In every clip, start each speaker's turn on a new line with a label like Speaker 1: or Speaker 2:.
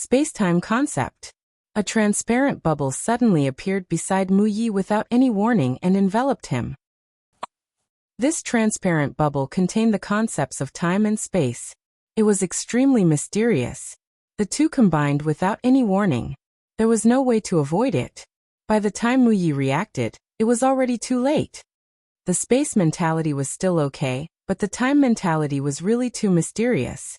Speaker 1: Space-time concept. A transparent bubble suddenly appeared beside Mu Yi without any warning and enveloped him. This transparent bubble contained the concepts of time and space. It was extremely mysterious. The two combined without any warning. There was no way to avoid it. By the time Mu Yi reacted, it was already too late. The space mentality was still okay, but the time mentality was really too mysterious.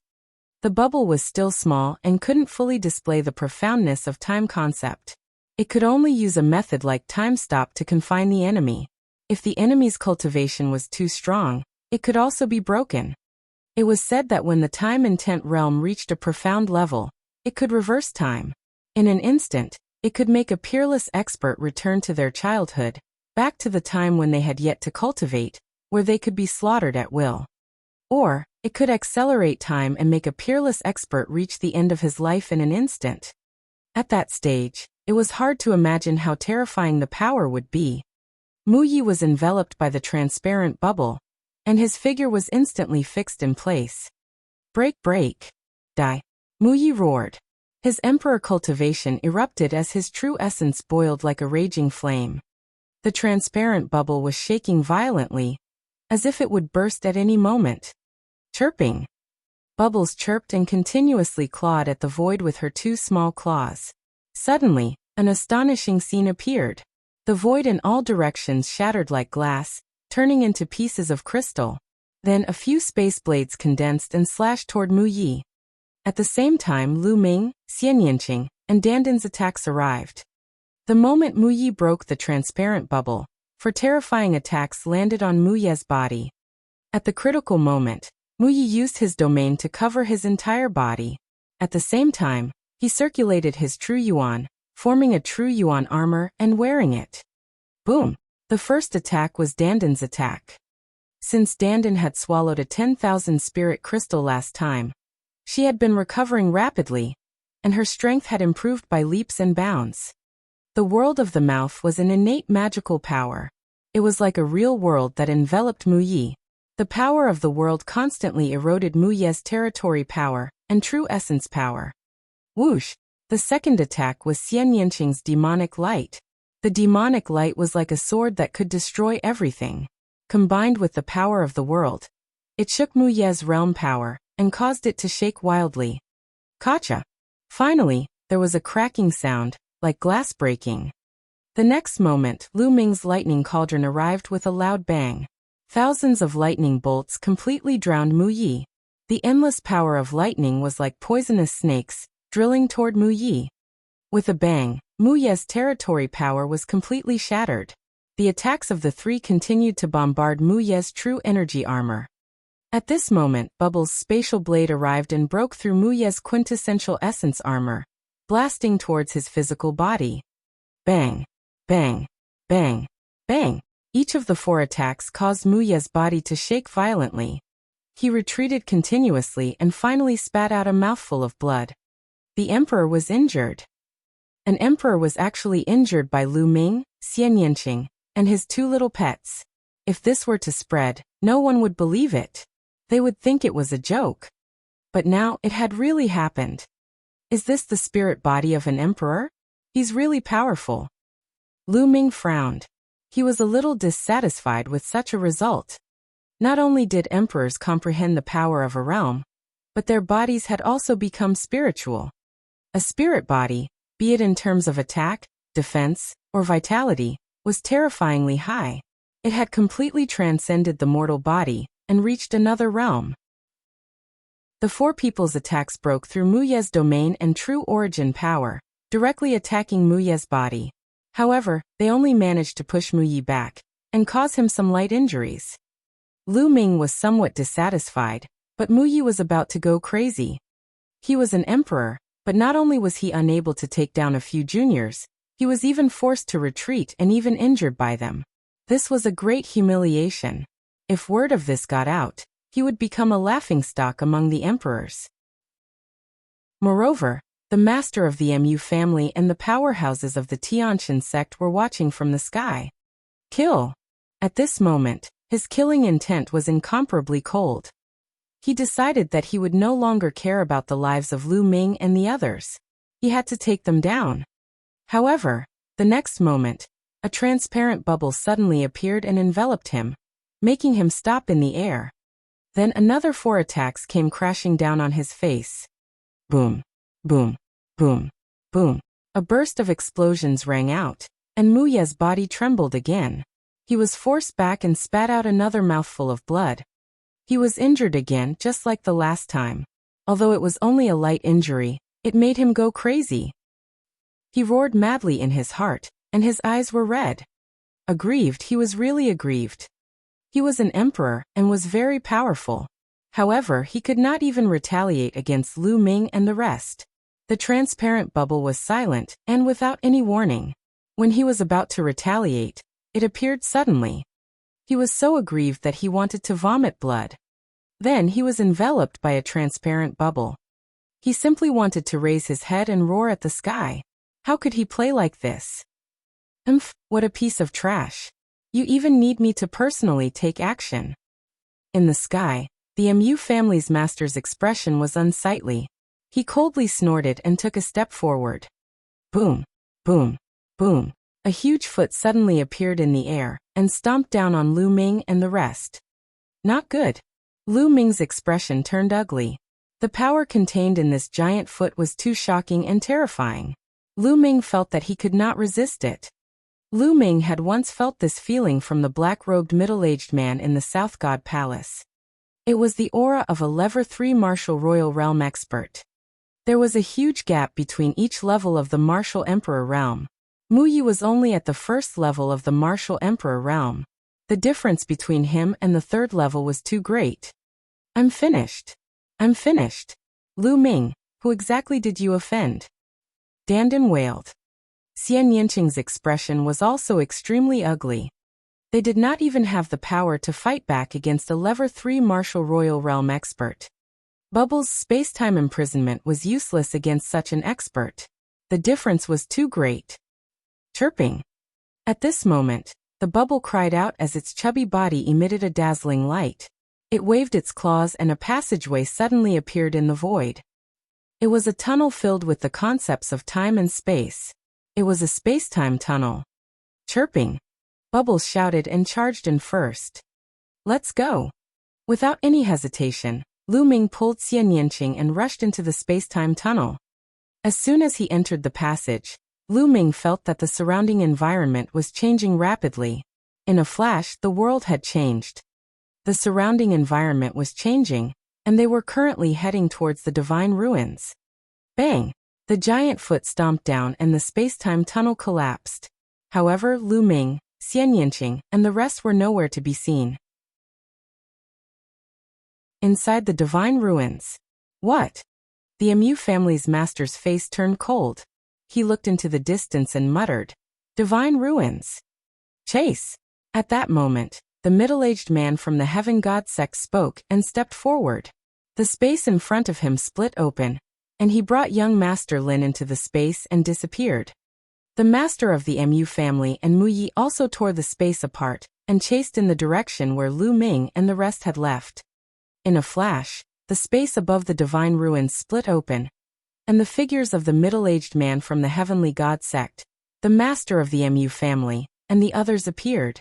Speaker 1: The bubble was still small and couldn't fully display the profoundness of time concept. It could only use a method like time stop to confine the enemy. If the enemy's cultivation was too strong, it could also be broken. It was said that when the time intent realm reached a profound level, it could reverse time. In an instant, it could make a peerless expert return to their childhood, back to the time when they had yet to cultivate, where they could be slaughtered at will. Or, it could accelerate time and make a peerless expert reach the end of his life in an instant. At that stage, it was hard to imagine how terrifying the power would be. Mu Yi was enveloped by the transparent bubble, and his figure was instantly fixed in place. Break, break. Die. Mu Yi roared. His emperor cultivation erupted as his true essence boiled like a raging flame. The transparent bubble was shaking violently, as if it would burst at any moment. Chirping. Bubbles chirped and continuously clawed at the void with her two small claws. Suddenly, an astonishing scene appeared. The void in all directions shattered like glass, turning into pieces of crystal. Then a few space blades condensed and slashed toward Mu Yi. At the same time, Lu Ming, Xian Yanqing, and Dandan's attacks arrived. The moment Mu Yi broke the transparent bubble, four terrifying attacks landed on Mu Ye's body. At the critical moment, Mu Yi used his domain to cover his entire body. At the same time, he circulated his true yuan, forming a true yuan armor and wearing it. Boom! The first attack was Dandan's attack. Since Dandan had swallowed a 10,000 spirit crystal last time, she had been recovering rapidly, and her strength had improved by leaps and bounds. The world of the mouth was an innate magical power. It was like a real world that enveloped Mu Yi. The power of the world constantly eroded Mu Ye's territory power and true essence power. Whoosh! The second attack was Xian Yanqing's demonic light. The demonic light was like a sword that could destroy everything. Combined with the power of the world, it shook Mu Ye's realm power and caused it to shake wildly. Kacha! Finally, there was a cracking sound, like glass breaking. The next moment, Lu Ming's lightning cauldron arrived with a loud bang. Thousands of lightning bolts completely drowned Mu Yi. The endless power of lightning was like poisonous snakes, drilling toward Mu Yi. With a bang, Mu Ye's territory power was completely shattered. The attacks of the three continued to bombard Mu Ye's true energy armor. At this moment, Bubble's spatial blade arrived and broke through Mu Ye's quintessential essence armor, blasting towards his physical body. Bang! Bang! Bang! Bang! Each of the four attacks caused Mu Ye's body to shake violently. He retreated continuously and finally spat out a mouthful of blood. The emperor was injured. An emperor was actually injured by Lu Ming, Xian Yanqing, and his two little pets. If this were to spread, no one would believe it. They would think it was a joke. But now it had really happened. Is this the spirit body of an emperor? He's really powerful. Lu Ming frowned. He was a little dissatisfied with such a result. Not only did emperors comprehend the power of a realm, but their bodies had also become spiritual. A spirit body, be it in terms of attack, defense, or vitality, was terrifyingly high. It had completely transcended the mortal body and reached another realm. The four people's attacks broke through Mu Ye's domain and true origin power, directly attacking Mu Ye's body. However, they only managed to push Mu Yi back and cause him some light injuries. Lu Ming was somewhat dissatisfied, but Mu Yi was about to go crazy. He was an emperor, but not only was he unable to take down a few juniors, he was even forced to retreat and even injured by them. This was a great humiliation. If word of this got out, he would become a laughingstock among the emperors. Moreover, the master of the Mu family and the powerhouses of the Tianqian sect were watching from the sky. Kill! At this moment, his killing intent was incomparably cold. He decided that he would no longer care about the lives of Lu Ming and the others. He had to take them down. However, the next moment, a transparent bubble suddenly appeared and enveloped him, making him stop in the air. Then another 4 attacks came crashing down on his face. Boom, boom, boom, boom. A burst of explosions rang out, and Muye's body trembled again. He was forced back and spat out another mouthful of blood. He was injured again, just like the last time. Although it was only a light injury, it made him go crazy. He roared madly in his heart, and his eyes were red. Aggrieved, he was really aggrieved. He was an emperor, and was very powerful. However, he could not even retaliate against Lu Ming and the rest. The transparent bubble was silent, and without any warning. When he was about to retaliate, it appeared suddenly. He was so aggrieved that he wanted to vomit blood. Then he was enveloped by a transparent bubble. He simply wanted to raise his head and roar at the sky. How could he play like this? What a piece of trash. You even need me to personally take action. In the sky, the Mu family's master's expression was unsightly. He coldly snorted and took a step forward. Boom, boom, boom. A huge foot suddenly appeared in the air, and stomped down on Lu Ming and the rest. Not good. Lu Ming's expression turned ugly. The power contained in this giant foot was too shocking and terrifying. Lu Ming felt that he could not resist it. Lu Ming had once felt this feeling from the black-robed middle-aged man in the South God Palace. It was the aura of a Level 3 martial royal realm expert. There was a huge gap between each level of the martial emperor realm. Muyi was only at the first level of the martial emperor realm. The difference between him and the third level was too great. I'm finished. I'm finished. Lu Ming, who exactly did you offend? Dandan wailed. Xian Yanqing's expression was also extremely ugly. They did not even have the power to fight back against a Level 3 martial royal realm expert. Bubble's space-time imprisonment was useless against such an expert. The difference was too great. Chirping. At this moment, the bubble cried out as its chubby body emitted a dazzling light. It waved its claws and a passageway suddenly appeared in the void. It was a tunnel filled with the concepts of time and space. It was a space-time tunnel. Chirping. Bubbles shouted and charged in first. Let's go. Without any hesitation, Lu Ming pulled Xian Yanqing and rushed into the space-time tunnel. As soon as he entered the passage, Lu Ming felt that the surrounding environment was changing rapidly. In a flash, the world had changed. The surrounding environment was changing, and they were currently heading towards the divine ruins. Bang! The giant foot stomped down and the space-time tunnel collapsed. However, Lu Ming, Xian Yanqing, and the rest were nowhere to be seen. Inside the divine ruins. What? The Mu family's master's face turned cold. He looked into the distance and muttered, "Divine ruins. Chase." At that moment, the middle-aged man from the Heaven God sect spoke and stepped forward. The space in front of him split open, and he brought young Master Lin into the space and disappeared. The master of the Mu family and Muyi also tore the space apart and chased in the direction where Lu Ming and the rest had left. In a flash, the space above the divine ruins split open, and the figures of the middle-aged man from the Heavenly God sect, the master of the Mu family, and the others appeared.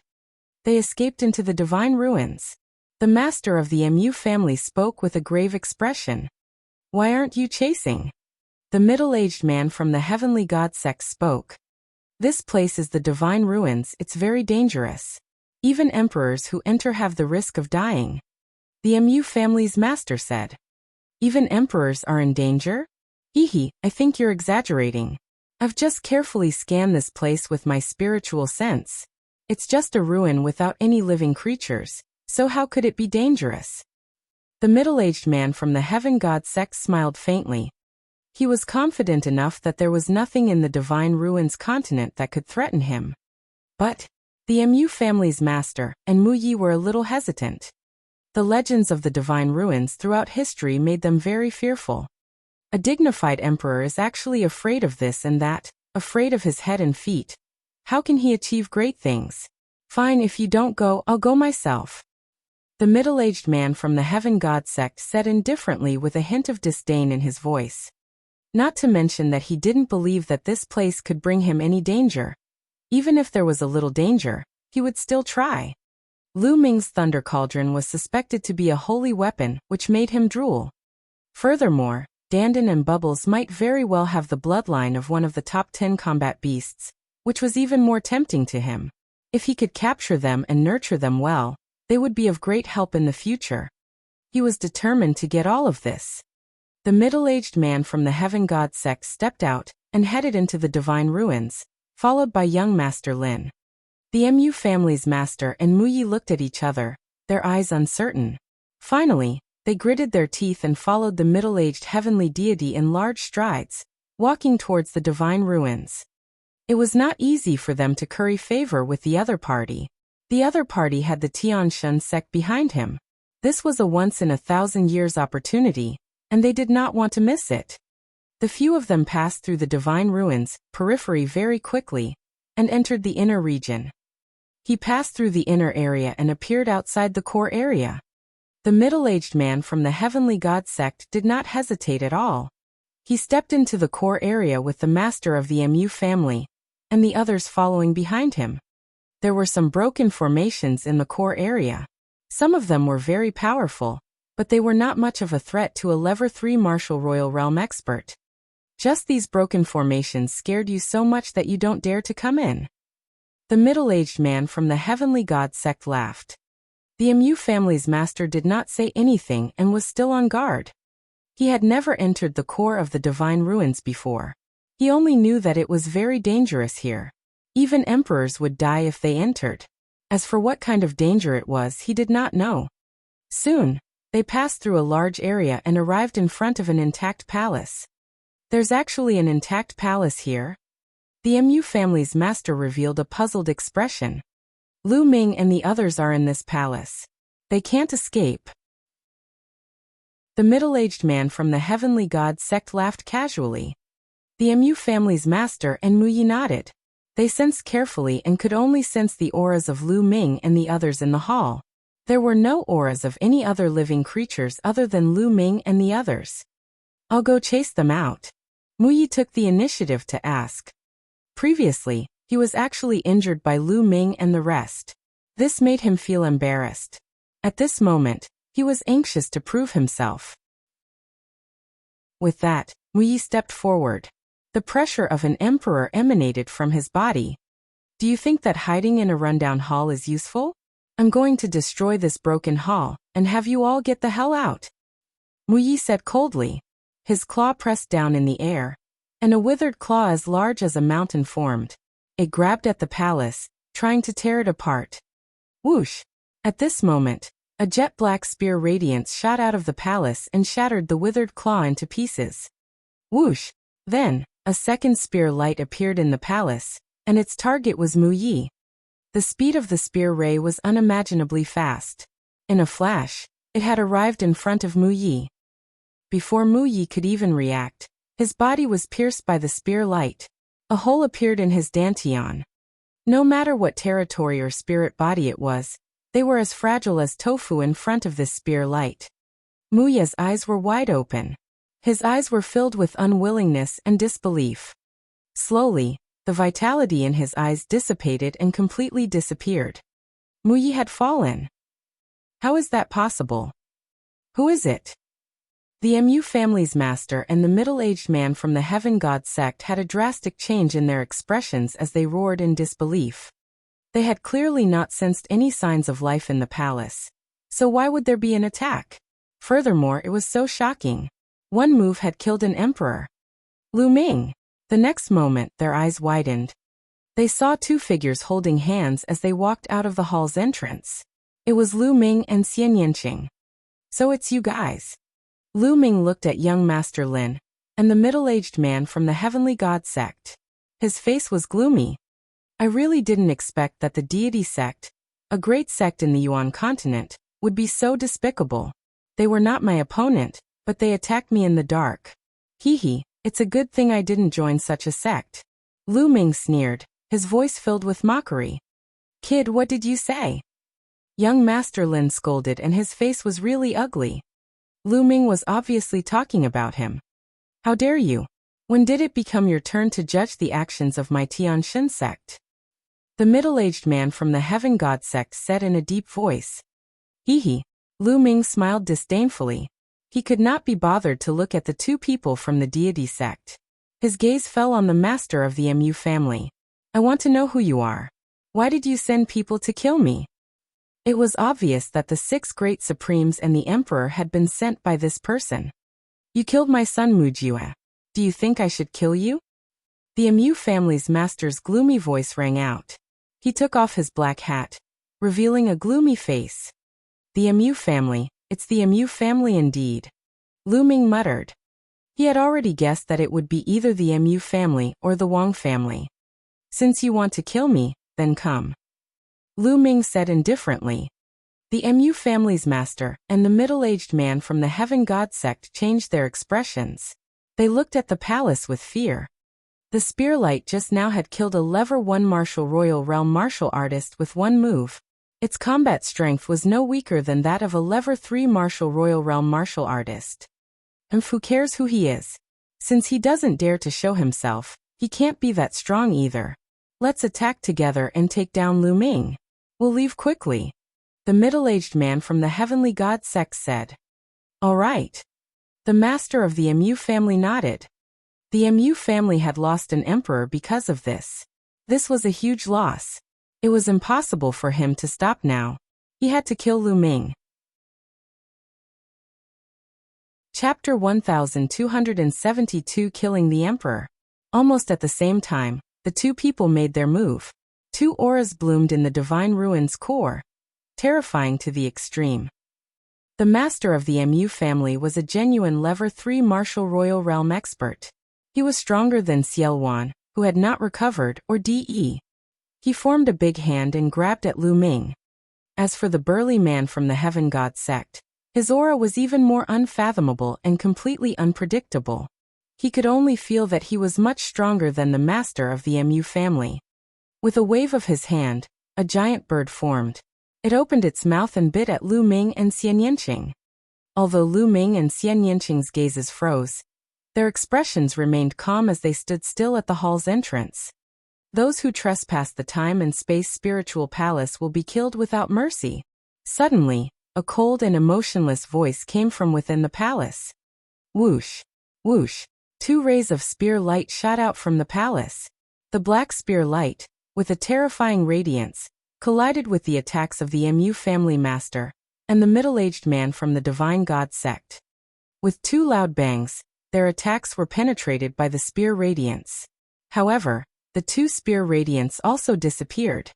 Speaker 1: They escaped into the divine ruins. The master of the Mu family spoke with a grave expression. Why aren't you chasing? The middle-aged man from the Heavenly God sect spoke. This place is the divine ruins, it's very dangerous. Even emperors who enter have the risk of dying. The Mu family's master said. Even emperors are in danger? Hehe, I think you're exaggerating. I've just carefully scanned this place with my spiritual sense. It's just a ruin without any living creatures, so how could it be dangerous? The middle-aged man from the Heaven God sect smiled faintly. He was confident enough that there was nothing in the Divine Ruins continent that could threaten him. But the Mu family's master and Muyi were a little hesitant. The legends of the Divine Ruins throughout history made them very fearful. A dignified emperor is actually afraid of this and that, afraid of his head and feet. How can he achieve great things? Fine, if you don't go, I'll go myself. The middle-aged man from the Heaven God sect said indifferently with a hint of disdain in his voice. Not to mention that he didn't believe that this place could bring him any danger. Even if there was a little danger, he would still try. Lu Ming's thunder cauldron was suspected to be a holy weapon, which made him drool. Furthermore, Dandan and Bubbles might very well have the bloodline of one of the top 10 combat beasts, which was even more tempting to him. If he could capture them and nurture them well, they would be of great help in the future. He was determined to get all of this. The middle-aged man from the Heaven God sect stepped out and headed into the divine ruins, followed by young Master Lin. The Mu family's master and Muyi looked at each other, their eyes uncertain. Finally, they gritted their teeth and followed the middle-aged heavenly deity in large strides, walking towards the divine ruins. It was not easy for them to curry favor with the other party. The other party had the Tianshun sect behind him. This was a once-in-a-thousand-years opportunity, and they did not want to miss it. The few of them passed through the divine ruins periphery very quickly and entered the inner region. He passed through the inner area and appeared outside the core area. The middle-aged man from the Heavenly God sect did not hesitate at all. He stepped into the core area with the master of the Mu family, and the others following behind him. There were some broken formations in the core area. Some of them were very powerful, but they were not much of a threat to a Level 3 Martial Royal Realm expert. Just these broken formations scared you so much that you don't dare to come in. The middle-aged man from the Heavenly God sect laughed. The Mu family's master did not say anything and was still on guard. He had never entered the core of the divine ruins before. He only knew that it was very dangerous here. Even emperors would die if they entered. As for what kind of danger it was, he did not know. Soon, they passed through a large area and arrived in front of an intact palace. There's actually an intact palace here? The Mu family's master revealed a puzzled expression. Lu Ming and the others are in this palace. They can't escape. The middle-aged man from the Heavenly God sect laughed casually. The Mu family's master and Muyi nodded. They sensed carefully and could only sense the auras of Lu Ming and the others in the hall. There were no auras of any other living creatures other than Lu Ming and the others. I'll go chase them out. Muyi took the initiative to ask. Previously, he was actually injured by Lu Ming and the rest. This made him feel embarrassed. At this moment, he was anxious to prove himself. With that, Muyi stepped forward. The pressure of an emperor emanated from his body. Do you think that hiding in a rundown hall is useful? I'm going to destroy this broken hall and have you all get the hell out. Muyi said coldly. His claw pressed down in the air, and a withered claw as large as a mountain formed. It grabbed at the palace, trying to tear it apart. Whoosh! At this moment, a jet-black spear radiance shot out of the palace and shattered the withered claw into pieces. Whoosh! Then, a second spear light appeared in the palace, and its target was Muyi. The speed of the spear ray was unimaginably fast. In a flash, it had arrived in front of Muyi. Before Muyi could even react, his body was pierced by the spear light. A hole appeared in his dantian. No matter what territory or spirit body it was, they were as fragile as tofu in front of this spear light. Muyi's eyes were wide open. His eyes were filled with unwillingness and disbelief. Slowly, the vitality in his eyes dissipated and completely disappeared. Muyi had fallen. How is that possible? Who is it? The Mu family's master and the middle-aged man from the Heaven God sect had a drastic change in their expressions as they roared in disbelief. They had clearly not sensed any signs of life in the palace. So why would there be an attack? Furthermore, it was so shocking. One move had killed an emperor. Lu Ming. The next moment, their eyes widened. They saw two figures holding hands as they walked out of the hall's entrance. It was Lu Ming and Xian Yanqing. So it's you guys. Lu Ming looked at young Master Lin, and the middle-aged man from the Heavenly God sect. His face was gloomy. I really didn't expect that the deity sect, a great sect in the Yuan continent, would be so despicable. They were not my opponent, but they attacked me in the dark. Hee, it's a good thing I didn't join such a sect. Lu Ming sneered, his voice filled with mockery. Kid, what did you say? Young Master Lin scolded and his face was really ugly. Lu Ming was obviously talking about him. How dare you? When did it become your turn to judge the actions of my Tianxin sect? The middle-aged man from the Heaven God sect said in a deep voice. Hee. Lu Ming smiled disdainfully. He could not be bothered to look at the two people from the deity sect. His gaze fell on the master of the MU family. I want to know who you are. Why did you send people to kill me? It was obvious that the 6 great supremes and the emperor had been sent by this person. You killed my son Mujia. Do you think I should kill you? The MU family's master's gloomy voice rang out. He took off his black hat, revealing a gloomy face. The MU family, it's the MU family indeed. Lu Ming muttered. He had already guessed that it would be either the MU family or the Wang family. Since you want to kill me, then come. Lu Ming said indifferently. The MU family's master and the middle-aged man from the Heaven God sect changed their expressions. They looked at the palace with fear. The Spearlight just now had killed a level 1 martial royal realm martial artist with one move. Its combat strength was no weaker than that of a level 3 martial royal realm martial artist. And who cares who he is? Since he doesn't dare to show himself, he can't be that strong either. Let's attack together and take down Lu Ming. We'll leave quickly. The middle-aged man from the Heavenly God sect said. All right. The master of the MU family nodded. The MU family had lost an emperor because of this. This was a huge loss. It was impossible for him to stop now. He had to kill Lu Ming. Chapter 1272 Killing the Emperor. Almost at the same time, the two people made their move. 2 auras bloomed in the Divine Ruin's core, terrifying to the extreme. The master of the MU family was a genuine level 3 martial royal realm expert. He was stronger than Xiaowan, who had not recovered, or De. He formed a big hand and grabbed at Lu Ming. As for the burly man from the Heaven God sect, his aura was even more unfathomable and completely unpredictable. He could only feel that he was much stronger than the master of the MU family. With a wave of his hand, a giant bird formed. It opened its mouth and bit at Lu Ming and Xian Yanqing. Although Lu Ming and Xian Yanqing's gazes froze, their expressions remained calm as they stood still at the hall's entrance. Those who trespass the time and space spiritual palace will be killed without mercy. Suddenly, a cold and emotionless voice came from within the palace. Whoosh! Whoosh! 2 rays of spear light shot out from the palace. The black spear light, with a terrifying radiance, collided with the attacks of the MU family master and the middle-aged man from the Divine God sect. With 2 loud bangs, their attacks were penetrated by the spear radiance. However, the 2 spear radiance also disappeared.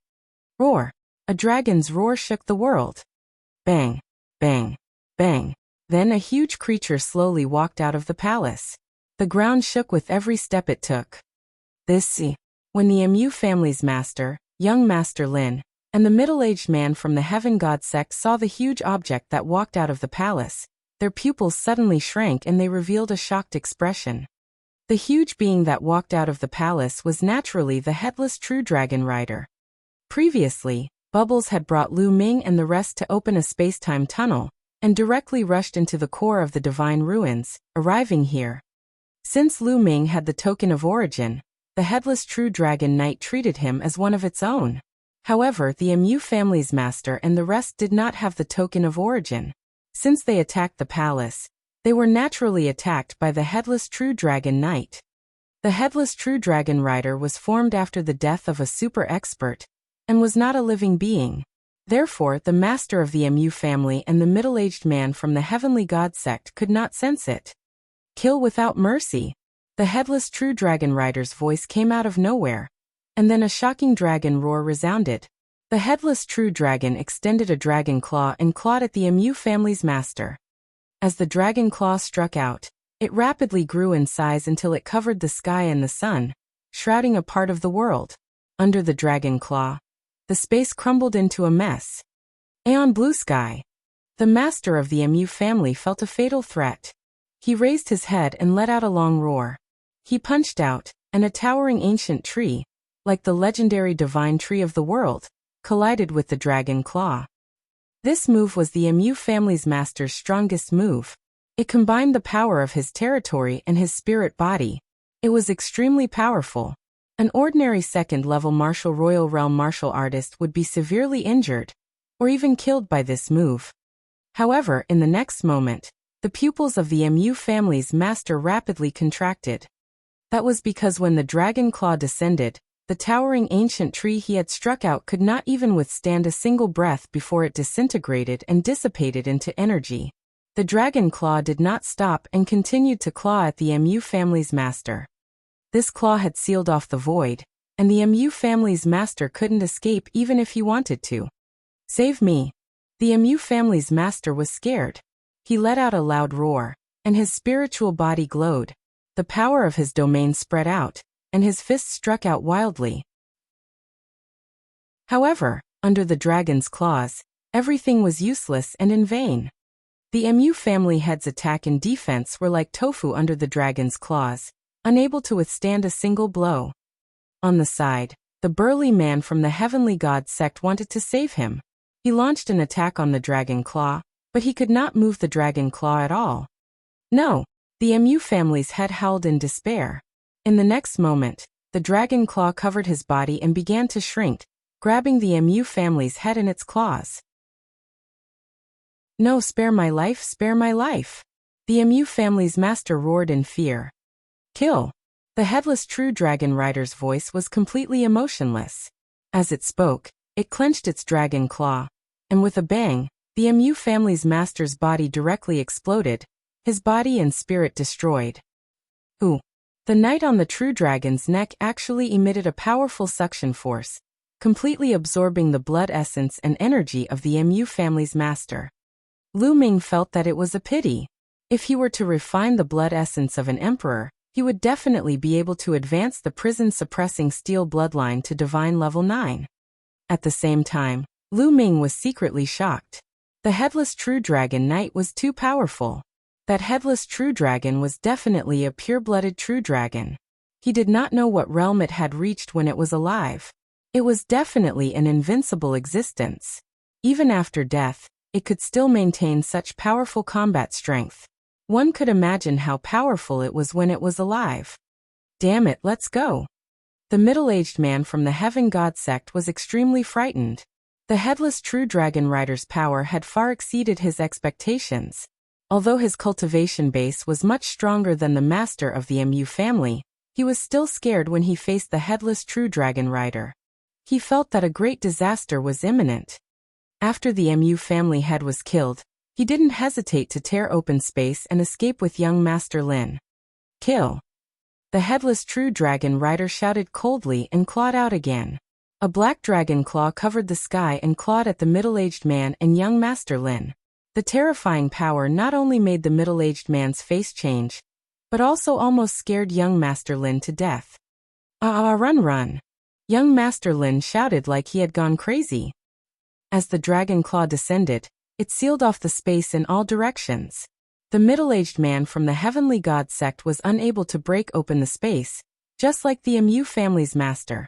Speaker 1: Roar! A dragon's roar shook the world. Bang! Bang! Bang! Then a huge creature slowly walked out of the palace. The ground shook with every step it took. When the MU family's master, young Master Lin, and the middle-aged man from the Heaven God sect saw the huge object that walked out of the palace, their pupils suddenly shrank and they revealed a shocked expression. The huge being that walked out of the palace was naturally the headless true dragon rider. Previously, Bubbles had brought Lu Ming and the rest to open a space-time tunnel, and directly rushed into the core of the Divine Ruins, arriving here. Since Lu Ming had the token of origin, the headless true dragon knight treated him as one of its own. However, the MU family's master and the rest did not have the token of origin. Since they attacked the palace, they were naturally attacked by the headless true dragon knight. The headless true dragon rider was formed after the death of a super expert, and was not a living being. Therefore, the master of the MU family and the middle-aged man from the Heavenly God sect could not sense it. Kill without mercy. The headless true dragon rider's voice came out of nowhere, and then a shocking dragon roar resounded. The headless true dragon extended a dragon claw and clawed at the MU family's master. As the dragon claw struck out, it rapidly grew in size until it covered the sky and the sun, shrouding a part of the world. Under the dragon claw, the space crumbled into a mess. Aeon blue sky. The master of the MU family felt a fatal threat. He raised his head and let out a long roar. He punched out, and a towering ancient tree, like the legendary divine tree of the world, collided with the dragon claw. This move was the MU family's master's strongest move. It combined the power of his territory and his spirit body. It was extremely powerful. An ordinary second-level royal realm martial artist would be severely injured, or even killed by this move. However, in the next moment, the pupils of the Mu family's master rapidly contracted. That was because when the dragon claw descended, the towering ancient tree he had struck out could not even withstand a single breath before it disintegrated and dissipated into energy. The dragon claw did not stop and continued to claw at the Mu family's master. This claw had sealed off the void, and the Mu family's master couldn't escape even if he wanted to. Save me. The Mu family's master was scared. He let out a loud roar, and his spiritual body glowed. The power of his domain spread out, and his fists struck out wildly. However, under the dragon's claws, everything was useless and in vain. The Mu family head's attack and defense were like tofu under the dragon's claws, unable to withstand a single blow. On the side, the burly man from the heavenly god sect wanted to save him. He launched an attack on the dragon claw, but he could not move the dragon claw at all. No, the Mu family's head howled in despair. In the next moment, the dragon claw covered his body and began to shrink, grabbing the Mu family's head in its claws. No, spare my life, spare my life. The Mu family's master roared in fear. Kill. The headless true dragon rider's voice was completely emotionless. As it spoke, it clenched its dragon claw, and with a bang, the Mu family's master's body directly exploded, his body and spirit destroyed. Ooh. The knight on the true dragon's neck actually emitted a powerful suction force, completely absorbing the blood essence and energy of the Mu family's master. Lu Ming felt that it was a pity. If he were to refine the blood essence of an emperor, he would definitely be able to advance the prison-suppressing steel bloodline to divine level 9. At the same time, Lu Ming was secretly shocked. The headless true dragon knight was too powerful. That headless true dragon was definitely a pure-blooded true dragon. He did not know what realm it had reached when it was alive. It was definitely an invincible existence. Even after death, it could still maintain such powerful combat strength. One could imagine how powerful it was when it was alive. Damn it, let's go. The middle-aged man from the Heaven God sect was extremely frightened. The headless true dragon rider's power had far exceeded his expectations. Although his cultivation base was much stronger than the master of the Mu family, he was still scared when he faced the headless true dragon rider. He felt that a great disaster was imminent. After the Mu family head was killed, he didn't hesitate to tear open space and escape with young Master Lin. Kill. The headless true dragon rider shouted coldly and clawed out again. A black dragon claw covered the sky and clawed at the middle-aged man and young Master Lin. The terrifying power not only made the middle-aged man's face change, but also almost scared young Master Lin to death. Run, run! Young Master Lin shouted like he had gone crazy. As the dragon claw descended, it sealed off the space in all directions. The middle-aged man from the Heavenly God sect was unable to break open the space, just like the Mu family's master.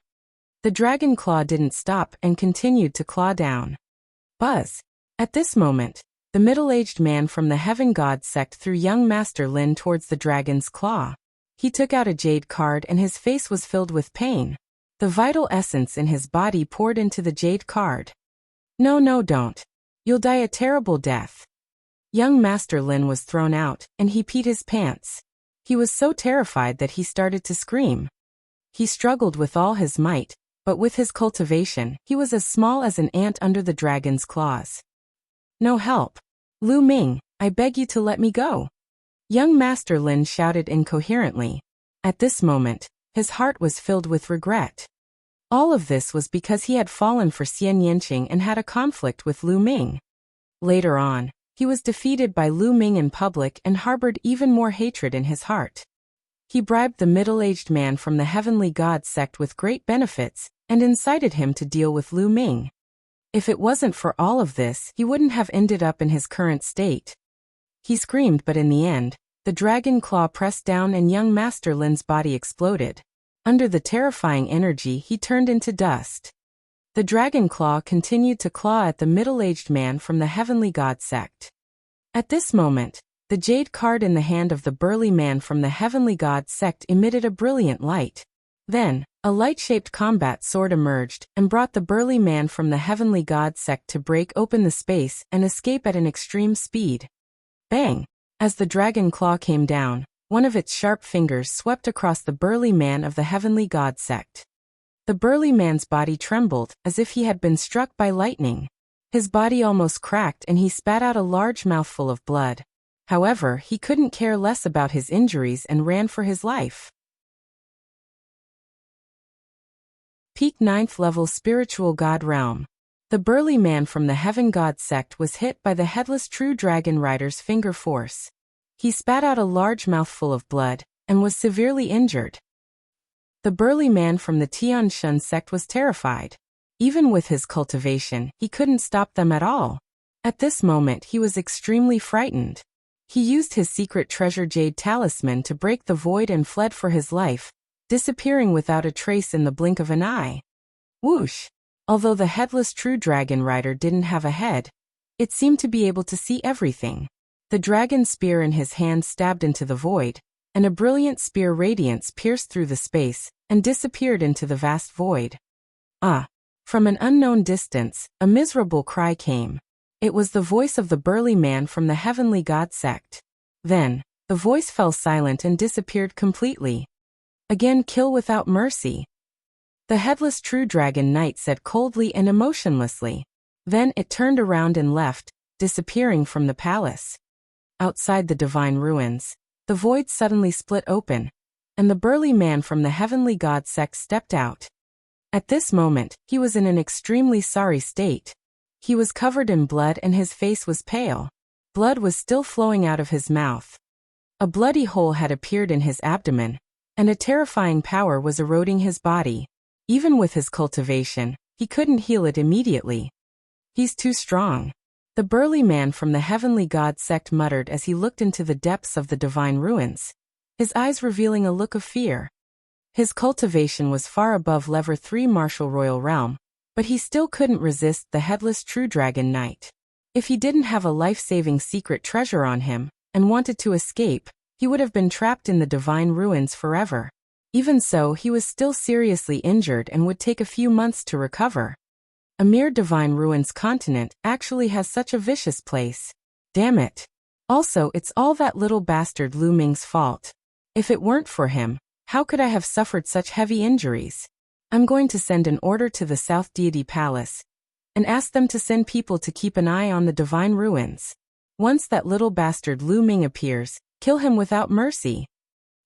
Speaker 1: The dragon claw didn't stop and continued to claw down. Buzz! At this moment, the middle-aged man from the Heaven God sect threw young Master Lin towards the dragon's claw. He took out a jade card and his face was filled with pain. The vital essence in his body poured into the jade card. No, don't. You'll die a terrible death. Young Master Lin was thrown out, and he peed his pants. He was so terrified that he started to scream. He struggled with all his might, but with his cultivation, he was as small as an ant under the dragon's claws. No help. Lu Ming, I beg you to let me go. Young Master Lin shouted incoherently. At this moment, his heart was filled with regret. All of this was because he had fallen for Xian Yanqing and had a conflict with Lu Ming. Later on, he was defeated by Lu Ming in public and harbored even more hatred in his heart. He bribed the middle-aged man from the Heavenly God sect with great benefits and incited him to deal with Lu Ming. If it wasn't for all of this, he wouldn't have ended up in his current state. He screamed, but in the end, the dragon claw pressed down and young Master Lin's body exploded. Under the terrifying energy, he turned into dust. The dragon claw continued to claw at the middle-aged man from the Heavenly God sect. At this moment, The jade card in the hand of the burly man from the heavenly god sect emitted a brilliant light. Then, a light-shaped combat sword emerged and brought the burly man from the heavenly god sect to break open the space and escape at an extreme speed. Bang! As the dragon claw came down, one of its sharp fingers swept across the burly man of the heavenly god sect. The burly man's body trembled as if he had been struck by lightning. His body almost cracked and he spat out a large mouthful of blood. However, he couldn't care less about his injuries and ran for his life. Peak 9th level Spiritual God Realm. The burly man from the Heaven God sect was hit by the headless true dragon rider's finger force. He spat out a large mouthful of blood and was severely injured. The burly man from the Tianshun sect was terrified. Even with his cultivation, he couldn't stop them at all. At this moment he was extremely frightened. He used his secret treasure jade talisman to break the void and fled for his life, disappearing without a trace in the blink of an eye. Whoosh! Although the headless true dragon rider didn't have a head, it seemed to be able to see everything. The dragon spear in his hand stabbed into the void, and a brilliant spear radiance pierced through the space and disappeared into the vast void. Ah! From an unknown distance, a miserable cry came. It was the voice of the burly man from the heavenly god sect. Then, the voice fell silent and disappeared completely. Again, kill without mercy. The headless true dragon knight said coldly and emotionlessly. Then it turned around and left, disappearing from the palace. Outside the divine ruins, the void suddenly split open, and the burly man from the heavenly god sect stepped out. At this moment, he was in an extremely sorry state. He was covered in blood and his face was pale. Blood was still flowing out of his mouth. A bloody hole had appeared in his abdomen, and a terrifying power was eroding his body. Even with his cultivation, he couldn't heal it immediately. He's too strong. The burly man from the heavenly god sect muttered as he looked into the depths of the divine ruins, his eyes revealing a look of fear. His cultivation was far above level 3 martial royal realm, but he still couldn't resist the headless true dragon knight. If he didn't have a life-saving secret treasure on him and wanted to escape, he would have been trapped in the divine ruins forever. Even so, he was still seriously injured and would take a few months to recover. A mere divine ruins continent actually has such a vicious place. Damn it. Also, it's all that little bastard Lu Ming's fault. If it weren't for him, how could I have suffered such heavy injuries? I'm going to send an order to the South Deity Palace and ask them to send people to keep an eye on the divine ruins. Once that little bastard Lu Ming appears, kill him without mercy.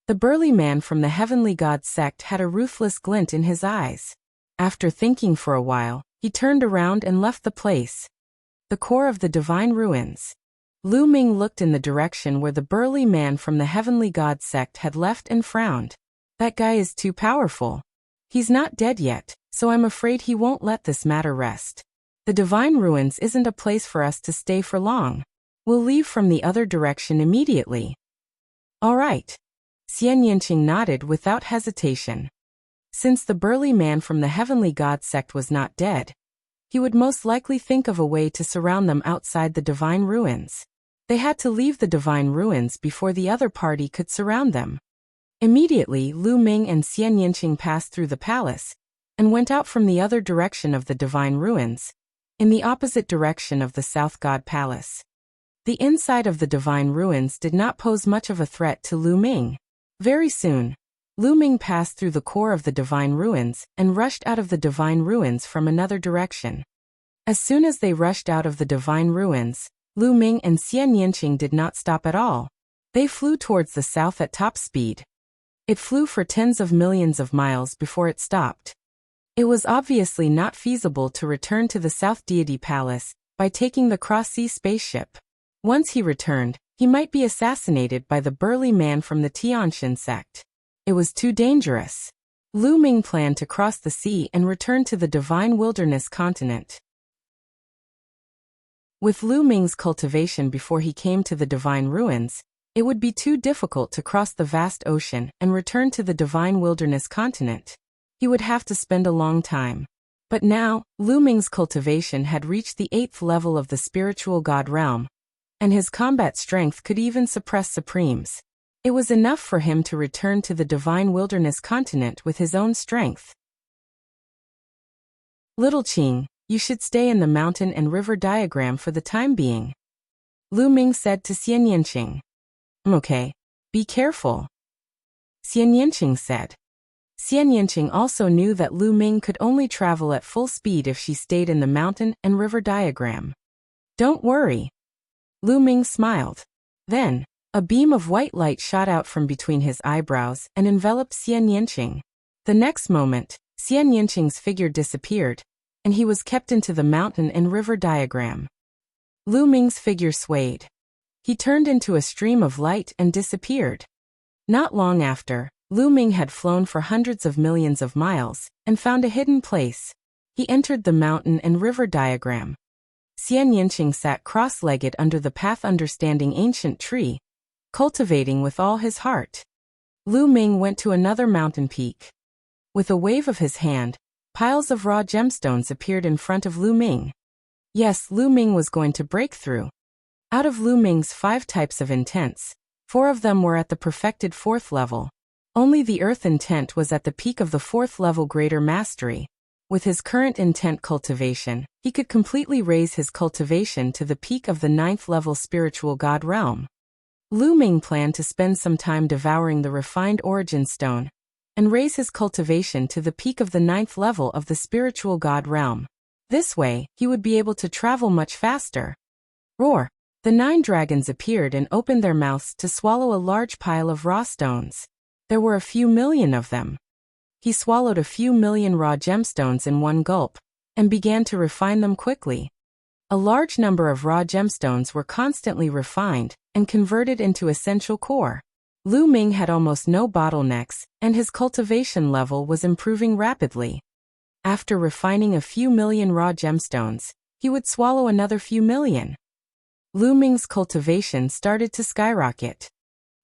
Speaker 1: The burly man from the heavenly god sect had a ruthless glint in his eyes. After thinking for a while, he turned around and left the place. The core of the divine ruins. Lu Ming looked in the direction where the burly man from the heavenly god sect had left and frowned. That guy is too powerful. He's not dead yet, so I'm afraid he won't let this matter rest. The divine ruins isn't a place for us to stay for long. We'll leave from the other direction immediately. All right. Xian Yinqing nodded without hesitation. Since the burly man from the heavenly god sect was not dead, he would most likely think of a way to surround them outside the divine ruins. They had to leave the divine ruins before the other party could surround them. Immediately, Lu Ming and Xian Yinqing passed through the palace and went out from the other direction of the divine ruins, in the opposite direction of the South God Palace. The inside of the divine ruins did not pose much of a threat to Lu Ming. Very soon, Lu Ming passed through the core of the divine ruins and rushed out of the divine ruins from another direction. As soon as they rushed out of the divine ruins, Lu Ming and Xian Yinqing did not stop at all. They flew towards the south at top speed. It flew for tens of millions of miles before it stopped. It was obviously not feasible to return to the South Deity Palace by taking the cross-sea spaceship. Once he returned, he might be assassinated by the burly man from the Tianshun sect. It was too dangerous. Lu Ming planned to cross the sea and return to the divine wilderness continent. With Lu Ming's cultivation before he came to the divine ruins, it would be too difficult to cross the vast ocean and return to the divine wilderness continent. He would have to spend a long time. But now, Lu Ming's cultivation had reached the 8th level of the spiritual god realm, and his combat strength could even suppress Supremes. It was enough for him to return to the divine wilderness continent with his own strength. Little Qing, you should stay in the mountain and river diagram for the time being, Lu Ming said to Xian Yanqing. Okay. Be careful, Xian Yanqing said. Xian Yanqing also knew that Lu Ming could only travel at full speed if she stayed in the mountain and river diagram. Don't worry. Lu Ming smiled. Then, a beam of white light shot out from between his eyebrows and enveloped Xian Yanqing. The next moment, Xian Yanqing's figure disappeared, and he was kept into the mountain and river diagram. Lu Ming's figure swayed. He turned into a stream of light and disappeared. Not long after, Lu Ming had flown for hundreds of millions of miles and found a hidden place. He entered the mountain and river diagram. Xian Yanqing sat cross-legged under the path-understanding ancient tree, cultivating with all his heart. Lu Ming went to another mountain peak. With a wave of his hand, piles of raw gemstones appeared in front of Lu Ming. Yes, Lu Ming was going to break through. Out of Lu Ming's 5 types of intents, 4 of them were at the perfected 4th level. Only the earth intent was at the peak of the 4th level greater mastery. With his current intent cultivation, he could completely raise his cultivation to the peak of the 9th level spiritual god realm. Lu Ming planned to spend some time devouring the refined origin stone and raise his cultivation to the peak of the 9th level of the spiritual god realm. This way, he would be able to travel much faster. Roar! The 9 dragons appeared and opened their mouths to swallow a large pile of raw stones. There were a few million of them. He swallowed a few million raw gemstones in one gulp, and began to refine them quickly. A large number of raw gemstones were constantly refined and converted into essential core. Lu Ming had almost no bottlenecks, and his cultivation level was improving rapidly. After refining a few million raw gemstones, he would swallow another few million. Lu Ming's cultivation started to skyrocket.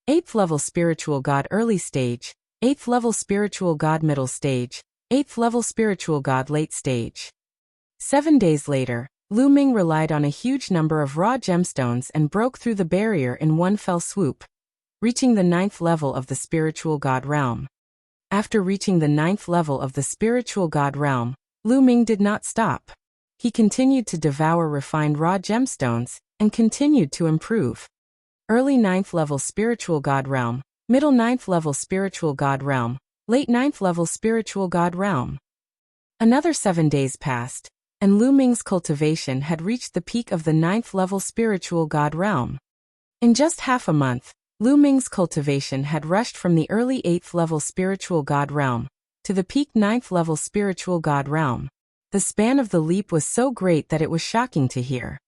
Speaker 1: 8th level spiritual god early stage, 8th level spiritual god middle stage, 8th level spiritual god late stage. 7 days later, Lu Ming relied on a huge number of raw gemstones and broke through the barrier in one fell swoop, reaching the 9th level of the spiritual god realm. After reaching the 9th level of the spiritual god realm, Lu Ming did not stop. He continued to devour refined raw gemstones and continued to improve. Early 9th level spiritual god realm, middle 9th level spiritual god realm, late 9th level spiritual god realm. Another 7 days passed, and Lu Ming's cultivation had reached the peak of the 9th level spiritual god realm. In just half a month, Lu Ming's cultivation had rushed from the early 8th level spiritual god realm to the peak 9th level spiritual god realm. The span of the leap was so great that it was shocking to hear.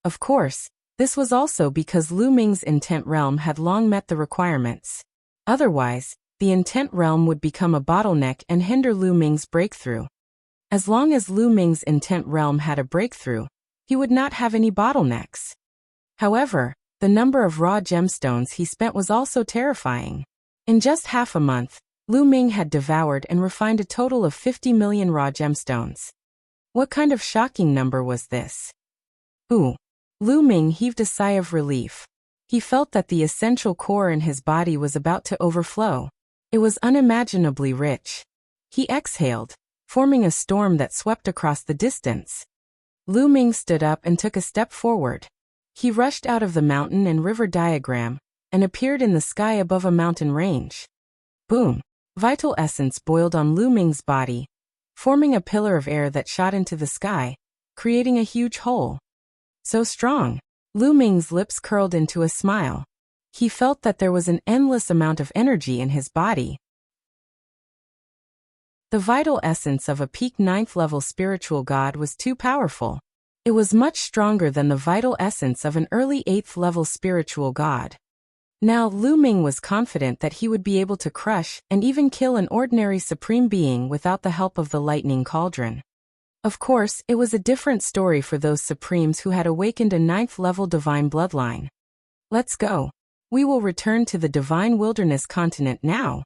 Speaker 1: Of course, this was also because Lu Ming's intent realm had long met the requirements. Otherwise, the intent realm would become a bottleneck and hinder Lu Ming's breakthrough. As long as Lu Ming's intent realm had a breakthrough, he would not have any bottlenecks. However, the number of raw gemstones he spent was also terrifying. In just half a month, Lu Ming had devoured and refined a total of 50 million raw gemstones. What kind of shocking number was this? Ooh! Lu Ming heaved a sigh of relief. He felt that the essential core in his body was about to overflow. It was unimaginably rich. He exhaled, forming a storm that swept across the distance. Lu Ming stood up and took a step forward. He rushed out of the mountain and river diagram and appeared in the sky above a mountain range. Boom! Vital essence boiled on Lu Ming's body, forming a pillar of air that shot into the sky, creating a huge hole. So strong! Lu Ming's lips curled into a smile. He felt that there was an endless amount of energy in his body. The vital essence of a peak 9th level spiritual god was too powerful. It was much stronger than the vital essence of an early 8th level spiritual god. Now Lu Ming was confident that he would be able to crush and even kill an ordinary supreme being without the help of the lightning cauldron. Of course, it was a different story for those supremes who had awakened a 9th level divine bloodline. Let's go. We will return to the divine wilderness continent now.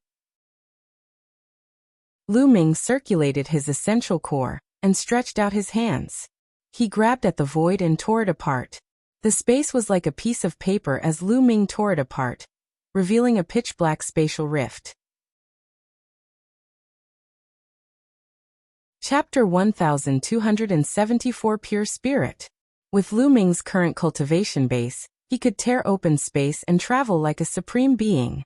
Speaker 1: Lu Ming circulated his essential core and stretched out his hands. He grabbed at the void and tore it apart. The space was like a piece of paper as Lu Ming tore it apart, revealing a pitch-black spatial rift. Chapter 1274 Pure Spirit. With Lu Ming's current cultivation base, he could tear open space and travel like a supreme being.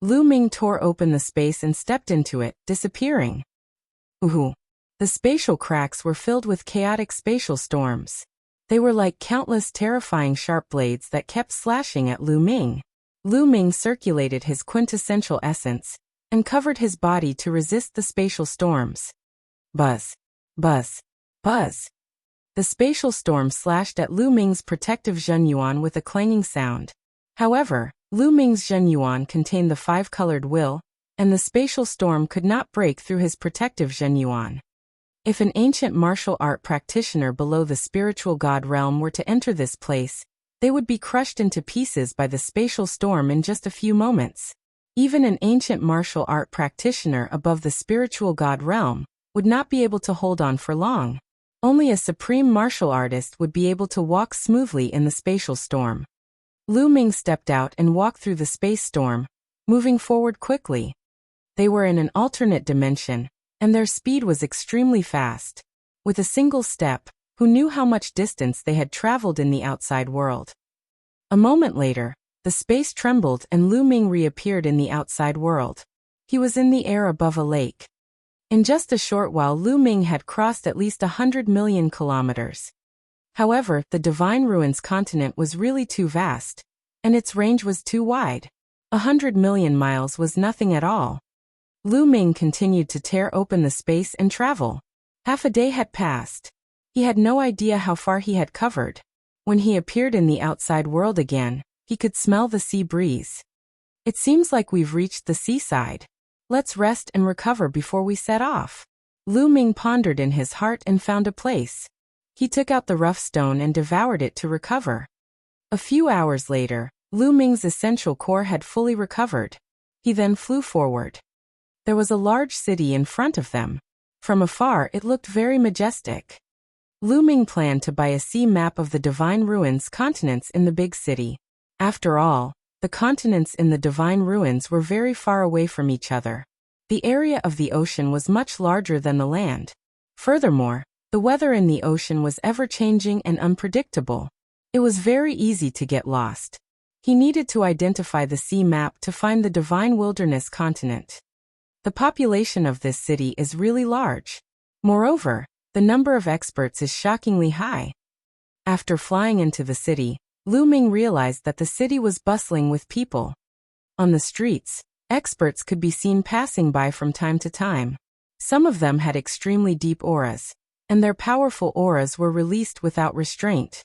Speaker 1: Lu Ming tore open the space and stepped into it, disappearing. Ooh! The spatial cracks were filled with chaotic spatial storms. They were like countless terrifying sharp blades that kept slashing at Lu Ming. Lu Ming circulated his quintessential essence and covered his body to resist the spatial storms. Buzz! Buzz! Buzz! The spatial storm slashed at Lu Ming's protective Zhenyuan with a clanging sound. However, Lu Ming's Zhenyuan contained the five-colored will, and the spatial storm could not break through his protective Zhenyuan. If an ancient martial art practitioner below the spiritual god realm were to enter this place, they would be crushed into pieces by the spatial storm in just a few moments. Even an ancient martial art practitioner above the spiritual god realm would not be able to hold on for long. Only a supreme martial artist would be able to walk smoothly in the spatial storm. Lu Ming stepped out and walked through the space storm, moving forward quickly. They were in an alternate dimension, and their speed was extremely fast. With a single step, who knew how much distance they had traveled in the outside world? A moment later, the space trembled and Lu Ming reappeared in the outside world. He was in the air above a lake. In just a short while, Lu Ming had crossed at least 100 million kilometers. However, the Divine Ruins continent was really too vast, and its range was too wide. 100 million miles was nothing at all. Lu Ming continued to tear open the space and travel. Half a day had passed. He had no idea how far he had covered. When he appeared in the outside world again, he could smell the sea breeze. It seems like we've reached the seaside. Let's rest and recover before we set off. Lu Ming pondered in his heart and found a place. He took out the rough stone and devoured it to recover. A few hours later, Lu Ming's essential core had fully recovered. He then flew forward. There was a large city in front of them. From afar it looked very majestic. Lu Ming planned to buy a sea map of the Divine Ruins continents in the big city. After all, the continents in the Divine Ruins were very far away from each other. The area of the ocean was much larger than the land. Furthermore, the weather in the ocean was ever-changing and unpredictable. It was very easy to get lost. He needed to identify the sea map to find the Divine Wilderness continent. The population of this city is really large. Moreover, the number of experts is shockingly high. After flying into the city, Lu Ming realized that the city was bustling with people. On the streets, experts could be seen passing by from time to time. Some of them had extremely deep auras, and their powerful auras were released without restraint.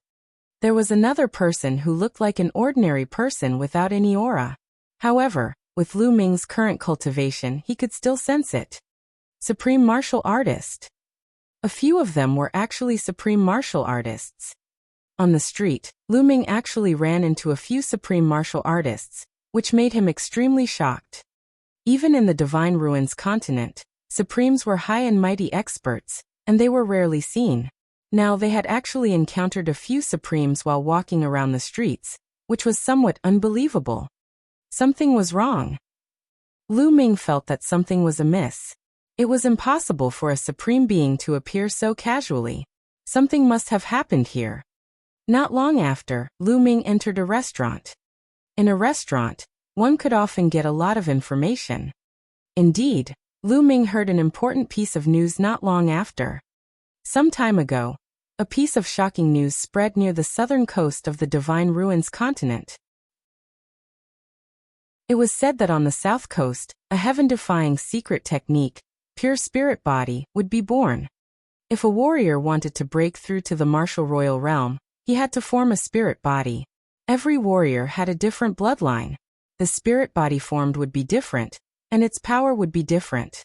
Speaker 1: There was another person who looked like an ordinary person without any aura. However, with Lu Ming's current cultivation, he could still sense it. Supreme martial artist. A few of them were actually supreme martial artists. On the street, Lu Ming actually ran into a few supreme martial artists, which made him extremely shocked. Even in the Divine Ruins continent, supremes were high and mighty experts, and they were rarely seen. Now they had actually encountered a few supremes while walking around the streets, which was somewhat unbelievable. Something was wrong. Lu Ming felt that something was amiss. It was impossible for a supreme being to appear so casually. Something must have happened here. Not long after, Lu Ming entered a restaurant. In a restaurant, one could often get a lot of information. Indeed, Lu Ming heard an important piece of news not long after. Some time ago, a piece of shocking news spread near the southern coast of the Divine Ruins continent. It was said that on the south coast, a heaven-defying secret technique, pure spirit body, would be born. If a warrior wanted to break through to the martial royal realm, he had to form a spirit body. Every warrior had a different bloodline. The spirit body formed would be different, and its power would be different.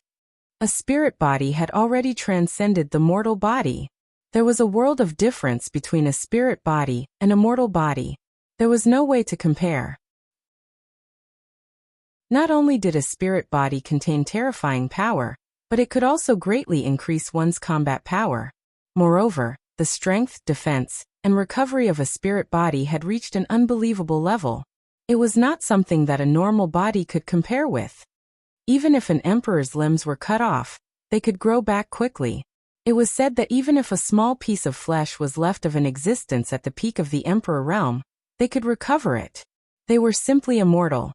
Speaker 1: A spirit body had already transcended the mortal body. There was a world of difference between a spirit body and a mortal body. There was no way to compare. Not only did a spirit body contain terrifying power, but it could also greatly increase one's combat power. Moreover, the strength, defense, and recovery of a spirit body had reached an unbelievable level. It was not something that a normal body could compare with. Even if an emperor's limbs were cut off, they could grow back quickly. It was said that even if a small piece of flesh was left of an existence at the peak of the emperor realm, they could recover it. They were simply immortal.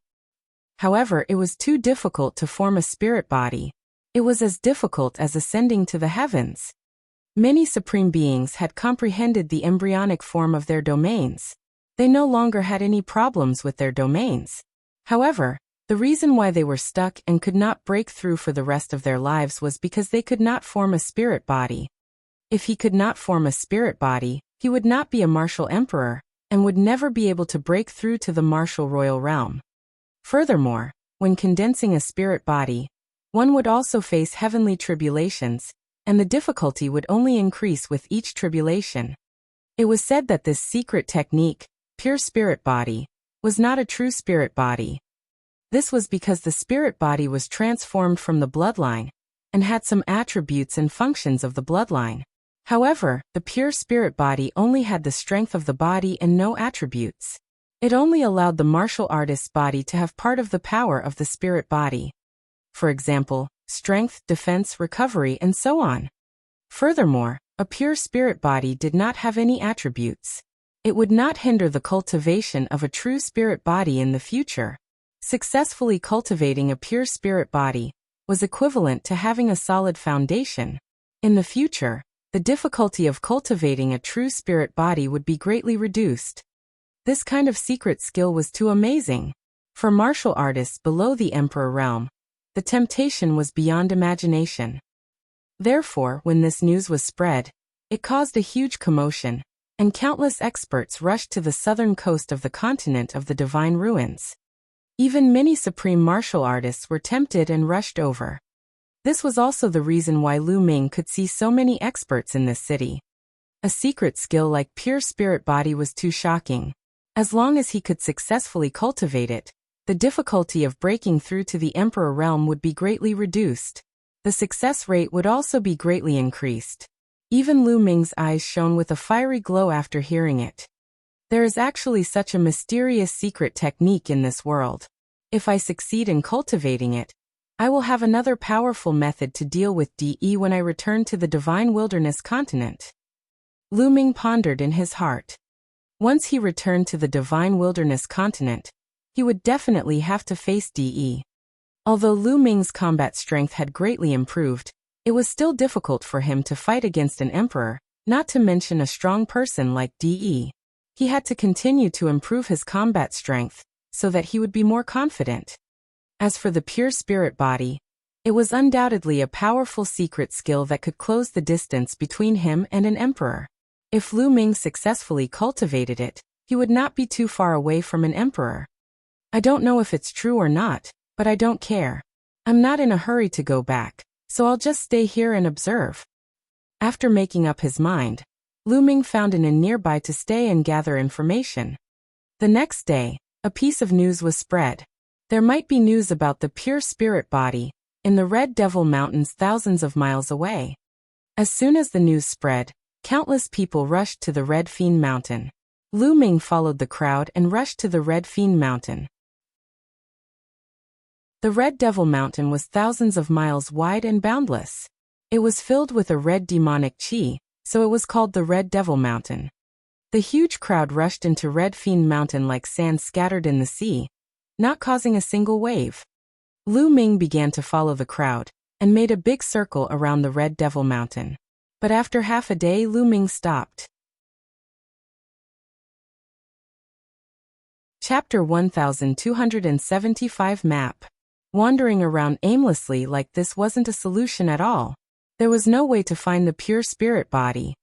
Speaker 1: However, it was too difficult to form a spirit body. It was as difficult as ascending to the heavens. Many supreme beings had comprehended the embryonic form of their domains. They no longer had any problems with their domains. However, the reason why they were stuck and could not break through for the rest of their lives was because they could not form a spirit body. If he could not form a spirit body, he would not be a martial emperor, and would never be able to break through to the martial royal realm. Furthermore, when condensing a spirit body, one would also face heavenly tribulations, and the difficulty would only increase with each tribulation. It was said that this secret technique, pure spirit body, was not a true spirit body. This was because the spirit body was transformed from the bloodline, and had some attributes and functions of the bloodline. However, the pure spirit body only had the strength of the body and no attributes. It only allowed the martial artist's body to have part of the power of the spirit body. For example, strength, defense, recovery, and so on. Furthermore, a pure spirit body did not have any attributes. It would not hinder the cultivation of a true spirit body in the future. Successfully cultivating a pure spirit body was equivalent to having a solid foundation. In the future, the difficulty of cultivating a true spirit body would be greatly reduced. This kind of secret skill was too amazing. For martial artists below the emperor realm, the temptation was beyond imagination. Therefore, when this news was spread, it caused a huge commotion, and countless experts rushed to the southern coast of the continent of the divine ruins. Even many supreme martial artists were tempted and rushed over. This was also the reason why Lu Ming could see so many experts in this city. A secret skill like pure spirit body was too shocking. As long as he could successfully cultivate it, the difficulty of breaking through to the emperor realm would be greatly reduced. The success rate would also be greatly increased. Even Lu Ming's eyes shone with a fiery glow after hearing it. There is actually such a mysterious secret technique in this world. If I succeed in cultivating it, I will have another powerful method to deal with DE when I return to the divine wilderness continent. Lu Ming pondered in his heart. Once he returned to the divine wilderness continent, he would definitely have to face DE. Although Lu Ming's combat strength had greatly improved, it was still difficult for him to fight against an emperor, not to mention a strong person like DE. He had to continue to improve his combat strength, so that he would be more confident. As for the pure spirit body, it was undoubtedly a powerful secret skill that could close the distance between him and an emperor. If Lu Ming successfully cultivated it, he would not be too far away from an emperor. I don't know if it's true or not, but I don't care. I'm not in a hurry to go back, so I'll just stay here and observe. After making up his mind, Lu Ming found an inn nearby to stay and gather information. The next day, a piece of news was spread. There might be news about the pure spirit body in the Red Devil Mountains thousands of miles away. As soon as the news spread, countless people rushed to the Red Fiend Mountain. Lu Ming followed the crowd and rushed to the Red Fiend Mountain. The Red Devil Mountain was thousands of miles wide and boundless. It was filled with a red demonic chi, so it was called the Red Devil Mountain. The huge crowd rushed into Red Fiend Mountain like sand scattered in the sea, not causing a single wave. Lu Ming began to follow the crowd, and made a big circle around the Red Devil Mountain. But after half a day, Lu Ming stopped. Chapter 1275 Map. Wandering around aimlessly like this wasn't a solution at all. There was no way to find the pure spirit body.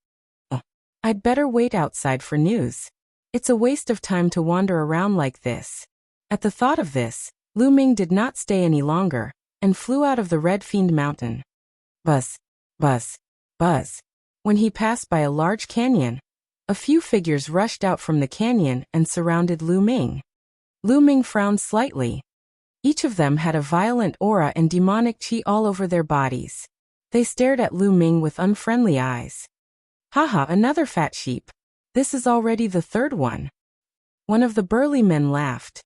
Speaker 1: I'd better wait outside for news. It's a waste of time to wander around like this. At the thought of this, Lu Ming did not stay any longer, and flew out of the Red Fiend Mountain. Buzz, buzz, buzz. When he passed by a large canyon, a few figures rushed out from the canyon and surrounded Lu Ming. Lu Ming frowned slightly. Each of them had a violent aura and demonic chi all over their bodies. They stared at Lu Ming with unfriendly eyes. Haha, another fat sheep. This is already the third one. One of the burly men laughed.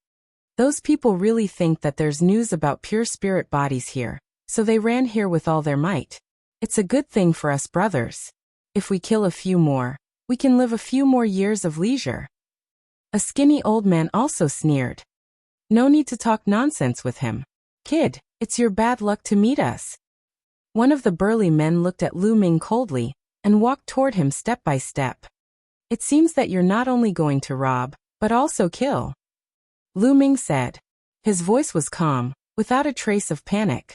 Speaker 1: Those people really think that there's news about pure spirit bodies here, so they ran here with all their might. It's a good thing for us brothers. If we kill a few more, we can live a few more years of leisure. A skinny old man also sneered. No need to talk nonsense with him. Kid, it's your bad luck to meet us. One of the burly men looked at Lu Ming coldly and walked toward him step by step. It seems that you're not only going to rob, but also kill. Lu Ming said. His voice was calm, without a trace of panic.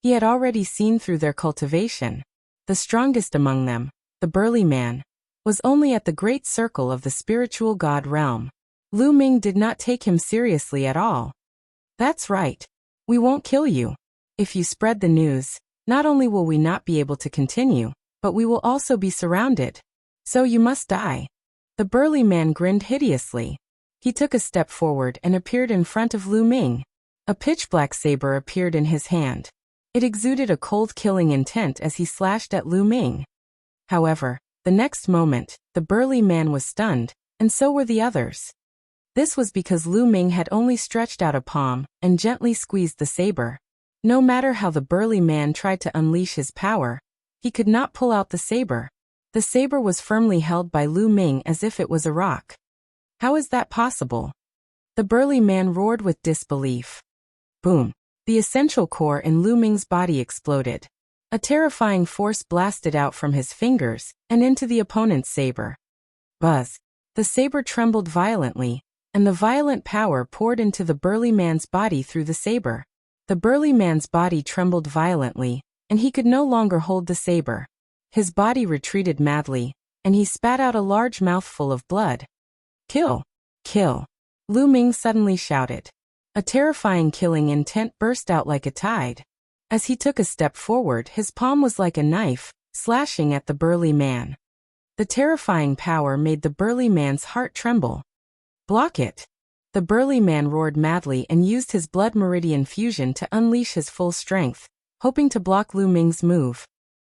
Speaker 1: He had already seen through their cultivation. The strongest among them, the burly man, was only at the great circle of the spiritual god realm. Lu Ming did not take him seriously at all. That's right. We won't kill you. If you spread the news, not only will we not be able to continue, but we will also be surrounded. So you must die. The burly man grinned hideously. He took a step forward and appeared in front of Lu Ming. A pitch-black saber appeared in his hand. It exuded a cold killing intent as he slashed at Lu Ming. However, the next moment, the burly man was stunned, and so were the others. This was because Lu Ming had only stretched out a palm and gently squeezed the saber. No matter how the burly man tried to unleash his power, he could not pull out the saber. The saber was firmly held by Lu Ming as if it was a rock. How is that possible? The burly man roared with disbelief. Boom! The essential core in Lu Ming's body exploded. A terrifying force blasted out from his fingers and into the opponent's saber. Buzz! The saber trembled violently, and the violent power poured into the burly man's body through the saber. The burly man's body trembled violently, and he could no longer hold the saber. His body retreated madly, and he spat out a large mouthful of blood. Kill! Kill! Lu Ming suddenly shouted. A terrifying killing intent burst out like a tide. As he took a step forward, his palm was like a knife, slashing at the burly man. The terrifying power made the burly man's heart tremble. Block it! The burly man roared madly and used his blood meridian fusion to unleash his full strength, hoping to block Lu Ming's move.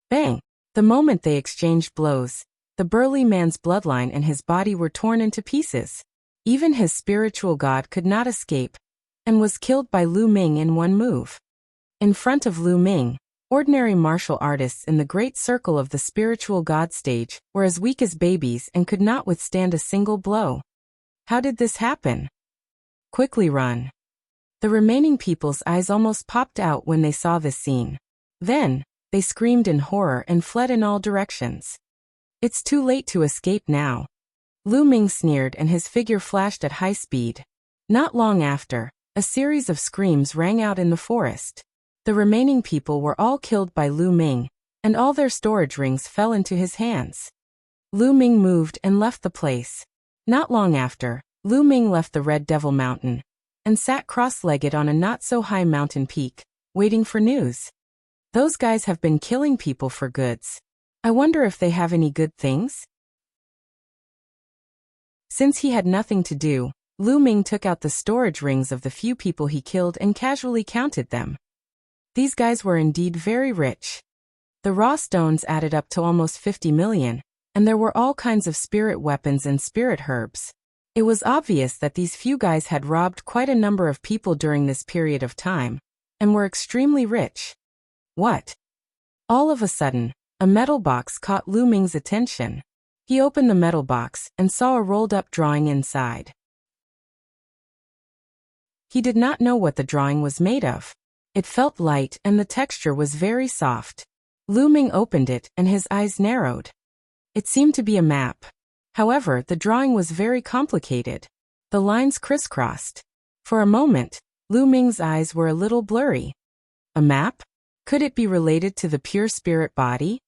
Speaker 1: Bang! The moment they exchanged blows, the burly man's bloodline and his body were torn into pieces. Even his spiritual god could not escape, and was killed by Lu Ming in one move. In front of Lu Ming, ordinary martial artists in the great circle of the spiritual god stage were as weak as babies and could not withstand a single blow. How did this happen? Quickly run! The remaining people's eyes almost popped out when they saw this scene. Then, they screamed in horror and fled in all directions. It's too late to escape now. Lu Ming sneered and his figure flashed at high speed. Not long after, a series of screams rang out in the forest. The remaining people were all killed by Lu Ming, and all their storage rings fell into his hands. Lu Ming moved and left the place. Not long after, Lu Ming left the Red Devil Mountain, and sat cross-legged on a not-so-high mountain peak, waiting for news. Those guys have been killing people for goods. I wonder if they have any good things? Since he had nothing to do, Lu Ming took out the storage rings of the few people he killed and casually counted them. These guys were indeed very rich. The raw stones added up to almost 50 million, and there were all kinds of spirit weapons and spirit herbs. It was obvious that these few guys had robbed quite a number of people during this period of time, and were extremely rich. What? All of a sudden, a metal box caught Lu Ming's attention. He opened the metal box and saw a rolled-up drawing inside. He did not know what the drawing was made of. It felt light and the texture was very soft. Lu Ming opened it and his eyes narrowed. It seemed to be a map. However, the drawing was very complicated. The lines crisscrossed. For a moment, Lu Ming's eyes were a little blurry. A map? Could it be related to the pure spirit body?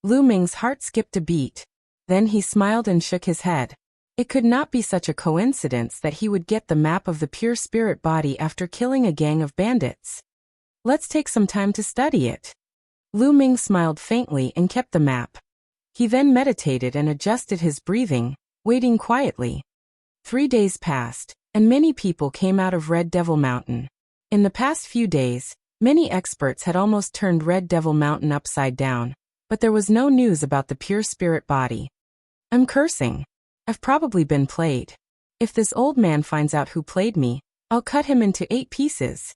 Speaker 1: Lu Ming's heart skipped a beat. Then he smiled and shook his head. It could not be such a coincidence that he would get the map of the pure spirit body after killing a gang of bandits. Let's take some time to study it. Lu Ming smiled faintly and kept the map. He then meditated and adjusted his breathing, waiting quietly. 3 days passed, and many people came out of Red Devil Mountain. In the past few days, many experts had almost turned Red Devil Mountain upside down, but there was no news about the pure spirit body. I'm cursing. I've probably been played. If this old man finds out who played me, I'll cut him into 8 pieces.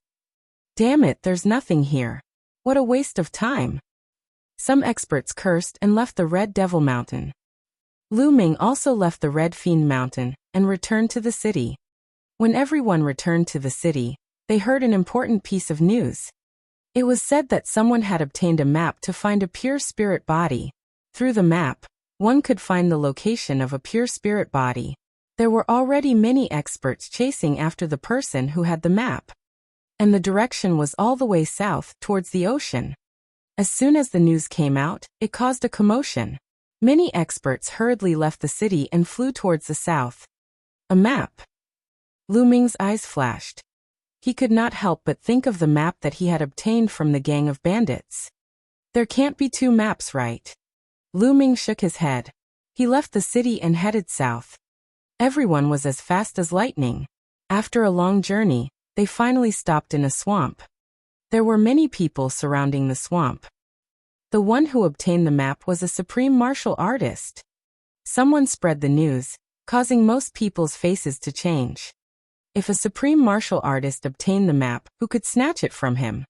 Speaker 1: Damn it, there's nothing here. What a waste of time. Some experts cursed and left the Red Devil Mountain. Lu Ming also left the Red Fiend Mountain and returned to the city. When everyone returned to the city, they heard an important piece of news. It was said that someone had obtained a map to find a pure spirit body. Through the map, one could find the location of a pure spirit body. There were already many experts chasing after the person who had the map. And the direction was all the way south, towards the ocean. As soon as the news came out, it caused a commotion. Many experts hurriedly left the city and flew towards the south. A map. Lu Ming's eyes flashed. He could not help but think of the map that he had obtained from the gang of bandits. There can't be 2 maps, right? Lu Ming shook his head. He left the city and headed south. Everyone was as fast as lightning. After a long journey, they finally stopped in a swamp. There were many people surrounding the swamp. The one who obtained the map was a supreme martial artist. Someone spread the news, causing most people's faces to change. If a supreme martial artist obtained the map, who could snatch it from him?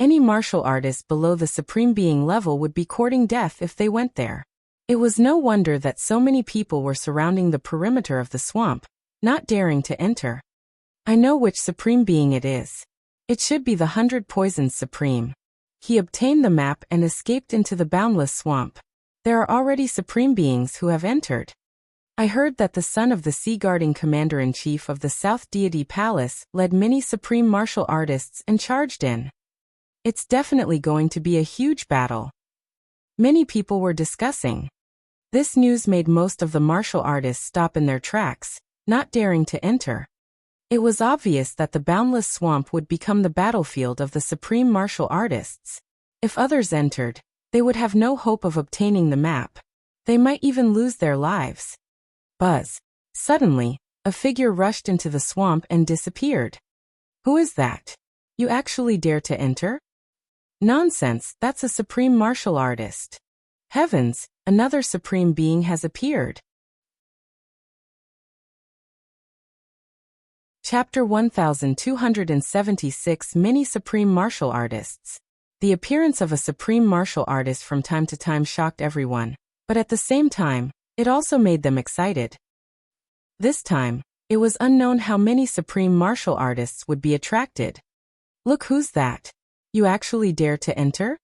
Speaker 1: Any martial artist below the supreme being level would be courting death if they went there. It was no wonder that so many people were surrounding the perimeter of the swamp, not daring to enter. I know which supreme being it is. It should be the 100 Poisons Supreme. He obtained the map and escaped into the boundless swamp. There are already supreme beings who have entered. I heard that the son of the sea-guarding commander-in-chief of the South Deity Palace led many supreme martial artists and charged in. It's definitely going to be a huge battle. Many people were discussing. This news made most of the martial artists stop in their tracks, not daring to enter. It was obvious that the boundless swamp would become the battlefield of the supreme martial artists. If others entered, they would have no hope of obtaining the map. They might even lose their lives. Buzz. Suddenly, a figure rushed into the swamp and disappeared. Who is that? You actually dare to enter? Nonsense, that's a supreme martial artist. Heavens, another supreme being has appeared. Chapter 1276 Many Supreme Martial Artists. The appearance of a supreme martial artist from time to time shocked everyone, but at the same time, it also made them excited. This time, it was unknown how many supreme martial artists would be attracted. Look, who's that? You actually dare to enter?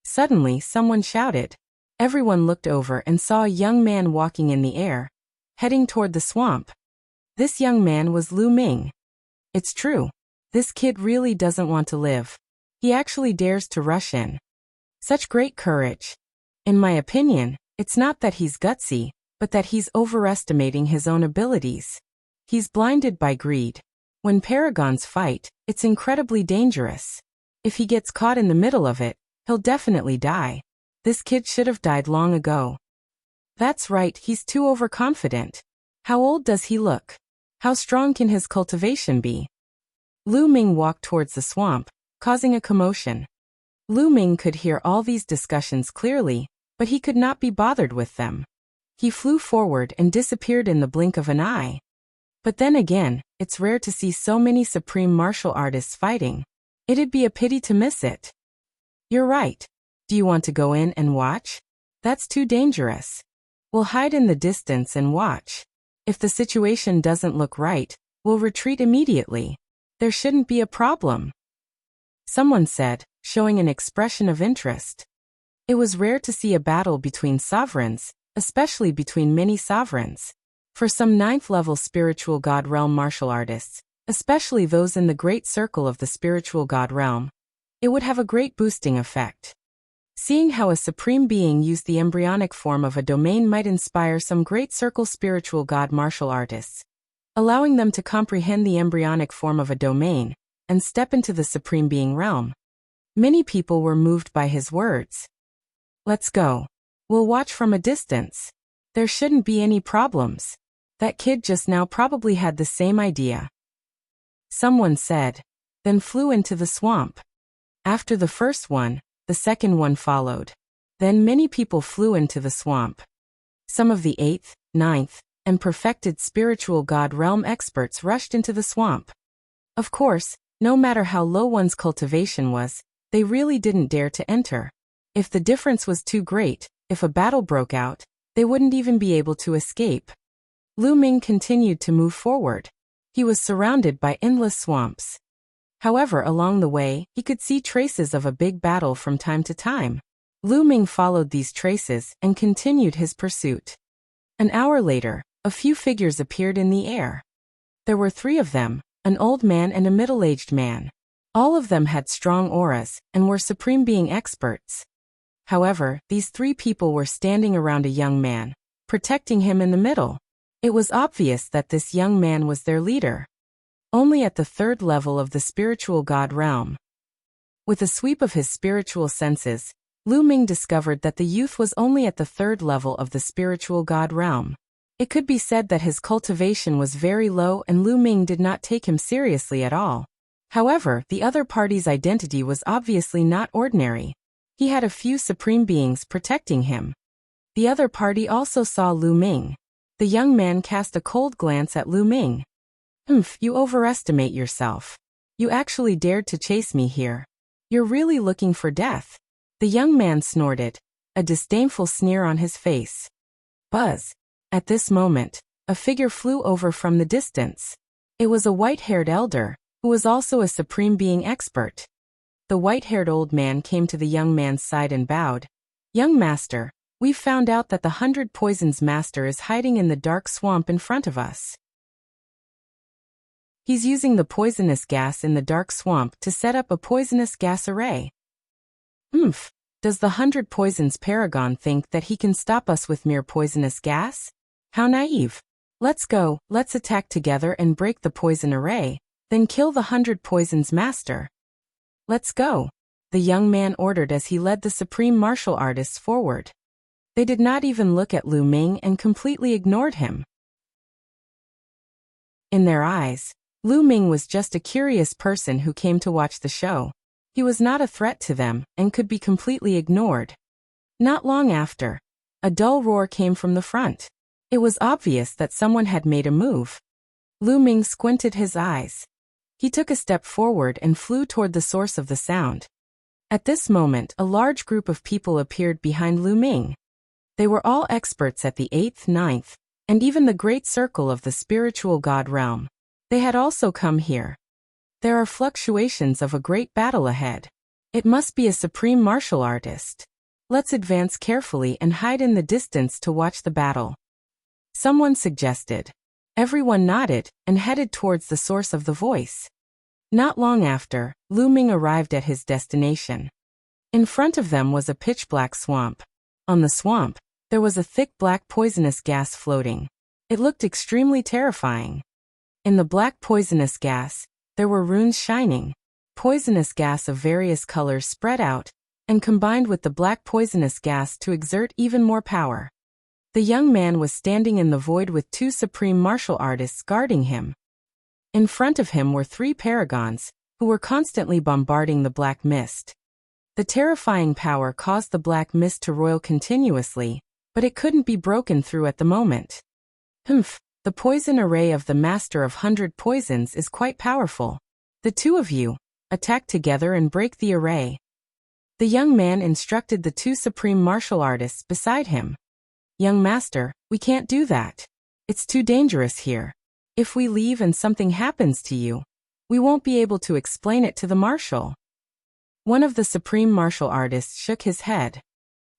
Speaker 1: Suddenly, someone shouted. Everyone looked over and saw a young man walking in the air, heading toward the swamp. This young man was Lu Ming. It's true. This kid really doesn't want to live. He actually dares to rush in. Such great courage. In my opinion, it's not that he's gutsy, but that he's overestimating his own abilities. He's blinded by greed. When paragons fight, it's incredibly dangerous. If he gets caught in the middle of it, he'll definitely die. This kid should have died long ago. That's right, he's too overconfident. How old does he look? How strong can his cultivation be? Lu Ming walked towards the swamp, causing a commotion. Lu Ming could hear all these discussions clearly, but he could not be bothered with them. He flew forward and disappeared in the blink of an eye. But then again, it's rare to see so many supreme martial artists fighting. It'd be a pity to miss it. You're right. Do you want to go in and watch? That's too dangerous. We'll hide in the distance and watch. If the situation doesn't look right, we'll retreat immediately. There shouldn't be a problem. Someone said, showing an expression of interest. It was rare to see a battle between sovereigns, especially between many sovereigns. For some 9th-level spiritual god realm martial artists, especially those in the great circle of the spiritual god realm, it would have a great boosting effect. Seeing how a supreme being used the embryonic form of a domain might inspire some great circle spiritual god martial artists, allowing them to comprehend the embryonic form of a domain and step into the supreme being realm. Many people were moved by his words. Let's go. We'll watch from a distance. There shouldn't be any problems. That kid just now probably had the same idea. Someone said, then flew into the swamp. After the first one, the second one followed. Then many people flew into the swamp. Some of the 8th, 9th, and perfected spiritual god realm experts rushed into the swamp. Of course, no matter how low one's cultivation was, they really didn't dare to enter. If the difference was too great, if a battle broke out, they wouldn't even be able to escape. Lu Ming continued to move forward. He was surrounded by endless swamps. However, along the way, he could see traces of a big battle from time to time. Lu Ming followed these traces and continued his pursuit. An hour later, a few figures appeared in the air. There were 3 of them, an old man and a middle-aged man. All of them had strong auras and were supreme being experts. However, these 3 people were standing around a young man, protecting him in the middle. It was obvious that this young man was their leader. Only at the 3rd level of the spiritual god realm. With a sweep of his spiritual senses, Lu Ming discovered that the youth was only at the 3rd level of the spiritual god realm. It could be said that his cultivation was very low and Lu Ming did not take him seriously at all. However, the other party's identity was obviously not ordinary. He had a few supreme beings protecting him. The other party also saw Lu Ming. The young man cast a cold glance at Lu Ming. You overestimate yourself. You actually dared to chase me here. You're really looking for death. The young man snorted, a disdainful sneer on his face. Buzz. At this moment, a figure flew over from the distance. It was a white-haired elder, who was also a supreme being expert. The white-haired old man came to the young man's side and bowed. Young master, we've found out that the 100 Poisons master is hiding in the dark swamp in front of us. He's using the poisonous gas in the dark swamp to set up a poisonous gas array. Does the 100 Poisons paragon think that he can stop us with mere poisonous gas? How naive. Let's go, let's attack together and break the poison array, then kill the 100 Poisons master. Let's go, the young man ordered as he led the supreme martial artists forward. They did not even look at Lu Ming and completely ignored him. In their eyes, Lu Ming was just a curious person who came to watch the show. He was not a threat to them and could be completely ignored. Not long after, a dull roar came from the front. It was obvious that someone had made a move. Lu Ming squinted his eyes. He took a step forward and flew toward the source of the sound. At this moment, a large group of people appeared behind Lu Ming. They were all experts at the 8th, 9th, and even the great circle of the spiritual god realm. They had also come here. There are fluctuations of a great battle ahead. It must be a supreme martial artist. Let's advance carefully and hide in the distance to watch the battle. Someone suggested. Everyone nodded and headed towards the source of the voice. Not long after, Lu Ming arrived at his destination. In front of them was a pitch-black swamp. On the swamp, there was a thick black poisonous gas floating. It looked extremely terrifying. In the black poisonous gas, there were runes shining. Poisonous gas of various colors spread out and combined with the black poisonous gas to exert even more power. The young man was standing in the void with 2 supreme martial artists guarding him. In front of him were 3 paragons, who were constantly bombarding the black mist. The terrifying power caused the black mist to roil continuously, but it couldn't be broken through at the moment. The poison array of the Master of 100 Poisons is quite powerful. The 2 of you, attack together and break the array. The young man instructed the 2 supreme martial artists beside him. Young master, we can't do that. It's too dangerous here. If we leave and something happens to you, we won't be able to explain it to the marshal. One of the supreme martial artists shook his head.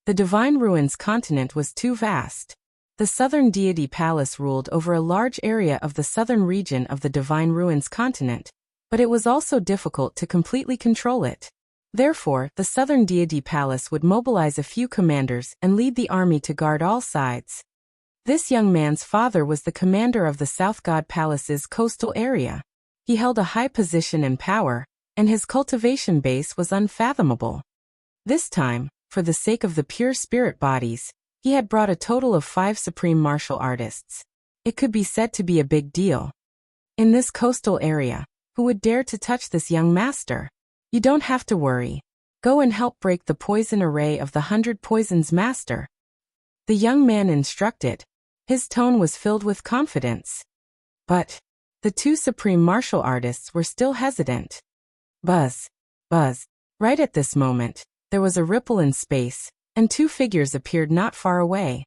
Speaker 1: The Divine Ruins continent was too vast. The southern deity palace ruled over a large area of the southern region of the Divine Ruins continent, but it was also difficult to completely control it. Therefore, the southern deity palace would mobilize a few commanders and lead the army to guard all sides. This young man's father was the commander of the South God Palace's coastal area. He held a high position and power, and his cultivation base was unfathomable. This time, for the sake of the pure spirit bodies, he had brought a total of 5 supreme martial artists. It could be said to be a big deal. In this coastal area, who would dare to touch this young master? You don't have to worry. Go and help break the poison array of the 100 Poisons master. The young man instructed. His tone was filled with confidence. But the two supreme martial artists were still hesitant. Buzz. Buzz. Right at this moment, there was a ripple in space, and two figures appeared not far away.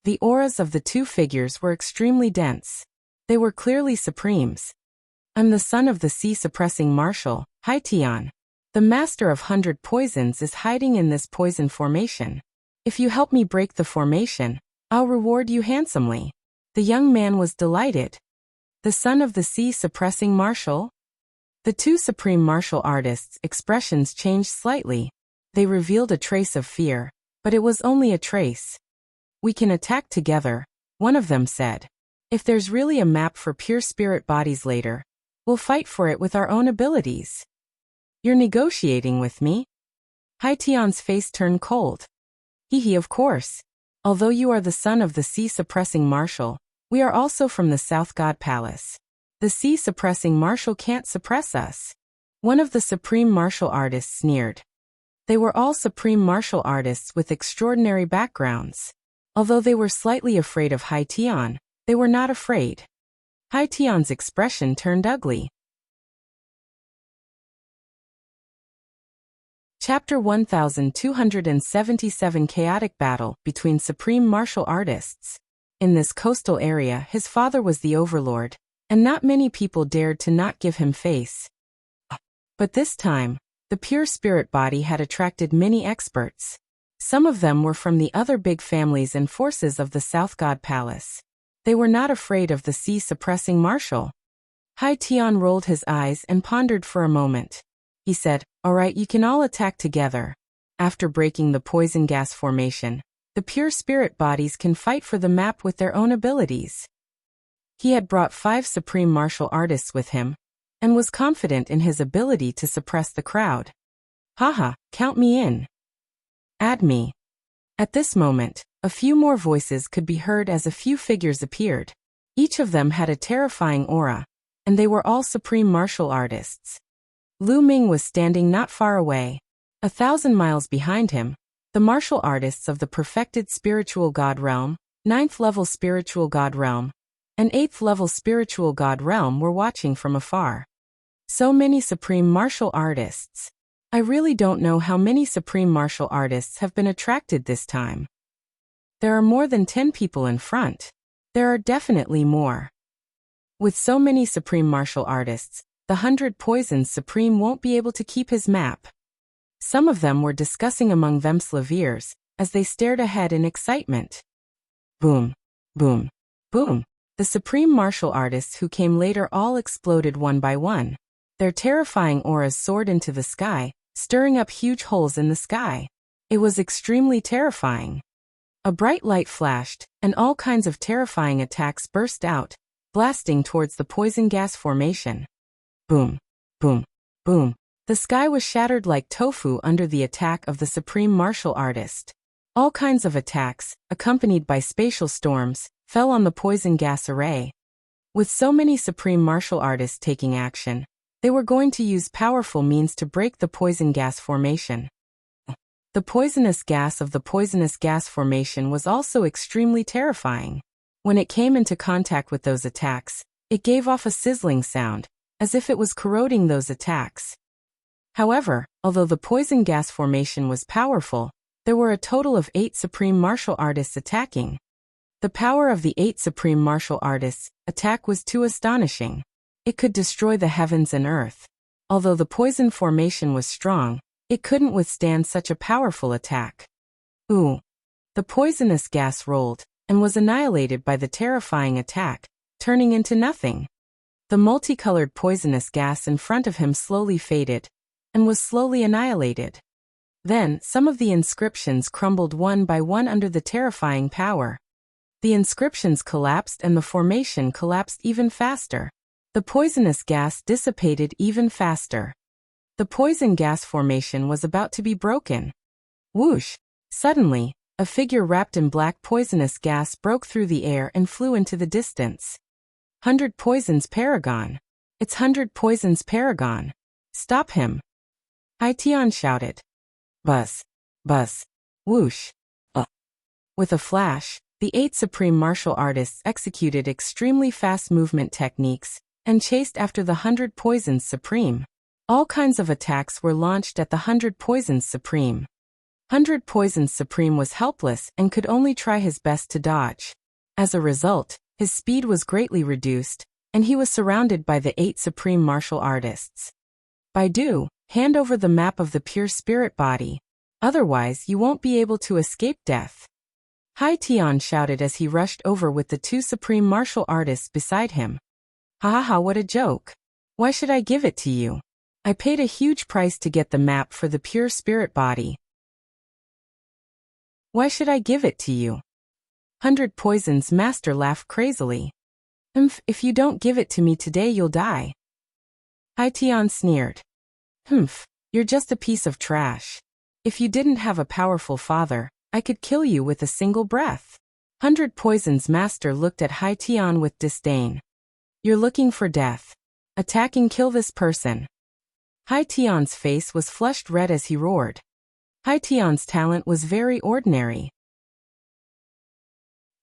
Speaker 1: The auras of the two figures were extremely dense. They were clearly supremes. I'm the son of the sea-suppressing marshal, Haitian. The master of 100 poisons is hiding in this poison formation. If you help me break the formation, I'll reward you handsomely. The young man was delighted. The son of the sea-suppressing marshal? The two supreme martial artists' expressions changed slightly. They revealed a trace of fear, but it was only a trace. We can attack together, one of them said. If there's really a map for pure spirit bodies later, we'll fight for it with our own abilities. You're negotiating with me? Haitian's face turned cold. Hee, of course. Although you are the son of the sea-suppressing marshal, we are also from the South God Palace. The sea-suppressing marshal can't suppress us. One of the supreme martial artists sneered. They were all supreme martial artists with extraordinary backgrounds. Although they were slightly afraid of Haitian, they were not afraid. Haitian's expression turned ugly. Chapter 1277 Chaotic Battle between Supreme Martial Artists. In this coastal area, his father was the overlord, and not many people dared to not give him face. But this time, the pure spirit body had attracted many experts. Some of them were from the other big families and forces of the South God Palace. They were not afraid of the sea-suppressing marshal. Haitian rolled his eyes and pondered for a moment. He said, "All right, you can all attack together. After breaking the poison gas formation, the pure spirit bodies can fight for the map with their own abilities." He had brought 5 supreme martial artists with him, and was confident in his ability to suppress the crowd. Haha, count me in. Add me. At this moment, a few more voices could be heard as a few figures appeared. Each of them had a terrifying aura, and they were all supreme martial artists. Lu Ming was standing not far away. 1,000 miles behind him, the martial artists of the perfected spiritual god realm, 9th level spiritual god realm, and 8th level spiritual god realm were watching from afar. So many supreme martial artists. I really don't know how many supreme martial artists have been attracted this time. There are more than 10 people in front. There are definitely more. With so many supreme martial artists, the 100 Poisons Supreme won't be able to keep his map. Some of them were discussing among themselves as they stared ahead in excitement. Boom, boom, boom. The supreme martial artists who came later all exploded one by one. Their terrifying auras soared into the sky, stirring up huge holes in the sky. It was extremely terrifying. A bright light flashed, and all kinds of terrifying attacks burst out, blasting towards the poison gas formation. Boom, boom, boom. The sky was shattered like tofu under the attack of the supreme martial artist. All kinds of attacks, accompanied by spatial storms, fell on the poison gas array. With so many supreme martial artists taking action, they were going to use powerful means to break the poison gas formation. The poisonous gas of the poisonous gas formation was also extremely terrifying. When it came into contact with those attacks, it gave off a sizzling sound, as if it was corroding those attacks. However, although the poison gas formation was powerful, there were a total of 8 supreme martial artists attacking. The power of the 8 supreme martial artists' attack was too astonishing. It could destroy the heavens and earth. Although the poison formation was strong, it couldn't withstand such a powerful attack. Ooh! The poisonous gas rolled, and was annihilated by the terrifying attack, turning into nothing. The multicolored poisonous gas in front of him slowly faded, and was slowly annihilated. Then, some of the inscriptions crumbled one by one under the terrifying power. The inscriptions collapsed and the formation collapsed even faster. The poisonous gas dissipated even faster. The poison gas formation was about to be broken. Whoosh! Suddenly, a figure wrapped in black poisonous gas broke through the air and flew into the distance. 100 Poisons Paragon! It's 100 Poisons Paragon! Stop him! Haitian shouted. Buzz! Buzz! Whoosh! With a flash, the 8 supreme martial artists executed extremely fast movement techniques and chased after the 100 Poisons Supreme. All kinds of attacks were launched at the 100 Poisons Supreme. 100 Poisons Supreme was helpless and could only try his best to dodge. As a result, his speed was greatly reduced, and he was surrounded by the 8 supreme martial artists. Baidu, hand over the map of the pure spirit body. Otherwise, you won't be able to escape death. Hai Tian shouted as he rushed over with the 2 supreme martial artists beside him. Ha ha ha, what a joke. Why should I give it to you? I paid a huge price to get the map for the pure spirit body. Why should I give it to you? 100 Poisons Master laughed crazily. If you don't give it to me today you'll die. Hai Tian sneered. You're just a piece of trash. If you didn't have a powerful father, I could kill you with a single breath. 100 Poisons Master looked at Hai Tian with disdain. You're looking for death. Attack and kill this person. Hai Tian's face was flushed red as he roared. Hai Tian's talent was very ordinary.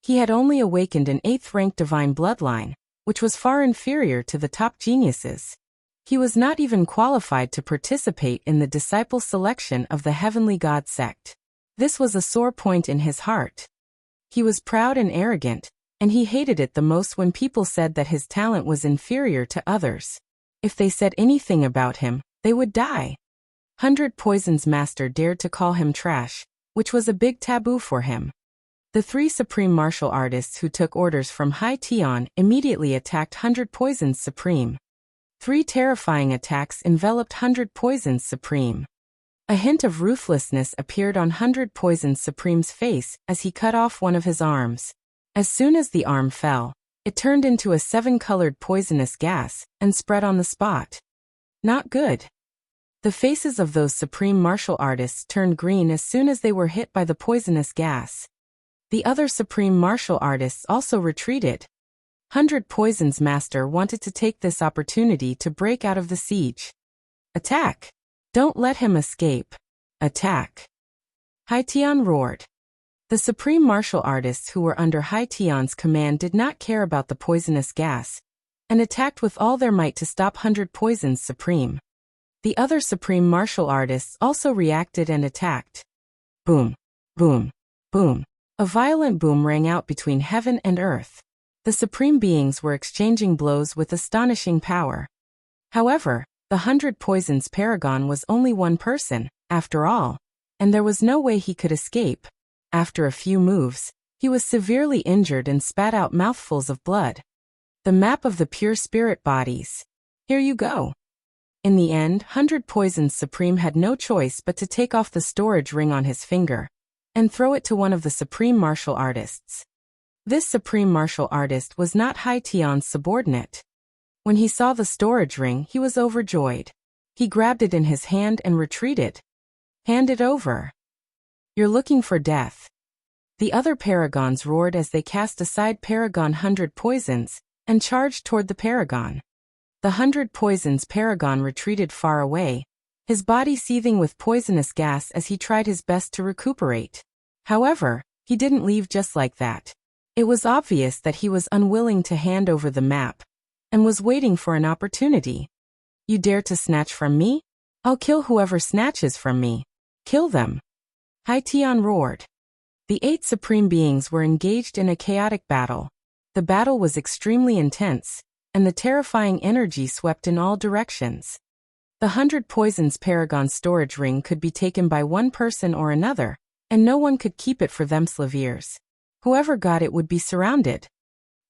Speaker 1: He had only awakened an 8th-rank divine bloodline, which was far inferior to the top geniuses. He was not even qualified to participate in the disciple selection of the Heavenly God sect. This was a sore point in his heart. He was proud and arrogant, and he hated it the most when people said that his talent was inferior to others. If they said anything about him, they would die. 100 Poisons Master dared to call him trash, which was a big taboo for him. The 3 supreme martial artists who took orders from Hai Tian immediately attacked 100 Poisons Supreme. 3 terrifying attacks enveloped 100 Poisons Supreme. A hint of ruthlessness appeared on 100 Poisons Supreme's face as he cut off one of his arms. As soon as the arm fell, it turned into a 7-colored poisonous gas and spread on the spot. Not good. The faces of those supreme martial artists turned green as soon as they were hit by the poisonous gas. The other supreme martial artists also retreated. 100 Poisons Master wanted to take this opportunity to break out of the siege. Attack! Don't let him escape. Attack! Hai Tian roared. The supreme martial artists who were under Hai Tian's command did not care about the poisonous gas, and attacked with all their might to stop 100 Poisons Supreme. The other supreme martial artists also reacted and attacked. Boom! Boom! Boom! A violent boom rang out between heaven and earth. The supreme beings were exchanging blows with astonishing power. However, the 100 Poisons Paragon was only one person, after all, and there was no way he could escape. After a few moves, he was severely injured and spat out mouthfuls of blood. The map of the pure spirit bodies. Here you go. In the end, 100 Poisons Supreme had no choice but to take off the storage ring on his finger and throw it to one of the supreme martial artists. This supreme martial artist was not Hai Tian's subordinate. When he saw the storage ring, he was overjoyed. He grabbed it in his hand and retreated. Hand it over. You're looking for death. The other paragons roared as they cast aside Paragon 100 Poisons and charged toward the paragon. The 100 Poisons Paragon retreated far away, his body seething with poisonous gas as he tried his best to recuperate. However, he didn't leave just like that. It was obvious that he was unwilling to hand over the map and was waiting for an opportunity. You dare to snatch from me? I'll kill whoever snatches from me. Kill them. Hai Tian roared. The 8 supreme beings were engaged in a chaotic battle. The battle was extremely intense, and the terrifying energy swept in all directions. The 100 Poisons Paragon storage ring could be taken by one person or another, and no one could keep it for themselves. Whoever got it would be surrounded.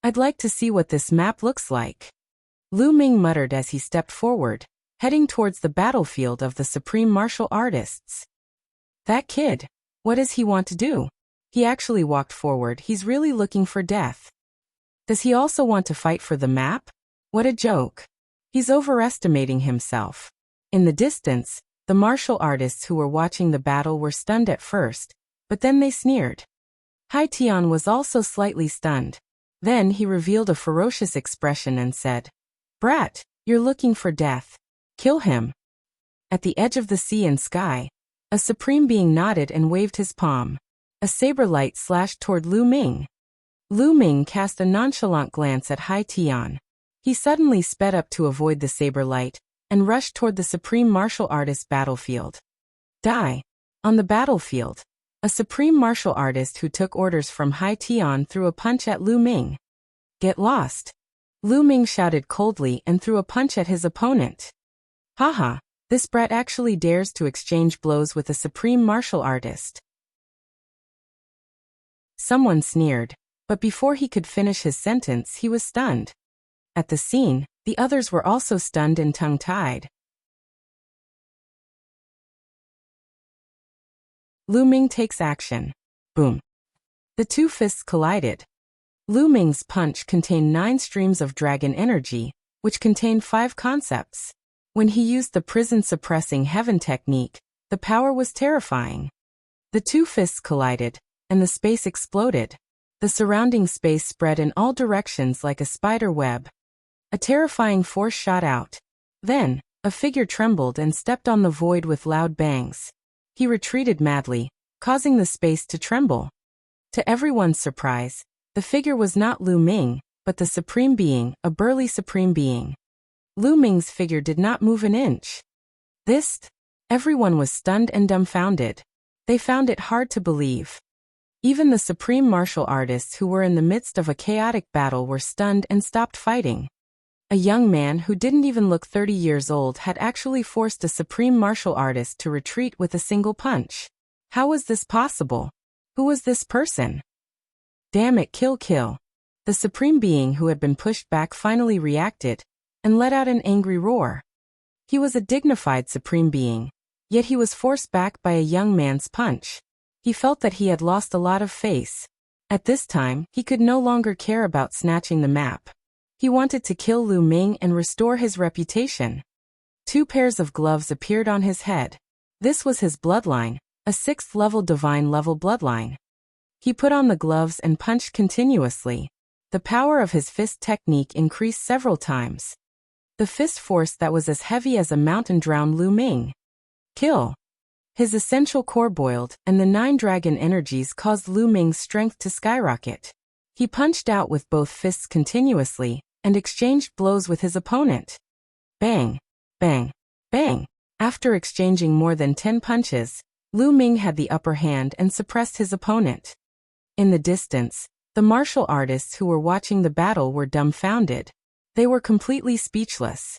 Speaker 1: I'd like to see what this map looks like. Lu Ming muttered as he stepped forward, heading towards the battlefield of the supreme martial artists. That kid, what does he want to do? He actually walked forward. He's really looking for death. Does he also want to fight for the map? What a joke. He's overestimating himself. In the distance, the martial artists who were watching the battle were stunned at first, but then they sneered. Hai Tian was also slightly stunned. Then he revealed a ferocious expression and said, "Brat, you're looking for death. Kill him." At the edge of the sea and sky, a supreme being nodded and waved his palm. A saber light slashed toward Lu Ming. Lu Ming cast a nonchalant glance at Hai Tian. He suddenly sped up to avoid the saber light and rushed toward the supreme martial artist battlefield. Die. On the battlefield, a supreme martial artist who took orders from Hai Tian threw a punch at Lu Ming. Get lost. Lu Ming shouted coldly and threw a punch at his opponent. Haha, this brat actually dares to exchange blows with a supreme martial artist. Someone sneered, but before he could finish his sentence he was stunned. At the scene, the others were also stunned and tongue-tied. Lu Ming takes action. Boom. The two fists collided. Lu Ming's punch contained 9 streams of dragon energy, which contained 5 concepts. When he used the prison-suppressing heaven technique, the power was terrifying. The two fists collided, and the space exploded. The surrounding space spread in all directions like a spider web. A terrifying force shot out. Then, a figure trembled and stepped on the void with loud bangs. He retreated madly, causing the space to tremble. To everyone's surprise, the figure was not Lu Ming, but the Supreme Being, a burly Supreme Being. Lu Ming's figure did not move an inch. Everyone was stunned and dumbfounded. They found it hard to believe. Even the supreme martial artists who were in the midst of a chaotic battle were stunned and stopped fighting. A young man who didn't even look 30 years old had actually forced a supreme martial artist to retreat with a single punch. How was this possible? Who was this person? Damn it, kill. The Supreme Being who had been pushed back finally reacted, and let out an angry roar. He was a dignified Supreme Being, yet he was forced back by a young man's punch. He felt that he had lost a lot of face. At this time, he could no longer care about snatching the map. He wanted to kill Lu Ming and restore his reputation. 2 pairs of gloves appeared on his head. This was his bloodline, a 6th-level divine-level bloodline. He put on the gloves and punched continuously. The power of his fist technique increased several times. The fist force that was as heavy as a mountain drowned Lu Ming. Kill. His essential core boiled, and the 9 dragon energies caused Lu Ming's strength to skyrocket. He punched out with both fists continuously, and exchanged blows with his opponent. Bang, bang, bang. After exchanging more than 10 punches, Lu Ming had the upper hand and suppressed his opponent. In the distance, the martial artists who were watching the battle were dumbfounded. They were completely speechless.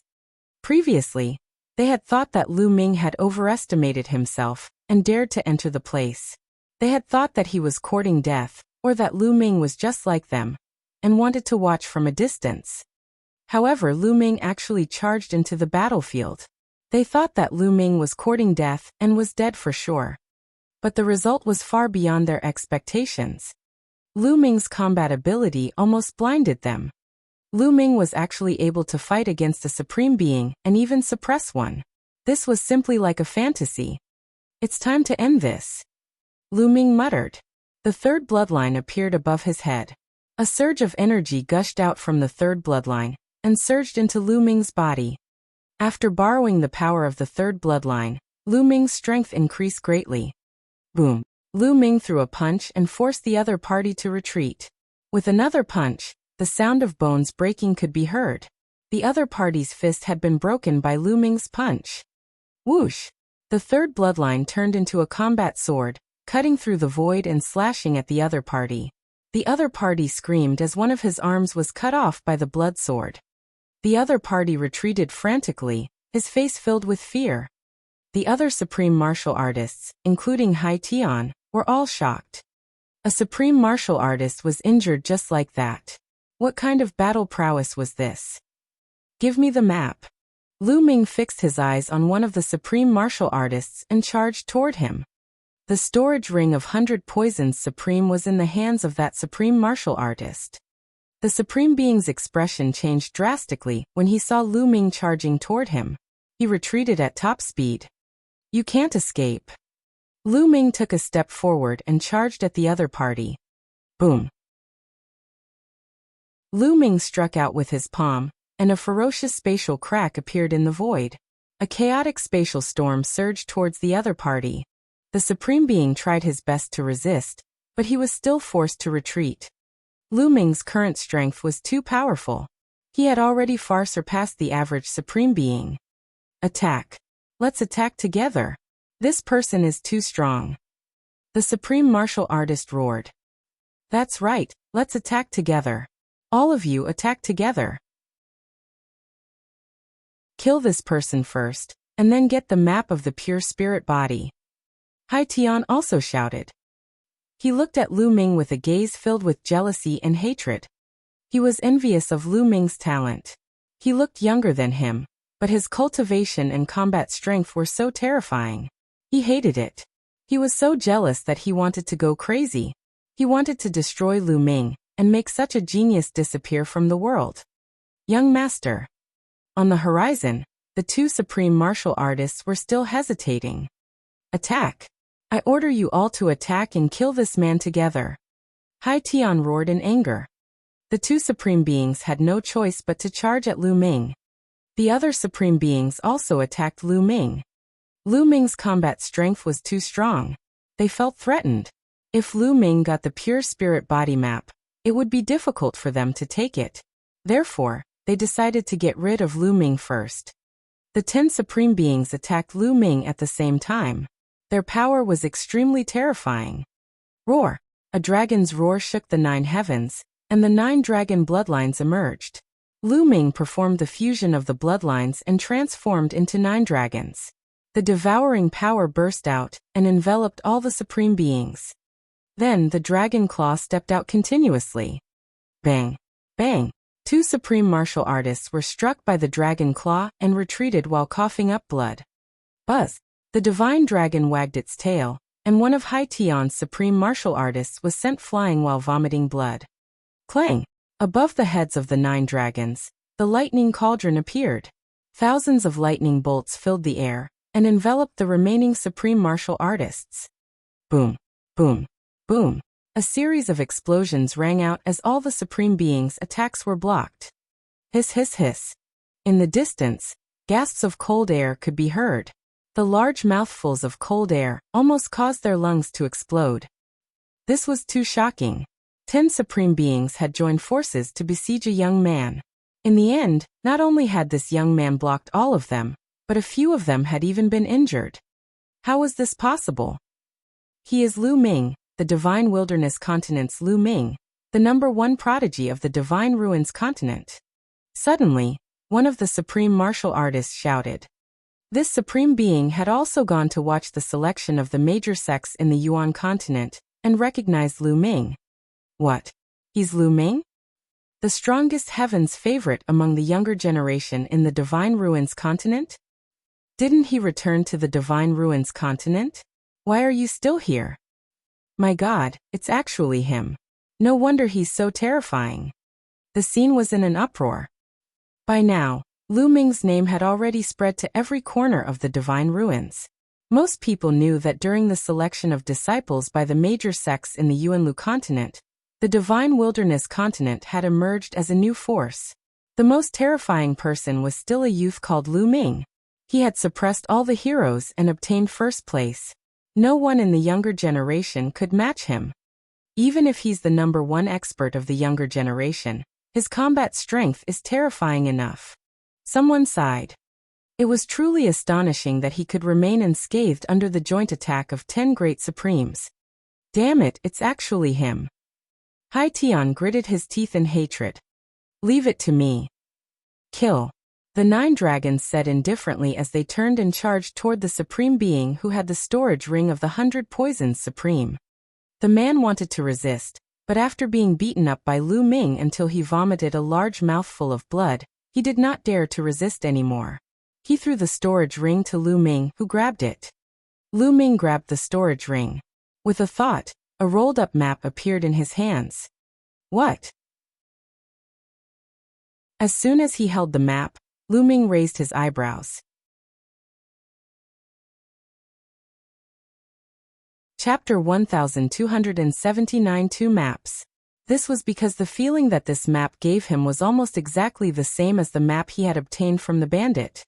Speaker 1: Previously, they had thought that Lu Ming had overestimated himself and dared to enter the place. They had thought that he was courting death, or that Lu Ming was just like them, and wanted to watch from a distance. However, Lu Ming actually charged into the battlefield. They thought that Lu Ming was courting death and was dead for sure. But the result was far beyond their expectations. Lu Ming's combat ability almost blinded them. Lu Ming was actually able to fight against a supreme being and even suppress one. This was simply like a fantasy. It's time to end this. Lu Ming muttered. The 3rd bloodline appeared above his head. A surge of energy gushed out from the 3rd bloodline and surged into Lu Ming's body. After borrowing the power of the 3rd bloodline, Lu Ming's strength increased greatly. Boom. Lu Ming threw a punch and forced the other party to retreat. With another punch, the sound of bones breaking could be heard. The other party's fist had been broken by Lu Ming's punch. Whoosh! The 3rd bloodline turned into a combat sword, cutting through the void and slashing at the other party. The other party screamed as one of his arms was cut off by the blood sword. The other party retreated frantically, his face filled with fear. The other supreme martial artists, including Hai Tian, were all shocked. A supreme martial artist was injured just like that. What kind of battle prowess was this? Give me the map. Lu Ming fixed his eyes on one of the supreme martial artists and charged toward him. The storage ring of 100 poisons supreme was in the hands of that supreme martial artist. The supreme being's expression changed drastically when he saw Lu Ming charging toward him. He retreated at top speed. You can't escape. Lu Ming took a step forward and charged at the other party. Boom. Lu Ming struck out with his palm, and a ferocious spatial crack appeared in the void. A chaotic spatial storm surged towards the other party. The Supreme Being tried his best to resist, but he was still forced to retreat. Lu Ming's current strength was too powerful. He had already far surpassed the average supreme being. Attack. Let's attack together. This person is too strong. The supreme martial artist roared. That's right, let's attack together. All of you attack together. Kill this person first, and then get the map of the pure spirit body. Hai Tian also shouted. He looked at Lu Ming with a gaze filled with jealousy and hatred. He was envious of Lu Ming's talent. He looked younger than him, but his cultivation and combat strength were so terrifying. He hated it. He was so jealous that he wanted to go crazy. He wanted to destroy Lu Ming and make such a genius disappear from the world. Young master. On the horizon, the two supreme martial artists were still hesitating. Attack. I order you all to attack and kill this man together. Hai Tian roared in anger. The two supreme beings had no choice but to charge at Lu Ming. The other supreme beings also attacked Lu Ming. Lu Ming's combat strength was too strong. They felt threatened. If Lu Ming got the pure spirit body map, it would be difficult for them to take it. Therefore, they decided to get rid of Lu Ming first. The 10 supreme beings attacked Lu Ming at the same time. Their power was extremely terrifying. Roar! A dragon's roar shook the 9 heavens, and the 9 dragon bloodlines emerged. Lu Ming performed the fusion of the bloodlines and transformed into 9 dragons. The devouring power burst out and enveloped all the supreme beings. Then the dragon claw stepped out continuously. Bang! Bang! 2 supreme martial artists were struck by the dragon claw and retreated while coughing up blood. Buzz! The divine dragon wagged its tail, and one of Hai Tian's supreme martial artists was sent flying while vomiting blood. Clang! Above the heads of the 9 dragons, the lightning cauldron appeared. Thousands of lightning bolts filled the air and enveloped the remaining supreme martial artists. Boom! Boom! Boom! A series of explosions rang out as all the supreme beings' attacks were blocked. Hiss, hiss, hiss. In the distance, gasps of cold air could be heard. The large mouthfuls of cold air almost caused their lungs to explode. This was too shocking. 10 supreme beings had joined forces to besiege a young man. In the end, not only had this young man blocked all of them, but a few of them had even been injured. How was this possible? He is Lu Ming, the Divine Wilderness Continent's Lu Ming, the #1 prodigy of the Divine Ruins Continent. Suddenly, one of the supreme martial artists shouted. This supreme being had also gone to watch the selection of the major sects in the Yuan continent and recognized Lu Ming. What? He's Lu Ming? The strongest heaven's favorite among the younger generation in the Divine Ruins continent? Didn't he return to the Divine Ruins continent? Why are you still here? My God, it's actually him. No wonder he's so terrifying. The scene was in an uproar. By now, Lu Ming's name had already spread to every corner of the Divine Ruins. Most people knew that during the selection of disciples by the major sects in the Yuanlu continent, the Divine Wilderness continent had emerged as a new force. The most terrifying person was still a youth called Lu Ming. He had suppressed all the heroes and obtained first place. No one in the younger generation could match him. Even if he's the #1 expert of the younger generation, his combat strength is terrifying enough. Someone sighed. It was truly astonishing that he could remain unscathed under the joint attack of 10 great supremes. Damn it, it's actually him. Hai Tian gritted his teeth in hatred. Leave it to me. Kill. The 9 dragons said indifferently as they turned and charged toward the supreme being who had the storage ring of the 100 poisons supreme. The man wanted to resist, but after being beaten up by Lu Ming until he vomited a large mouthful of blood, he did not dare to resist anymore. He threw the storage ring to Lu Ming, who grabbed it. Lu Ming grabbed the storage ring. With a thought, a rolled-up map appeared in his hands. What? As soon as he held the map, Lu Ming raised his eyebrows. Chapter 1279 Two Maps. This was because the feeling that this map gave him was almost exactly the same as the map he had obtained from the bandit.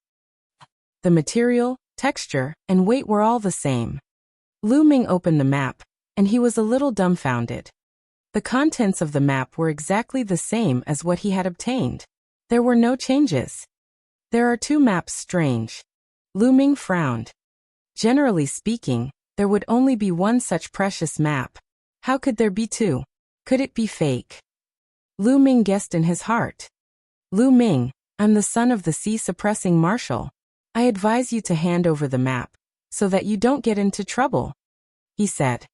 Speaker 1: The material, texture, and weight were all the same. Lu Ming opened the map, and he was a little dumbfounded. The contents of the map were exactly the same as what he had obtained. There were no changes. There are two maps, strange. Lu Ming frowned. Generally speaking, there would only be one such precious map. How could there be two? Could it be fake? Lu Ming guessed in his heart. Lu Ming, I'm the son of the sea-suppressing marshal. I advise you to hand over the map, so that you don't get into trouble, he said.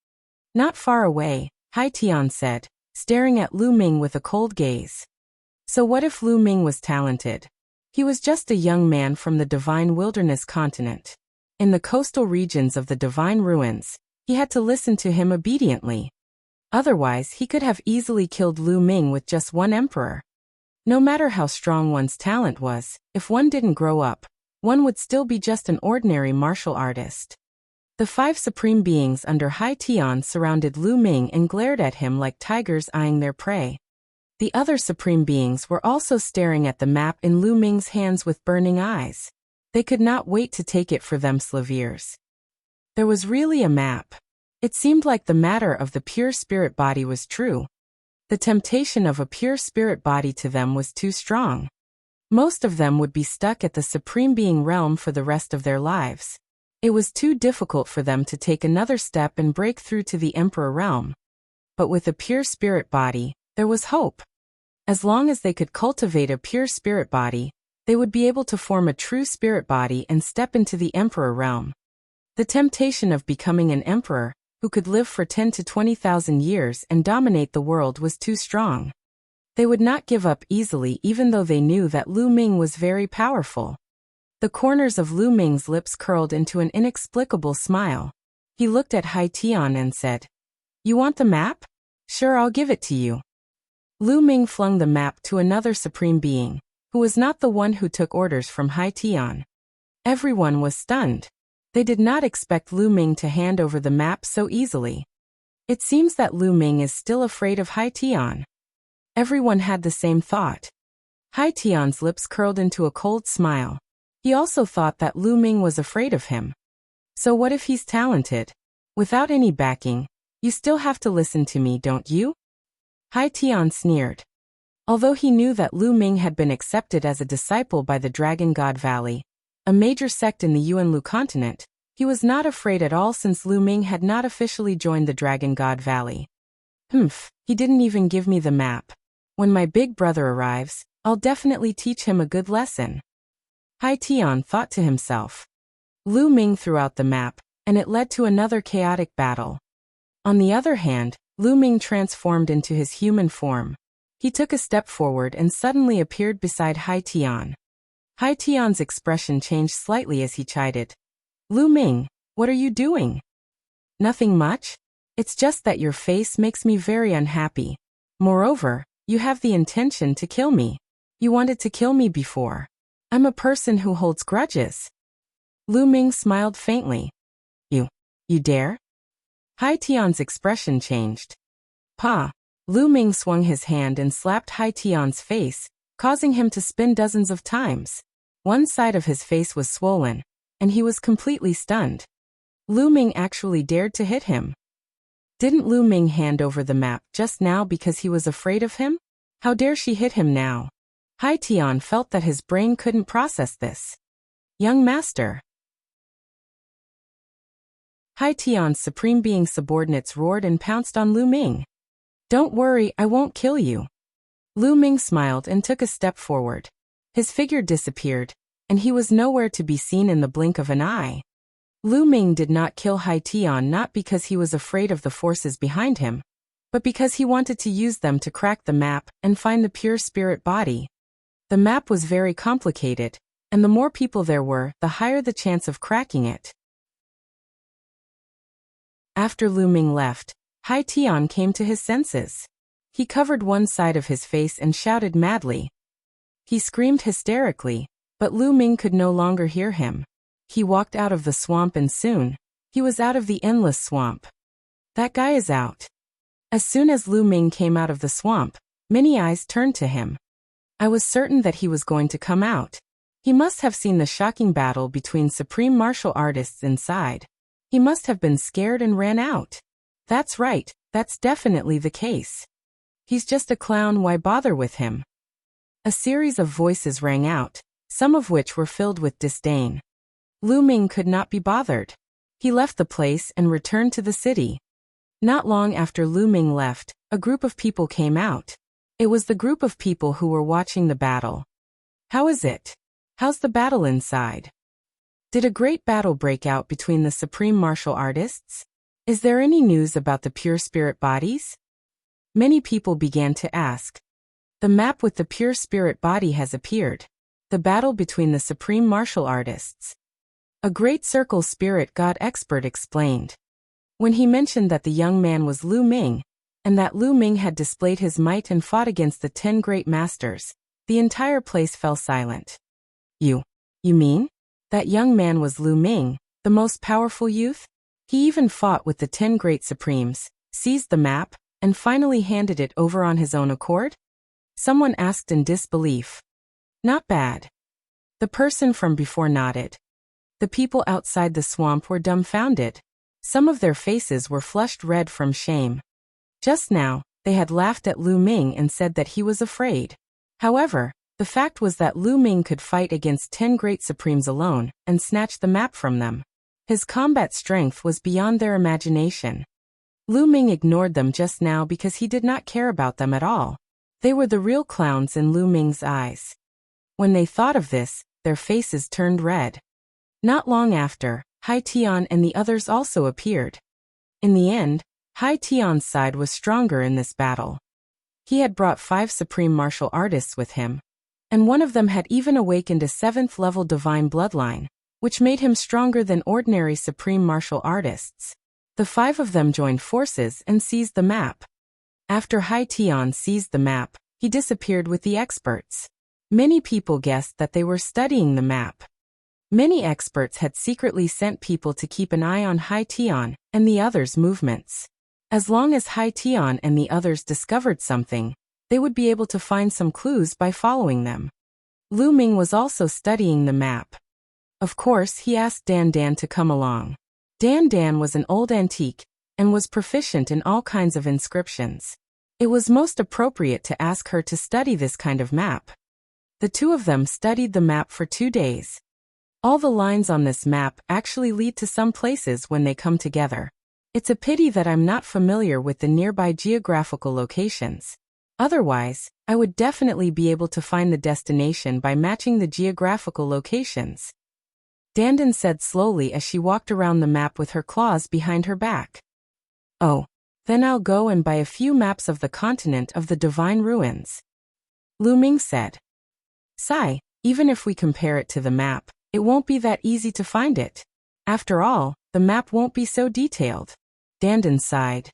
Speaker 1: Not far away, Hai Tian said, staring at Lu Ming with a cold gaze. So what if Lu Ming was talented? He was just a young man from the Divine Wilderness continent. In the coastal regions of the Divine Ruins, he had to listen to him obediently. Otherwise, he could have easily killed Lu Ming with just one emperor. No matter how strong one's talent was, if one didn't grow up, one would still be just an ordinary martial artist. The five supreme beings under Hai Tian surrounded Lu Ming and glared at him like tigers eyeing their prey. The other supreme beings were also staring at the map in Lu Ming's hands with burning eyes. They could not wait to take it for themselves. There was really a map. It seemed like the matter of the pure spirit body was true. The temptation of a pure spirit body to them was too strong. Most of them would be stuck at the Supreme Being realm for the rest of their lives. It was too difficult for them to take another step and break through to the Emperor realm. But with a pure spirit body, there was hope. As long as they could cultivate a pure spirit body, they would be able to form a true spirit body and step into the Emperor realm. The temptation of becoming an emperor, who could live for 10 to 20,000 years and dominate the world, was too strong. They would not give up easily even though they knew that Lu Ming was very powerful. The corners of Lu Ming's lips curled into an inexplicable smile. He looked at Hai Tian and said, "You want the map? Sure, I'll give it to you." Lu Ming flung the map to another supreme being, who was not the one who took orders from Hai Tian. Everyone was stunned. They did not expect Lu Ming to hand over the map so easily. It seems that Lu Ming is still afraid of Hai Tian. Everyone had the same thought. Hai Tian's lips curled into a cold smile. He also thought that Lu Ming was afraid of him. So what if he's talented? Without any backing, you still have to listen to me, don't you? Hai Tian sneered. Although he knew that Lu Ming had been accepted as a disciple by the Dragon God Valley, a major sect in the Yuanlu continent, he was not afraid at all since Lu Ming had not officially joined the Dragon God Valley. He didn't even give me the map. When my big brother arrives, I'll definitely teach him a good lesson. Hai Tian thought to himself. Lu Ming threw out the map, and it led to another chaotic battle. On the other hand, Lu Ming transformed into his human form. He took a step forward and suddenly appeared beside Hai Tian. Hai Tian's expression changed slightly as he chided. "Lu Ming, what are you doing?" "Nothing much. It's just that your face makes me very unhappy. Moreover, you have the intention to kill me. You wanted to kill me before. I'm a person who holds grudges." Lu Ming smiled faintly. You dare?" Hai Tian's expression changed. "Pa." Lu Ming swung his hand and slapped Hai Tian's face, causing him to spin dozens of times. One side of his face was swollen, and he was completely stunned. Lu Ming actually dared to hit him. Didn't Lu Ming hand over the map just now because he was afraid of him? How dare she hit him now? Hai Tian felt that his brain couldn't process this. "Young master." Hai Tian's supreme being subordinates roared and pounced on Lu Ming. "Don't worry, I won't kill you." Lu Ming smiled and took a step forward. His figure disappeared, and he was nowhere to be seen in the blink of an eye. Lu Ming did not kill Hai Tian not because he was afraid of the forces behind him, but because he wanted to use them to crack the map and find the pure spirit body. The map was very complicated, and the more people there were, the higher the chance of cracking it. After Lu Ming left, Hai Tian came to his senses. He covered one side of his face and shouted madly. He screamed hysterically, but Lu Ming could no longer hear him. He walked out of the swamp and soon, he was out of the endless swamp. That guy is out. As soon as Lu Ming came out of the swamp, many eyes turned to him. I was certain that he was going to come out. He must have seen the shocking battle between supreme martial artists inside. He must have been scared and ran out. That's right, that's definitely the case. He's just a clown, why bother with him? A series of voices rang out, some of which were filled with disdain. Lu Ming could not be bothered. He left the place and returned to the city. Not long after Lu Ming left, a group of people came out. It was the group of people who were watching the battle. How is it? How's the battle inside? Did a great battle break out between the supreme martial artists? Is there any news about the pure spirit bodies? Many people began to ask. The map with the pure spirit body has appeared. The battle between the supreme martial artists. A great circle spirit god expert explained. When he mentioned that the young man was Lu Ming, and that Lu Ming had displayed his might and fought against the 10 great masters, the entire place fell silent. You mean? That young man was Lu Ming, the most powerful youth? He even fought with the 10 great supremes, seized the map, and finally handed it over on his own accord? Someone asked in disbelief. Not bad. The person from before nodded. The people outside the swamp were dumbfounded. Some of their faces were flushed red from shame. Just now, they had laughed at Lu Ming and said that he was afraid. However, the fact was that Lu Ming could fight against 10 great supremes alone and snatch the map from them. His combat strength was beyond their imagination. Lu Ming ignored them just now because he did not care about them at all. They were the real clowns in Lu Ming's eyes. When they thought of this, their faces turned red. Not long after, Hai Tian and the others also appeared. In the end, Hai Tian's side was stronger in this battle. He had brought 5 supreme martial artists with him, and one of them had even awakened a 7th-level divine bloodline, which made him stronger than ordinary supreme martial artists. The 5 of them joined forces and seized the map. After Hai Tian seized the map, he disappeared with the experts. Many people guessed that they were studying the map. Many experts had secretly sent people to keep an eye on Hai Tian and the others' movements. As long as Hai Tian and the others discovered something, they would be able to find some clues by following them. Lu Ming was also studying the map. Of course, he asked Dan Dan to come along. Dan Dan was an old antique and was proficient in all kinds of inscriptions. It was most appropriate to ask her to study this kind of map. The two of them studied the map for 2 days. All the lines on this map actually lead to some places when they come together. It's a pity that I'm not familiar with the nearby geographical locations. Otherwise, I would definitely be able to find the destination by matching the geographical locations. Dandan said slowly as she walked around the map with her claws behind her back. Oh, then I'll go and buy a few maps of the continent of the divine ruins. Lu Ming said. Sigh, even if we compare it to the map, it won't be that easy to find it. After all, the map won't be so detailed. Dandan sighed.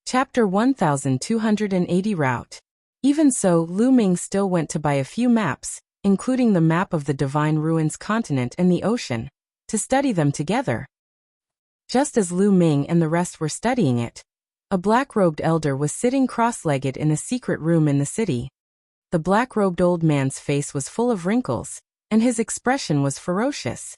Speaker 1: Chapter 1280 Route. Even so, Lu Ming still went to buy a few maps, including the map of the Divine Ruins continent and the ocean, to study them together. Just as Lu Ming and the rest were studying it, a black-robed elder was sitting cross-legged in a secret room in the city. The black-robed old man's face was full of wrinkles, and his expression was ferocious.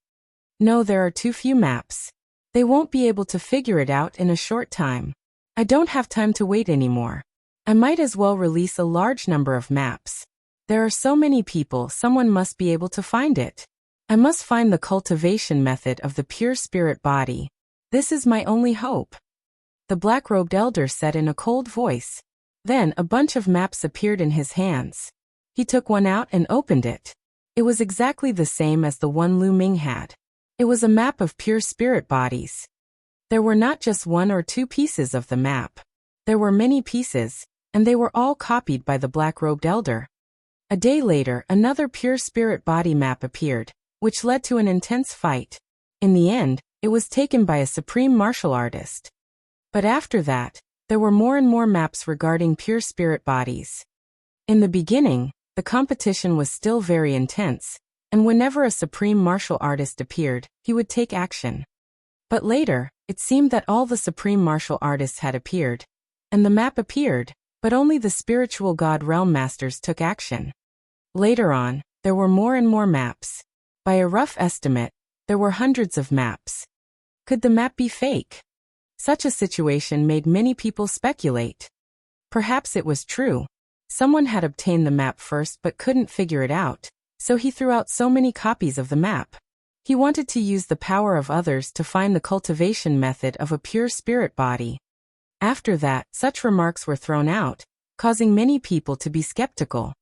Speaker 1: No, there are too few maps. They won't be able to figure it out in a short time. I don't have time to wait anymore. I might as well release a large number of maps. There are so many people, someone must be able to find it. I must find the cultivation method of the pure spirit body. This is my only hope. The black-robed elder said in a cold voice. Then a bunch of maps appeared in his hands. He took one out and opened it. It was exactly the same as the one Lu Ming had. It was a map of pure spirit bodies. There were not just 1 or 2 pieces of the map. There were many pieces, and they were all copied by the black-robed elder. A day later, another pure spirit body map appeared, which led to an intense fight. In the end, it was taken by a supreme martial artist. But after that, there were more and more maps regarding pure spirit bodies. In the beginning, the competition was still very intense, and whenever a supreme martial artist appeared, he would take action. But later, it seemed that all the supreme martial artists had appeared, and the map appeared, but only the spiritual god realm masters took action. Later on, there were more and more maps. By a rough estimate, There were hundreds of maps. Could the map be fake? Such a situation made many people speculate. Perhaps it was true. Someone had obtained the map first but couldn't figure it out, so he threw out so many copies of the map. He wanted to use the power of others to find the cultivation method of a pure spirit body. After that, such remarks were thrown out, causing many people to be skeptical.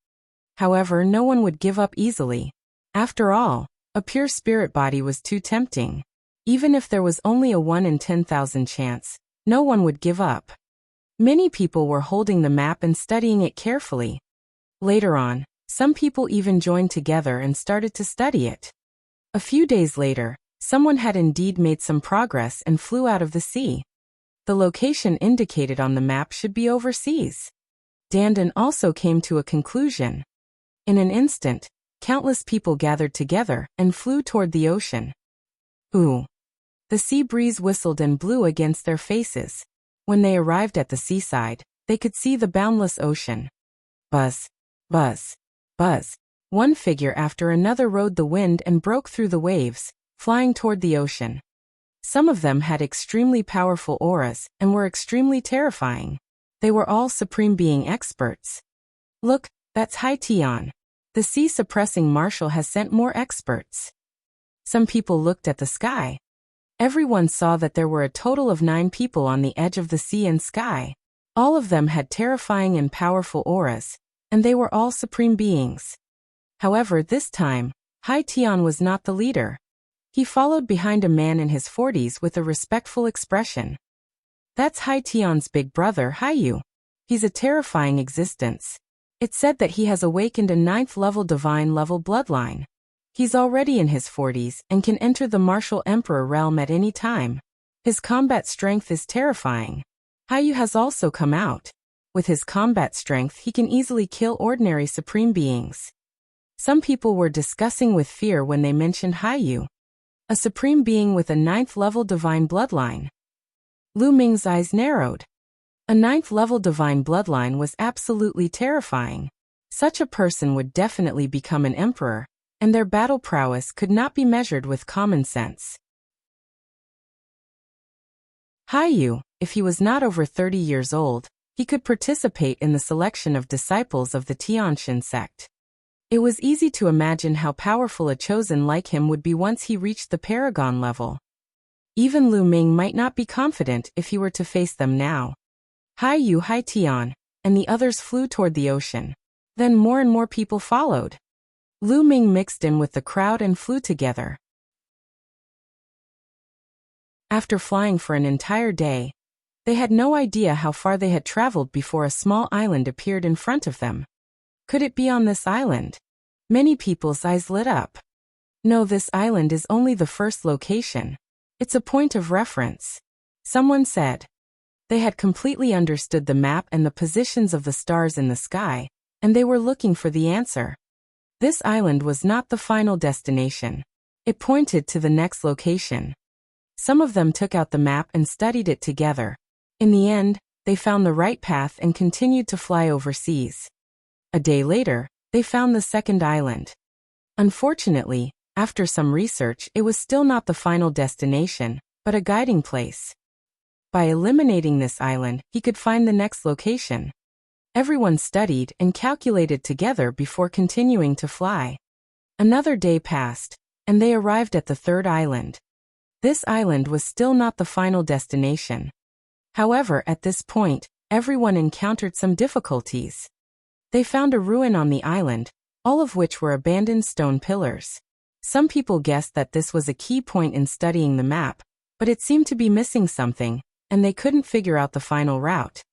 Speaker 1: However, no one would give up easily. After all, a pure spirit body was too tempting. Even if there was only a 1 in 10,000 chance, no one would give up. Many people were holding the map and studying it carefully. Later on, some people even joined together and started to study it. A few days later, someone had indeed made some progress and flew out of the sea. The location indicated on the map should be overseas. Dandan also came to a conclusion. In an instant, countless people gathered together and flew toward the ocean. Ooh! The sea breeze whistled and blew against their faces. When they arrived at the seaside, they could see the boundless ocean. Buzz! Buzz! Buzz! One figure after another rode the wind and broke through the waves, flying toward the ocean. Some of them had extremely powerful auras and were extremely terrifying. They were all Supreme Being experts. Look, that's Hai Tian. The sea-suppressing marshal has sent more experts. Some people looked at the sky. Everyone saw that there were a total of 9 people on the edge of the sea and sky. All of them had terrifying and powerful auras, and they were all Supreme Beings. However, this time, Hai Tian was not the leader. He followed behind a man in his 40s with a respectful expression. That's Hai Tian's big brother, Haiyu. He's a terrifying existence. It's said that he has awakened a 9th-level divine-level bloodline. He's already in his 40s and can enter the martial emperor realm at any time. His combat strength is terrifying. Haiyu has also come out. With his combat strength, he can easily kill ordinary Supreme Beings. Some people were discussing with fear when they mentioned Haiyu, a Supreme Being with a 9th-level divine bloodline. Lu Ming's eyes narrowed. A 9th-level divine bloodline was absolutely terrifying. Such a person would definitely become an emperor, and their battle prowess could not be measured with common sense. Haiyu, if he was not over 30 years old, he could participate in the selection of disciples of the Tianxin sect. It was easy to imagine how powerful a chosen like him would be once he reached the Paragon level. Even Lu Ming might not be confident if he were to face them now. Haiyu, Hai Tian, and the others flew toward the ocean. Then more and more people followed. Lu Ming mixed in with the crowd and flew together. After flying for an entire day, they had no idea how far they had traveled before a small island appeared in front of them. Could it be on this island? Many people's eyes lit up. No, this island is only the first location. It's a point of reference. Someone said. They had completely understood the map and the positions of the stars in the sky, and they were looking for the answer. This island was not the final destination. It pointed to the next location. Some of them took out the map and studied it together. In the end, they found the right path and continued to fly overseas. A day later, they found the second island. Unfortunately, after some research, it was still not the final destination, but a guiding place. By eliminating this island, he could find the next location. Everyone studied and calculated together before continuing to fly. Another day passed, and they arrived at the third island. This island was still not the final destination. However, at this point, everyone encountered some difficulties. They found a ruin on the island, all of which were abandoned stone pillars. Some people guessed that this was a key point in studying the map, but it seemed to be missing something, and they couldn't figure out the final route.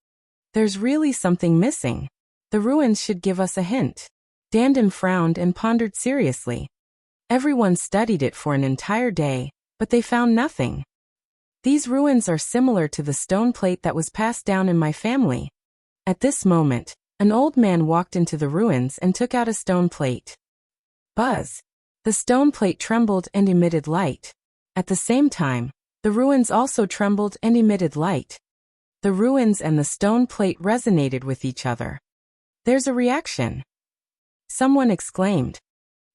Speaker 1: There's really something missing. The ruins should give us a hint. Dandan frowned and pondered seriously. Everyone studied it for an entire day, but they found nothing. These ruins are similar to the stone plate that was passed down in my family. At this moment, an old man walked into the ruins and took out a stone plate. Buzz! The stone plate trembled and emitted light. At the same time, the ruins also trembled and emitted light. The ruins and the stone plate resonated with each other. There's a reaction. Someone exclaimed.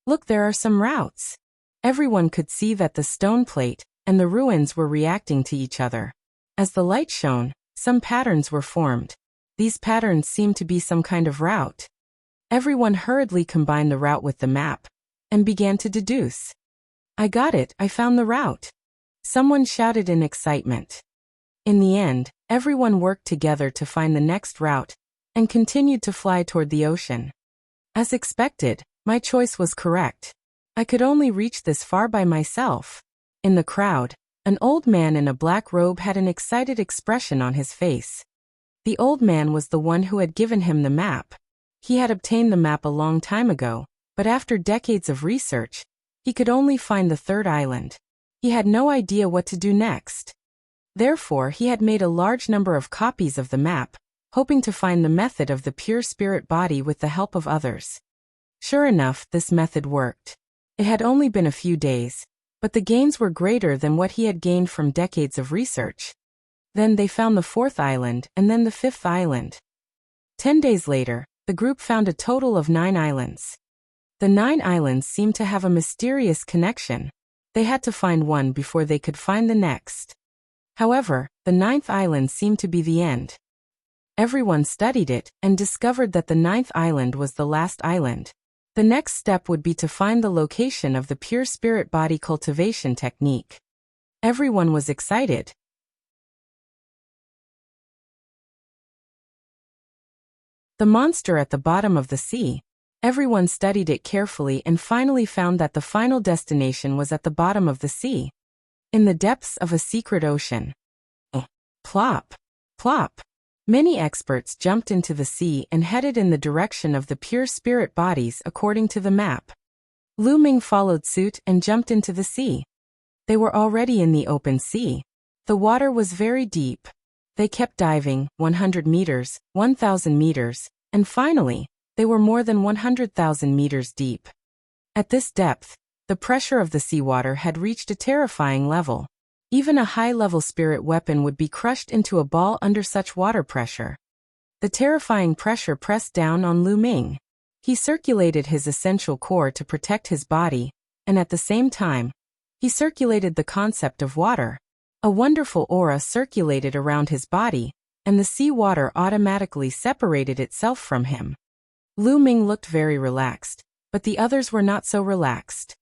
Speaker 1: Look, there are some routes. Everyone could see that the stone plate and the ruins were reacting to each other. As the light shone, some patterns were formed. These patterns seemed to be some kind of route. Everyone hurriedly combined the route with the map and began to deduce. "I got it, I found the route!" Someone shouted in excitement. In the end, everyone worked together to find the next route and continued to fly toward the ocean. As expected, my choice was correct. I could only reach this far by myself. In the crowd, an old man in a black robe had an excited expression on his face. The old man was the one who had given him the map. He had obtained the map a long time ago, but after decades of research, he could only find the third island. He had no idea what to do next. Therefore, he had made a large number of copies of the map, hoping to find the method of the pure spirit body with the help of others. Sure enough, this method worked. It had only been a few days, but the gains were greater than what he had gained from decades of research. Then they found the fourth island and then the fifth island. 10 days later, the group found a total of 9 islands. The 9 islands seemed to have a mysterious connection. They had to find one before they could find the next. However, the 9th island seemed to be the end. Everyone studied it and discovered that the 9th island was the last island. The next step would be to find the location of the pure spirit body cultivation technique. Everyone was excited. The monster at the bottom of the sea. Everyone studied it carefully and finally found that the final destination was at the bottom of the sea, in the depths of a secret ocean. Plop! Plop! Many experts jumped into the sea and headed in the direction of the pure spirit bodies according to the map. Lu Ming followed suit and jumped into the sea. They were already in the open sea. The water was very deep. They kept diving, 100 meters, 1,000 meters, and finally, they were more than 100,000 meters deep. At this depth, the pressure of the seawater had reached a terrifying level. Even a high-level spirit weapon would be crushed into a ball under such water pressure. The terrifying pressure pressed down on Lu Ming. He circulated his essential core to protect his body, and at the same time, he circulated the concept of water. A wonderful aura circulated around his body, and the sea water automatically separated itself from him. Lu Ming looked very relaxed, but the others were not so relaxed.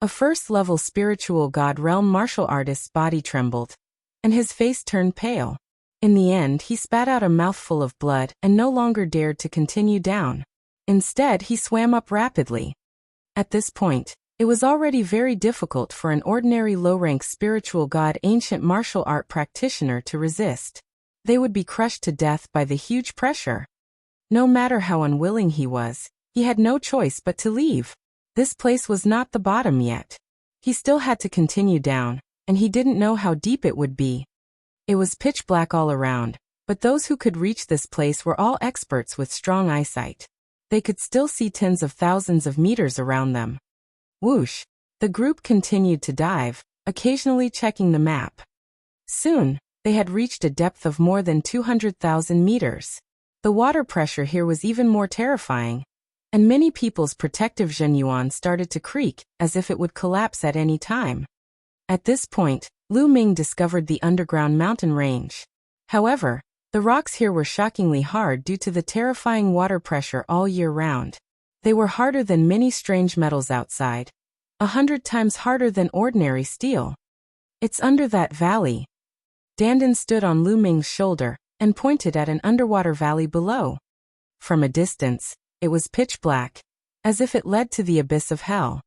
Speaker 1: A first-level spiritual god realm martial artist's body trembled, and his face turned pale. In the end, he spat out a mouthful of blood and no longer dared to continue down. Instead, he swam up rapidly. At this point, it was already very difficult for an ordinary low-rank spiritual god ancient martial art practitioner to resist. They would be crushed to death by the huge pressure. No matter how unwilling he was, he had no choice but to leave. This place was not the bottom yet. He still had to continue down, and he didn't know how deep it would be. It was pitch black all around, but those who could reach this place were all experts with strong eyesight. They could still see tens of thousands of meters around them. Whoosh! The group continued to dive, occasionally checking the map. Soon, they had reached a depth of more than 200,000 meters. The water pressure here was even more terrifying, and many people's protective Zhenyuan started to creak, as if it would collapse at any time. At this point, Lu Ming discovered the underground mountain range. However, the rocks here were shockingly hard due to the terrifying water pressure all year round. They were harder than many strange metals outside, 100 times harder than ordinary steel. It's under that valley. Dandan stood on Lu Ming's shoulder and pointed at an underwater valley below. From a distance, it was pitch black, as if it led to the abyss of hell.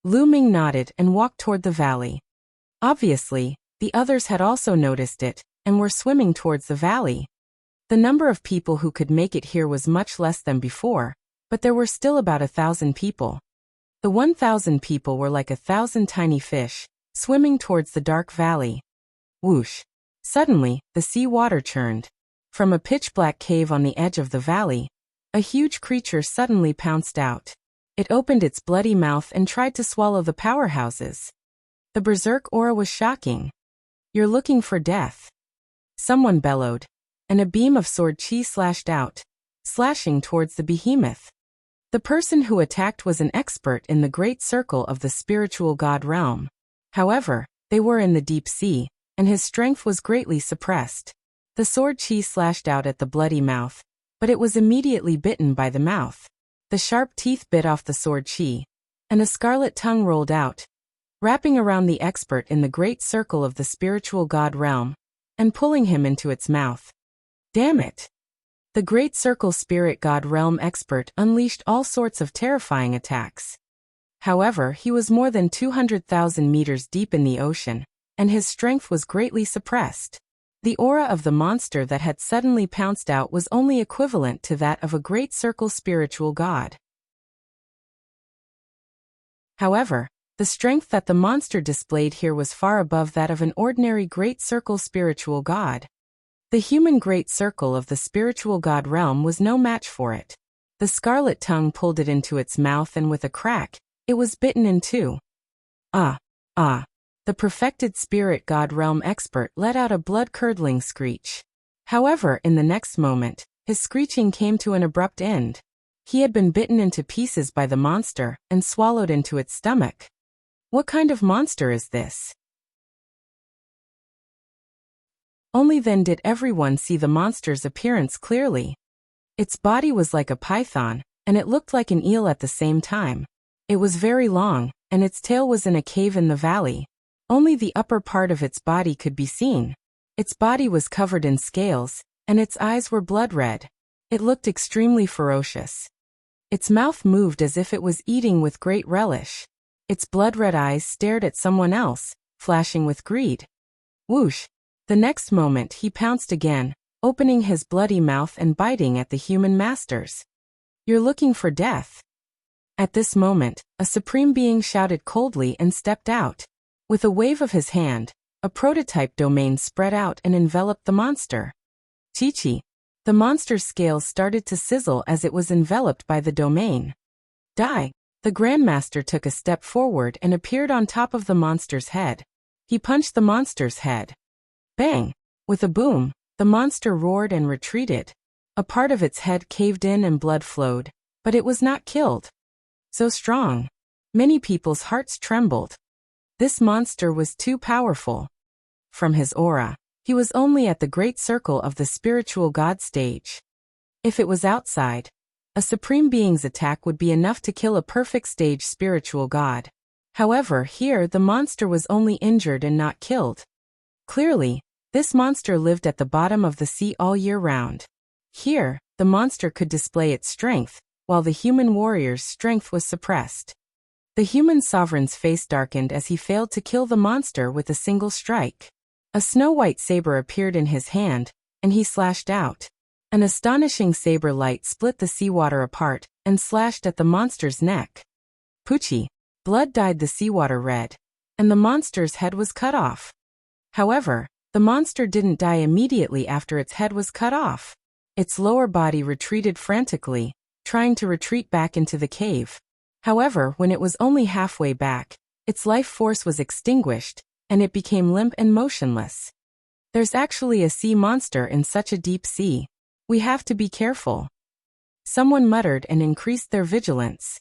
Speaker 1: Lu Ming nodded and walked toward the valley. Obviously, the others had also noticed it and were swimming towards the valley. The number of people who could make it here was much less than before, but there were still about 1,000 people. The 1,000 people were like 1,000 tiny fish, swimming towards the dark valley. Whoosh! Suddenly, the sea water churned. From a pitch-black cave on the edge of the valley, a huge creature suddenly pounced out. It opened its bloody mouth and tried to swallow the powerhouses. The berserk aura was shocking. "You're looking for death," someone bellowed, and a beam of sword chi slashed out, slashing towards the behemoth. The person who attacked was an expert in the great circle of the spiritual god realm. However, they were in the deep sea, and his strength was greatly suppressed. The sword chi slashed out at the bloody mouth, but it was immediately bitten by the mouth. The sharp teeth bit off the sword chi, and a scarlet tongue rolled out, wrapping around the expert in the great circle of the spiritual god realm, and pulling him into its mouth. Damn it! The great circle spirit god realm expert unleashed all sorts of terrifying attacks. However, he was more than 200,000 meters deep in the ocean, and his strength was greatly suppressed. The aura of the monster that had suddenly pounced out was only equivalent to that of a great circle spiritual god. However, the strength that the monster displayed here was far above that of an ordinary great circle spiritual god. The human great circle of the spiritual god realm was no match for it. The scarlet tongue pulled it into its mouth, and with a crack, it was bitten in two. The perfected spirit god realm expert let out a blood-curdling screech. However, in the next moment, his screeching came to an abrupt end. He had been bitten into pieces by the monster and swallowed into its stomach. What kind of monster is this? Only then did everyone see the monster's appearance clearly. Its body was like a python, and it looked like an eel at the same time. It was very long, and its tail was in a cave in the valley. Only the upper part of its body could be seen. Its body was covered in scales, and its eyes were blood red. It looked extremely ferocious. Its mouth moved as if it was eating with great relish. Its blood-red eyes stared at someone else, flashing with greed. Whoosh! The next moment he pounced again, opening his bloody mouth and biting at the human masters. You're looking for death. At this moment, a supreme being shouted coldly and stepped out. With a wave of his hand, a prototype domain spread out and enveloped the monster. Chi-chi. The monster's scales started to sizzle as it was enveloped by the domain. Die! The Grandmaster took a step forward and appeared on top of the monster's head. He punched the monster's head. Bang! With a boom, the monster roared and retreated. A part of its head caved in and blood flowed, but it was not killed. So strong. Many people's hearts trembled. This monster was too powerful. From his aura, he was only at the great circle of the spiritual god stage. If it was outside, a supreme being's attack would be enough to kill a perfect stage spiritual god. However, here the monster was only injured and not killed. Clearly, this monster lived at the bottom of the sea all year round. Here, the monster could display its strength, while the human warrior's strength was suppressed. The human sovereign's face darkened as he failed to kill the monster with a single strike. A snow-white saber appeared in his hand, and he slashed out. An astonishing saber light split the seawater apart and slashed at the monster's neck. Poochie! Blood dyed the seawater red, and the monster's head was cut off. However, the monster didn't die immediately after its head was cut off. Its lower body retreated frantically, trying to retreat back into the cave. However, when it was only halfway back, its life force was extinguished, and it became limp and motionless. There's actually a sea monster in such a deep sea. We have to be careful. Someone muttered and increased their vigilance.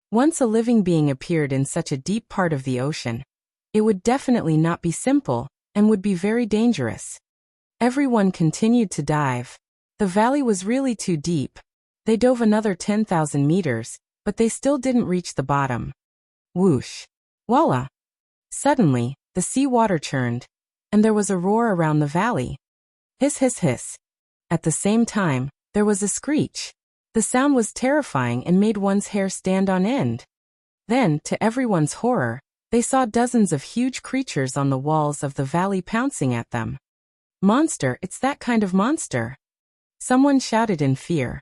Speaker 1: Once a living being appeared in such a deep part of the ocean, it would definitely not be simple, and would be very dangerous. Everyone continued to dive. The valley was really too deep. They dove another 10,000 meters, but they still didn't reach the bottom. Whoosh! Voila! Suddenly, the sea water churned, and there was a roar around the valley. Hiss hiss hiss. At the same time, there was a screech. The sound was terrifying and made one's hair stand on end. Then, to everyone's horror, they saw dozens of huge creatures on the walls of the valley pouncing at them. Monster, it's that kind of monster! Someone shouted in fear.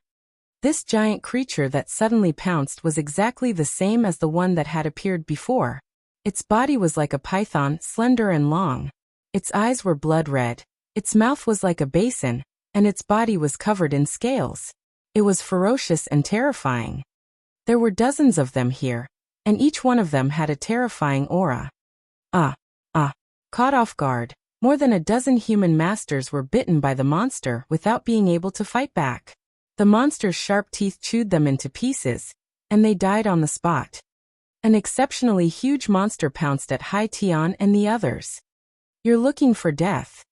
Speaker 1: This giant creature that suddenly pounced was exactly the same as the one that had appeared before. Its body was like a python, slender and long. Its eyes were blood red, its mouth was like a basin, and its body was covered in scales. It was ferocious and terrifying. There were dozens of them here, and each one of them had a terrifying aura. Caught off guard, more than a dozen human masters were bitten by the monster without being able to fight back. The monster's sharp teeth chewed them into pieces, and they died on the spot. An exceptionally huge monster pounced at Hai Tian and the others. "You're looking for death."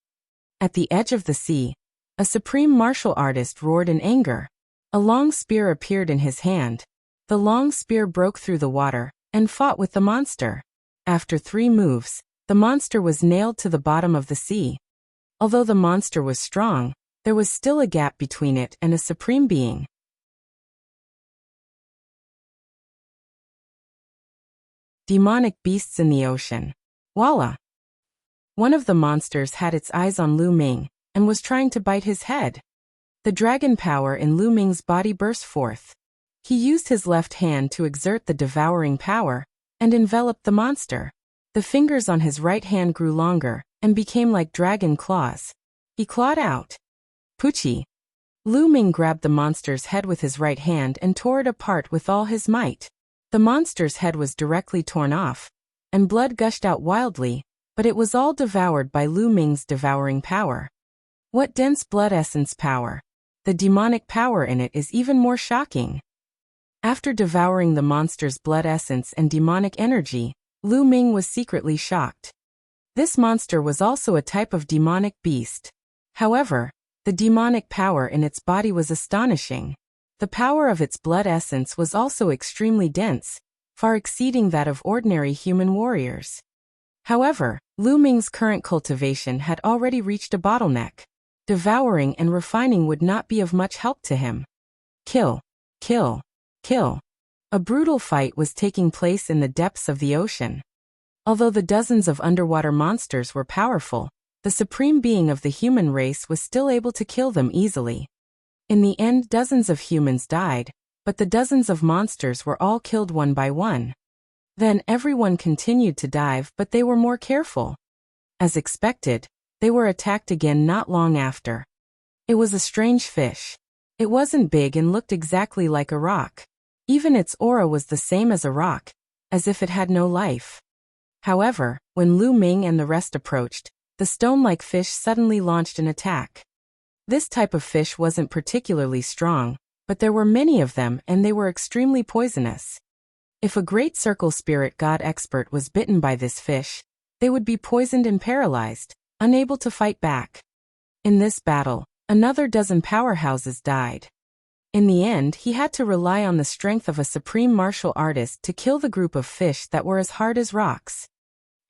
Speaker 1: At the edge of the sea, a supreme martial artist roared in anger. A long spear appeared in his hand. The long spear broke through the water and fought with the monster. After 3 moves, the monster was nailed to the bottom of the sea. Although the monster was strong, there was still a gap between it and a supreme being. Demonic beasts in the ocean. Voila! One of the monsters had its eyes on Lu Ming and was trying to bite his head. The dragon power in Lu Ming's body burst forth. He used his left hand to exert the devouring power and enveloped the monster. The fingers on his right hand grew longer and became like dragon claws. He clawed out. Puchi! Lu Ming grabbed the monster's head with his right hand and tore it apart with all his might. The monster's head was directly torn off, and blood gushed out wildly, but it was all devoured by Lu Ming's devouring power. What dense blood essence power! The demonic power in it is even more shocking. After devouring the monster's blood essence and demonic energy, Lu Ming was secretly shocked. This monster was also a type of demonic beast. However, the demonic power in its body was astonishing. The power of its blood essence was also extremely dense, far exceeding that of ordinary human warriors. However, Lu Ming's current cultivation had already reached a bottleneck. Devouring and refining would not be of much help to him. Kill, kill, kill. A brutal fight was taking place in the depths of the ocean. Although the dozens of underwater monsters were powerful, the supreme being of the human race was still able to kill them easily. In the end, dozens of humans died, but the dozens of monsters were all killed one by one. Then everyone continued to dive, but they were more careful. As expected, they were attacked again not long after. It was a strange fish. It wasn't big and looked exactly like a rock. Even its aura was the same as a rock, as if it had no life. However, when Lu Ming and the rest approached, the stone-like fish suddenly launched an attack. This type of fish wasn't particularly strong, but there were many of them and they were extremely poisonous. If a great circle spirit god expert was bitten by this fish, they would be poisoned and paralyzed, unable to fight back. In this battle, another dozen powerhouses died. In the end, he had to rely on the strength of a supreme martial artist to kill the group of fish that were as hard as rocks.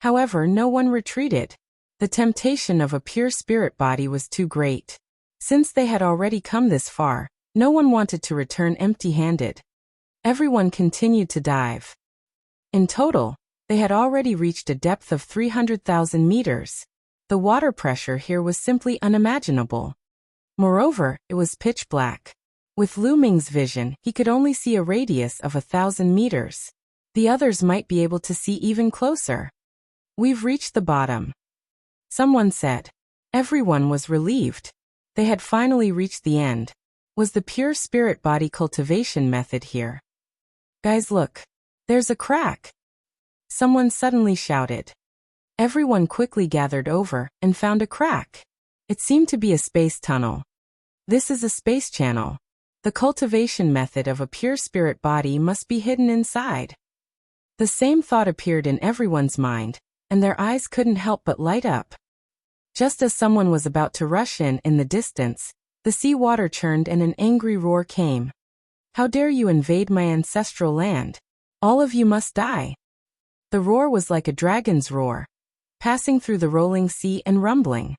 Speaker 1: However, no one retreated. The temptation of a pure spirit body was too great. Since they had already come this far, no one wanted to return empty-handed. Everyone continued to dive. In total, they had already reached a depth of 300,000 meters. The water pressure here was simply unimaginable. Moreover, it was pitch black. With Lu Ming's vision, he could only see a radius of 1,000 meters. The others might be able to see even closer. "We've reached the bottom," someone said. Everyone was relieved. They had finally reached the end. Was the pure spirit body cultivation method here? "Guys, look. There's a crack," someone suddenly shouted. Everyone quickly gathered over and found a crack. It seemed to be a space tunnel. This is a space channel. The cultivation method of a pure spirit body must be hidden inside. The same thought appeared in everyone's mind, and their eyes couldn't help but light up. Just as someone was about to rush in the distance, the sea water churned and an angry roar came. "How dare you invade my ancestral land? All of you must die." The roar was like a dragon's roar, passing through the rolling sea and rumbling.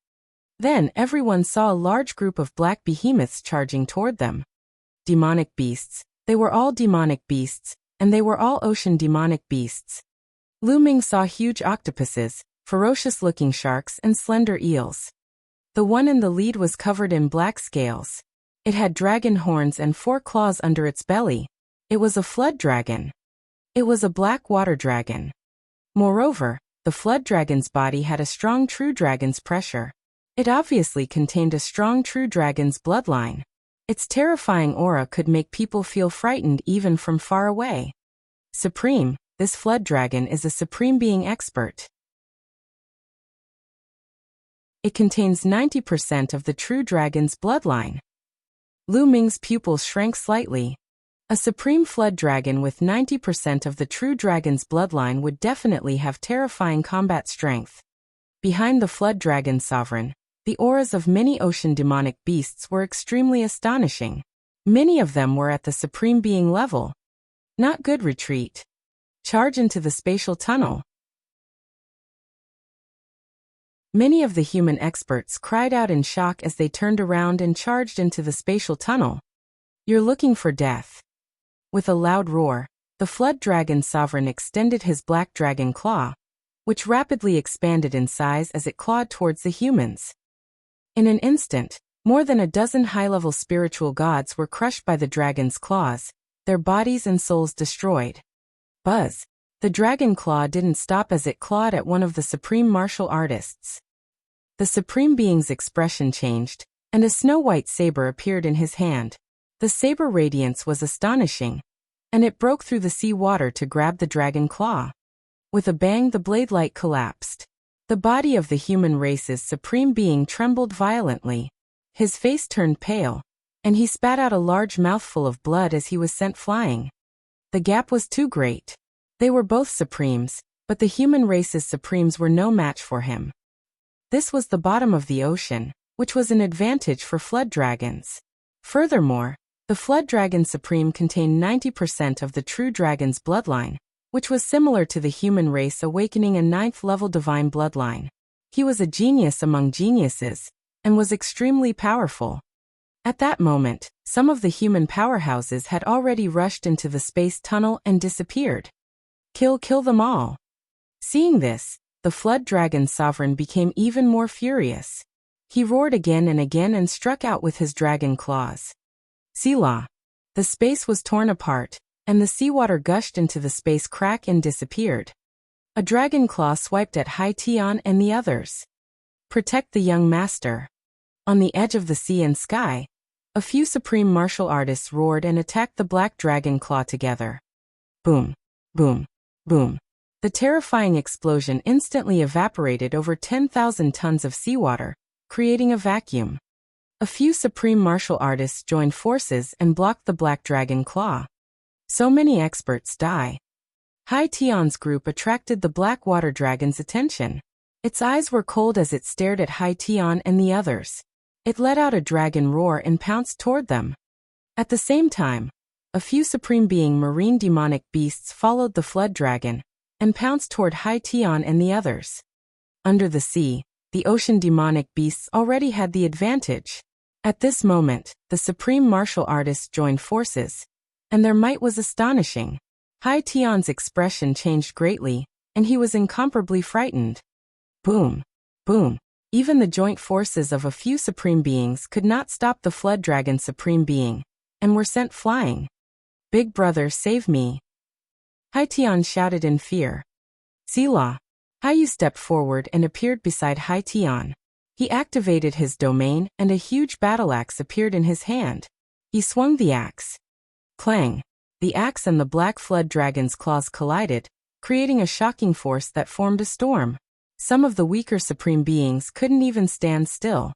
Speaker 1: Then everyone saw a large group of black behemoths charging toward them. Demonic beasts. They were all demonic beasts, and they were all ocean demonic beasts. Lu Ming saw huge octopuses, ferocious-looking sharks and slender eels. The one in the lead was covered in black scales. It had dragon horns and 4 claws under its belly. It was a flood dragon. It was a black water dragon. Moreover, the flood dragon's body had a strong true dragon's pressure. It obviously contained a strong true dragon's bloodline. Its terrifying aura could make people feel frightened even from far away. Supreme, this flood dragon is a supreme being expert. It contains 90% of the true dragon's bloodline. Lu Ming's pupils shrank slightly. A supreme flood dragon with 90% of the true dragon's bloodline would definitely have terrifying combat strength. Behind the flood dragon sovereign, the auras of many ocean demonic beasts were extremely astonishing. Many of them were at the supreme being level. Not good. Retreat. Charge into the spatial tunnel. Many of the human experts cried out in shock as they turned around and charged into the spatial tunnel. You're looking for death. With a loud roar, the flood dragon sovereign extended his black dragon claw, which rapidly expanded in size as it clawed towards the humans. In an instant, more than a dozen high-level spiritual gods were crushed by the dragon's claws, their bodies and souls destroyed. Buzz! The dragon claw didn't stop as it clawed at one of the supreme martial artists. The supreme being's expression changed, and a snow-white saber appeared in his hand. The saber radiance was astonishing, and it broke through the sea water to grab the dragon claw. With a bang, the blade light collapsed. The body of the human race's supreme being trembled violently. His face turned pale, and he spat out a large mouthful of blood as he was sent flying. The gap was too great. They were both supremes, but the human race's supremes were no match for him. This was the bottom of the ocean, which was an advantage for flood dragons. Furthermore, the flood dragon supreme contained 90% of the true dragon's bloodline, which was similar to the human race awakening a 9th-level divine bloodline. He was a genius among geniuses, and was extremely powerful. At that moment, some of the human powerhouses had already rushed into the space tunnel and disappeared. Kill them all. Seeing this, the flood dragon sovereign became even more furious. He roared again and struck out with his dragon claws. Selah. The space was torn apart, and the seawater gushed into the space crack and disappeared. A dragon claw swiped at Hai Tian and the others. Protect the young master. On the edge of the sea and sky, a few supreme martial artists roared and attacked the black dragon claw together. Boom, boom, boom. The terrifying explosion instantly evaporated over 10,000 tons of seawater, creating a vacuum. A few supreme martial artists joined forces and blocked the black dragon claw. So many experts die. Hai Tian's group attracted the black water dragon's attention. Its eyes were cold as it stared at Hai Tian and the others. It let out a dragon roar and pounced toward them. At the same time, a few supreme being marine demonic beasts followed the flood dragon and pounced toward Hai Tian and the others. Under the sea, the ocean demonic beasts already had the advantage. At this moment, the supreme martial artists joined forces, and their might was astonishing. Hai Tian's expression changed greatly, and he was incomparably frightened. Boom! Boom! Even the joint forces of a few supreme beings could not stop the flood dragon supreme being, and were sent flying. Big brother, save me! Hai Tian shouted in fear. Selah! Haiyu stepped forward and appeared beside Hai Tian. He activated his domain, and a huge battle axe appeared in his hand. He swung the axe. Clang! The axe and the black flood dragon's claws collided, creating a shocking force that formed a storm. Some of the weaker supreme beings couldn't even stand still.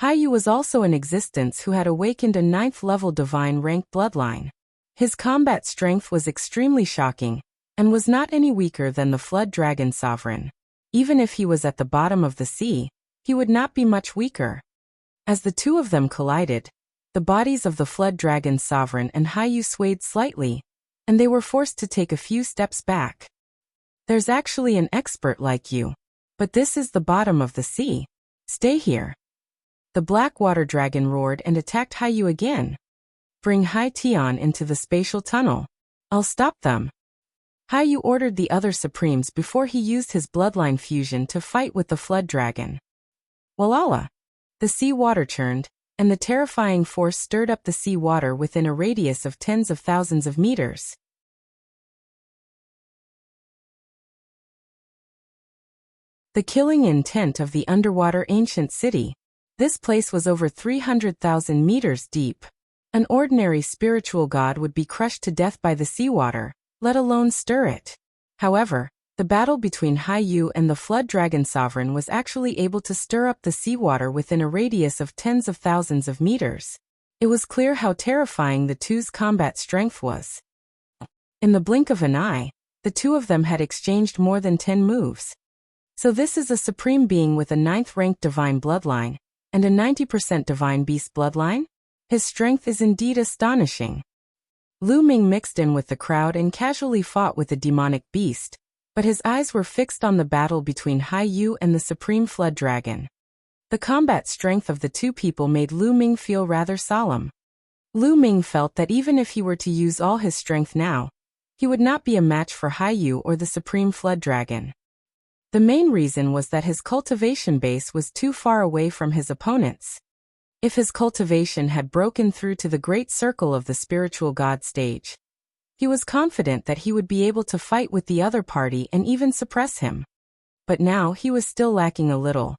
Speaker 1: Haiyu was also in existence who had awakened a 9th-level divine rank bloodline. His combat strength was extremely shocking, and was not any weaker than the flood dragon sovereign. Even if he was at the bottom of the sea, he would not be much weaker. As the two of them collided, the bodies of the flood dragon sovereign and Haiyu swayed slightly, and they were forced to take a few steps back. There's actually an expert like you. But this is the bottom of the sea. Stay here. The black water dragon roared and attacked Haiyu again. Bring Hai Tian into the spatial tunnel. I'll stop them. Haiyu ordered the other supremes before he used his bloodline fusion to fight with the flood dragon. Walala! The sea water churned, and the terrifying force stirred up the sea water within a radius of tens of thousands of meters. The killing intent of the underwater ancient city. This place was over 300,000 meters deep. An ordinary spiritual god would be crushed to death by the seawater, let alone stir it. However, the battle between Haiyu and the flood dragon sovereign was actually able to stir up the seawater within a radius of tens of thousands of meters. It was clear how terrifying the two's combat strength was. In the blink of an eye, the two of them had exchanged more than 10 moves. So this is a supreme being with a 9th-ranked divine bloodline, and a 90% divine beast bloodline? His strength is indeed astonishing. Lu Ming mixed in with the crowd and casually fought with the demonic beast, but his eyes were fixed on the battle between Hai Yu and the supreme flood dragon. The combat strength of the two people made Lu Ming feel rather solemn. Lu Ming felt that even if he were to use all his strength now, he would not be a match for Hai Yu or the supreme flood dragon. The main reason was that his cultivation base was too far away from his opponents. If his cultivation had broken through to the great circle of the spiritual god stage, he was confident that he would be able to fight with the other party and even suppress him. But now he was still lacking a little.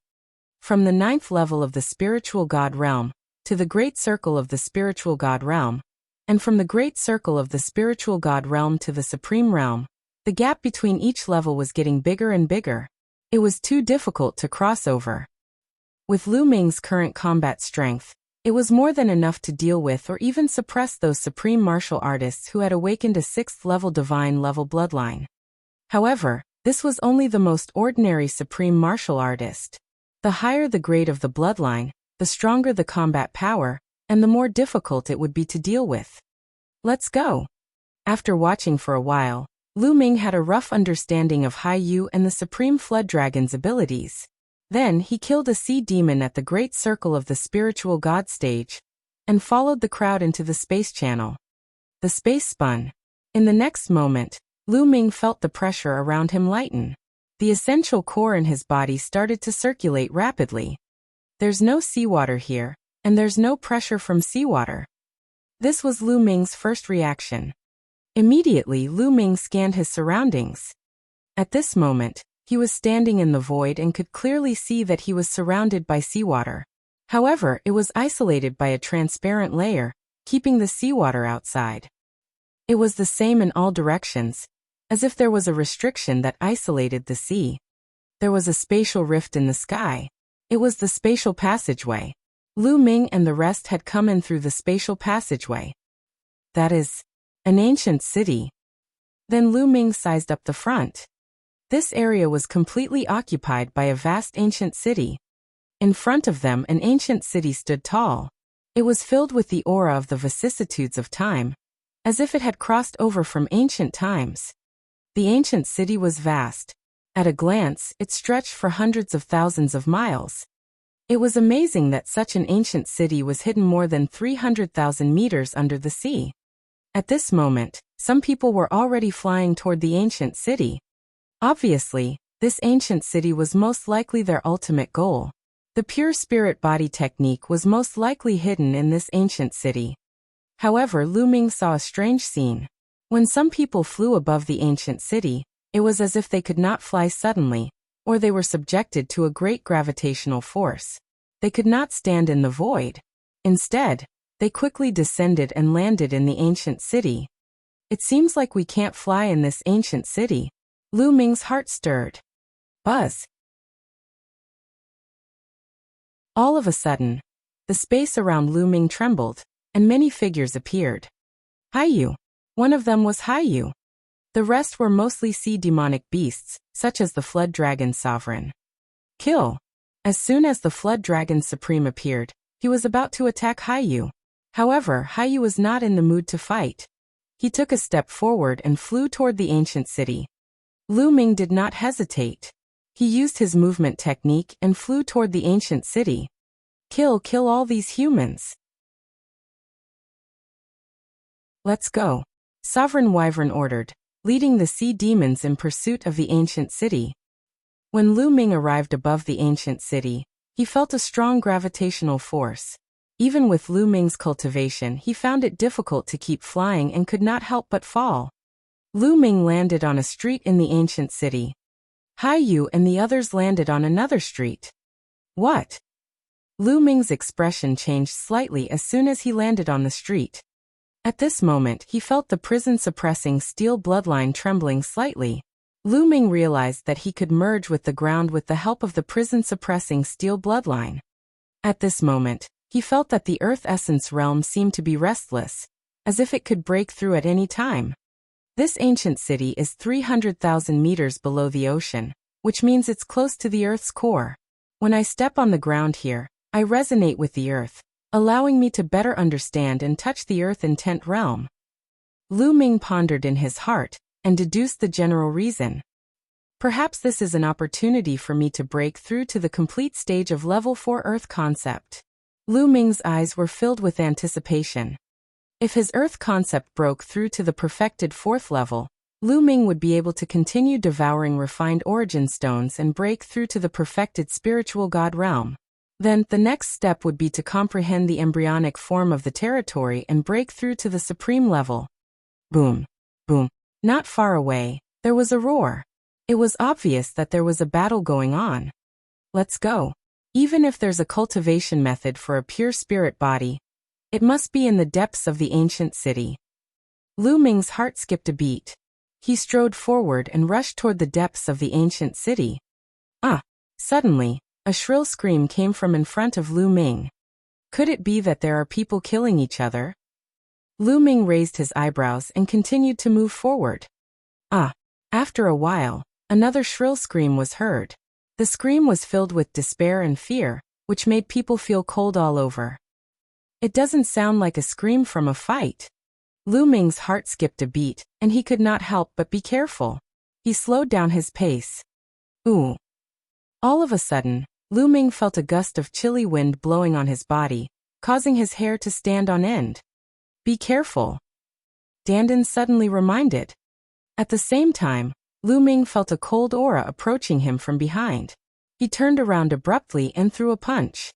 Speaker 1: From the 9th level of the spiritual god realm, to the great circle of the spiritual god realm, and from the great circle of the spiritual god realm to the supreme realm, the gap between each level was getting bigger and bigger. It was too difficult to cross over. With Lu Ming's current combat strength, it was more than enough to deal with or even suppress those supreme martial artists who had awakened a 6th-level divine level bloodline. However, this was only the most ordinary supreme martial artist. The higher the grade of the bloodline, the stronger the combat power, and the more difficult it would be to deal with. Let's go. After watching for a while, Lu Ming had a rough understanding of Hai Yu and the Supreme Flood Dragon's abilities. Then he killed a sea demon at the great circle of the spiritual god stage, and followed the crowd into the space channel. The space spun. In the next moment, Lu Ming felt the pressure around him lighten. The essential core in his body started to circulate rapidly. There's no seawater here, and there's no pressure from seawater. This was Lu Ming's first reaction. Immediately, Lu Ming scanned his surroundings. At this moment, he was standing in the void and could clearly see that he was surrounded by seawater. However, it was isolated by a transparent layer, keeping the seawater outside. It was the same in all directions, as if there was a restriction that isolated the sea. There was a spatial rift in the sky. It was the spatial passageway. Lu Ming and the rest had come in through the spatial passageway. That is, an ancient city. Then Lu Ming sized up the front. This area was completely occupied by a vast ancient city. In front of them, an ancient city stood tall. It was filled with the aura of the vicissitudes of time, as if it had crossed over from ancient times. The ancient city was vast. At a glance, it stretched for hundreds of thousands of miles. It was amazing that such an ancient city was hidden more than 300,000 meters under the sea. At this moment, some people were already flying toward the ancient city. Obviously, this ancient city was most likely their ultimate goal. The pure spirit body technique was most likely hidden in this ancient city. However, Lu Ming saw a strange scene. When some people flew above the ancient city, it was as if they could not fly suddenly, or they were subjected to a great gravitational force. They could not stand in the void. Instead, they quickly descended and landed in the ancient city. It seems like we can't fly in this ancient city. Lu Ming's heart stirred. Buzz. All of a sudden, the space around Lu Ming trembled, and many figures appeared. Hai Yu. One of them was Hai Yu. The rest were mostly sea demonic beasts, such as the Flood Dragon Sovereign. Kill. As soon as the Flood Dragon Supreme appeared, he was about to attack Hai Yu. However, Hai Yu was not in the mood to fight. He took a step forward and flew toward the ancient city. Lu Ming did not hesitate. He used his movement technique and flew toward the ancient city. Kill all these humans. Let's go. Sovereign Wyvern ordered, leading the sea demons in pursuit of the ancient city. When Lu Ming arrived above the ancient city, he felt a strong gravitational force. Even with Lu Ming's cultivation, he found it difficult to keep flying and could not help but fall. Lu Ming landed on a street in the ancient city. Hai Yu and the others landed on another street. What? Lu Ming's expression changed slightly as soon as he landed on the street. At this moment, he felt the prison-suppressing steel bloodline trembling slightly. Lu Ming realized that he could merge with the ground with the help of the prison-suppressing steel bloodline. At this moment, He felt that the Earth Essence realm seemed to be restless, as if it could break through at any time. This ancient city is 300,000 meters below the ocean, which means it's close to the Earth's core. When I step on the ground here, I resonate with the Earth, allowing me to better understand and touch the Earth intent realm. Lu Ming pondered in his heart, and deduced the general reason. Perhaps this is an opportunity for me to break through to the complete stage of level 4 Earth concept. Lu Ming's eyes were filled with anticipation. If his Earth concept broke through to the perfected 4th level, Lu Ming would be able to continue devouring refined origin stones and break through to the perfected spiritual god realm. Then, the next step would be to comprehend the embryonic form of the territory and break through to the supreme level. Boom. Boom. Not far away, there was a roar. It was obvious that there was a battle going on. Let's go. Even if there's a cultivation method for a pure spirit body, it must be in the depths of the ancient city. Lu Ming's heart skipped a beat. He strode forward and rushed toward the depths of the ancient city. Suddenly, a shrill scream came from in front of Lu Ming. Could it be that there are people killing each other? Lu Ming raised his eyebrows and continued to move forward. After a while, another shrill scream was heard. The scream was filled with despair and fear, which made people feel cold all over. It doesn't sound like a scream from a fight. Lu Ming's heart skipped a beat, and he could not help but be careful. He slowed down his pace. Ooh. All of a sudden, Lu Ming felt a gust of chilly wind blowing on his body, causing his hair to stand on end. Be careful. Dandan suddenly reminded. At the same time, Lu Ming felt a cold aura approaching him from behind. He turned around abruptly and threw a punch.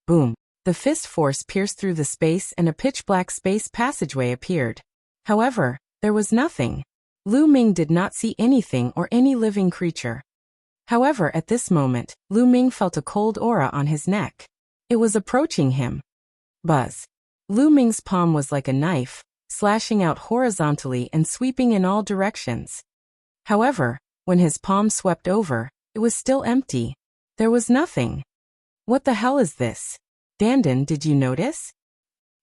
Speaker 1: Boom. The fist force pierced through the space and a pitch-black space passageway appeared. However, there was nothing. Lu Ming did not see anything or any living creature. However, at this moment, Lu Ming felt a cold aura on his neck. It was approaching him. Buzz. Lu Ming's palm was like a knife, slashing out horizontally and sweeping in all directions. However, when his palm swept over, it was still empty. There was nothing. What the hell is this? Dandan, did you notice?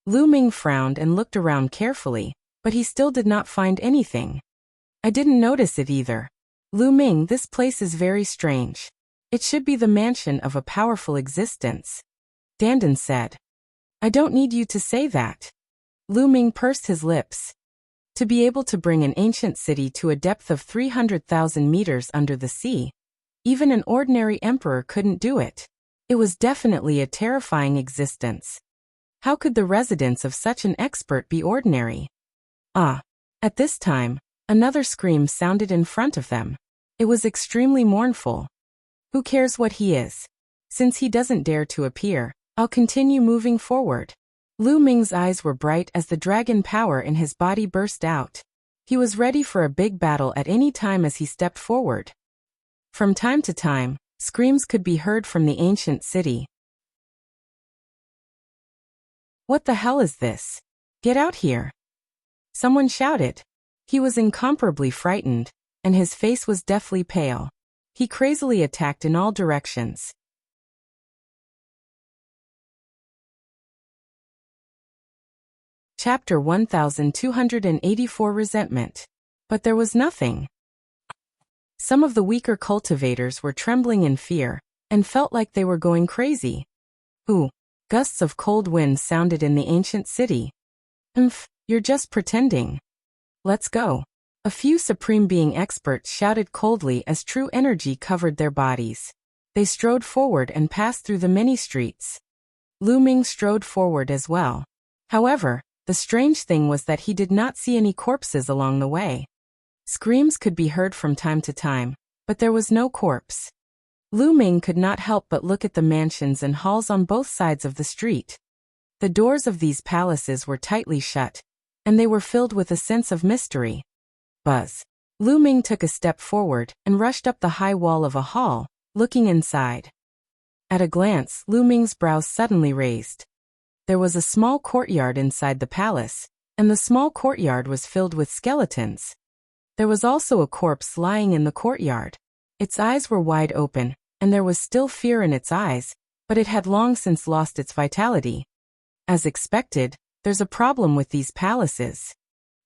Speaker 1: Lu Ming frowned and looked around carefully, but he still did not find anything. I didn't notice it either. Lu Ming, this place is very strange. It should be the mansion of a powerful existence. Dandan said. I don't need you to say that. Lu Ming pursed his lips. To be able to bring an ancient city to a depth of 300,000 meters under the sea, even an ordinary emperor couldn't do it. It was definitely a terrifying existence. How could the residence of such an expert be ordinary? At this time, another scream sounded in front of them. It was extremely mournful. Who cares what he is? Since he doesn't dare to appear, I'll continue moving forward. Lu Ming's eyes were bright as the dragon power in his body burst out. He was ready for a big battle at any time as he stepped forward. From time to time, screams could be heard from the ancient city. What the hell is this? Get out here! Someone shouted. He was incomparably frightened, and his face was deathly pale. He crazily attacked in all directions. Chapter 1284 Resentment. But there was nothing. Some of the weaker cultivators were trembling in fear, and felt like they were going crazy. Gusts of cold wind sounded in the ancient city. You're just pretending. Let's go. A few Supreme Being experts shouted coldly as true energy covered their bodies. They strode forward and passed through the many streets. Lu Ming strode forward as well. However, the strange thing was that he did not see any corpses along the way. Screams could be heard from time to time, but there was no corpse. Lu Ming could not help but look at the mansions and halls on both sides of the street. The doors of these palaces were tightly shut, and they were filled with a sense of mystery. Buzz. Lu Ming took a step forward and rushed up the high wall of a hall, looking inside. At a glance, Lu Ming's brows suddenly raised. There was a small courtyard inside the palace, and the small courtyard was filled with skeletons. There was also a corpse lying in the courtyard. Its eyes were wide open, and there was still fear in its eyes, but it had long since lost its vitality. As expected, there's a problem with these palaces.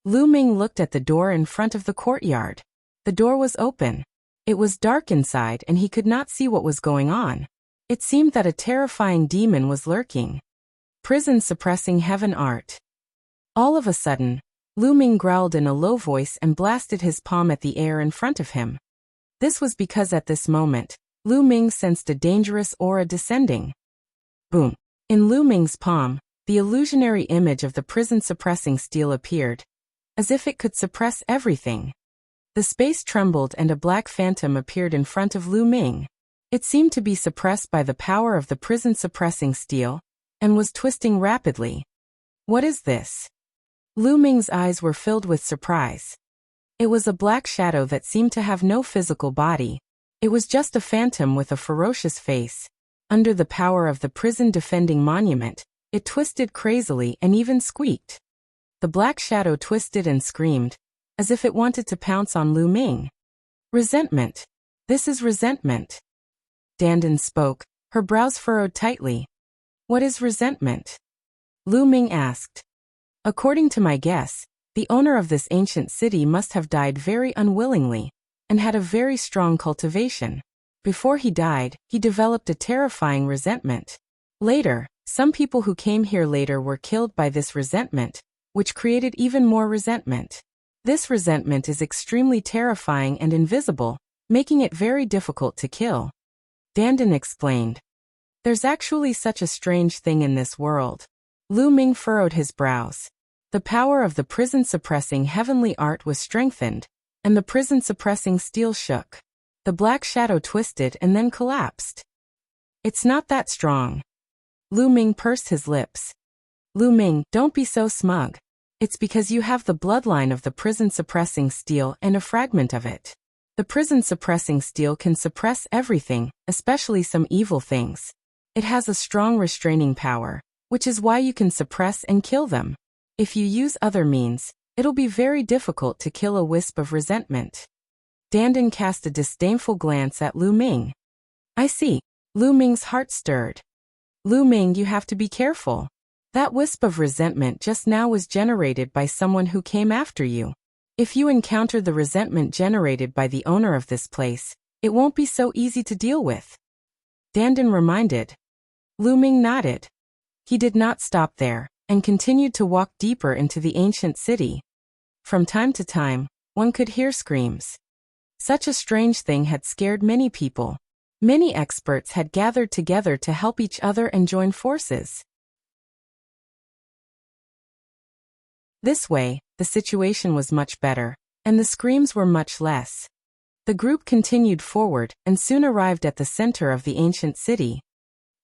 Speaker 1: Lu Ming looked at the door in front of the courtyard. The door was open. It was dark inside and he could not see what was going on. It seemed that a terrifying demon was lurking. Prison suppressing heaven art. All of a sudden, Lu Ming growled in a low voice and blasted his palm at the air in front of him. This was because at this moment, Lu Ming sensed a dangerous aura descending. Boom! In Lu Ming's palm, the illusionary image of the prison-suppressing steel appeared, as if it could suppress everything. The space trembled and a black phantom appeared in front of Lu Ming. It seemed to be suppressed by the power of the prison-suppressing steel, and was twisting rapidly. What is this? Lu Ming's eyes were filled with surprise. It was a black shadow that seemed to have no physical body. It was just a phantom with a ferocious face. Under the power of the prison-defending monument, it twisted crazily and even squeaked. The black shadow twisted and screamed, as if it wanted to pounce on Lu Ming. Resentment. This is resentment. Dandan spoke, her brows furrowed tightly. What is resentment? Lu Ming asked. According to my guess, the owner of this ancient city must have died very unwillingly, and had a very strong cultivation. Before he died, he developed a terrifying resentment. Later, some people who came here later were killed by this resentment, which created even more resentment. This resentment is extremely terrifying and invisible, making it very difficult to kill. Dandan explained. There's actually such a strange thing in this world. Lu Ming furrowed his brows. The power of the prison-suppressing heavenly art was strengthened, and the prison-suppressing steel shook. The black shadow twisted and then collapsed. It's not that strong. Lu Ming pursed his lips. Lu Ming, don't be so smug. It's because you have the bloodline of the prison-suppressing steel and a fragment of it. The prison-suppressing steel can suppress everything, especially some evil things. It has a strong restraining power, which is why you can suppress and kill them. If you use other means, it'll be very difficult to kill a wisp of resentment. Dandan cast a disdainful glance at Lu Ming. I see. Lu Ming's heart stirred. Lu Ming, you have to be careful. That wisp of resentment just now was generated by someone who came after you. If you encounter the resentment generated by the owner of this place, it won't be so easy to deal with. Dandan reminded. Lu Ming nodded. He did not stop there, and continued to walk deeper into the ancient city. From time to time, one could hear screams. Such a strange thing had scared many people. Many experts had gathered together to help each other and join forces. This way, the situation was much better, and the screams were much less. The group continued forward and soon arrived at the center of the ancient city.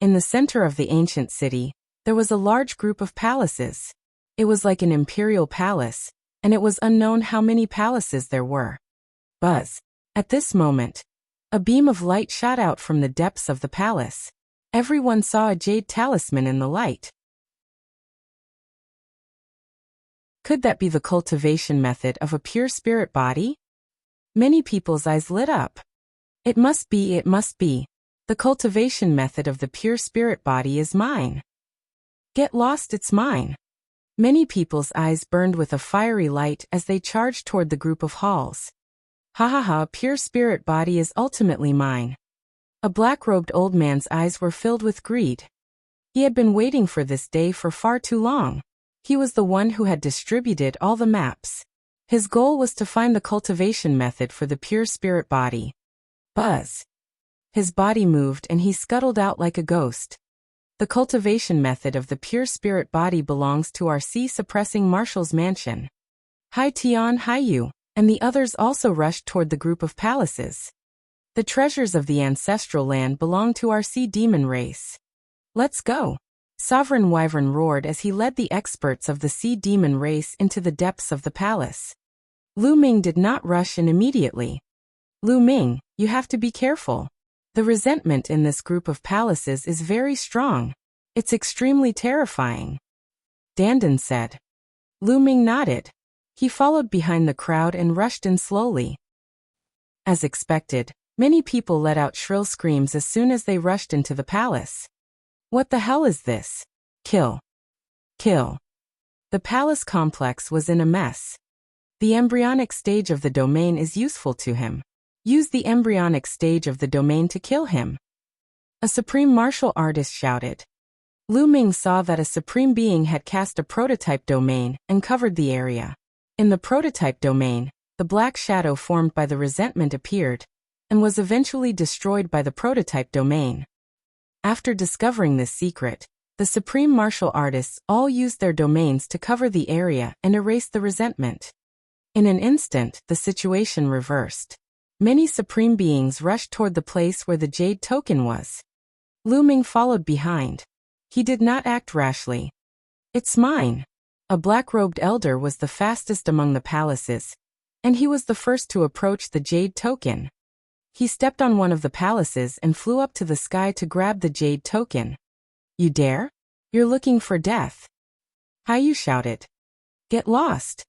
Speaker 1: In the center of the ancient city, there was a large group of palaces. It was like an imperial palace, and it was unknown how many palaces there were. Buzz. At this moment, a beam of light shot out from the depths of the palace. Everyone saw a jade talisman in the light. Could that be the cultivation method of a pure spirit body? Many people's eyes lit up. It must be. The cultivation method of the pure spirit body is mine. Get lost, it's mine. Many people's eyes burned with a fiery light as they charged toward the group of halls. Ha ha ha, pure spirit body is ultimately mine. A black-robed old man's eyes were filled with greed. He had been waiting for this day for far too long. He was the one who had distributed all the maps. His goal was to find the cultivation method for the pure spirit body. Buzz. His body moved and he scuttled out like a ghost. The cultivation method of the pure spirit body belongs to our sea-suppressing marshal's mansion. Hai Tian, Hai Yu, and the others also rushed toward the group of palaces. The treasures of the ancestral land belong to our sea demon race. Let's go. Sovereign Wyvern roared as he led the experts of the sea demon race into the depths of the palace. Lu Ming did not rush in immediately. Lu Ming, you have to be careful. The resentment in this group of palaces is very strong. It's extremely terrifying. Dandan said. Lu Ming nodded. He followed behind the crowd and rushed in slowly. As expected, many people let out shrill screams as soon as they rushed into the palace. What the hell is this? Kill. Kill. The palace complex was in a mess. The embryonic stage of the domain is useful to him. Use the embryonic stage of the domain to kill him. A supreme martial artist shouted. Lu Ming saw that a supreme being had cast a prototype domain and covered the area. In the prototype domain, the black shadow formed by the resentment appeared, and was eventually destroyed by the prototype domain. After discovering this secret, the supreme martial artists all used their domains to cover the area and erase the resentment. In an instant, the situation reversed. Many supreme beings rushed toward the place where the jade token was. Lu Ming followed behind. He did not act rashly. It's mine. A black-robed elder was the fastest among the palaces, and he was the first to approach the jade token. He stepped on one of the palaces and flew up to the sky to grab the jade token. You dare? You're looking for death. Haiyu shouted. Get lost.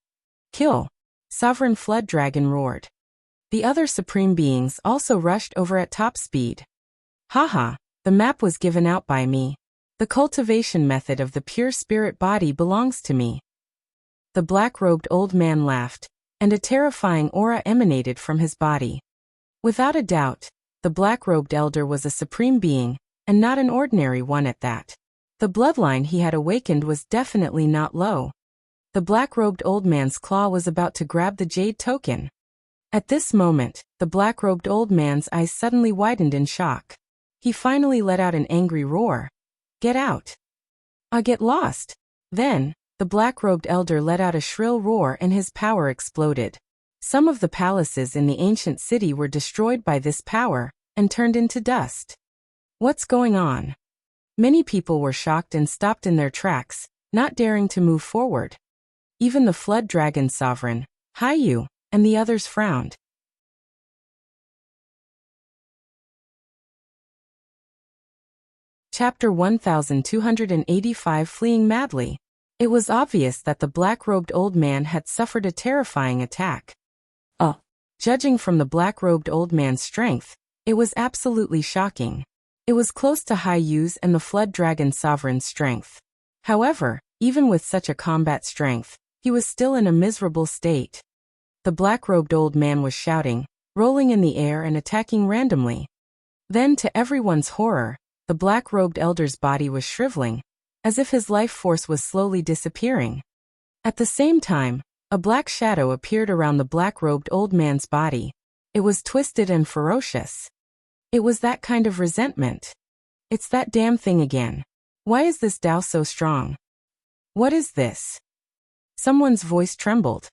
Speaker 1: Kill. Sovereign Flood Dragon roared. The other supreme beings also rushed over at top speed. Haha, the map was given out by me. The cultivation method of the pure spirit body belongs to me. The black-robed old man laughed, and a terrifying aura emanated from his body. Without a doubt, the black-robed elder was a supreme being, and not an ordinary one at that. The bloodline he had awakened was definitely not low. The black-robed old man's claw was about to grab the jade token. At this moment, the black-robed old man's eyes suddenly widened in shock. He finally let out an angry roar. Get out. Get lost. Then, the black-robed elder let out a shrill roar and his power exploded. Some of the palaces in the ancient city were destroyed by this power and turned into dust. What's going on? Many people were shocked and stopped in their tracks, not daring to move forward. Even the Flood Dragon Sovereign, Haiyu, and the others frowned. Chapter 1285 Fleeing Madly. It was obvious that the black-robed old man had suffered a terrifying attack. Judging from the black-robed old man's strength, it was absolutely shocking. It was close to Haiyu's and the Flood Dragon Sovereign's strength. However, even with such a combat strength, he was still in a miserable state. The black-robed old man was shouting, rolling in the air and attacking randomly. Then, to everyone's horror, the black-robed elder's body was shriveling, as if his life force was slowly disappearing. At the same time, a black shadow appeared around the black-robed old man's body. It was twisted and ferocious. It was that kind of resentment. It's that damn thing again. Why is this Tao so strong? What is this? Someone's voice trembled.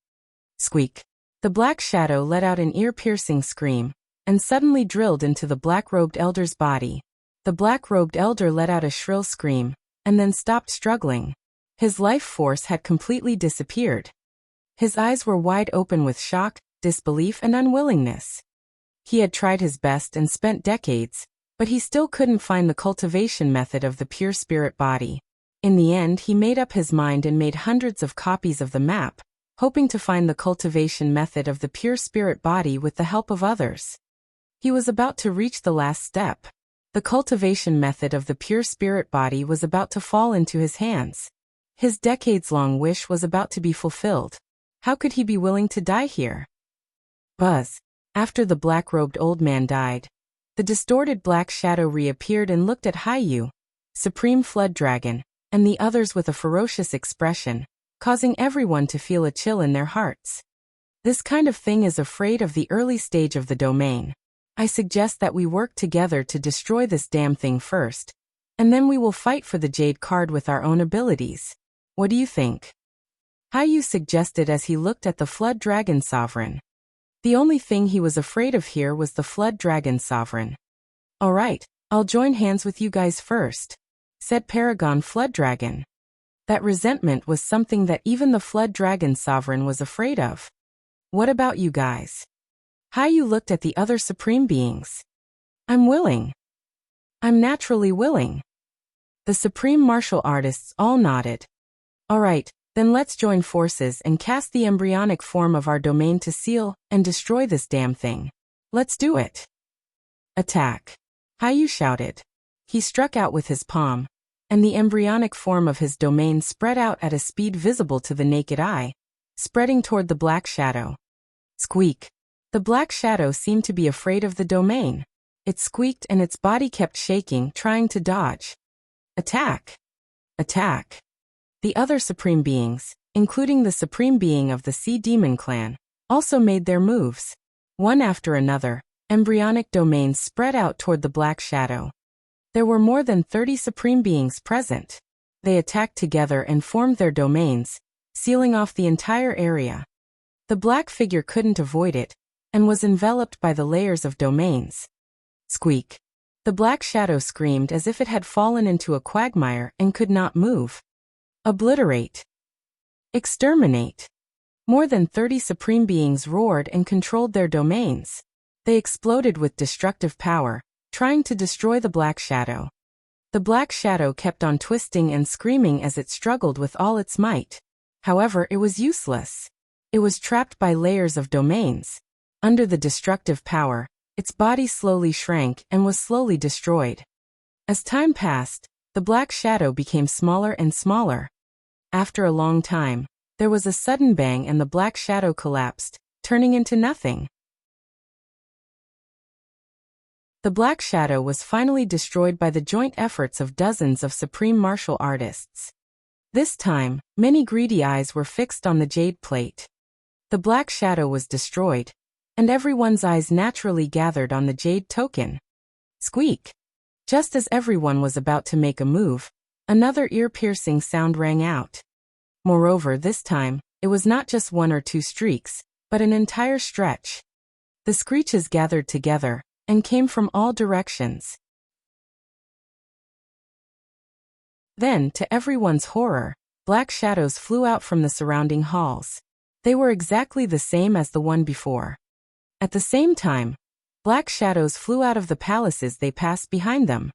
Speaker 1: Squeak. The black shadow let out an ear-piercing scream, and suddenly drilled into the black-robed elder's body. The black-robed elder let out a shrill scream, and then stopped struggling. His life force had completely disappeared. His eyes were wide open with shock, disbelief, and unwillingness. He had tried his best and spent decades, but he still couldn't find the cultivation method of the pure spirit body. In the end, he made up his mind and made hundreds of copies of the map, hoping to find the cultivation method of the pure spirit body with the help of others. He was about to reach the last step. The cultivation method of the pure spirit body was about to fall into his hands. His decades-long wish was about to be fulfilled. How could he be willing to die here? Buzz. After the black-robed old man died, the distorted black shadow reappeared and looked at Haiyu, Supreme Flood Dragon, and the others with a ferocious expression, causing everyone to feel a chill in their hearts. This kind of thing is afraid of the early stage of the domain. I suggest that we work together to destroy this damn thing first, and then we will fight for the jade card with our own abilities. What do you think? Haiyu suggested as he looked at the Flood Dragon Sovereign. The only thing he was afraid of here was the Flood Dragon Sovereign. Alright, I'll join hands with you guys first, said Paragon Flood Dragon. That resentment was something that even the Flood Dragon Sovereign was afraid of. What about you guys? Haiyu looked at the other supreme beings. I'm willing. I'm naturally willing. The supreme martial artists all nodded. Alright, then let's join forces and cast the embryonic form of our domain to seal and destroy this damn thing. Let's do it. Attack. Haiyu shouted. He struck out with his palm, and the embryonic form of his domain spread out at a speed visible to the naked eye, spreading toward the black shadow. Squeak. The black shadow seemed to be afraid of the domain. It squeaked and its body kept shaking, trying to dodge. Attack! Attack! The other supreme beings, including the supreme being of the Sea Demon clan, also made their moves. One after another, embryonic domains spread out toward the black shadow. There were more than 30 supreme beings present. They attacked together and formed their domains, sealing off the entire area. The black figure couldn't avoid it, and was enveloped by the layers of domains. Squeak. The black shadow screamed as if it had fallen into a quagmire and could not move. Obliterate. Exterminate. More than 30 supreme beings roared and controlled their domains. They exploded with destructive power, trying to destroy the black shadow. The black shadow kept on twisting and screaming as it struggled with all its might. However, it was useless. It was trapped by layers of domains. Under the destructive power, its body slowly shrank and was slowly destroyed. As time passed, the black shadow became smaller and smaller. After a long time, there was a sudden bang and the black shadow collapsed, turning into nothing. The black shadow was finally destroyed by the joint efforts of dozens of supreme martial artists. This time, many greedy eyes were fixed on the jade plate. The black shadow was destroyed, and everyone's eyes naturally gathered on the jade token. Squeak! Just as everyone was about to make a move, another ear-piercing sound rang out. Moreover, this time, it was not just one or two streaks, but an entire stretch. The screeches gathered together, and came from all directions. Then, to everyone's horror, black shadows flew out from the surrounding halls. They were exactly the same as the one before. At the same time, black shadows flew out of the palaces they passed behind them.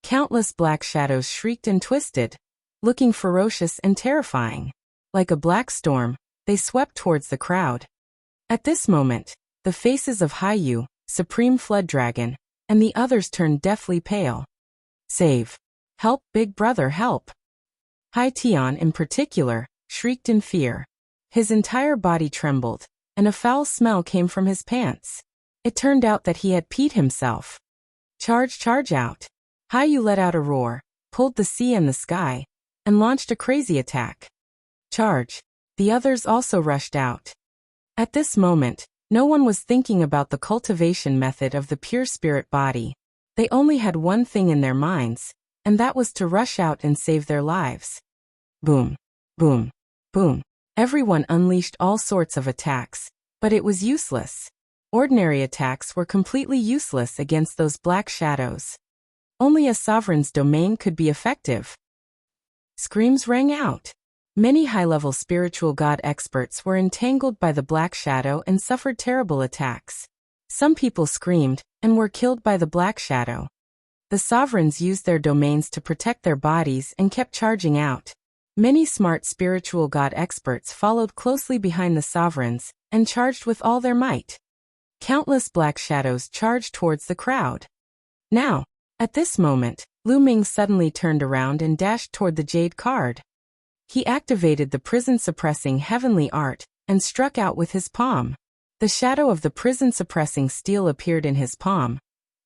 Speaker 1: Countless black shadows shrieked and twisted, looking ferocious and terrifying. Like a black storm, they swept towards the crowd. At this moment, the faces of Haiyu, Supreme Flood Dragon, and the others turned deathly pale. Save! Help, big brother, help! Hai Tian, in particular, shrieked in fear. His entire body trembled, and a foul smell came from his pants. It turned out that he had peed himself. Charge, charge out! Haiyu let out a roar, pulled the sea and the sky, and launched a crazy attack. Charge! The others also rushed out. At this moment, no one was thinking about the cultivation method of the pure spirit body. They only had one thing in their minds, and that was to rush out and save their lives. Boom! Boom! Boom! Everyone unleashed all sorts of attacks, but it was useless. Ordinary attacks were completely useless against those black shadows. Only a sovereign's domain could be effective. Screams rang out. Many high-level spiritual god experts were entangled by the black shadow and suffered terrible attacks. Some people screamed and were killed by the black shadow. The sovereigns used their domains to protect their bodies and kept charging out. Many smart spiritual god experts followed closely behind the sovereigns and charged with all their might. Countless black shadows charged towards the crowd. Now, at this moment, Lu Ming suddenly turned around and dashed toward the jade card. He activated the prison-suppressing heavenly art and struck out with his palm. The shadow of the prison-suppressing steel appeared in his palm,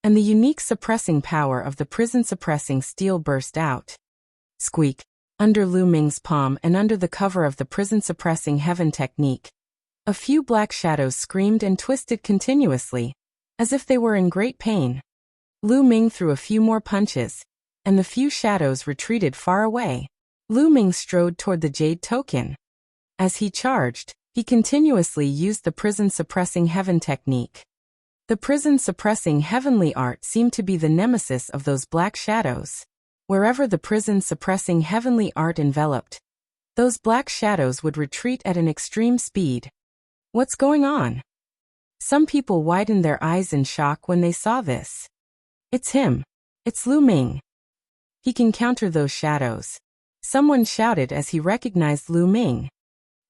Speaker 1: and the unique suppressing power of the prison-suppressing steel burst out. Squeak! Under Lu Ming's palm and under the cover of the prison-suppressing heaven technique, a few black shadows screamed and twisted continuously, as if they were in great pain. Lu Ming threw a few more punches, and the few shadows retreated far away. Lu Ming strode toward the jade token. As he charged, he continuously used the prison-suppressing heaven technique. The prison-suppressing heavenly art seemed to be the nemesis of those black shadows. Wherever the prison-suppressing heavenly art enveloped, those black shadows would retreat at an extreme speed. What's going on? Some people widened their eyes in shock when they saw this. It's him. It's Lu Ming. He can counter those shadows. Someone shouted as he recognized Lu Ming.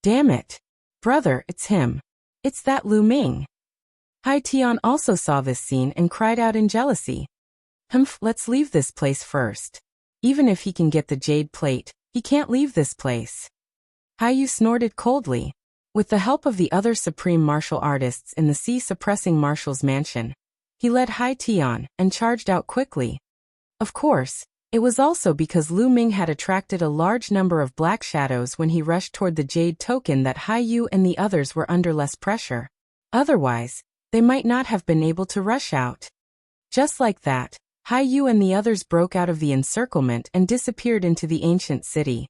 Speaker 1: Damn it. Brother, it's him. It's that Lu Ming. Hai Tian also saw this scene and cried out in jealousy. Let's leave this place first. Even if he can get the jade plate, he can't leave this place. Haiyu snorted coldly. With the help of the other supreme martial artists in the sea-suppressing marshal's mansion, he led Hai Tian and charged out quickly. Of course, it was also because Lu Ming had attracted a large number of black shadows when he rushed toward the jade token that Haiyu and the others were under less pressure. Otherwise, they might not have been able to rush out. Just like that, Haiyu and the others broke out of the encirclement and disappeared into the ancient city.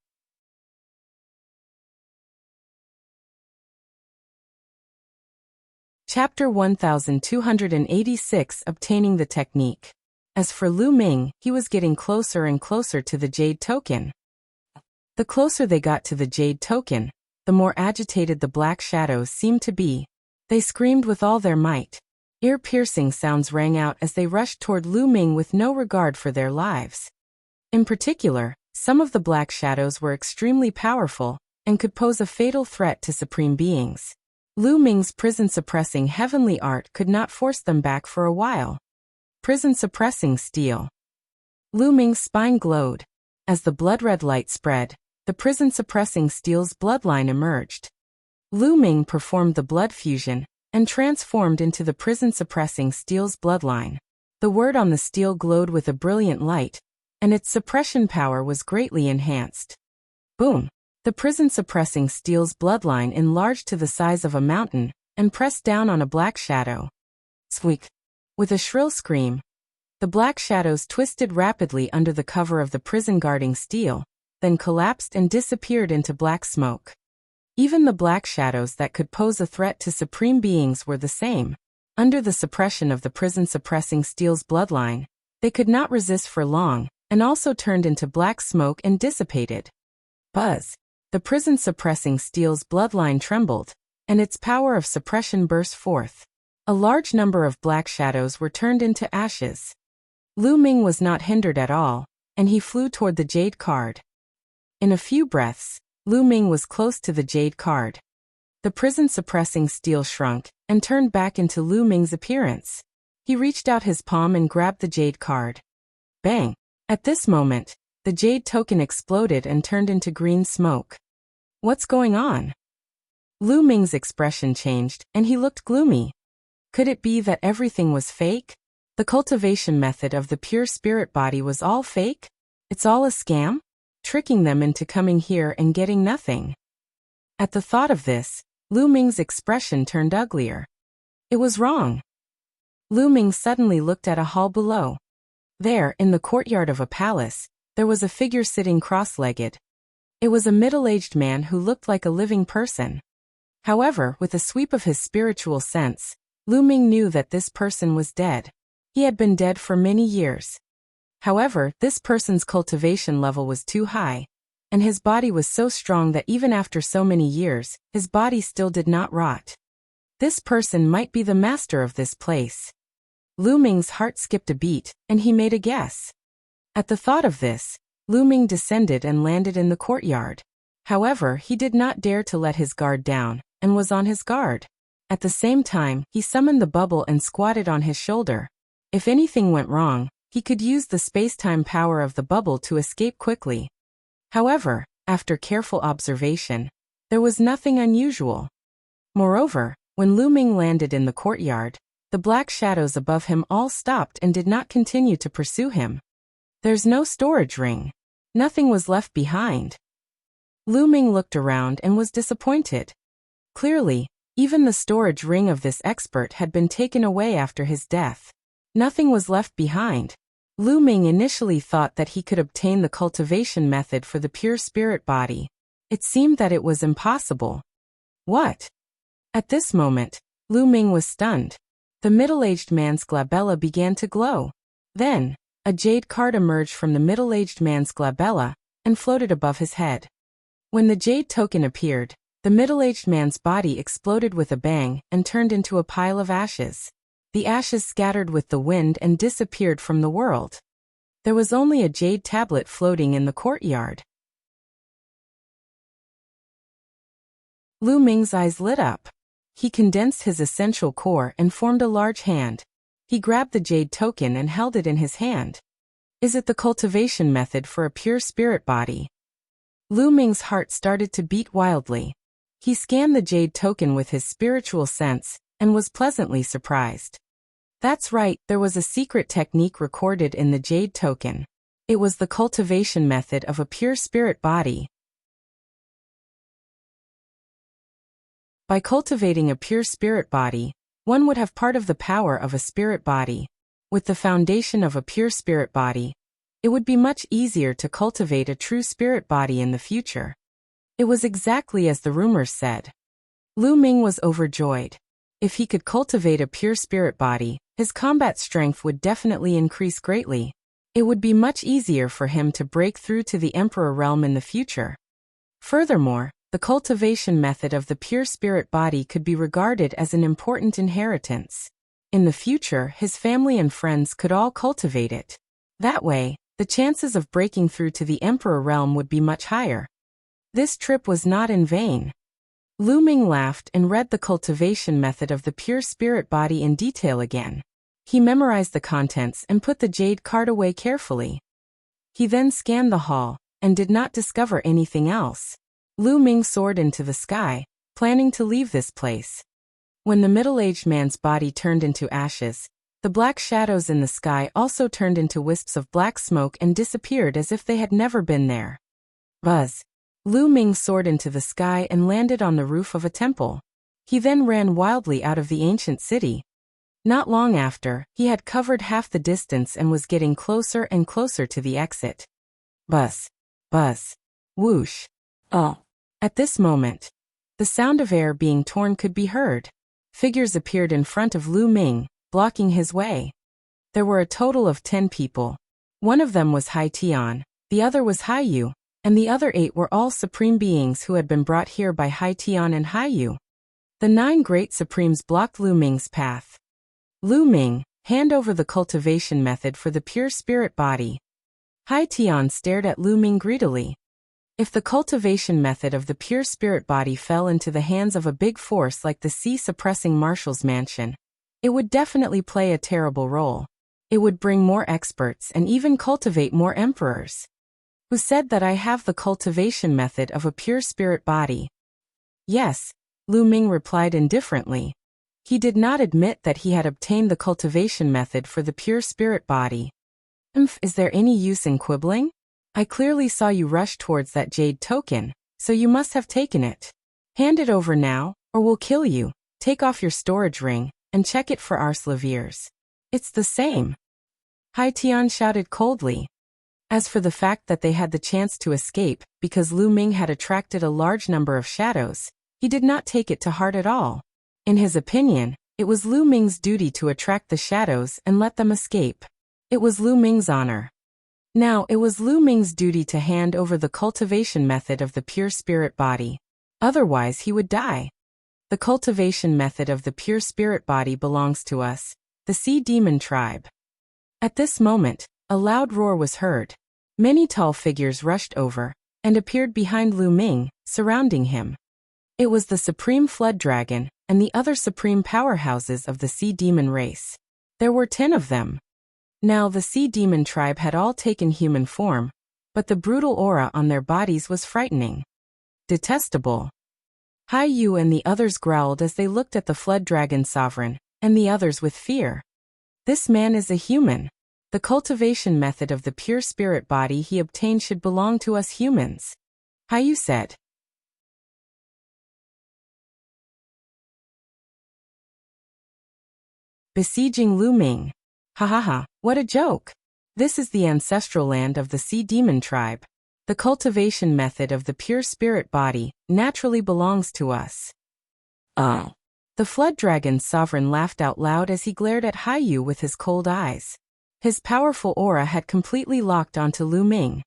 Speaker 1: Chapter 1286 Obtaining the Technique. As for Lu Ming, he was getting closer and closer to the jade token. The closer they got to the jade token, the more agitated the black shadows seemed to be. They screamed with all their might. Ear-piercing sounds rang out as they rushed toward Lu Ming with no regard for their lives. In particular, some of the black shadows were extremely powerful and could pose a fatal threat to supreme beings. Lu Ming's prison-suppressing heavenly art could not force them back for a while. Prison-suppressing steel. Lu Ming's spine glowed. As the blood-red light spread, the prison-suppressing steel's bloodline emerged. Lu Ming performed the blood fusion and transformed into the prison-suppressing steel's bloodline. The word on the steel glowed with a brilliant light, and its suppression power was greatly enhanced. Boom! The prison-suppressing steel's bloodline enlarged to the size of a mountain and pressed down on a black shadow. Squeak! With a shrill scream, the black shadows twisted rapidly under the cover of the prison-guarding steel, then collapsed and disappeared into black smoke. Even the black shadows that could pose a threat to supreme beings were the same. Under the suppression of the prison-suppressing steel's bloodline, they could not resist for long, and also turned into black smoke and dissipated. Buzz! The prison-suppressing steel's bloodline trembled, and its power of suppression burst forth. A large number of black shadows were turned into ashes. Lu Ming was not hindered at all, and he flew toward the jade card. In a few breaths, Lu Ming was close to the jade card. The prison-suppressing steel shrunk and turned back into Lu Ming's appearance. He reached out his palm and grabbed the jade card. Bang! At this moment, the jade token exploded and turned into green smoke. What's going on? Lu Ming's expression changed, and he looked gloomy. Could it be that everything was fake? The cultivation method of the pure spirit body was all fake? It's all a scam? Tricking them into coming here and getting nothing. At the thought of this, Lu Ming's expression turned uglier. It was wrong. Lu Ming suddenly looked at a hall below. There, in the courtyard of a palace, there was a figure sitting cross-legged. It was a middle-aged man who looked like a living person. However, with a sweep of his spiritual sense, Lu Ming knew that this person was dead. He had been dead for many years. However, this person's cultivation level was too high, and his body was so strong that even after so many years, his body still did not rot. This person might be the master of this place. Lu Ming's heart skipped a beat, and he made a guess. At the thought of this, Lu Ming descended and landed in the courtyard. However, he did not dare to let his guard down, and was on his guard. At the same time, he summoned the bubble and squatted on his shoulder. If anything went wrong, he could use the space-time power of the bubble to escape quickly. However, after careful observation, there was nothing unusual. Moreover, when Lu Ming landed in the courtyard, the black shadows above him all stopped and did not continue to pursue him. There's no storage ring. Nothing was left behind. Lu Ming looked around and was disappointed. Clearly, even the storage ring of this expert had been taken away after his death. Nothing was left behind. Lu Ming initially thought that he could obtain the cultivation method for the pure spirit body. It seemed that it was impossible. What? At this moment, Lu Ming was stunned. The middle-aged man's glabella began to glow. Then, a jade card emerged from the middle-aged man's glabella and floated above his head. When the jade token appeared, the middle-aged man's body exploded with a bang and turned into a pile of ashes. The ashes scattered with the wind and disappeared from the world. There was only a jade tablet floating in the courtyard. Lu Ming's eyes lit up. He condensed his essential core and formed a large hand. He grabbed the jade token and held it in his hand. Is it the cultivation method for a pure spirit body? Lu Ming's heart started to beat wildly. He scanned the jade token with his spiritual sense, and was pleasantly surprised. That's right, there was a secret technique recorded in the jade token. It was the cultivation method of a pure spirit body. By cultivating a pure spirit body, one would have part of the power of a spirit body. With the foundation of a pure spirit body, it would be much easier to cultivate a true spirit body in the future. It was exactly as the rumors said. Lu Ming was overjoyed. If he could cultivate a pure spirit body, his combat strength would definitely increase greatly. It would be much easier for him to break through to the Emperor realm in the future. Furthermore, the cultivation method of the pure spirit body could be regarded as an important inheritance. In the future, his family and friends could all cultivate it. That way, the chances of breaking through to the Emperor realm would be much higher. This trip was not in vain. Lu Ming laughed and read the cultivation method of the pure spirit body in detail again. He memorized the contents and put the jade card away carefully. He then scanned the hall, and did not discover anything else. Lu Ming soared into the sky, planning to leave this place. When the middle-aged man's body turned into ashes, the black shadows in the sky also turned into wisps of black smoke and disappeared as if they had never been there. Buzz! Lu Ming soared into the sky and landed on the roof of a temple. He then ran wildly out of the ancient city. Not long after, he had covered half the distance and was getting closer and closer to the exit. Buzz! Buzz! Whoosh! Oh! At this moment, the sound of air being torn could be heard. Figures appeared in front of Lu Ming, blocking his way. There were a total of 10 people. One of them was Hai Tian, the other was Hai Yu, and the other 8 were all supreme beings who had been brought here by Hai Tian and Hai Yu. The 9 great supremes blocked Lu Ming's path. Lu Ming, hand over the cultivation method for the pure spirit body. Hai Tian stared at Lu Ming greedily. If the cultivation method of the pure spirit body fell into the hands of a big force like the sea-suppressing Marshal's mansion, it would definitely play a terrible role. It would bring more experts and even cultivate more emperors. Who said that I have the cultivation method of a pure spirit body? Yes, Lu Ming replied indifferently. He did not admit that he had obtained the cultivation method for the pure spirit body. Is there any use in quibbling? I clearly saw you rush towards that jade token, so you must have taken it. Hand it over now, or we'll kill you. Take off your storage ring, and check it for our slaviers. It's the same. Hai Tian shouted coldly. As for the fact that they had the chance to escape, because Lu Ming had attracted a large number of shadows, he did not take it to heart at all. In his opinion, it was Lu Ming's duty to attract the shadows and let them escape. It was Lu Ming's honor. Now it was Lu Ming's duty to hand over the cultivation method of the pure spirit body. Otherwise he would die. The cultivation method of the pure spirit body belongs to us, the Sea Demon tribe. At this moment, a loud roar was heard. Many tall figures rushed over, and appeared behind Lu Ming, surrounding him. It was the Supreme Flood Dragon, and the other supreme powerhouses of the Sea Demon race. There were 10 of them. Now the Sea Demon tribe had all taken human form, but the brutal aura on their bodies was frightening. Detestable. Hai Yu and the others growled as they looked at the Flood Dragon Sovereign, and the others with fear. This man is a human. The cultivation method of the pure spirit body he obtained should belong to us humans. Hai Yu said. Besieging Lu Ming. Ha ha ha, what a joke! This is the ancestral land of the Sea Demon tribe. The cultivation method of the pure spirit body naturally belongs to us. Oh. The Flood Dragon's sovereign laughed out loud as he glared at Hai Yu with his cold eyes. His powerful aura had completely locked onto Lu Ming.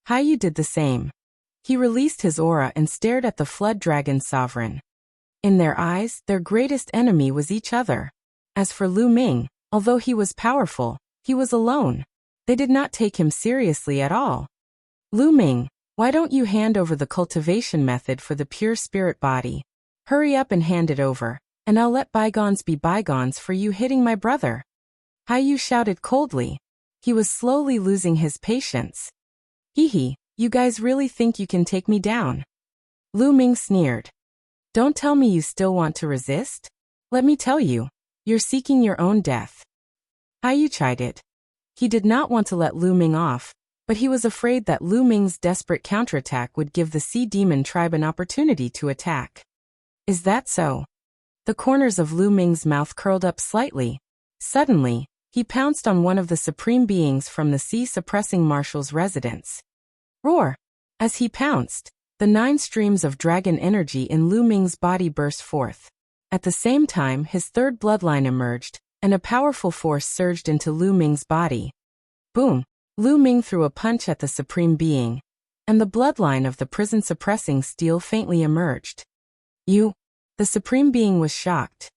Speaker 1: Hai Yu did the same. He released his aura and stared at the Flood Dragon's sovereign. In their eyes, their greatest enemy was each other. As for Lu Ming, although he was powerful, he was alone. They did not take him seriously at all. Lu Ming, why don't you hand over the cultivation method for the pure spirit body? Hurry up and hand it over, and I'll let bygones be bygones for you hitting my brother. Hai Yu shouted coldly. He was slowly losing his patience. Hee hee, you guys really think you can take me down? Lu Ming sneered. Don't tell me you still want to resist? Let me tell you, you're seeking your own death. Haiyu chided. He did not want to let Lu Ming off, but he was afraid that Lu Ming's desperate counterattack would give the Sea Demon tribe an opportunity to attack. Is that so? The corners of Lu Ming's mouth curled up slightly. Suddenly, he pounced on one of the supreme beings from the sea-suppressing marshal's residence. Roar! As he pounced, the 9 streams of dragon energy in Lu Ming's body burst forth. At the same time, his third bloodline emerged, and a powerful force surged into Lu Ming's body. Boom! Lu Ming threw a punch at the supreme being, and the bloodline of the prison-suppressing steel faintly emerged. The supreme being was shocked.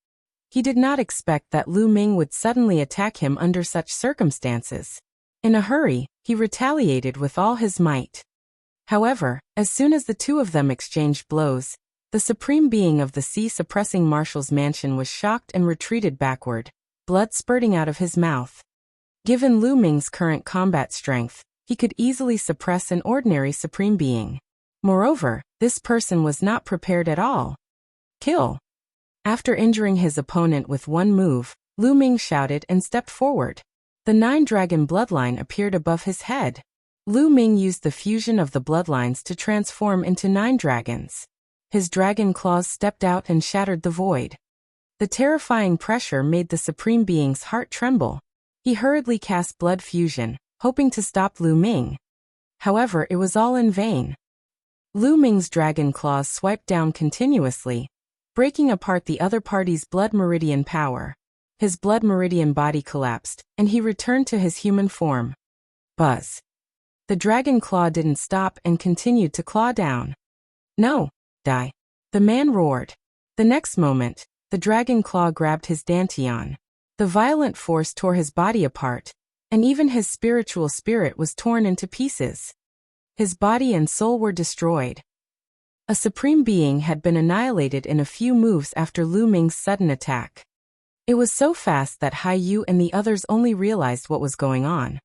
Speaker 1: He did not expect that Lu Ming would suddenly attack him under such circumstances. In a hurry, he retaliated with all his might. However, as soon as the two of them exchanged blows, the supreme being of the sea-suppressing marshal's mansion was shocked and retreated backward, blood spurting out of his mouth. Given Lu Ming's current combat strength, he could easily suppress an ordinary supreme being. Moreover, this person was not prepared at all. Kill! After injuring his opponent with one move, Lu Ming shouted and stepped forward. The 9-dragon bloodline appeared above his head. Lu Ming used the fusion of the bloodlines to transform into 9 dragons. His dragon claws stepped out and shattered the void. The terrifying pressure made the supreme being's heart tremble. He hurriedly cast blood fusion, hoping to stop Lu Ming. However, it was all in vain. Lu Ming's dragon claws swiped down continuously, breaking apart the other party's blood meridian power. His blood meridian body collapsed, and he returned to his human form. Buzz. The dragon claw didn't stop and continued to claw down. No, die. The man roared. The next moment, the dragon claw grabbed his dantian. The violent force tore his body apart, and even his spiritual spirit was torn into pieces. His body and soul were destroyed. A supreme being had been annihilated in a few moves after Lu Ming's sudden attack. It was so fast that Haiyu and the others only realized what was going on.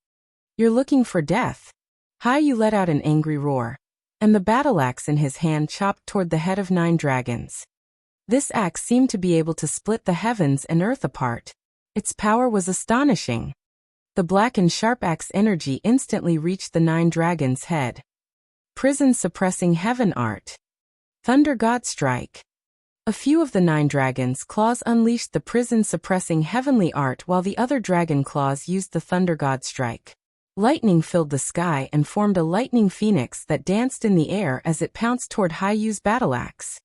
Speaker 1: You're looking for death. Haiyu let out an angry roar, and the battle axe in his hand chopped toward the head of 9 dragons. This axe seemed to be able to split the heavens and earth apart. Its power was astonishing. The black and sharp axe energy instantly reached the 9 dragons' head. Prison suppressing heaven art. Thunder God Strike. A few of the 9 dragons' claws unleashed the prison-suppressing heavenly art while the other dragon claws used the Thunder God Strike. Lightning filled the sky and formed a lightning phoenix that danced in the air as it pounced toward Haiyu's battle axe.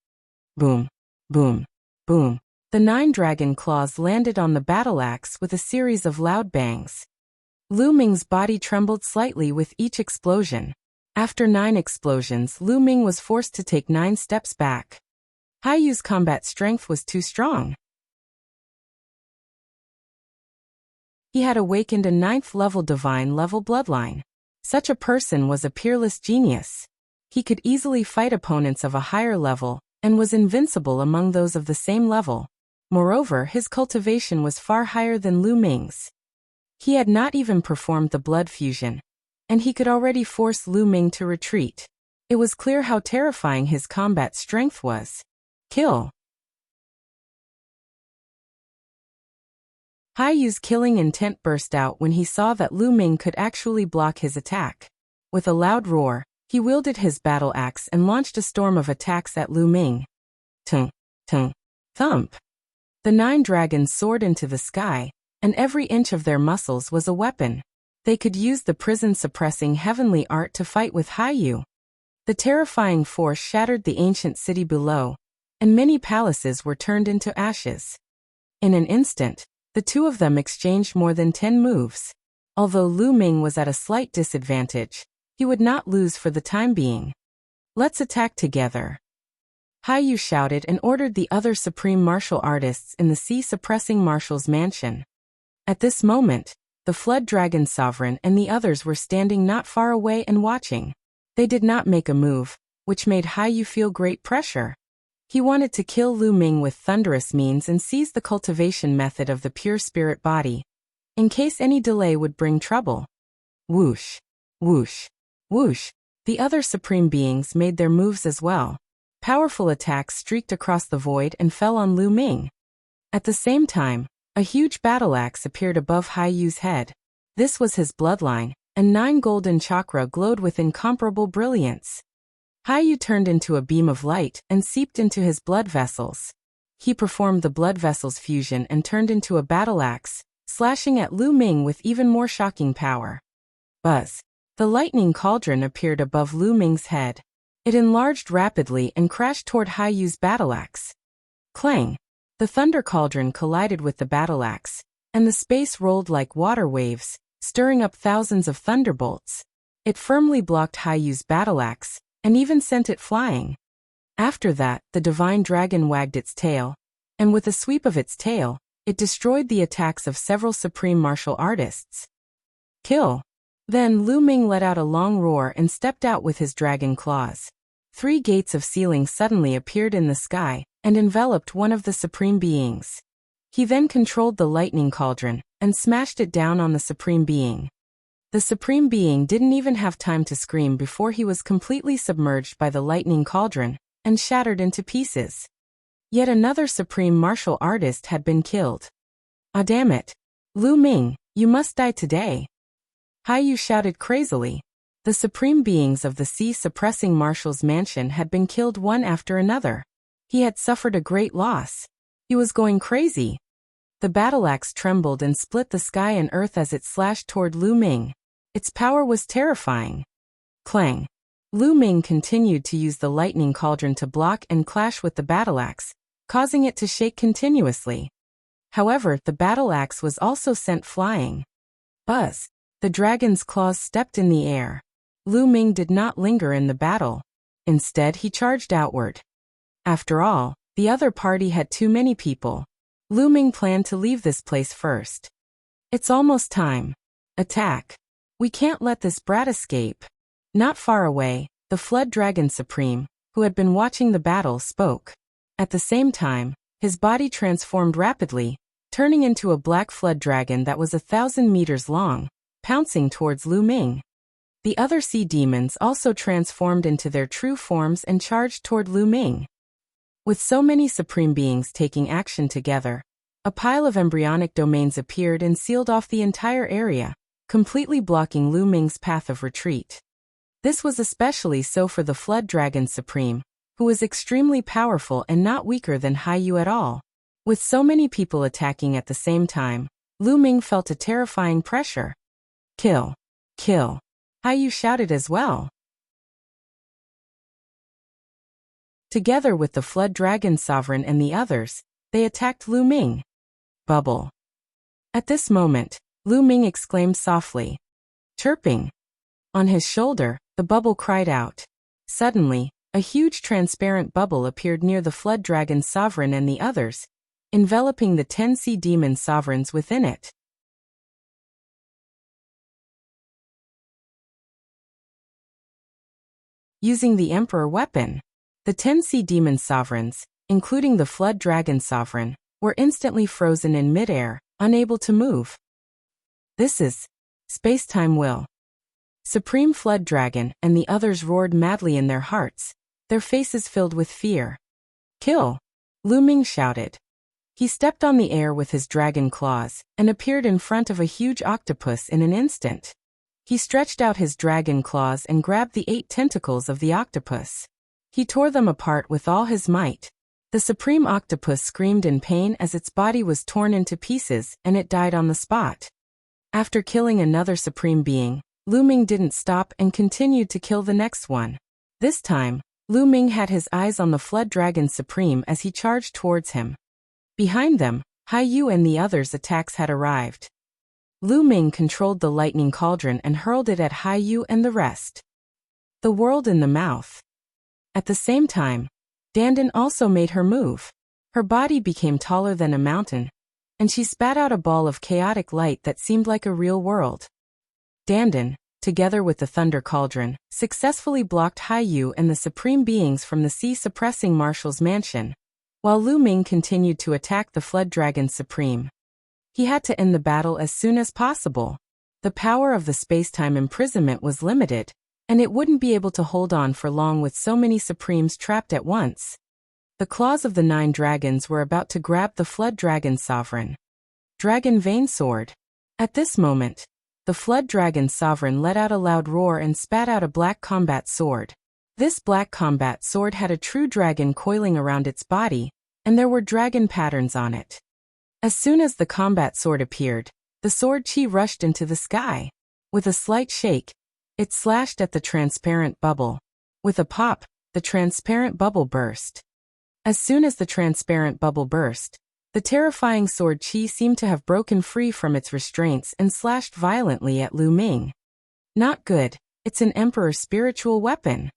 Speaker 1: Boom, boom, boom. The 9 dragon claws landed on the battle axe with a series of loud bangs. Lu Ming's body trembled slightly with each explosion. After 9 explosions, Lu Ming was forced to take 9 steps back. Haiyu's combat strength was too strong. He had awakened a 9th-level divine-level bloodline. Such a person was a peerless genius. He could easily fight opponents of a higher level, and was invincible among those of the same level. Moreover, his cultivation was far higher than Lu Ming's. He had not even performed the blood fusion, and he could already force Lu Ming to retreat. It was clear how terrifying his combat strength was. Kill. Haiyu's killing intent burst out when he saw that Lu Ming could actually block his attack. With a loud roar, he wielded his battle axe and launched a storm of attacks at Lu Ming. Tung, tung, thump. The 9 dragons soared into the sky, and every inch of their muscles was a weapon. They could use the prison-suppressing heavenly art to fight with Haiyu. The terrifying force shattered the ancient city below, and many palaces were turned into ashes. In an instant, the two of them exchanged more than 10 moves. Although Lu Ming was at a slight disadvantage, he would not lose for the time being. Let's attack together. Haiyu shouted and ordered the other supreme martial artists in the sea-suppressing marshal's mansion. At this moment, the Flood Dragon Sovereign and the others were standing not far away and watching. They did not make a move, which made Haiyu feel great pressure. He wanted to kill Lu Ming with thunderous means and seize the cultivation method of the pure spirit body. in case any delay would bring trouble. Whoosh, whoosh, whoosh. The other supreme beings made their moves as well. Powerful attacks streaked across the void and fell on Lu Ming. At the same time, a huge battle axe appeared above Hai Yu's head. This was his bloodline, and 9 golden chakra glowed with incomparable brilliance. Hai Yu turned into a beam of light and seeped into his blood vessels. He performed the blood vessels fusion and turned into a battle axe, slashing at Lu Ming with even more shocking power. Buzz. The lightning cauldron appeared above Lu Ming's head. It enlarged rapidly and crashed toward Hai Yu's battle axe. Clang! The thunder cauldron collided with the battle axe, and the space rolled like water waves, stirring up thousands of thunderbolts. It firmly blocked Hai Yu's battle axe, and even sent it flying. After that, the divine dragon wagged its tail, and with a sweep of its tail, it destroyed the attacks of several supreme martial artists. Kill! Then Lu Ming let out a long roar and stepped out with his dragon claws. 3 gates of ceiling suddenly appeared in the sky and enveloped one of the supreme beings. He then controlled the lightning cauldron and smashed it down on the supreme being. The supreme being didn't even have time to scream before he was completely submerged by the lightning cauldron and shattered into pieces. Yet another supreme martial artist had been killed. Ah, damn it! Lu Ming, you must die today! Hai Yu shouted crazily. The supreme beings of the sea-suppressing marshal's mansion had been killed one after another. He had suffered a great loss. He was going crazy. The battle axe trembled and split the sky and earth as it slashed toward Lu Ming. Its power was terrifying. Clang! Lu Ming continued to use the lightning cauldron to block and clash with the battle axe, causing it to shake continuously. However, the battle axe was also sent flying. Buzz! The dragon's claws stepped in the air. Lu Ming did not linger in the battle. Instead, he charged outward. After all, the other party had too many people. Lu Ming planned to leave this place first. It's almost time. Attack! We can't let this brat escape. Not far away, the Flood Dragon Supreme, who had been watching the battle, spoke. At the same time, his body transformed rapidly, turning into a black flood dragon that was 1,000 meters long, pouncing towards Lu Ming. The other sea demons also transformed into their true forms and charged toward Lu Ming. With so many supreme beings taking action together, a pile of embryonic domains appeared and sealed off the entire area, completely blocking Lu Ming's path of retreat. This was especially so for the Flood Dragon Supreme, who was extremely powerful and not weaker than Hai Yu at all. With so many people attacking at the same time, Lu Ming felt a terrifying pressure. Kill! Kill! Hai Yu shouted as well. Together with the Flood Dragon Sovereign and the others, they attacked Lu Ming. Bubble! At this moment, Lu Ming exclaimed softly. Chirping! On his shoulder, the bubble cried out. Suddenly, a huge transparent bubble appeared near the Flood Dragon Sovereign and the others, enveloping the 10 sea demon sovereigns within it. Using the Emperor weapon, the 10 sea demon sovereigns, including the Flood Dragon Sovereign, were instantly frozen in midair, unable to move. This is space-time will. Supreme Flood Dragon and the others roared madly in their hearts, their faces filled with fear. Kill! Lu Ming shouted. He stepped on the air with his dragon claws and appeared in front of a huge octopus in an instant. He stretched out his dragon claws and grabbed the 8 tentacles of the octopus. He tore them apart with all his might. The supreme octopus screamed in pain as its body was torn into pieces and it died on the spot. After killing another supreme being, Lu Ming didn't stop and continued to kill the next one. This time, Lu Ming had his eyes on the Flood Dragon Supreme as he charged towards him. Behind them, Hai Yu and the others' attacks had arrived. Lu Ming controlled the lightning cauldron and hurled it at Hai Yu and the rest. The world in the mouth. At the same time, Dandan also made her move. Her body became taller than a mountain, and she spat out a ball of chaotic light that seemed like a real world. Dandan, together with the Thunder Cauldron, successfully blocked Hai Yu and the supreme beings from the sea-suppressing Marshal's mansion, while Lu Ming continued to attack the Flood Dragon Supreme. He had to end the battle as soon as possible. The power of the space-time imprisonment was limited, and it wouldn't be able to hold on for long with so many Supremes trapped at once. The claws of the 9 dragons were about to grab the Flood Dragon Sovereign. Dragon Vein Sword. At this moment, the Flood Dragon Sovereign let out a loud roar and spat out a black combat sword. This black combat sword had a true dragon coiling around its body, and there were dragon patterns on it. As soon as the combat sword appeared, the sword chi rushed into the sky. With a slight shake, it slashed at the transparent bubble. With a pop, the transparent bubble burst. As soon as the transparent bubble burst, the terrifying sword chi seemed to have broken free from its restraints and slashed violently at Lu Ming. Not good, it's an Emperor's spiritual weapon.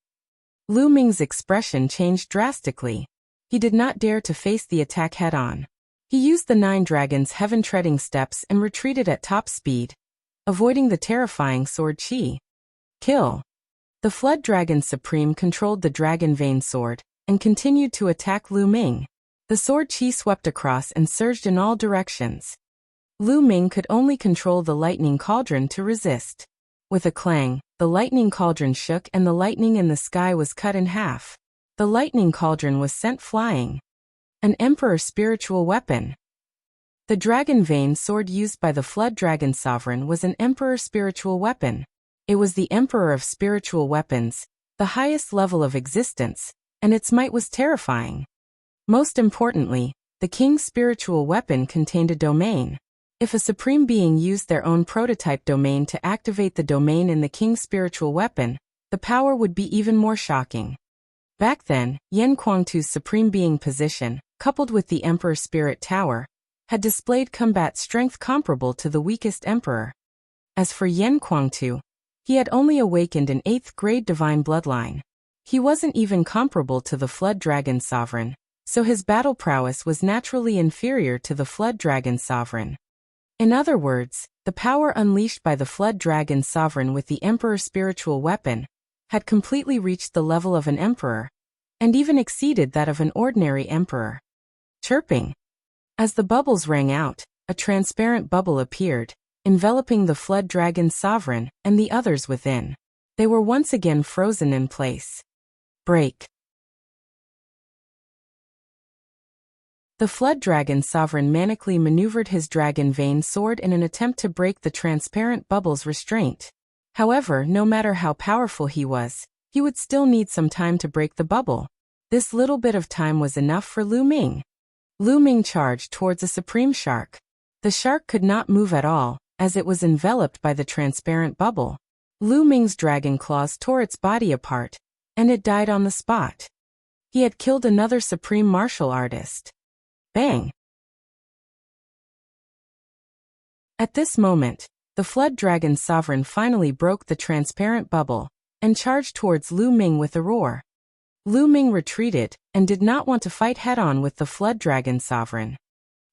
Speaker 1: Lu Ming's expression changed drastically. He did not dare to face the attack head-on. He used the 9 dragons' heaven-treading steps and retreated at top speed, avoiding the terrifying sword chi. Kill. The Flood Dragon Supreme controlled the Dragon Vein Sword and continued to attack Lu Ming. The sword chi swept across and surged in all directions. Lu Ming could only control the lightning cauldron to resist. With a clang, the lightning cauldron shook and the lightning in the sky was cut in half. The lightning cauldron was sent flying. An Emperor's spiritual weapon. The Dragon Vein Sword used by the Flood Dragon Sovereign was an Emperor's spiritual weapon. It was the Emperor of spiritual weapons, the highest level of existence, and its might was terrifying. Most importantly, the King's spiritual weapon contained a domain. If a Supreme Being used their own prototype domain to activate the domain in the King's spiritual weapon, the power would be even more shocking. Back then, Yan Kuangtu's Supreme Being position, coupled with the Emperor's Spirit Tower, had displayed combat strength comparable to the weakest Emperor. As for Yan Kuangtu, he had only awakened an 8th grade divine bloodline. He wasn't even comparable to the Flood Dragon Sovereign, so his battle prowess was naturally inferior to the Flood Dragon Sovereign. In other words, the power unleashed by the Flood Dragon Sovereign with the Emperor's spiritual weapon had completely reached the level of an emperor, and even exceeded that of an ordinary emperor. Chirping. As the bubbles rang out, a transparent bubble appeared, enveloping the Flood Dragon Sovereign and the others within. They were once again frozen in place. Break. The Flood Dragon Sovereign manically maneuvered his Dragon Vein Sword in an attempt to break the transparent bubble's restraint. However, no matter how powerful he was, he would still need some time to break the bubble. This little bit of time was enough for Lu Ming. Lu Ming charged towards a supreme shark. The shark could not move at all, as it was enveloped by the transparent bubble. Lu Ming's dragon claws tore its body apart, and it died on the spot. He had killed another supreme martial artist. Bang! At this moment, the Flood Dragon Sovereign finally broke the transparent bubble, and charged towards Lu Ming with a roar. Lu Ming retreated, and did not want to fight head-on with the Flood Dragon Sovereign.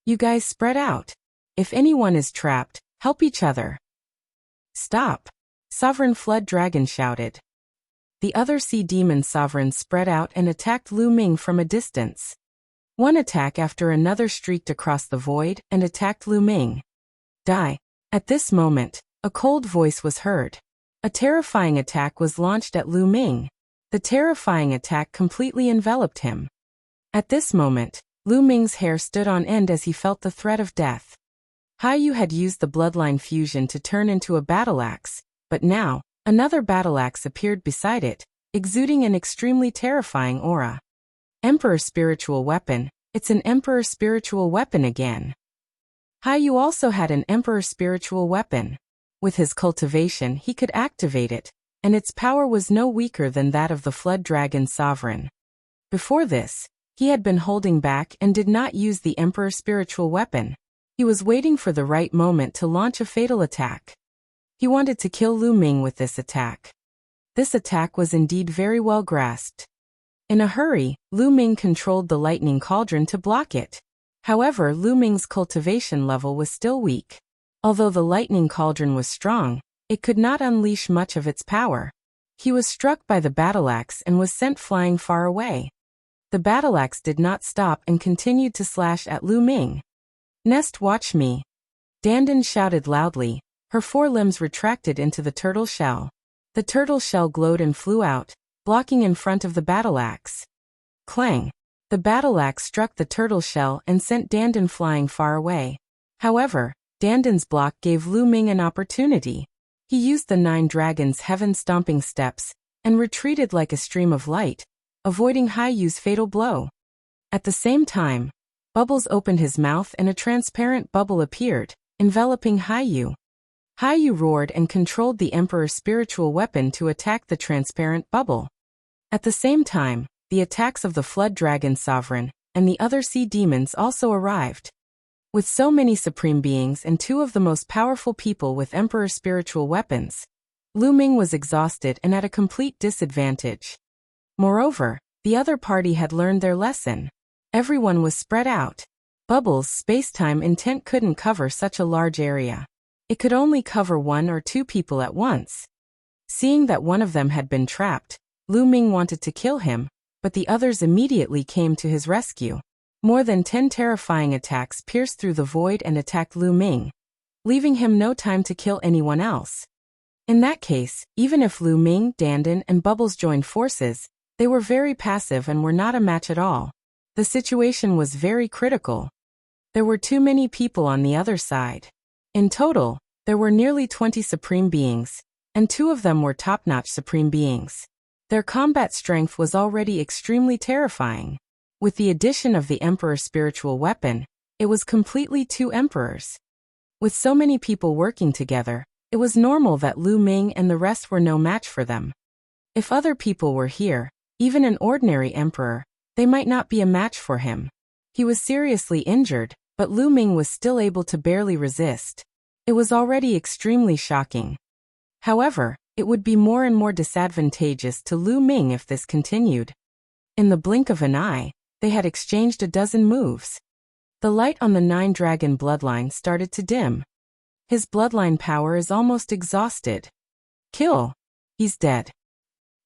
Speaker 1: You guys spread out. If anyone is trapped, help each other. Stop! Sovereign Flood Dragon shouted. The other Sea Demon Sovereigns spread out and attacked Lu Ming from a distance. One attack after another streaked across the void and attacked Lu Ming. Die! At this moment, a cold voice was heard. A terrifying attack was launched at Lu Ming. The terrifying attack completely enveloped him. At this moment, Lu Ming's hair stood on end as he felt the threat of death. Haiyu had used the bloodline fusion to turn into a battle axe, but now, another battle axe appeared beside it, exuding an extremely terrifying aura. Emperor spiritual weapon, it's an Emperor spiritual weapon again. Haiyu also had an Emperor spiritual weapon. With his cultivation he could activate it, and its power was no weaker than that of the Flood Dragon Sovereign. Before this, he had been holding back and did not use the Emperor spiritual weapon. He was waiting for the right moment to launch a fatal attack. He wanted to kill Lu Ming with this attack. This attack was indeed very well grasped. In a hurry, Lu Ming controlled the lightning cauldron to block it. However, Lu Ming's cultivation level was still weak. Although the lightning cauldron was strong, it could not unleash much of its power. He was struck by the battle axe and was sent flying far away. The battle axe did not stop and continued to slash at Lu Ming. Nest, watch me. Dandan shouted loudly. Her forelimbs retracted into the turtle shell. The turtle shell glowed and flew out, blocking in front of the battle axe. Clang! The battle axe struck the turtle shell and sent Dandan flying far away. However, Dandan's block gave Lu Ming an opportunity. He used the 9 dragons' heaven-stomping steps and retreated like a stream of light, avoiding Haiyu's fatal blow. At the same time, Bubbles opened his mouth and a transparent bubble appeared, enveloping Haiyu. Haiyu roared and controlled the Emperor's spiritual weapon to attack the transparent bubble. At the same time, the attacks of the Flood Dragon Sovereign and the other sea demons also arrived. With so many supreme beings and 2 of the most powerful people with Emperor spiritual weapons, Lu Ming was exhausted and at a complete disadvantage. Moreover, the other party had learned their lesson. Everyone was spread out. Bubbles' space-time intent couldn't cover such a large area. It could only cover 1 or 2 people at once. Seeing that one of them had been trapped, Lu Ming wanted to kill him, but the others immediately came to his rescue. More than 10 terrifying attacks pierced through the void and attacked Lu Ming, leaving him no time to kill anyone else. In that case, even if Lu Ming, Dandan, and Bubbles joined forces, they were very passive and were not a match at all. The situation was very critical. There were too many people on the other side. In total, there were nearly 20 supreme beings, and 2 of them were top-notch supreme beings. Their combat strength was already extremely terrifying. With the addition of the Emperor's spiritual weapon, it was completely 2 emperors. With so many people working together, it was normal that Lu Ming and the rest were no match for them. If other people were here, even an ordinary emperor, they might not be a match for him. He was seriously injured, but Lu Ming was still able to barely resist. It was already extremely shocking. However, it would be more and more disadvantageous to Lu Ming if this continued. In the blink of an eye, they had exchanged a dozen moves. The light on the 9 dragon bloodline started to dim. His bloodline power is almost exhausted. Kill! He's dead.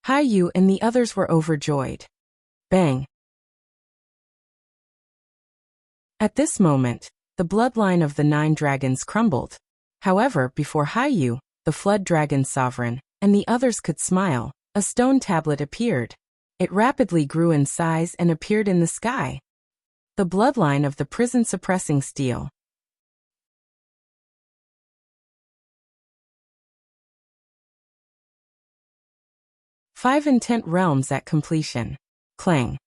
Speaker 1: Haiyu and the others were overjoyed. Bang! At this moment, the bloodline of the 9 dragons crumbled. However, before Haiyu, the Flood Dragon Sovereign, and the others could smile, a stone tablet appeared. It rapidly grew in size and appeared in the sky. The bloodline of the prison-suppressing steel. Five intent realms at completion. Clang.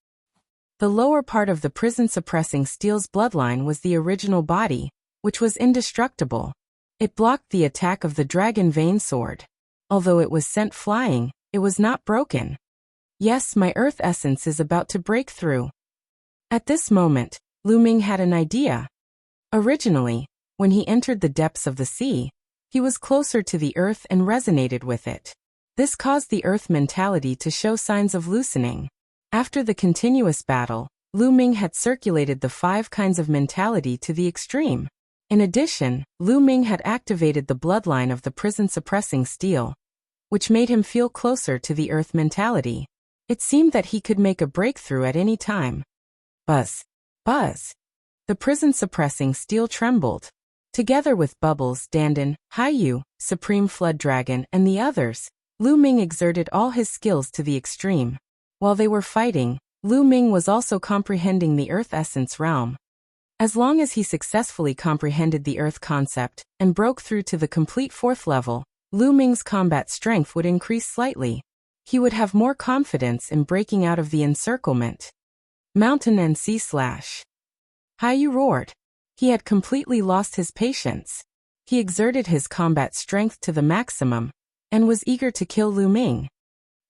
Speaker 1: The lower part of the prison-suppressing steel's bloodline was the original body, which was indestructible. It blocked the attack of the Dragon Vein Sword. Although it was sent flying, it was not broken. Yes, my earth essence is about to break through. At this moment, Lu Ming had an idea. Originally, when he entered the depths of the sea, he was closer to the earth and resonated with it. This caused the earth mentality to show signs of loosening. After the continuous battle, Lu Ming had circulated the 5 kinds of mentality to the extreme. In addition, Lu Ming had activated the bloodline of the prison-suppressing steel, which made him feel closer to the earth mentality. It seemed that he could make a breakthrough at any time. Buzz. Buzz. The prison-suppressing steel trembled. Together with Bubbles, Dandan, Haiyu, Supreme Flood Dragon, and the others, Lu Ming exerted all his skills to the extreme. While they were fighting, Lu Ming was also comprehending the Earth Essence realm. As long as he successfully comprehended the Earth concept and broke through to the complete 4th level, Lu Ming's combat strength would increase slightly. He would have more confidence in breaking out of the encirclement. Mountain and sea slash. Haiyu roared. He had completely lost his patience. He exerted his combat strength to the maximum and was eager to kill Lu Ming.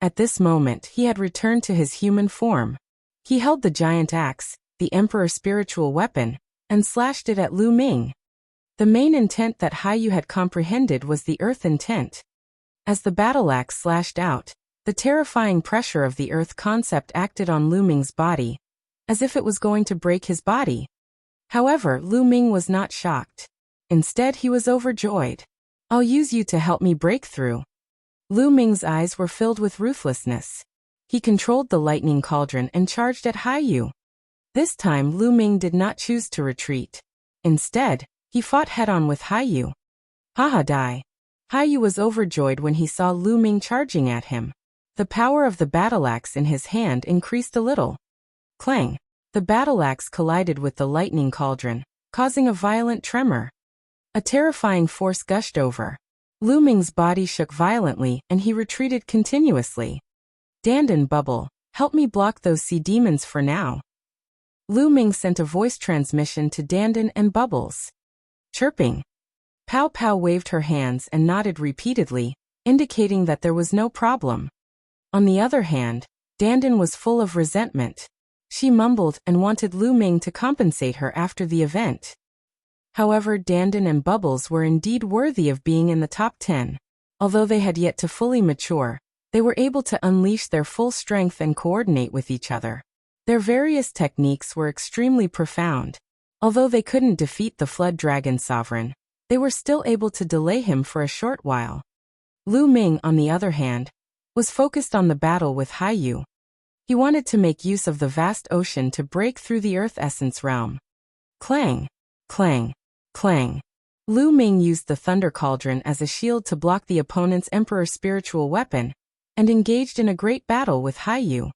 Speaker 1: At this moment, he had returned to his human form. He held the giant axe, the Emperor's spiritual weapon, and slashed it at Lu Ming. The main intent that Haiyu had comprehended was the earth intent. As the battle axe slashed out, the terrifying pressure of the earth concept acted on Lu Ming's body, as if it was going to break his body. However, Lu Ming was not shocked. Instead, he was overjoyed. I'll use you to help me break through. Lu Ming's eyes were filled with ruthlessness. He controlled the lightning cauldron and charged at Haiyu. This time Lu Ming did not choose to retreat. Instead, He fought head-on with Haiyu. Haha die. Haiyu was overjoyed when he saw Lu Ming charging at him. The power of the battle axe in his hand increased a little. Clang! The battle axe collided with the lightning cauldron, causing a violent tremor. A terrifying force gushed over. Lu Ming's body shook violently and he retreated continuously. Dandan Bubble, help me block those sea demons for now. Lu Ming sent a voice transmission to Dandan and Bubbles. Chirping. Pow Pow waved her hands and nodded repeatedly, indicating that there was no problem. On the other hand, Dandan was full of resentment. She mumbled and wanted Lu Ming to compensate her after the event. However, Dandan and Bubbles were indeed worthy of being in the top 10. Although they had yet to fully mature, they were able to unleash their full strength and coordinate with each other. Their various techniques were extremely profound. Although they couldn't defeat the Flood Dragon Sovereign, they were still able to delay him for a short while. Lu Ming, on the other hand, was focused on the battle with Haiyu. He wanted to make use of the vast ocean to break through the Earth Essence realm. Clang! Clang! Clang! Lu Ming used the Thunder Cauldron as a shield to block the opponent's Emperor spiritual weapon, and engaged in a great battle with Haiyu.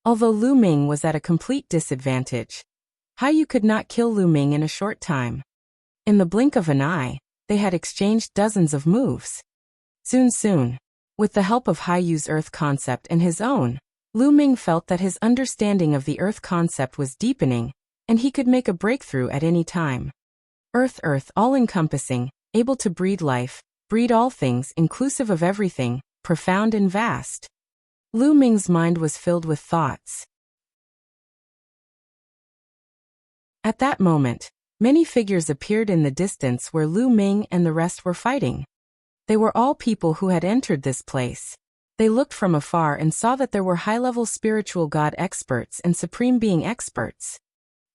Speaker 1: Although Lu Ming was at a complete disadvantage, Haiyu could not kill Lu Ming in a short time. In the blink of an eye, they had exchanged dozens of moves. Soon, with the help of Haiyu's Earth concept and his own, Lu Ming felt that his understanding of the Earth concept was deepening, and he could make a breakthrough at any time. Earth, all-encompassing, able to breed life, breed all things, inclusive of everything, profound and vast. Lu Ming's mind was filled with thoughts. At that moment, many figures appeared in the distance where Lu Ming and the rest were fighting. They were all people who had entered this place. They looked from afar and saw that there were high-level spiritual god experts and supreme being experts.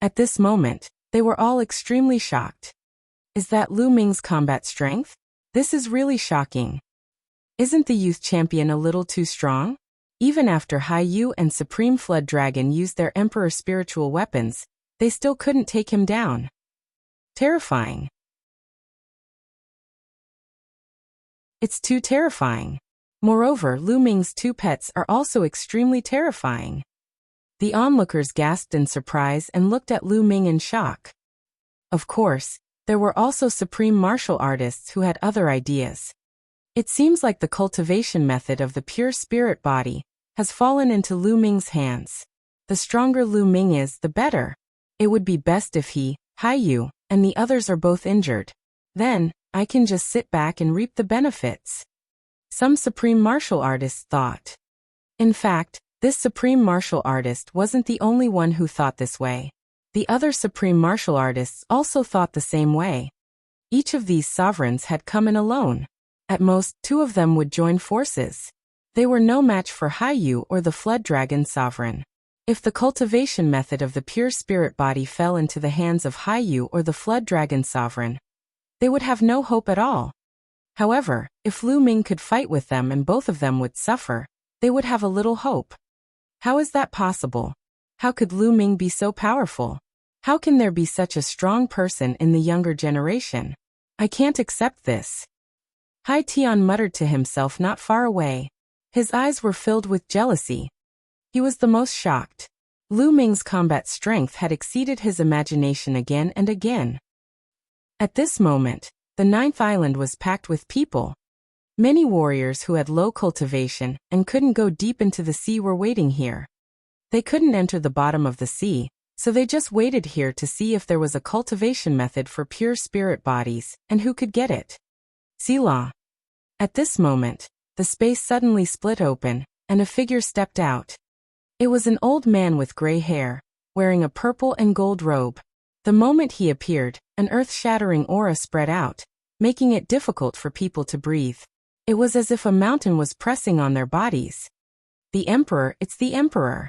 Speaker 1: At this moment, they were all extremely shocked. Is that Lu Ming's combat strength? This is really shocking. Isn't the youth champion a little too strong? Even after Haiyu and Supreme Flood Dragon used their Emperor spiritual weapons, they still couldn't take him down. Terrifying. It's too terrifying. Moreover, Lu Ming's two pets are also extremely terrifying. The onlookers gasped in surprise and looked at Lu Ming in shock. Of course, there were also supreme martial artists who had other ideas. It seems like the cultivation method of the pure spirit body has fallen into Lu Ming's hands. The stronger Lu Ming is, the better. It would be best if he, Haiyu, and the others are both injured. Then, I can just sit back and reap the benefits. Some supreme martial artists thought. In fact, this supreme martial artist wasn't the only one who thought this way. The other supreme martial artists also thought the same way. Each of these sovereigns had come in alone. At most, two of them would join forces. They were no match for Haiyu or the Flood Dragon Sovereign. If the cultivation method of the pure spirit body fell into the hands of Haiyu or the Flood Dragon Sovereign, they would have no hope at all. However, if Lu Ming could fight with them and both of them would suffer, they would have a little hope. How is that possible? How could Lu Ming be so powerful? How can there be such a strong person in the younger generation? I can't accept this. Hai Tian muttered to himself not far away. His eyes were filled with jealousy. He was the most shocked. Lu Ming's combat strength had exceeded his imagination again and again. At this moment, the ninth island was packed with people. Many warriors who had low cultivation and couldn't go deep into the sea were waiting here. They couldn't enter the bottom of the sea, so they just waited here to see if there was a cultivation method for pure spirit bodies and who could get it. Selah. At this moment, the space suddenly split open, and a figure stepped out. It was an old man with gray hair, wearing a purple and gold robe. The moment he appeared, an earth-shattering aura spread out, making it difficult for people to breathe. It was as if a mountain was pressing on their bodies. The Emperor, it's the Emperor.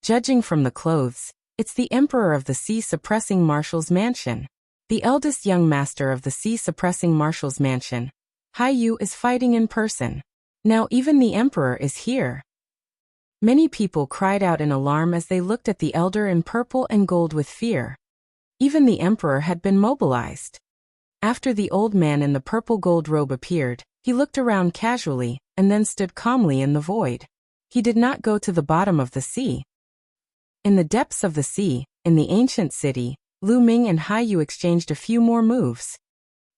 Speaker 1: Judging from the clothes, it's the Emperor of the Sea-Suppressing Marshal's Mansion. The eldest young master of the Sea-Suppressing Marshal's Mansion, Haiyu, is fighting in person. Now even the Emperor is here. Many people cried out in alarm as they looked at the elder in purple and gold with fear. Even the Emperor had been mobilized. After the old man in the purple gold robe appeared, he looked around casually, and then stood calmly in the void. He did not go to the bottom of the sea. In the depths of the sea, in the ancient city, Lu Ming and Haiyu exchanged a few more moves.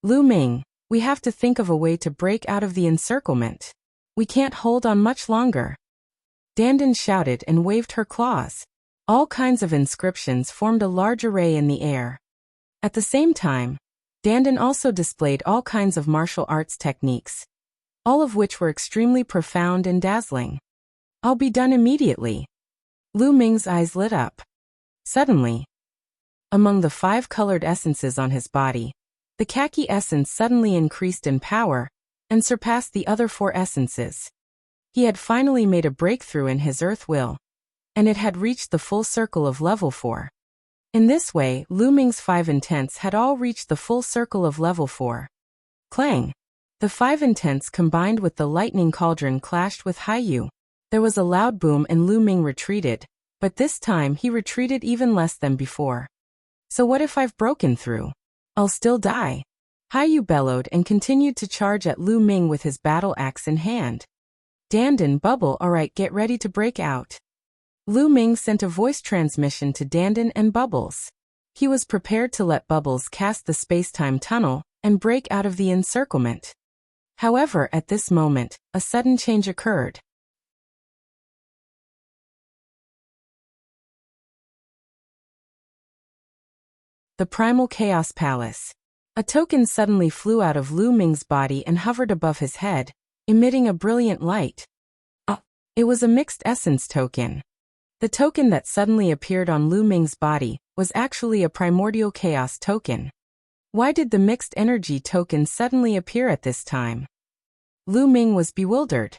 Speaker 1: Lu Ming, we have to think of a way to break out of the encirclement. We can't hold on much longer. Dandan shouted and waved her claws. All kinds of inscriptions formed a large array in the air. At the same time, Dandan also displayed all kinds of martial arts techniques, all of which were extremely profound and dazzling. I'll be done immediately. Lu Ming's eyes lit up. Suddenly, among the 5 colored essences on his body, the khaki essence suddenly increased in power and surpassed the other 4 essences. He had finally made a breakthrough in his earth will, and it had reached the full circle of level 4. In this way, Lu Ming's 5 intents had all reached the full circle of level 4. Clang! The 5 intents combined with the lightning cauldron clashed with Haiyu. There was a loud boom and Lu Ming retreated, but this time he retreated even less than before. So what if I've broken through? I'll still die. Haiyu bellowed and continued to charge at Lu Ming with his battle axe in hand. Dandan, Bubble, alright, get ready to break out. Lu Ming sent a voice transmission to Dandan and Bubbles. He was prepared to let Bubbles cast the space-time tunnel and break out of the encirclement. However, at this moment, a sudden change occurred. The Primal Chaos Palace. A token suddenly flew out of Lu Ming's body and hovered above his head, emitting a brilliant light. It was a mixed essence token. The token that suddenly appeared on Lu Ming's body was actually a primordial chaos token. Why did the mixed energy token suddenly appear at this time? Lu Ming was bewildered.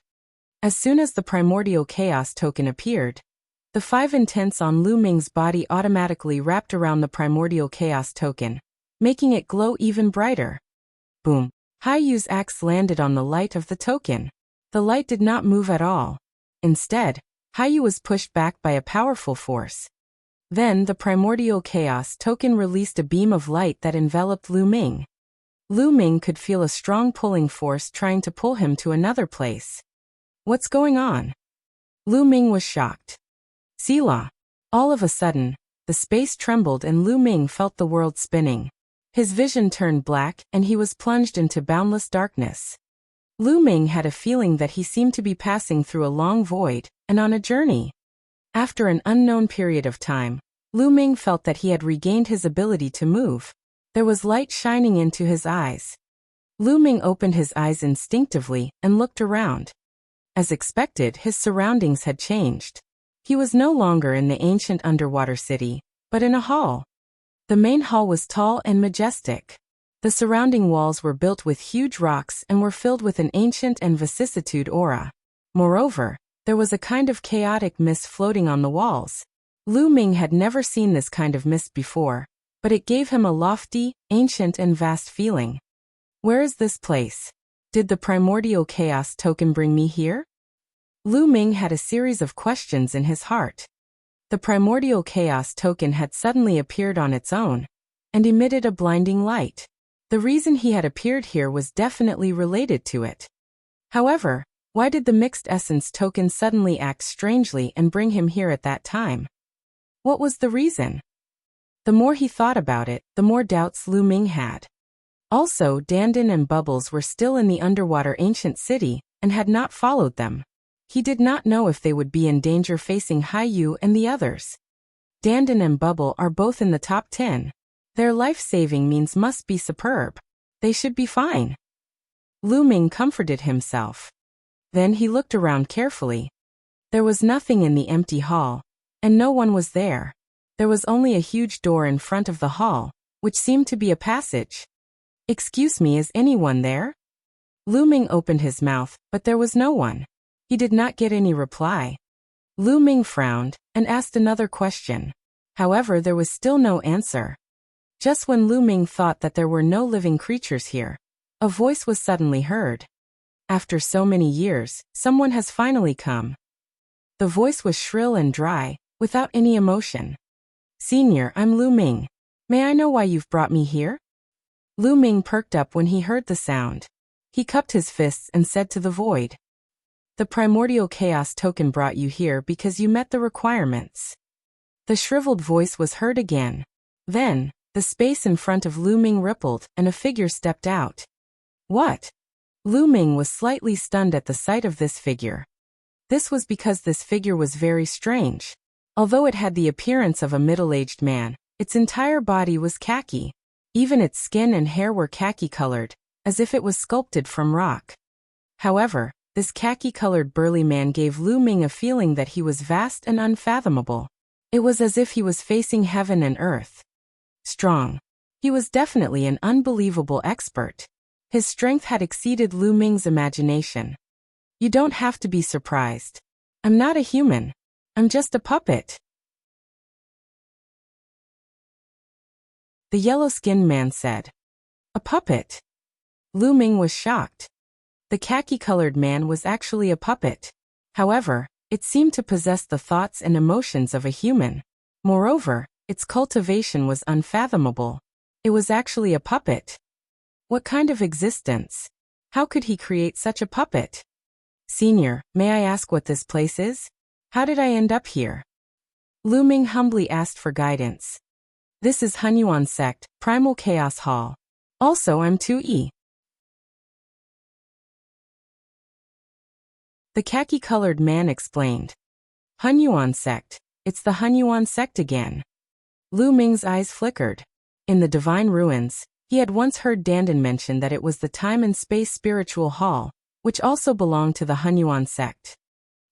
Speaker 1: As soon as the primordial chaos token appeared, the 5 intents on Lu Ming's body automatically wrapped around the primordial chaos token, making it glow even brighter. Boom! Haiyu's axe landed on the light of the token. The light did not move at all. Instead, Haiyu was pushed back by a powerful force. Then the primordial chaos token released a beam of light that enveloped Lu Ming. Lu Ming could feel a strong pulling force trying to pull him to another place. What's going on? Lu Ming was shocked. Selah. All of a sudden, the space trembled and Lu Ming felt the world spinning. His vision turned black and he was plunged into boundless darkness. Lu Ming had a feeling that he seemed to be passing through a long void and on a journey. After an unknown period of time, Lu Ming felt that he had regained his ability to move. There was light shining into his eyes. Lu Ming opened his eyes instinctively and looked around. As expected, his surroundings had changed. He was no longer in the ancient underwater city, but in a hall. The main hall was tall and majestic. The surrounding walls were built with huge rocks and were filled with an ancient and vicissitude aura. Moreover, there was a kind of chaotic mist floating on the walls. Lu Ming had never seen this kind of mist before, but it gave him a lofty, ancient and vast feeling. Where is this place? Did the primordial chaos token bring me here? Lu Ming had a series of questions in his heart. The primordial chaos token had suddenly appeared on its own and emitted a blinding light. The reason he had appeared here was definitely related to it. However, why did the mixed essence token suddenly act strangely and bring him here at that time? What was the reason? The more he thought about it, the more doubts Lu Ming had. Also, Dandan and Bubbles were still in the underwater ancient city and had not followed them. He did not know if they would be in danger facing Haiyu and the others. Dandan and Bubble are both in the top 10. Their life-saving means must be superb. They should be fine. Lu Ming comforted himself. Then he looked around carefully. There was nothing in the empty hall, and no one was there. There was only a huge door in front of the hall, which seemed to be a passage. Excuse me, is anyone there? Lu Ming opened his mouth, but there was no one. He did not get any reply. Lu Ming frowned and asked another question. However, there was still no answer. Just when Lu Ming thought that there were no living creatures here, a voice was suddenly heard. After so many years, someone has finally come. The voice was shrill and dry, without any emotion. Senior, I'm Lu Ming. May I know why you've brought me here? Lu Ming perked up when he heard the sound. He cupped his fists and said to the void, "The primordial chaos token brought you here because you met the requirements." The shriveled voice was heard again. Then, the space in front of Lu Ming rippled and a figure stepped out. What? Lu Ming was slightly stunned at the sight of this figure. This was because this figure was very strange. Although it had the appearance of a middle-aged man, its entire body was khaki. Even its skin and hair were khaki-colored, as if it was sculpted from rock. However, this khaki-colored burly man gave Lu Ming a feeling that he was vast and unfathomable. It was as if he was facing heaven and earth. Strong. He was definitely an unbelievable expert. His strength had exceeded Lu Ming's imagination. You don't have to be surprised. I'm not a human. I'm just a puppet. The yellow-skinned man said. A puppet? Lu Ming was shocked. The khaki-colored man was actually a puppet. However, it seemed to possess the thoughts and emotions of a human. Moreover, its cultivation was unfathomable. It was actually a puppet. What kind of existence? How could he create such a puppet? Senior, may I ask what this place is? How did I end up here? Lu Ming humbly asked for guidance. This is Hunyuan Sect, Primal Chaos Hall. Also, I'm 2E. The khaki-colored man explained. Hunyuan Sect. It's the Hunyuan Sect again. Lu Ming's eyes flickered. In the Divine Ruins, he had once heard Dandan mention that it was the Time and Space Spiritual Hall, which also belonged to the Hunyuan Sect.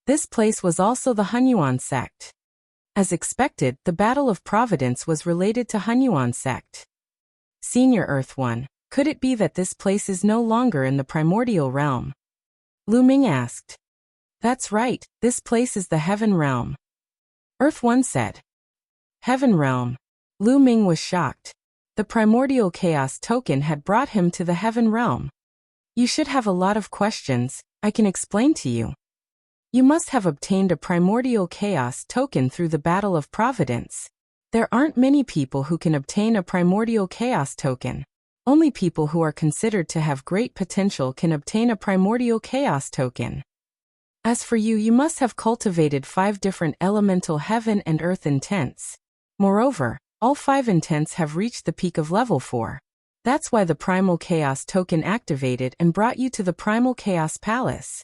Speaker 1: This place was also the Hunyuan Sect. As expected, the Battle of Providence was related to Hunyuan Sect. Senior Earth One, could it be that this place is no longer in the primordial realm? Lu Ming asked. That's right, this place is the Heaven Realm. Earth One said. Heaven Realm. Lu Ming was shocked. The primordial chaos token had brought him to the Heaven Realm. You should have a lot of questions, I can explain to you. You must have obtained a primordial chaos token through the Battle of Providence. There aren't many people who can obtain a primordial chaos token. Only people who are considered to have great potential can obtain a primordial chaos token. As for you, you must have cultivated 5 different elemental heaven and earth intents. Moreover, all 5 intents have reached the peak of level 4. That's why the primal chaos token activated and brought you to the primal chaos palace.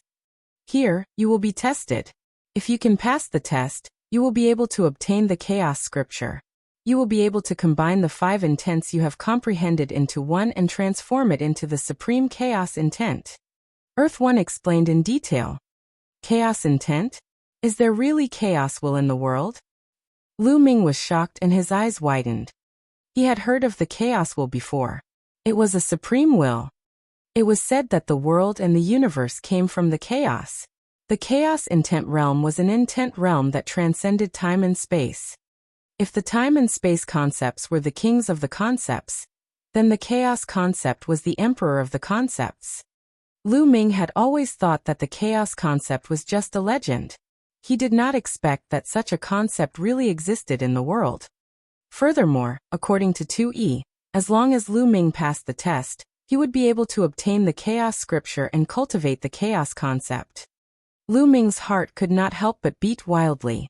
Speaker 1: Here, you will be tested. If you can pass the test, you will be able to obtain the chaos scripture. You will be able to combine the 5 intents you have comprehended into one and transform it into the supreme chaos intent. Earth One explained in detail. Chaos intent? Is there really chaos will in the world? Lu Ming was shocked and his eyes widened. He had heard of the chaos will before. It was a supreme will. It was said that the world and the universe came from the chaos. The chaos intent realm was an intent realm that transcended time and space. If the time and space concepts were the kings of the concepts, then the chaos concept was the emperor of the concepts. Lu Ming had always thought that the chaos concept was just a legend. He did not expect that such a concept really existed in the world. Furthermore, according to 2E, as long as Lu Ming passed the test, he would be able to obtain the chaos scripture and cultivate the chaos concept. Lu Ming's heart could not help but beat wildly.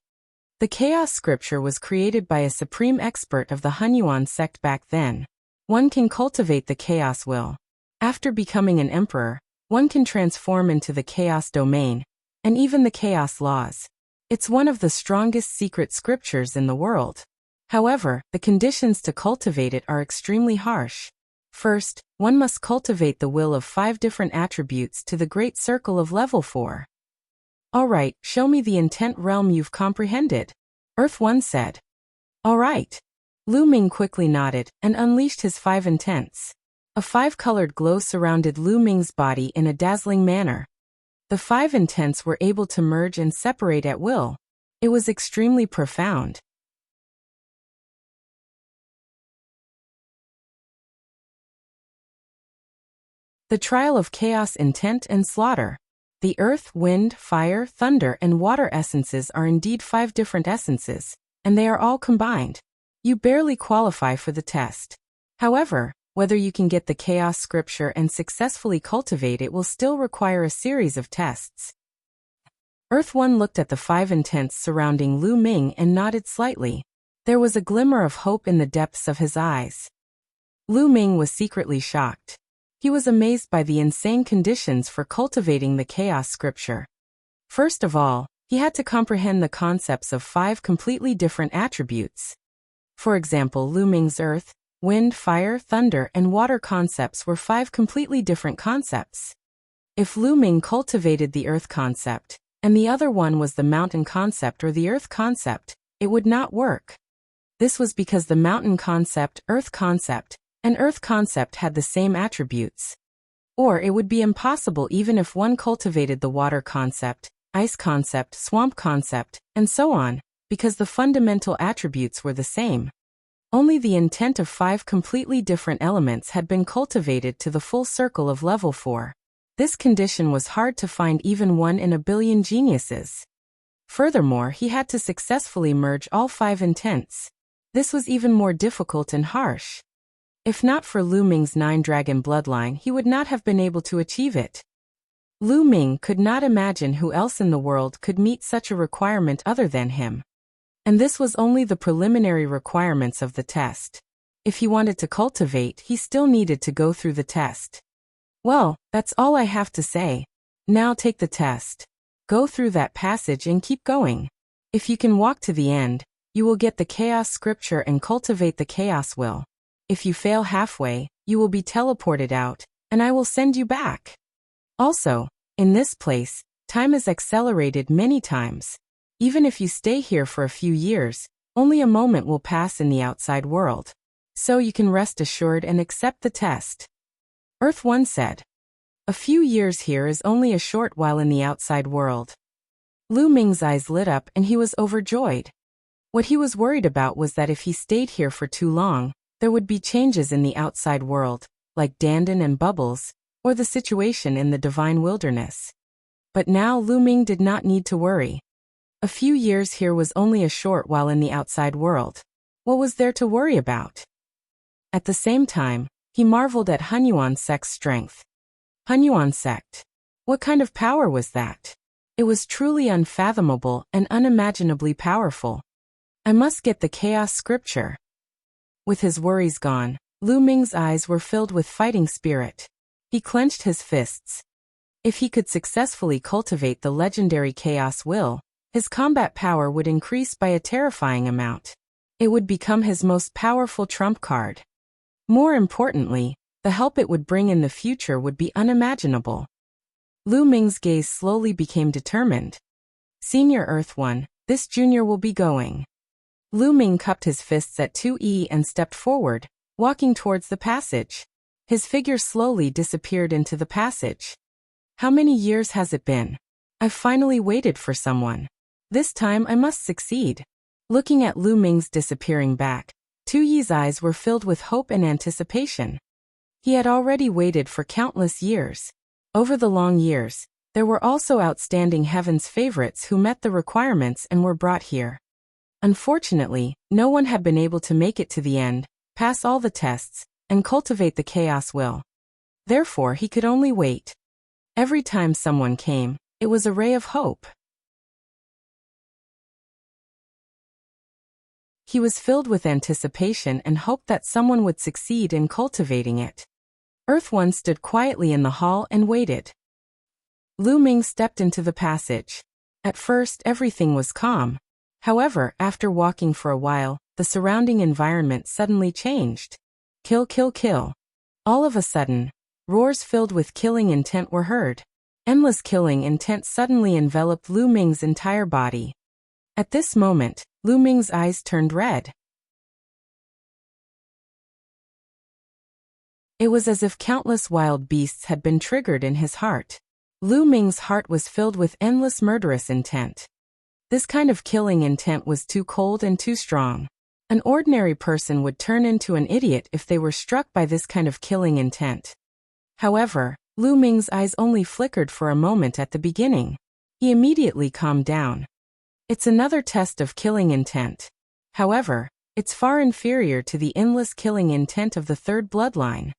Speaker 1: The chaos scripture was created by a supreme expert of the Hunyuan sect back then. One can cultivate the chaos will. After becoming an emperor, one can transform into the chaos domain, and even the chaos laws. It's one of the strongest secret scriptures in the world. However, the conditions to cultivate it are extremely harsh. First, one must cultivate the will of 5 different attributes to the great circle of level 4. Alright, show me the intent realm you've comprehended. Earth One said. Alright. Lu Ming quickly nodded and unleashed his 5 intents. A 5-colored glow surrounded Lu Ming's body in a dazzling manner. The 5 intents were able to merge and separate at will. It was extremely profound. The trial of chaos intent and slaughter. The earth, wind, fire, thunder, and water essences are indeed 5 different essences, and they are all combined. You barely qualify for the test. However, Whether you can get the chaos scripture and successfully cultivate it will still require a series of tests. Earth One looked at the 5 intents surrounding Lu Ming and nodded slightly. There was a glimmer of hope in the depths of his eyes. Lu Ming was secretly shocked. He was amazed by the insane conditions for cultivating the chaos scripture. First of all, he had to comprehend the concepts of 5 completely different attributes. For example, Lu Ming's earth, wind, fire, thunder, and water concepts were 5 completely different concepts. If Lu Ming cultivated the earth concept, and the other one was the mountain concept or the earth concept, it would not work. This was because the mountain concept, and earth concept had the same attributes. Or it would be impossible even if one cultivated the water concept, ice concept, swamp concept, and so on, because the fundamental attributes were the same. Only the intent of 5 completely different elements had been cultivated to the full circle of level 4. This condition was hard to find even 1 in a billion geniuses. Furthermore, he had to successfully merge all 5 intents. This was even more difficult and harsh. If not for Lu Ming's 9-dragon bloodline, he would not have been able to achieve it. Lu Ming could not imagine who else in the world could meet such a requirement other than him. And this was only the preliminary requirements of the test. If he wanted to cultivate, he still needed to go through the test. Well, that's all I have to say. Now take the test. Go through that passage and keep going. If you can walk to the end, you will get the chaos scripture and cultivate the chaos will. If you fail halfway, you will be teleported out, and I will send you back. Also, in this place, time is accelerated many times. Even if you stay here for a few years, only a moment will pass in the outside world. So you can rest assured and accept the test. Earth One said. A few years here is only a short while in the outside world. Lu Ming's eyes lit up and he was overjoyed. What he was worried about was that if he stayed here for too long, there would be changes in the outside world, like Dandan and Bubbles, or the situation in the divine wilderness. But now Lu Ming did not need to worry. A few years here was only a short while in the outside world. What was there to worry about? At the same time, he marveled at Hunyuan Sect's strength. Hunyuan Sect. What kind of power was that? It was truly unfathomable and unimaginably powerful. I must get the chaos scripture. With his worries gone, Lu Ming's eyes were filled with fighting spirit. He clenched his fists. If he could successfully cultivate the legendary chaos will, his combat power would increase by a terrifying amount. It would become his most powerful trump card. More importantly, the help it would bring in the future would be unimaginable. Lu Ming's gaze slowly became determined. Senior Earth One, this junior will be going. Lu Ming cupped his fists at 2E and stepped forward, walking towards the passage. His figure slowly disappeared into the passage. How many years has it been? I've finally waited for someone. This time I must succeed. Looking at Lu Ming's disappearing back, Tu Yi's eyes were filled with hope and anticipation. He had already waited for countless years. Over the long years, there were also outstanding heaven's favorites who met the requirements and were brought here. Unfortunately, no one had been able to make it to the end, pass all the tests, and cultivate the chaos will. Therefore, he could only wait. Every time someone came, it was a ray of hope. He was filled with anticipation and hoped that someone would succeed in cultivating it. Earth One stood quietly in the hall and waited. Lu Ming stepped into the passage. At first, everything was calm. However, after walking for a while, the surrounding environment suddenly changed. Kill, kill, kill. All of a sudden, roars filled with killing intent were heard. Endless killing intent suddenly enveloped Lu Ming's entire body. At this moment, Lu Ming's eyes turned red. It was as if countless wild beasts had been triggered in his heart. Lu Ming's heart was filled with endless murderous intent. This kind of killing intent was too cold and too strong. An ordinary person would turn into an idiot if they were struck by this kind of killing intent. However, Lu Ming's eyes only flickered for a moment at the beginning. He immediately calmed down. It's another test of killing intent. However, It's far inferior to the endless killing intent of the third bloodline.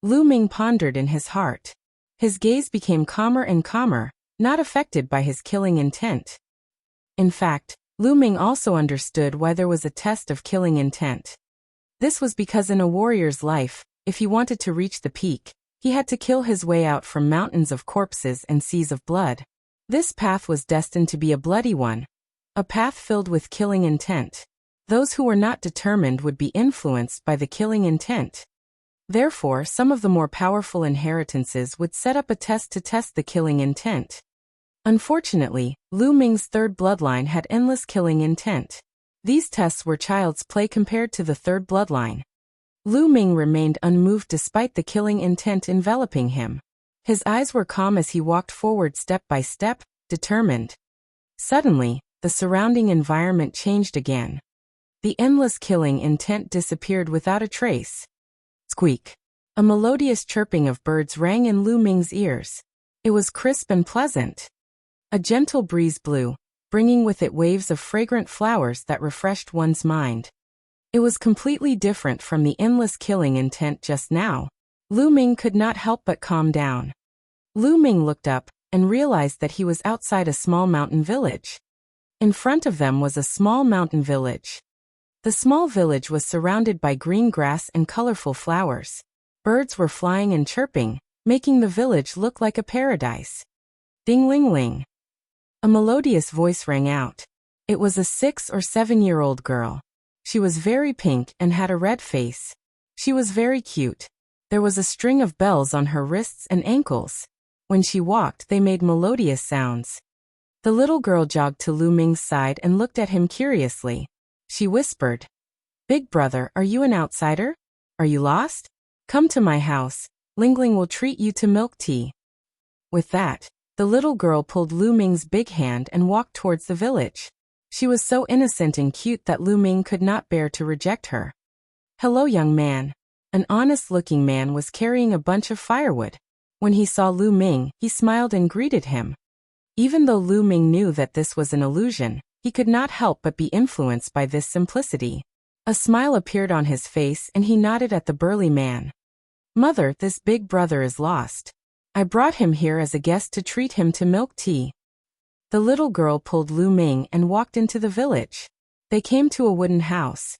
Speaker 1: Lu Ming pondered in his heart. His gaze became calmer and calmer, not affected by his killing intent. In fact, Lu Ming also understood why there was a test of killing intent. This was because in a warrior's life, if he wanted to reach the peak, he had to kill his way out from mountains of corpses and seas of blood. This path was destined to be a bloody one, a path filled with killing intent. Those who were not determined would be influenced by the killing intent. Therefore, some of the more powerful inheritances would set up a test to test the killing intent. Unfortunately, Lu Ming's third bloodline had endless killing intent. These tests were child's play compared to the third bloodline. Lu Ming remained unmoved despite the killing intent enveloping him. His eyes were calm as he walked forward step by step, determined. Suddenly, the surrounding environment changed again. The endless killing intent disappeared without a trace. Squeak! A melodious chirping of birds rang in Lu Ming's ears. It was crisp and pleasant. A gentle breeze blew, bringing with it waves of fragrant flowers that refreshed one's mind. It was completely different from the endless killing intent just now. Lu Ming could not help but calm down. Lu Ming looked up and realized that he was outside a small mountain village. In front of them was a small mountain village. The small village was surrounded by green grass and colorful flowers. Birds were flying and chirping, making the village look like a paradise. Ding-ling-ling. A melodious voice rang out. It was a 6 or 7-year-old girl. She was very pink and had a red face. She was very cute. There was a string of bells on her wrists and ankles. When she walked, they made melodious sounds. The little girl jogged to Lu Ming's side and looked at him curiously. She whispered, "Big brother, are you an outsider? Are you lost? Come to my house. Lingling will treat you to milk tea." With that, the little girl pulled Lu Ming's big hand and walked towards the village. She was so innocent and cute that Lu Ming could not bear to reject her. "Hello, young man." An honest-looking man was carrying a bunch of firewood. When he saw Lu Ming, he smiled and greeted him. Even though Lu Ming knew that this was an illusion, he could not help but be influenced by this simplicity. A smile appeared on his face and he nodded at the burly man. "Mother, this big brother is lost. I brought him here as a guest to treat him to milk tea." The little girl pulled Lu Ming and walked into the village. They came to a wooden house.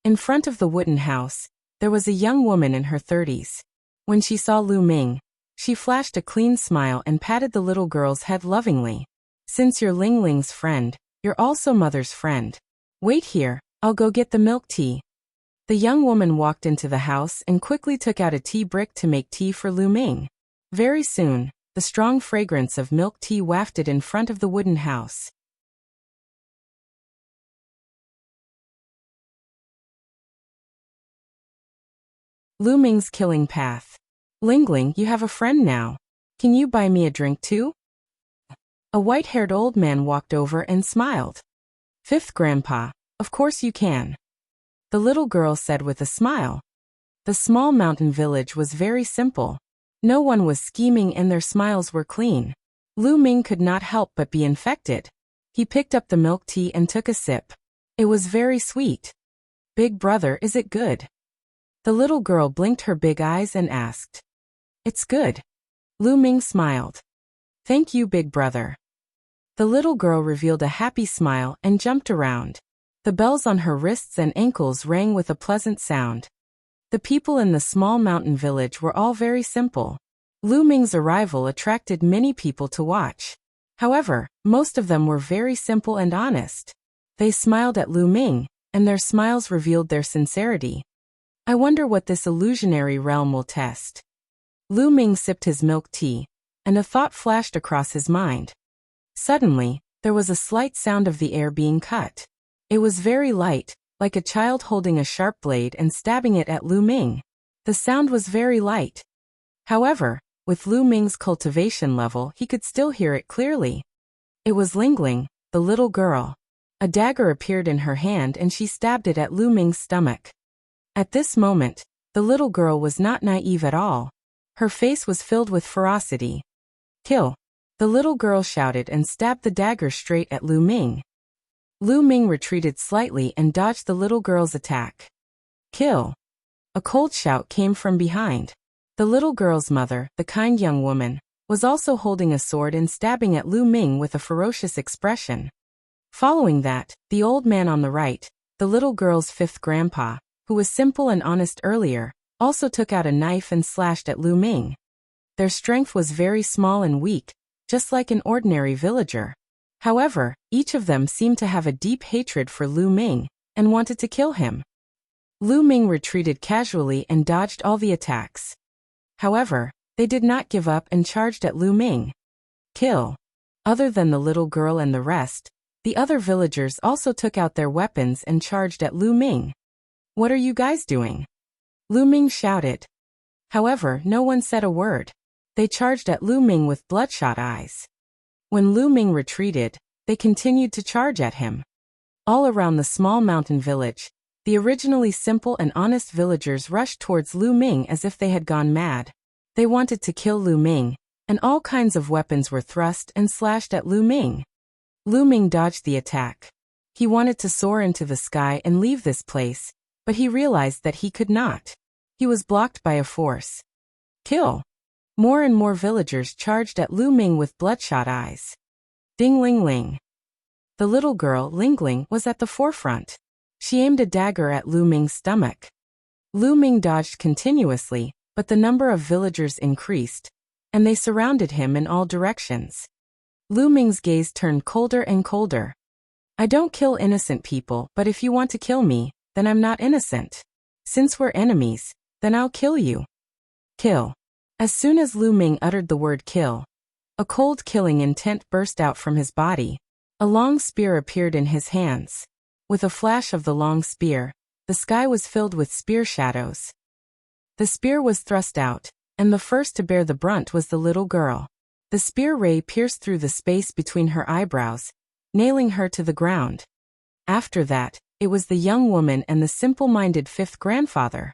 Speaker 1: In front of the wooden house, there was a young woman in her 30s. When she saw Lu Ming, she flashed a clean smile and patted the little girl's head lovingly. "Since you're Ling Ling's friend, you're also Mother's friend. Wait here, I'll go get the milk tea." The young woman walked into the house and quickly took out a tea brick to make tea for Lu Ming. Very soon, the strong fragrance of milk tea wafted in front of the wooden house. Lu Ming's killing path. "Lingling, you have a friend now. Can you buy me a drink too?" A white-haired old man walked over and smiled. "Fifth grandpa, of course you can," the little girl said with a smile. The small mountain village was very simple. No one was scheming and their smiles were clean. Lu Ming could not help but be infected. He picked up the milk tea and took a sip. It was very sweet. "Big brother, is it good?" The little girl blinked her big eyes and asked. "It's good." Lu Ming smiled. "Thank you, big brother." The little girl revealed a happy smile and jumped around. The bells on her wrists and ankles rang with a pleasant sound. The people in the small mountain village were all very simple. Lu Ming's arrival attracted many people to watch. However, most of them were very simple and honest. They smiled at Lu Ming, and their smiles revealed their sincerity. I wonder what this illusionary realm will test. Lu Ming sipped his milk tea, and a thought flashed across his mind. Suddenly, there was a slight sound of the air being cut. It was very light, like a child holding a sharp blade and stabbing it at Lu Ming. The sound was very light. However, with Lu Ming's cultivation level, he could still hear it clearly. It was Lingling, the little girl. A dagger appeared in her hand and she stabbed it at Lu Ming's stomach. At this moment, the little girl was not naive at all. Her face was filled with ferocity. "Kill!" the little girl shouted and stabbed the dagger straight at Lu Ming. Lu Ming retreated slightly and dodged the little girl's attack. Kill! A cold shout came from behind. The little girl's mother, the kind young woman, was also holding a sword and stabbing at Lu Ming with a ferocious expression. Following that, the old man on the right, the little girl's fifth grandpa, who was simple and honest earlier, also took out a knife and slashed at Lu Ming. Their strength was very small and weak, just like an ordinary villager. However, each of them seemed to have a deep hatred for Lu Ming, and wanted to kill him. Lu Ming retreated casually and dodged all the attacks. However, they did not give up and charged at Lu Ming. Kill! Other than the little girl and the rest, the other villagers also took out their weapons and charged at Lu Ming. What are you guys doing? Lu Ming shouted. However, no one said a word. They charged at Lu Ming with bloodshot eyes. When Lu Ming retreated, they continued to charge at him. All around the small mountain village, the originally simple and honest villagers rushed towards Lu Ming as if they had gone mad. They wanted to kill Lu Ming, and all kinds of weapons were thrust and slashed at Lu Ming. Lu Ming dodged the attack. He wanted to soar into the sky and leave this place, but he realized that he could not. He was blocked by a force. Kill! More and more villagers charged at Lu Ming with bloodshot eyes. Ding ling ling. The little girl, Ling Ling, was at the forefront. She aimed a dagger at Lu Ming's stomach. Lu Ming dodged continuously, but the number of villagers increased, and they surrounded him in all directions. Lu Ming's gaze turned colder and colder. I don't kill innocent people, but if you want to kill me, then I'm not innocent. Since we're enemies, then I'll kill you. Kill. As soon as Lu Ming uttered the word kill, a cold killing intent burst out from his body. A long spear appeared in his hands. With a flash of the long spear, the sky was filled with spear shadows. The spear was thrust out, and the first to bear the brunt was the little girl. The spear ray pierced through the space between her eyebrows, nailing her to the ground. After that, it was the young woman and the simple-minded fifth grandfather.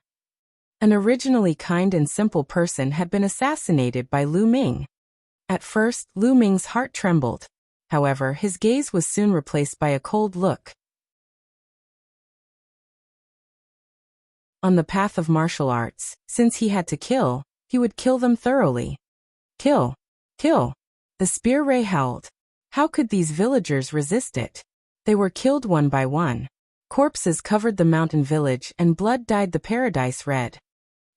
Speaker 1: An originally kind and simple person had been assassinated by Lu Ming. At first, Lu Ming's heart trembled. However, his gaze was soon replaced by a cold look. On the path of martial arts, since he had to kill, he would kill them thoroughly. Kill! Kill! The spear ray howled. How could these villagers resist it? They were killed one by one. Corpses covered the mountain village and blood dyed the paradise red.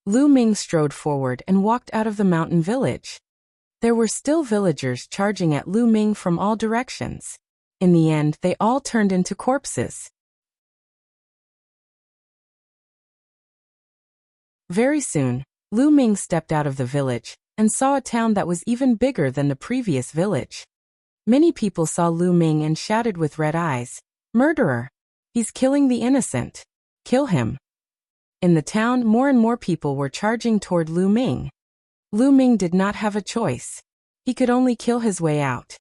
Speaker 1: Lu Ming strode forward and walked out of the mountain village. There were still villagers charging at Lu Ming from all directions. In the end, they all turned into corpses. Very soon, Lu Ming stepped out of the village and saw a town that was even bigger than the previous village. Many people saw Lu Ming and shouted with red eyes, "Murderer! He's killing the innocent! Kill him!" In the town, more and more people were charging toward Lu Ming. Lu Ming did not have a choice. He could only kill his way out.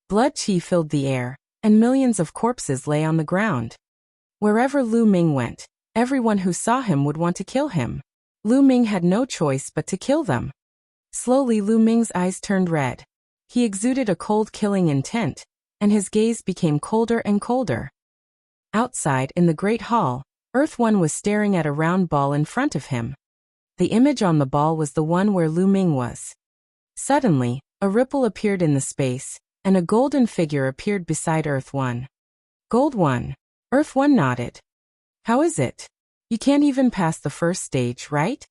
Speaker 1: Blood qi filled the air, and millions of corpses lay on the ground. Wherever Lu Ming went, everyone who saw him would want to kill him. Lu Ming had no choice but to kill them. Slowly Lu Ming's eyes turned red. He exuded a cold killing intent, and his gaze became colder and colder. Outside, in the great hall, Earth One was staring at a round ball in front of him. The image on the ball was the one where Lu Ming was. Suddenly, a ripple appeared in the space, and a golden figure appeared beside Earth One. Gold One. Earth One nodded. How is it? You can't even pass the first stage, right?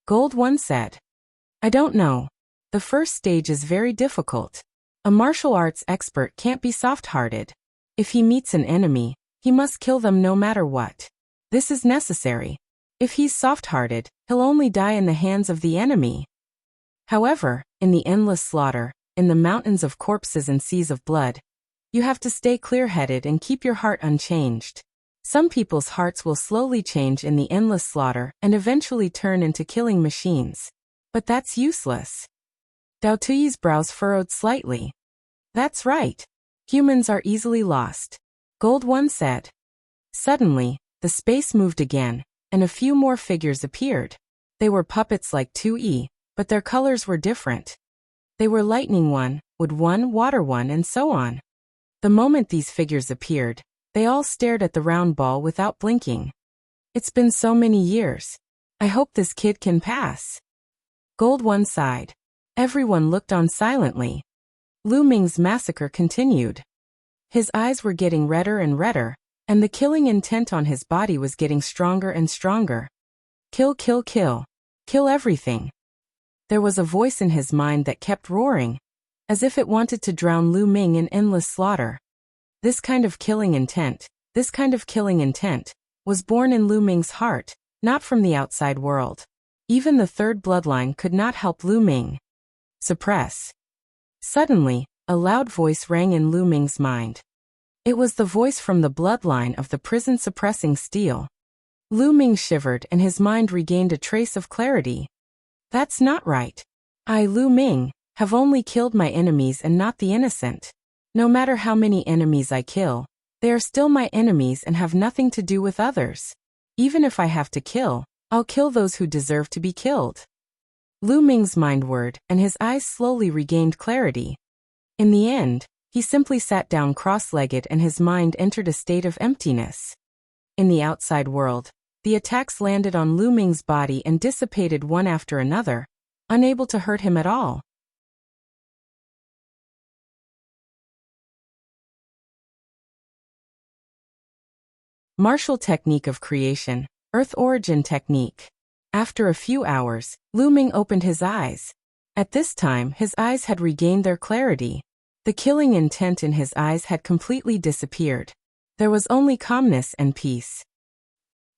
Speaker 1: Gold One said. I don't know. The first stage is very difficult. A martial arts expert can't be soft-hearted. If he meets an enemy, he must kill them no matter what. This is necessary. If he's soft-hearted, he'll only die in the hands of the enemy. However, in the endless slaughter, in the mountains of corpses and seas of blood, you have to stay clear-headed and keep your heart unchanged. Some people's hearts will slowly change in the endless slaughter and eventually turn into killing machines. But that's useless. Dao Tuyi's brows furrowed slightly. That's right. Humans are easily lost. Gold One said. Suddenly, the space moved again, and a few more figures appeared. They were puppets like 2E, but their colors were different. They were Lightning One, Wood One, Water One, and so on. The moment these figures appeared, They all stared at the round ball without blinking. It's been so many years. I hope this kid can pass. Gold One sighed. Everyone looked on silently. Lu Ming's massacre continued. His eyes were getting redder and redder, and the killing intent on his body was getting stronger and stronger. Kill, kill, kill. Kill everything. There was a voice in his mind that kept roaring, as if it wanted to drown Lu Ming in endless slaughter. This kind of killing intent, was born in Lu Ming's heart, not from the outside world. Even the third bloodline could not help Lu Ming. Suppress. Suddenly, a loud voice rang in Lu Ming's mind. It was the voice from the bloodline of the prison suppressing steel. Lu Ming shivered and his mind regained a trace of clarity. That's not right. I, Lu Ming, have only killed my enemies and not the innocent. No matter how many enemies I kill, they are still my enemies and have nothing to do with others. Even if I have to kill, I'll kill those who deserve to be killed. Lu Ming's mind whirred and his eyes slowly regained clarity. In the end, he simply sat down cross-legged and his mind entered a state of emptiness. In the outside world, the attacks landed on Lu Ming's body and dissipated one after another, unable to hurt him at all. Martial technique of creation, Earth origin technique. After a few hours, Lu Ming opened his eyes. At this time, his eyes had regained their clarity. The killing intent in his eyes had completely disappeared. There was only calmness and peace.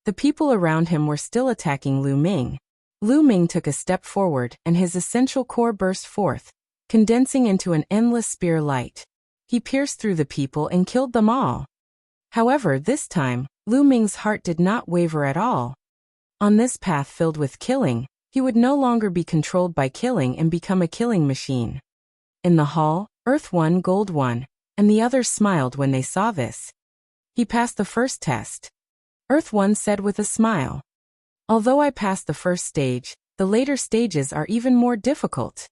Speaker 1: The people around him were still attacking Lu Ming. Lu Ming took a step forward and his essential core burst forth, condensing into an endless spear light. He pierced through the people and killed them all. However, this time, Lu Ming's heart did not waver at all. On this path filled with killing, he would no longer be controlled by killing and become a killing machine. In the hall, Earth One, Gold One, and the others smiled when they saw this. He passed the first test. Earth One said with a smile. Although I passed the first stage, the later stages are even more difficult.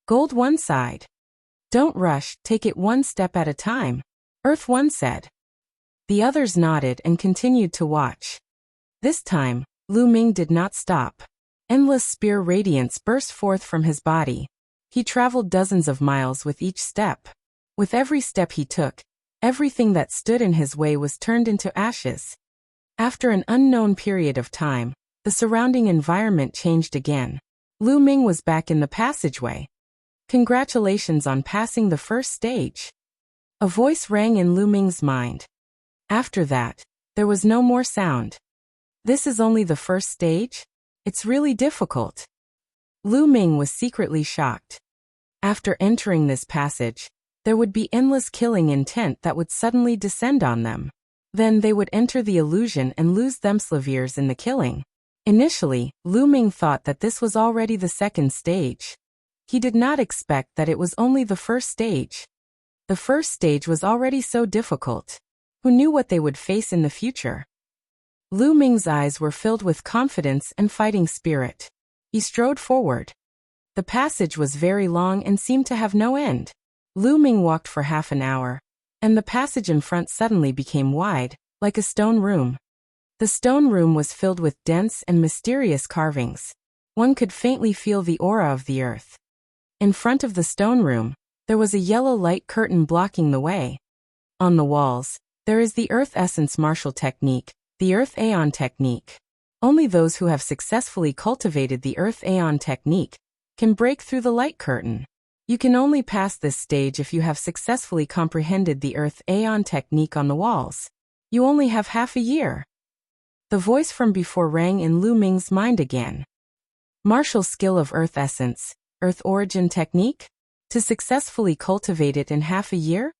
Speaker 1: Gold One sighed. Don't rush, take it one step at a time, Earth One said. The others nodded and continued to watch. This time, Lu Ming did not stop. Endless spear radiance burst forth from his body. He traveled dozens of miles with each step. With every step he took, everything that stood in his way was turned into ashes. After an unknown period of time, the surrounding environment changed again. Lu Ming was back in the passageway. Congratulations on passing the first stage. A voice rang in Lu Ming's mind. After that, there was no more sound. This is only the first stage? It's really difficult. Lu Ming was secretly shocked. After entering this passage, there would be endless killing intent that would suddenly descend on them. Then they would enter the illusion and lose themselves in the killing. Initially, Lu Ming thought that this was already the second stage. He did not expect that it was only the first stage. The first stage was already so difficult. Who knew what they would face in the future? Lu Ming's eyes were filled with confidence and fighting spirit. He strode forward. The passage was very long and seemed to have no end. Lu Ming walked for half an hour, and the passage in front suddenly became wide, like a stone room. The stone room was filled with dense and mysterious carvings. One could faintly feel the aura of the earth. In front of the stone room, there was a yellow light curtain blocking the way. On the walls, there is the Earth Essence martial technique, the Earth Aeon technique. Only those who have successfully cultivated the Earth Aeon technique can break through the light curtain. You can only pass this stage if you have successfully comprehended the Earth Aeon technique on the walls. You only have half a year. The voice from before rang in Lu Ming's mind again. Martial skill of Earth Essence, Earth Origin technique? To successfully cultivate it in half a year?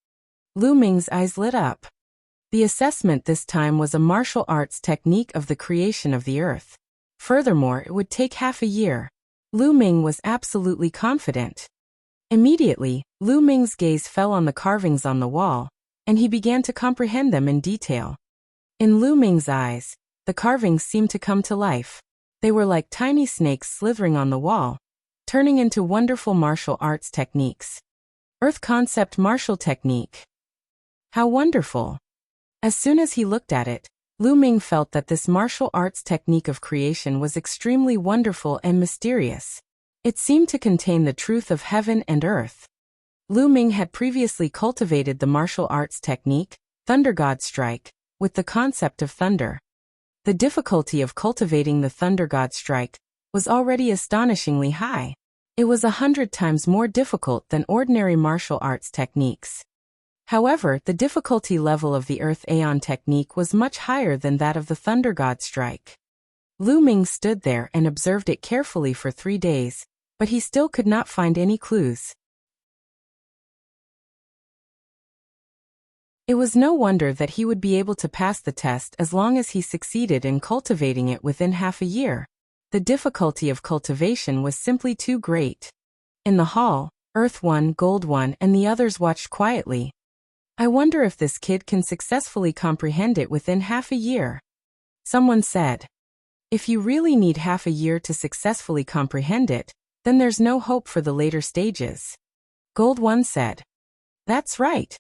Speaker 1: Lu Ming's eyes lit up. The assessment this time was a martial arts technique of the creation of the earth. Furthermore, it would take half a year. Lu Ming was absolutely confident. Immediately, Lu Ming's gaze fell on the carvings on the wall, and he began to comprehend them in detail. In Lu Ming's eyes, the carvings seemed to come to life. They were like tiny snakes slithering on the wall, turning into wonderful martial arts techniques. Earth Concept Martial Technique. How wonderful! As soon as he looked at it, Lu Ming felt that this martial arts technique of creation was extremely wonderful and mysterious. It seemed to contain the truth of heaven and earth. Lu Ming had previously cultivated the martial arts technique, Thunder God Strike, with the concept of thunder. The difficulty of cultivating the Thunder God Strike was already astonishingly high. It was 100 times more difficult than ordinary martial arts techniques. However, the difficulty level of the Earth Aeon technique was much higher than that of the Thunder God Strike. Lu Ming stood there and observed it carefully for 3 days, but he still could not find any clues. It was no wonder that he would be able to pass the test as long as he succeeded in cultivating it within half a year. The difficulty of cultivation was simply too great. In the hall, Earth One, Gold One, and the others watched quietly. I wonder if this kid can successfully comprehend it within half a year. Someone said. If you really need half a year to successfully comprehend it, then there's no hope for the later stages. Gold One said. That's right.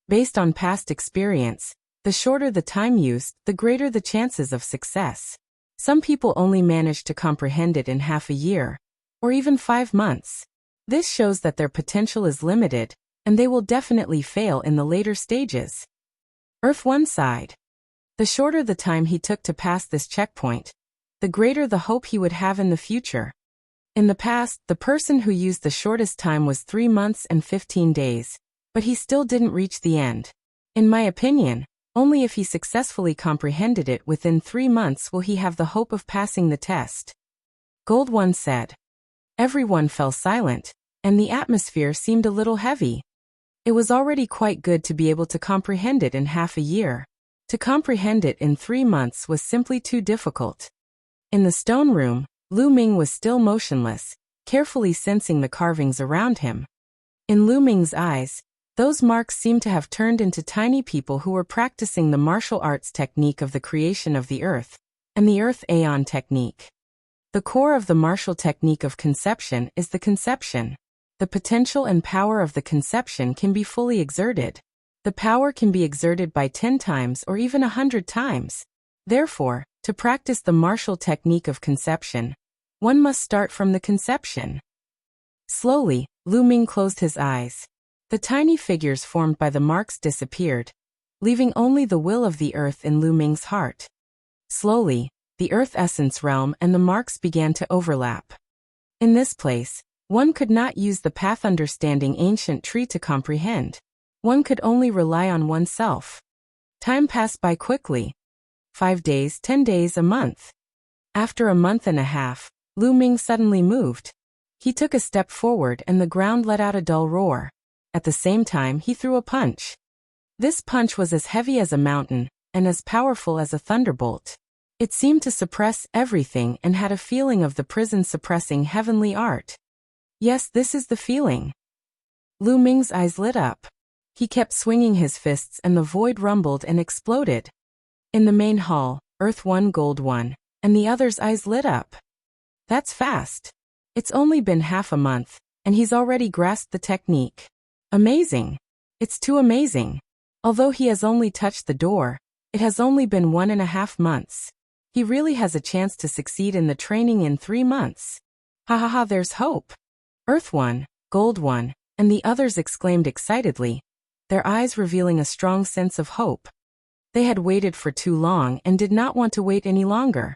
Speaker 1: Based on past experience, the shorter the time used, the greater the chances of success. Some people only manage to comprehend it in half a year, or even 5 months. This shows that their potential is limited, and they will definitely fail in the later stages. Earth One sighed. The shorter the time he took to pass this checkpoint, the greater the hope he would have in the future. In the past, the person who used the shortest time was 3 months and 15 days, but he still didn't reach the end. In my opinion, only if he successfully comprehended it within 3 months will he have the hope of passing the test. Gold One said. Everyone fell silent, and the atmosphere seemed a little heavy. It was already quite good to be able to comprehend it in half a year. To comprehend it in 3 months was simply too difficult. In the stone room, Lu Ming was still motionless, carefully sensing the carvings around him. In Lu Ming's eyes, those marks seemed to have turned into tiny people who were practicing the martial arts technique of the creation of the earth, and the Earth Aeon technique. The core of the martial technique of conception is the conception. The potential and power of the conception can be fully exerted. The power can be exerted by 10 times or even 100 times. Therefore, to practice the martial technique of conception, one must start from the conception. Slowly, Lu Ming closed his eyes. The tiny figures formed by the marks disappeared, leaving only the will of the earth in Lu Ming's heart. Slowly, the earth essence realm and the marks began to overlap. In this place, one could not use the path understanding ancient tree to comprehend. One could only rely on oneself. Time passed by quickly. 5 days, 10 days, a month. After a month and a half, Lu Ming suddenly moved. He took a step forward and the ground let out a dull roar. At the same time, he threw a punch. This punch was as heavy as a mountain, and as powerful as a thunderbolt. It seemed to suppress everything and had a feeling of the prison suppressing heavenly art. Yes, this is the feeling. Lu Ming's eyes lit up. He kept swinging his fists and the void rumbled and exploded. In the main hall, Earth One, Gold One, and the others' eyes lit up. That's fast. It's only been half a month, and he's already grasped the technique. Amazing. It's too amazing. Although he has only touched the door, it has only been 1.5 months. He really has a chance to succeed in the training in 3 months. Ha ha ha, there's hope. Earth One, Gold One, and the others exclaimed excitedly, their eyes revealing a strong sense of hope. They had waited for too long and did not want to wait any longer.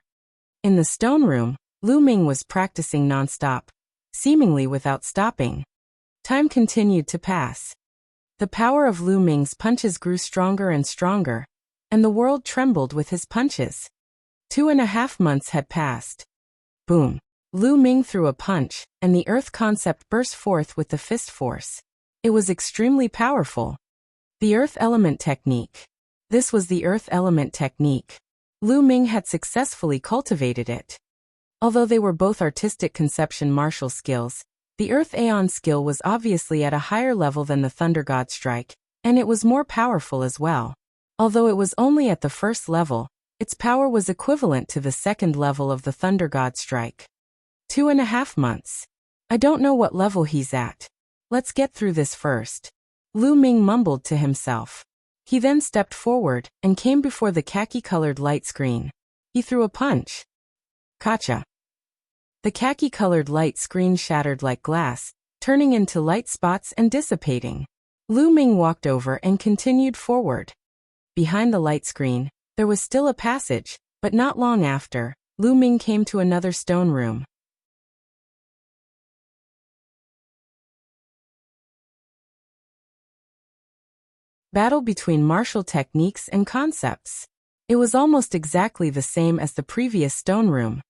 Speaker 1: In the stone room, Lu Ming was practicing non-stop, seemingly without stopping. Time continued to pass. The power of Lu Ming's punches grew stronger and stronger, and the world trembled with his punches. 2.5 months had passed. Boom. Lu Ming threw a punch, and the earth concept burst forth with the fist force. It was extremely powerful. The earth element technique. This was the earth element technique. Lu Ming had successfully cultivated it. Although they were both artistic conception martial skills, the Earth Aeon skill was obviously at a higher level than the Thunder God Strike, and it was more powerful as well. Although it was only at the first level, its power was equivalent to the second level of the Thunder God Strike. 2.5 months. I don't know what level he's at. Let's get through this first. Lu Ming mumbled to himself. He then stepped forward and came before the khaki-colored light screen. He threw a punch. Gotcha. The khaki-colored light screen shattered like glass, turning into light spots and dissipating. Lu Ming walked over and continued forward. Behind the light screen, there was still a passage, but not long after, Lu Ming came to another stone room. Battle between martial techniques and concepts. It was almost exactly the same as the previous stone room.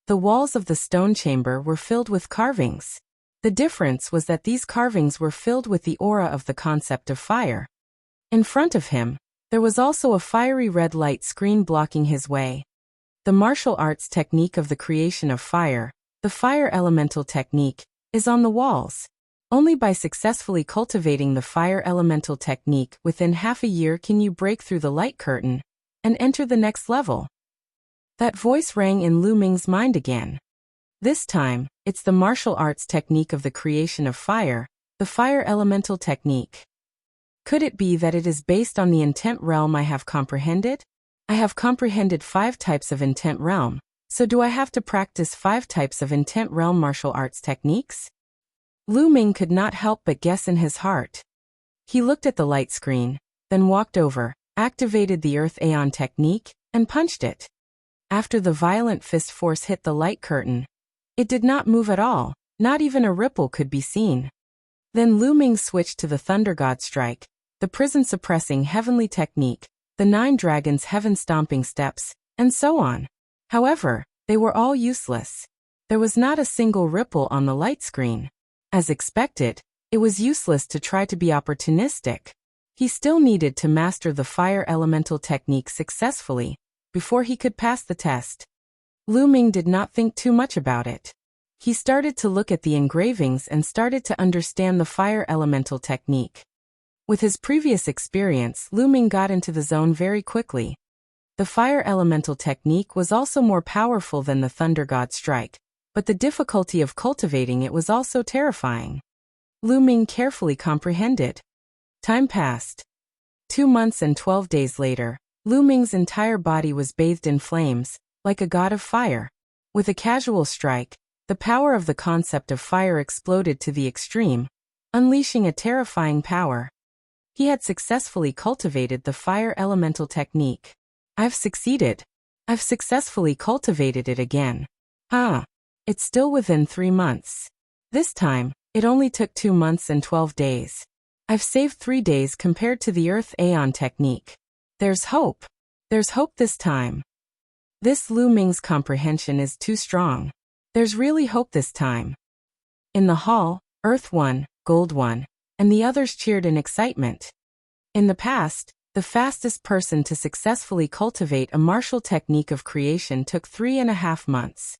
Speaker 1: The walls of the stone chamber were filled with carvings. The difference was that these carvings were filled with the aura of the concept of fire. In front of him, there was also a fiery red light screen blocking his way. The martial arts technique of the creation of fire, the fire elemental technique, is on the walls. Only by successfully cultivating the fire elemental technique within half a year can you break through the light curtain and enter the next level. That voice rang in Lu Ming's mind again. This time, it's the martial arts technique of the creation of fire, the fire elemental technique. Could it be that it is based on the intent realm I have comprehended? I have comprehended 5 types of intent realm, so do I have to practice 5 types of intent realm martial arts techniques? Lu Ming could not help but guess in his heart. He looked at the light screen, then walked over, activated the Earth Aeon technique, and punched it. After the violent fist force hit the light curtain, it did not move at all, not even a ripple could be seen. Then Lu Ming switched to the Thunder God Strike, the prison-suppressing heavenly technique, the 9 dragons heaven-stomping steps, and so on. However, they were all useless. There was not a single ripple on the light screen. As expected, it was useless to try to be opportunistic. He still needed to master the fire elemental technique successfully before he could pass the test. Lu Ming did not think too much about it. He started to look at the engravings and started to understand the fire elemental technique. With his previous experience, Lu Ming got into the zone very quickly. The fire elemental technique was also more powerful than the Thunder God Strike, but the difficulty of cultivating it was also terrifying. Lu Ming carefully comprehended. Time passed. 2 months and 12 days later, Lu Ming's entire body was bathed in flames, like a god of fire. With a casual strike, the power of the concept of fire exploded to the extreme, unleashing a terrifying power. He had successfully cultivated the fire elemental technique. I've succeeded. I've successfully cultivated it again. It's still within 3 months. This time, it only took 2 months and 12 days. I've saved 3 days compared to the Earth Aeon technique. There's hope. There's hope this time. This Lu Ming's comprehension is too strong. There's really hope this time. In the hall, Earth 1, Gold 1, and the others cheered in excitement. In the past, the fastest person to successfully cultivate a martial technique of creation took 3.5 months.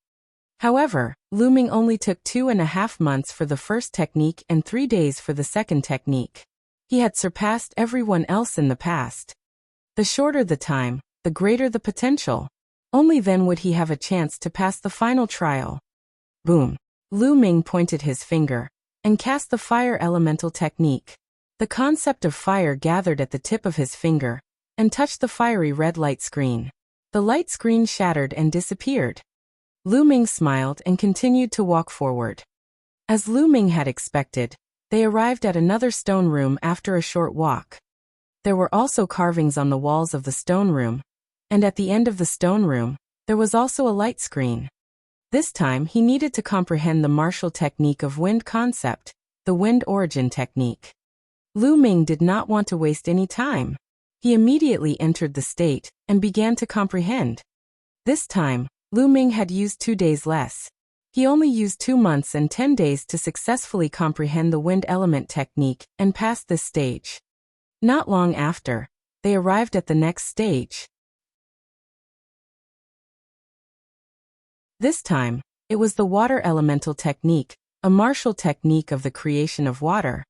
Speaker 1: However, Lu Ming only took 2.5 months for the first technique and 3 days for the second technique. He had surpassed everyone else in the past. The shorter the time, the greater the potential. Only then would he have a chance to pass the final trial. Boom. Lu Ming pointed his finger and cast the fire elemental technique. The concept of fire gathered at the tip of his finger and touched the fiery red light screen. The light screen shattered and disappeared. Lu Ming smiled and continued to walk forward. As Lu Ming had expected, they arrived at another stone room after a short walk. There were also carvings on the walls of the stone room, and at the end of the stone room, there was also a light screen. This time he needed to comprehend the martial technique of wind concept, the wind origin technique. Lu Ming did not want to waste any time. He immediately entered the state and began to comprehend. This time, Lu Ming had used 2 days less. He only used 2 months and 10 days to successfully comprehend the wind element technique and pass this stage. Not long after, they arrived at the next stage. This time, it was the water elemental technique, a martial technique of the creation of water.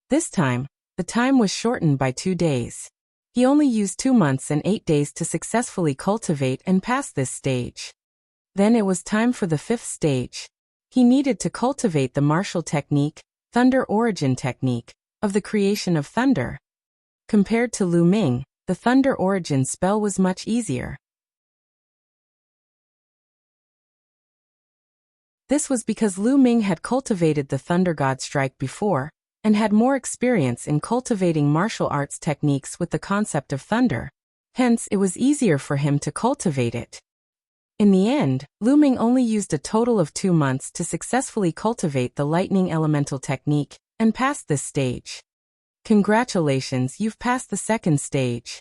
Speaker 1: This time, the time was shortened by 2 days. He only used 2 months and 8 days to successfully cultivate and pass this stage. Then it was time for the 5th stage. He needed to cultivate the martial technique, thunder origin technique, of the creation of thunder. Compared to Lu Ming, the thunder origin spell was much easier. This was because Lu Ming had cultivated the thunder god strike before, and had more experience in cultivating martial arts techniques with the concept of thunder. Hence, it was easier for him to cultivate it. In the end, Lu Ming only used a total of 2 months to successfully cultivate the lightning elemental technique, and passed this stage. Congratulations, you've passed the second stage.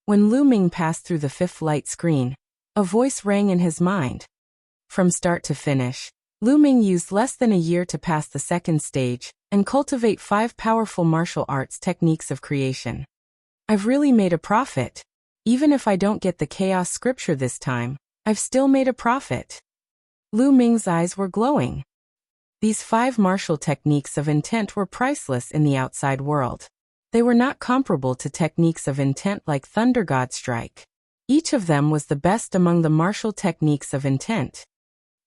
Speaker 1: When Lu Ming passed through the 5th light screen, a voice rang in his mind. From start to finish, Lu Ming used less than a year to pass the second stage, and cultivate 5 powerful martial arts techniques of creation. I've really made a profit. Even if I don't get the chaos scripture this time, I've still made a profit. Lu Ming's eyes were glowing. These 5 martial techniques of intent were priceless in the outside world. They were not comparable to techniques of intent like Thunder God Strike. Each of them was the best among the martial techniques of intent.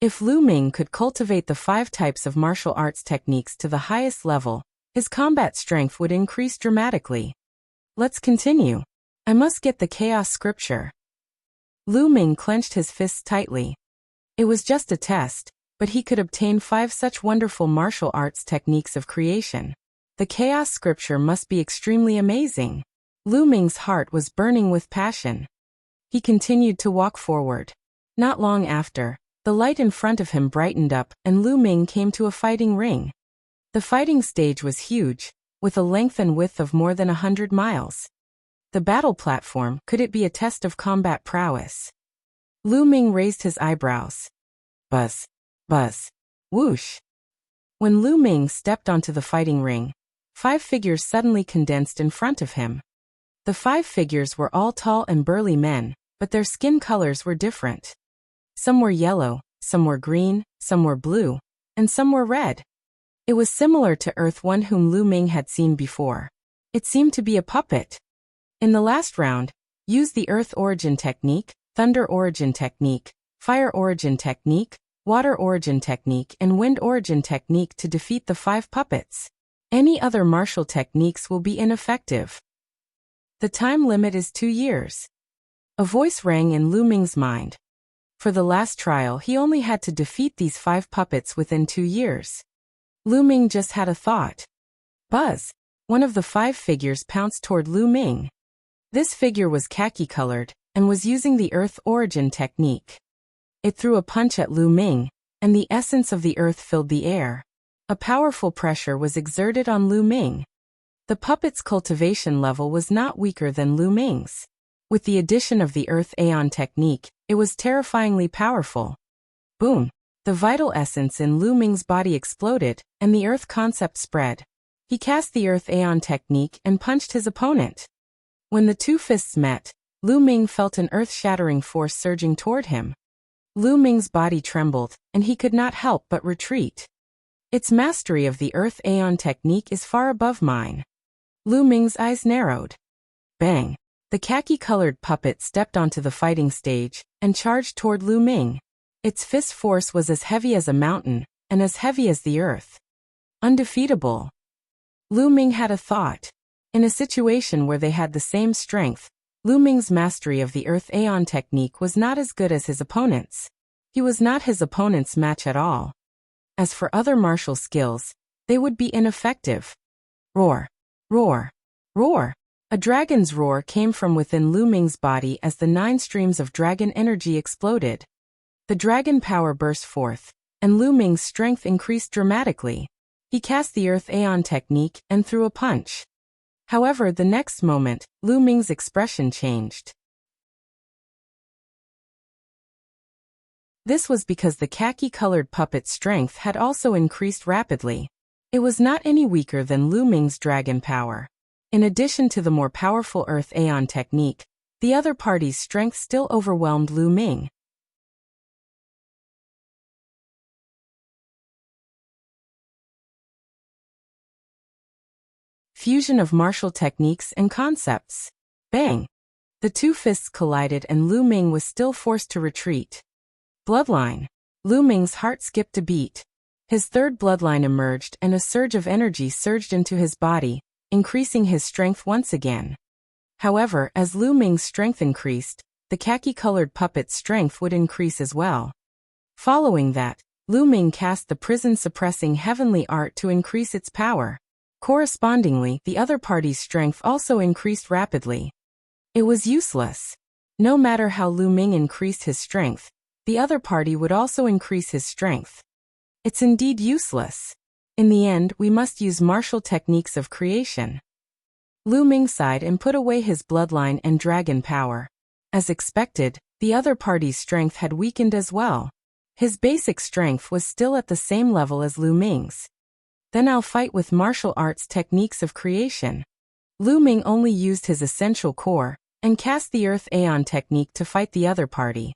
Speaker 1: If Lu Ming could cultivate the 5 types of martial arts techniques to the highest level, his combat strength would increase dramatically. Let's continue. I must get the chaos scripture. Lu Ming clenched his fists tightly. It was just a test, but he could obtain 5 such wonderful martial arts techniques of creation. The chaos scripture must be extremely amazing. Lu Ming's heart was burning with passion. He continued to walk forward. Not long after, the light in front of him brightened up, and Lu Ming came to a fighting ring. The fighting stage was huge, with a length and width of more than 100 miles. The battle platform, could it be a test of combat prowess? Lu Ming raised his eyebrows. Buzz. Buzz. Whoosh. When Lu Ming stepped onto the fighting ring, 5 figures suddenly condensed in front of him. The 5 figures were all tall and burly men, but their skin colors were different. Some were yellow, some were green, some were blue, and some were red. It was similar to Earth One whom Lu Ming had seen before. It seemed to be a puppet. In the last round, use the Earth Origin Technique, Thunder Origin Technique, Fire Origin Technique, Water Origin Technique, and Wind Origin Technique to defeat the 5 puppets. Any other martial techniques will be ineffective. The time limit is 2 years. A voice rang in Lu Ming's mind. For the last trial, he only had to defeat these 5 puppets within 2 years. Lu Ming just had a thought. Buzz! One of the 5 figures pounced toward Lu Ming. This figure was khaki-colored, and was using the Earth Origin Technique. It threw a punch at Lu Ming, and the essence of the earth filled the air. A powerful pressure was exerted on Lu Ming. The puppet's cultivation level was not weaker than Lu Ming's. With the addition of the Earth Aeon Technique, it was terrifyingly powerful. Boom! The vital essence in Lu Ming's body exploded, and the Earth concept spread. He cast the Earth Aeon Technique and punched his opponent. When the 2 fists met, Lu Ming felt an earth-shattering force surging toward him. Lu Ming's body trembled, and he could not help but retreat. Its mastery of the Earth Aeon Technique is far above mine. Lu Ming's eyes narrowed. Bang! The khaki-colored puppet stepped onto the fighting stage, and charged toward Lu Ming. Its fist force was as heavy as a mountain, and as heavy as the earth. Undefeatable. Lu Ming had a thought. In a situation where they had the same strength, Lu Ming's mastery of the Earth Aeon Technique was not as good as his opponent's. He was not his opponent's match at all. As for other martial skills, they would be ineffective. Roar! Roar! Roar! A dragon's roar came from within Lu Ming's body as the 9 streams of dragon energy exploded. The dragon power burst forth, and Lu Ming's strength increased dramatically. He cast the Earth Aeon Technique and threw a punch. However, the next moment, Lu Ming's expression changed. This was because the khaki-colored puppet's strength had also increased rapidly. It was not any weaker than Lu Ming's dragon power. In addition to the more powerful Earth Aeon Technique, the other party's strength still overwhelmed Lu Ming. Fusion of martial techniques and concepts. Bang! The 2 fists collided and Lu Ming was still forced to retreat. Bloodline. Lu Ming's heart skipped a beat. His 3rd bloodline emerged and a surge of energy surged into his body, increasing his strength once again. However, as Lu Ming's strength increased, the khaki-colored puppet's strength would increase as well. Following that, Lu Ming cast the prison-suppressing heavenly art to increase its power. Correspondingly, the other party's strength also increased rapidly. It was useless. No matter how Lu Ming increased his strength, the other party would also increase his strength. It's indeed useless. In the end, we must use martial techniques of creation. Lu Ming sighed and put away his bloodline and dragon power. As expected, the other party's strength had weakened as well. His basic strength was still at the same level as Lu Ming's. Then I'll fight with martial arts techniques of creation. Lu Ming only used his essential core and cast the Earth Aeon technique to fight the other party.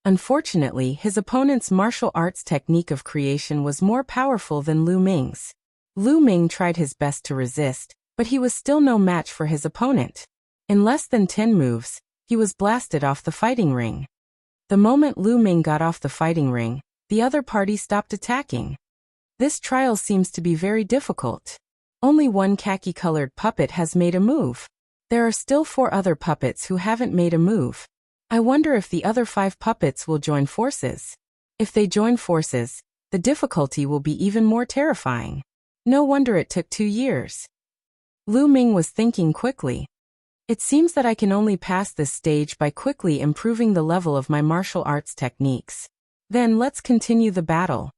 Speaker 1: Unfortunately, his opponent's martial arts technique of creation was more powerful than Lu Ming's. Lu Ming tried his best to resist, but he was still no match for his opponent. In less than 10 moves, he was blasted off the fighting ring. The moment Lu Ming got off the fighting ring, the other party stopped attacking. This trial seems to be very difficult. Only one khaki-colored puppet has made a move. There are still 4 other puppets who haven't made a move. I wonder if the other 5 puppets will join forces. If they join forces, the difficulty will be even more terrifying. No wonder it took 2 years. Lu Ming was thinking quickly. It seems that I can only pass this stage by quickly improving the level of my martial arts techniques. Then let's continue the battle.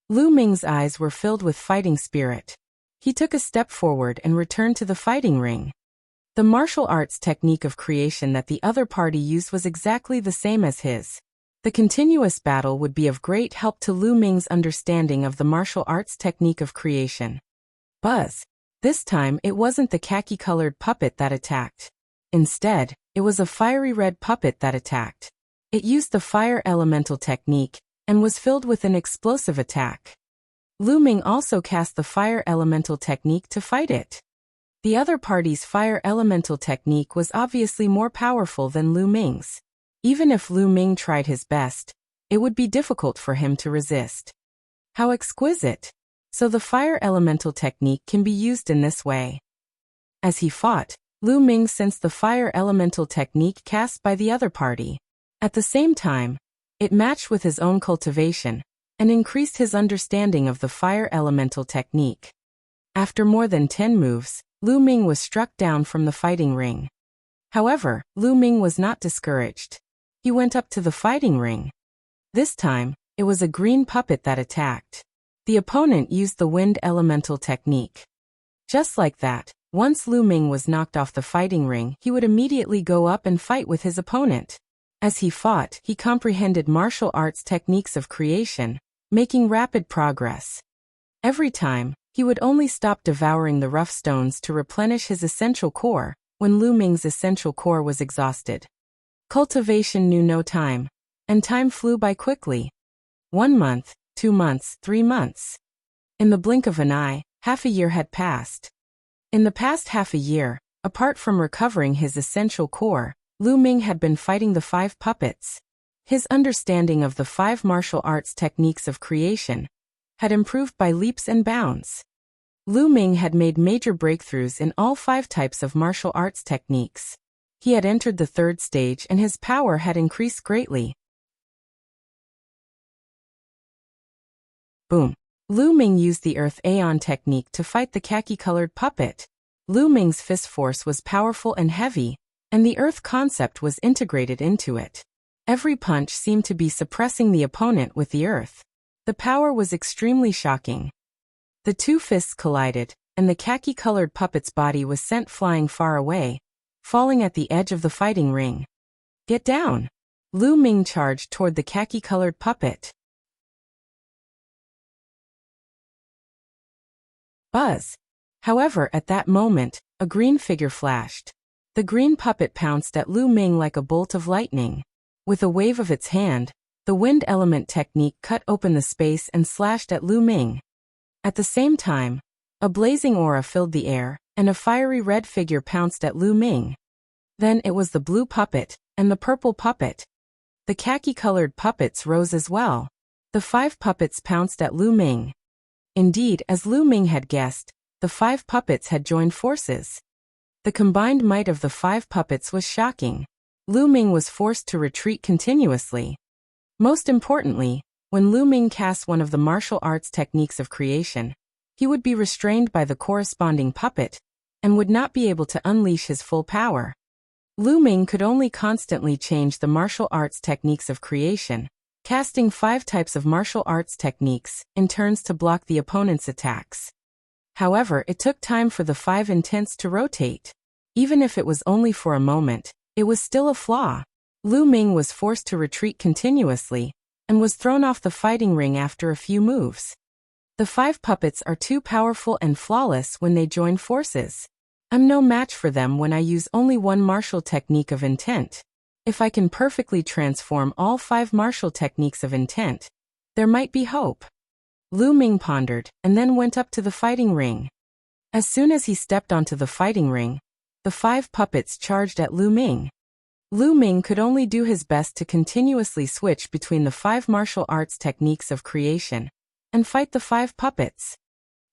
Speaker 1: Lu Ming's eyes were filled with fighting spirit. He took a step forward and returned to the fighting ring. The martial arts technique of creation that the other party used was exactly the same as his. The continuous battle would be of great help to Lu Ming's understanding of the martial arts technique of creation. Buzz. This time, it wasn't the khaki-colored puppet that attacked. Instead, it was a fiery red puppet that attacked. It used the fire elemental technique and was filled with an explosive attack. Lu Ming also cast the fire elemental technique to fight it. The other party's fire elemental technique was obviously more powerful than Lu Ming's. Even if Lu Ming tried his best, it would be difficult for him to resist. How exquisite! So the fire elemental technique can be used in this way. As he fought, Lu Ming sensed the fire elemental technique cast by the other party. At the same time, it matched with his own cultivation and increased his understanding of the fire elemental technique. After more than 10 moves, Lu Ming was struck down from the fighting ring. However, Lu Ming was not discouraged. He went up to the fighting ring. This time, it was a green puppet that attacked. The opponent used the wind elemental technique. Just like that, once Lu Ming was knocked off the fighting ring, he would immediately go up and fight with his opponent. As he fought, he comprehended martial arts techniques of creation, making rapid progress. Every time, he would only stop devouring the rough stones to replenish his essential core when Lu Ming's essential core was exhausted. Cultivation knew no time, and time flew by quickly. 1 month, 2 months, 3 months. In the blink of an eye, half a year had passed. In the past half a year, apart from recovering his essential core, Lu Ming had been fighting the 5 puppets. His understanding of the 5 martial arts techniques of creation had improved by leaps and bounds. Lu Ming had made major breakthroughs in all 5 types of martial arts techniques. He had entered the 3rd stage and his power had increased greatly. Boom. Lu Ming used the Earth Aeon technique to fight the khaki-colored puppet. Lu Ming's fist force was powerful and heavy, and the Earth concept was integrated into it. Every punch seemed to be suppressing the opponent with the Earth. The power was extremely shocking. The 2 fists collided, and the khaki-colored puppet's body was sent flying far away, falling at the edge of the fighting ring. Get down! Lu Ming charged toward the khaki-colored puppet. Buzz! However, at that moment, a green figure flashed. The green puppet pounced at Lu Ming like a bolt of lightning. With a wave of its hand, the wind element technique cut open the space and slashed at Lu Ming. At the same time, a blazing aura filled the air, and a fiery red figure pounced at Lu Ming. Then it was the blue puppet, and the purple puppet. The khaki-colored puppets rose as well. The 5 puppets pounced at Lu Ming. Indeed, as Lu Ming had guessed, The 5 puppets had joined forces. The combined might of the 5 puppets was shocking. Lu Ming was forced to retreat continuously. Most importantly, when Lu Ming cast one of the martial arts techniques of creation, he would be restrained by the corresponding puppet, and would not be able to unleash his full power. Lu Ming could only constantly change the martial arts techniques of creation, casting 5 types of martial arts techniques in turns to block the opponent's attacks. However, it took time for the 5 intents to rotate. Even if it was only for a moment, it was still a flaw. Lu Ming was forced to retreat continuously, and was thrown off the fighting ring after a few moves. The 5 puppets are too powerful and flawless when they join forces. I'm no match for them when I use only one martial technique of intent. If I can perfectly transform all 5 martial techniques of intent, there might be hope. Lu Ming pondered, and then went up to the fighting ring. As soon as he stepped onto the fighting ring, the 5 puppets charged at Lu Ming. Lu Ming could only do his best to continuously switch between the 5 martial arts techniques of creation, and fight the 5 puppets.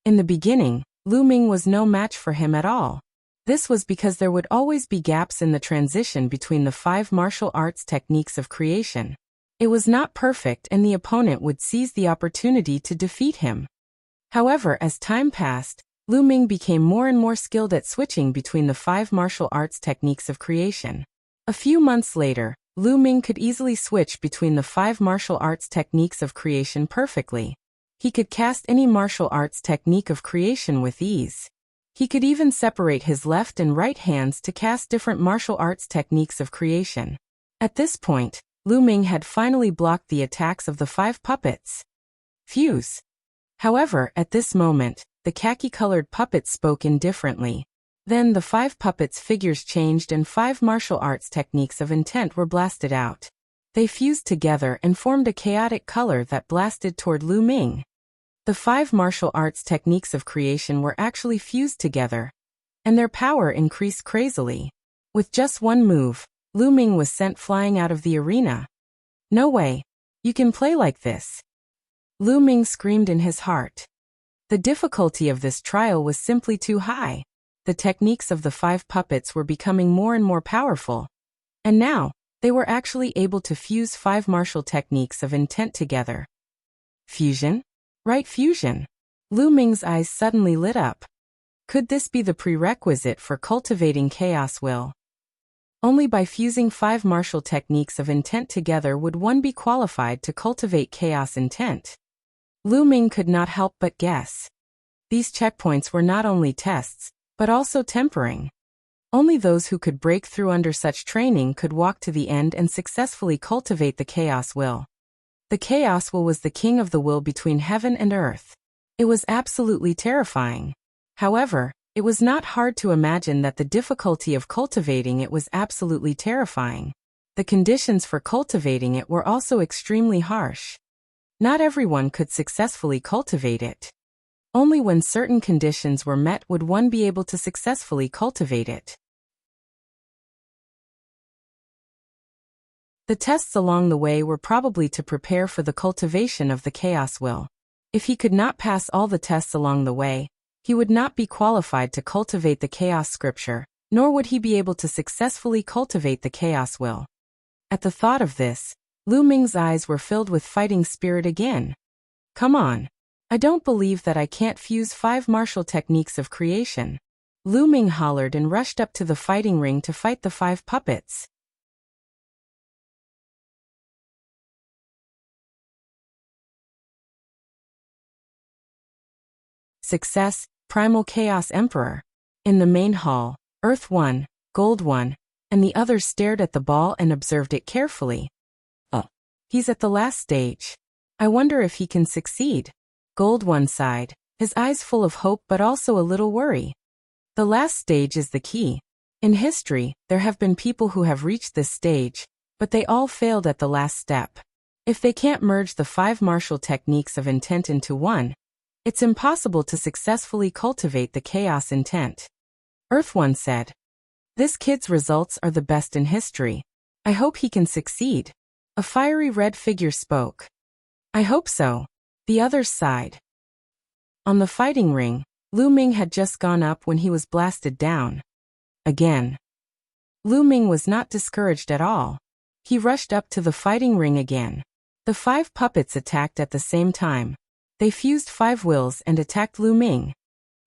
Speaker 1: In the beginning, Lu Ming was no match for him at all. This was because there would always be gaps in the transition between the 5 martial arts techniques of creation. It was not perfect and the opponent would seize the opportunity to defeat him. However, as time passed, Lu Ming became more and more skilled at switching between the 5 martial arts techniques of creation. A few months later, Lu Ming could easily switch between the 5 martial arts techniques of creation perfectly. He could cast any martial arts technique of creation with ease. He could even separate his left and right hands to cast different martial arts techniques of creation. At this point, Lu Ming had finally blocked the attacks of the 5 puppets. Fuse. However, at this moment, the khaki-colored puppets spoke indifferently. Then the 5 puppets' figures changed and 5 martial arts techniques of intent were blasted out. They fused together and formed a chaotic color that blasted toward Lu Ming. The 5 martial arts techniques of creation were actually fused together, and their power increased crazily. With just one move, Lu Ming was sent flying out of the arena. "No way! You can play like this!" Lu Ming screamed in his heart. The difficulty of this trial was simply too high. The techniques of the 5 puppets were becoming more and more powerful. And now, they were actually able to fuse 5 martial techniques of intent together. Fusion? Right, fusion. Lu Ming's eyes suddenly lit up. Could this be the prerequisite for cultivating chaos will? Only by fusing 5 martial techniques of intent together would one be qualified to cultivate chaos intent. Lu Ming could not help but guess. These checkpoints were not only tests, but also tempering. Only those who could break through under such training could walk to the end and successfully cultivate the chaos will. The chaos will was the king of the will between heaven and earth. It was absolutely terrifying. However, it was not hard to imagine that the difficulty of cultivating it was absolutely terrifying. The conditions for cultivating it were also extremely harsh. Not everyone could successfully cultivate it. Only when certain conditions were met would one be able to successfully cultivate it. The tests along the way were probably to prepare for the cultivation of the chaos will. If he could not pass all the tests along the way, he would not be qualified to cultivate the chaos scripture, nor would he be able to successfully cultivate the chaos will. At the thought of this, Lu Ming's eyes were filled with fighting spirit again. "Come on. I don't believe that I can't fuse 5 martial techniques of creation." Lu Ming hollered and rushed up to the fighting ring to fight the 5 puppets. Success, Primal Chaos Emperor. In the main hall, Earth 1, Gold 1, and the others stared at the ball and observed it carefully. "Oh, he's at the last stage. I wonder if he can succeed." Gold 1 sighed, his eyes full of hope but also a little worry. The last stage is the key. In history, there have been people who have reached this stage, but they all failed at the last step. If they can't merge the 5 martial techniques of intent into one, it's impossible to successfully cultivate the chaos intent. Earth 1 said, "This kid's results are the best in history. I hope he can succeed." A fiery red figure spoke. "I hope so." The others sighed. On the fighting ring, Lu Ming had just gone up when he was blasted down. Again. Lu Ming was not discouraged at all. He rushed up to the fighting ring again. The 5 puppets attacked at the same time. They fused 5 wills and attacked Lu Ming.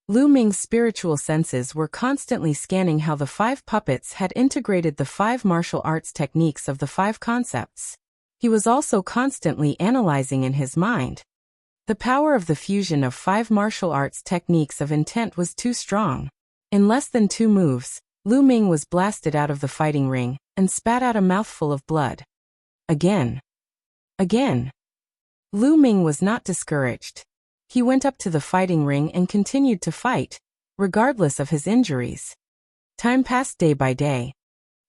Speaker 1: Lu Ming's spiritual senses were constantly scanning how the 5 puppets had integrated the 5 martial arts techniques of the 5 concepts. He was also constantly analyzing in his mind. The power of the fusion of 5 martial arts techniques of intent was too strong. In less than 2 moves, Lu Ming was blasted out of the fighting ring and spat out a mouthful of blood. Again. Again. Lu Ming was not discouraged. He went up to the fighting ring and continued to fight, regardless of his injuries. Time passed day by day.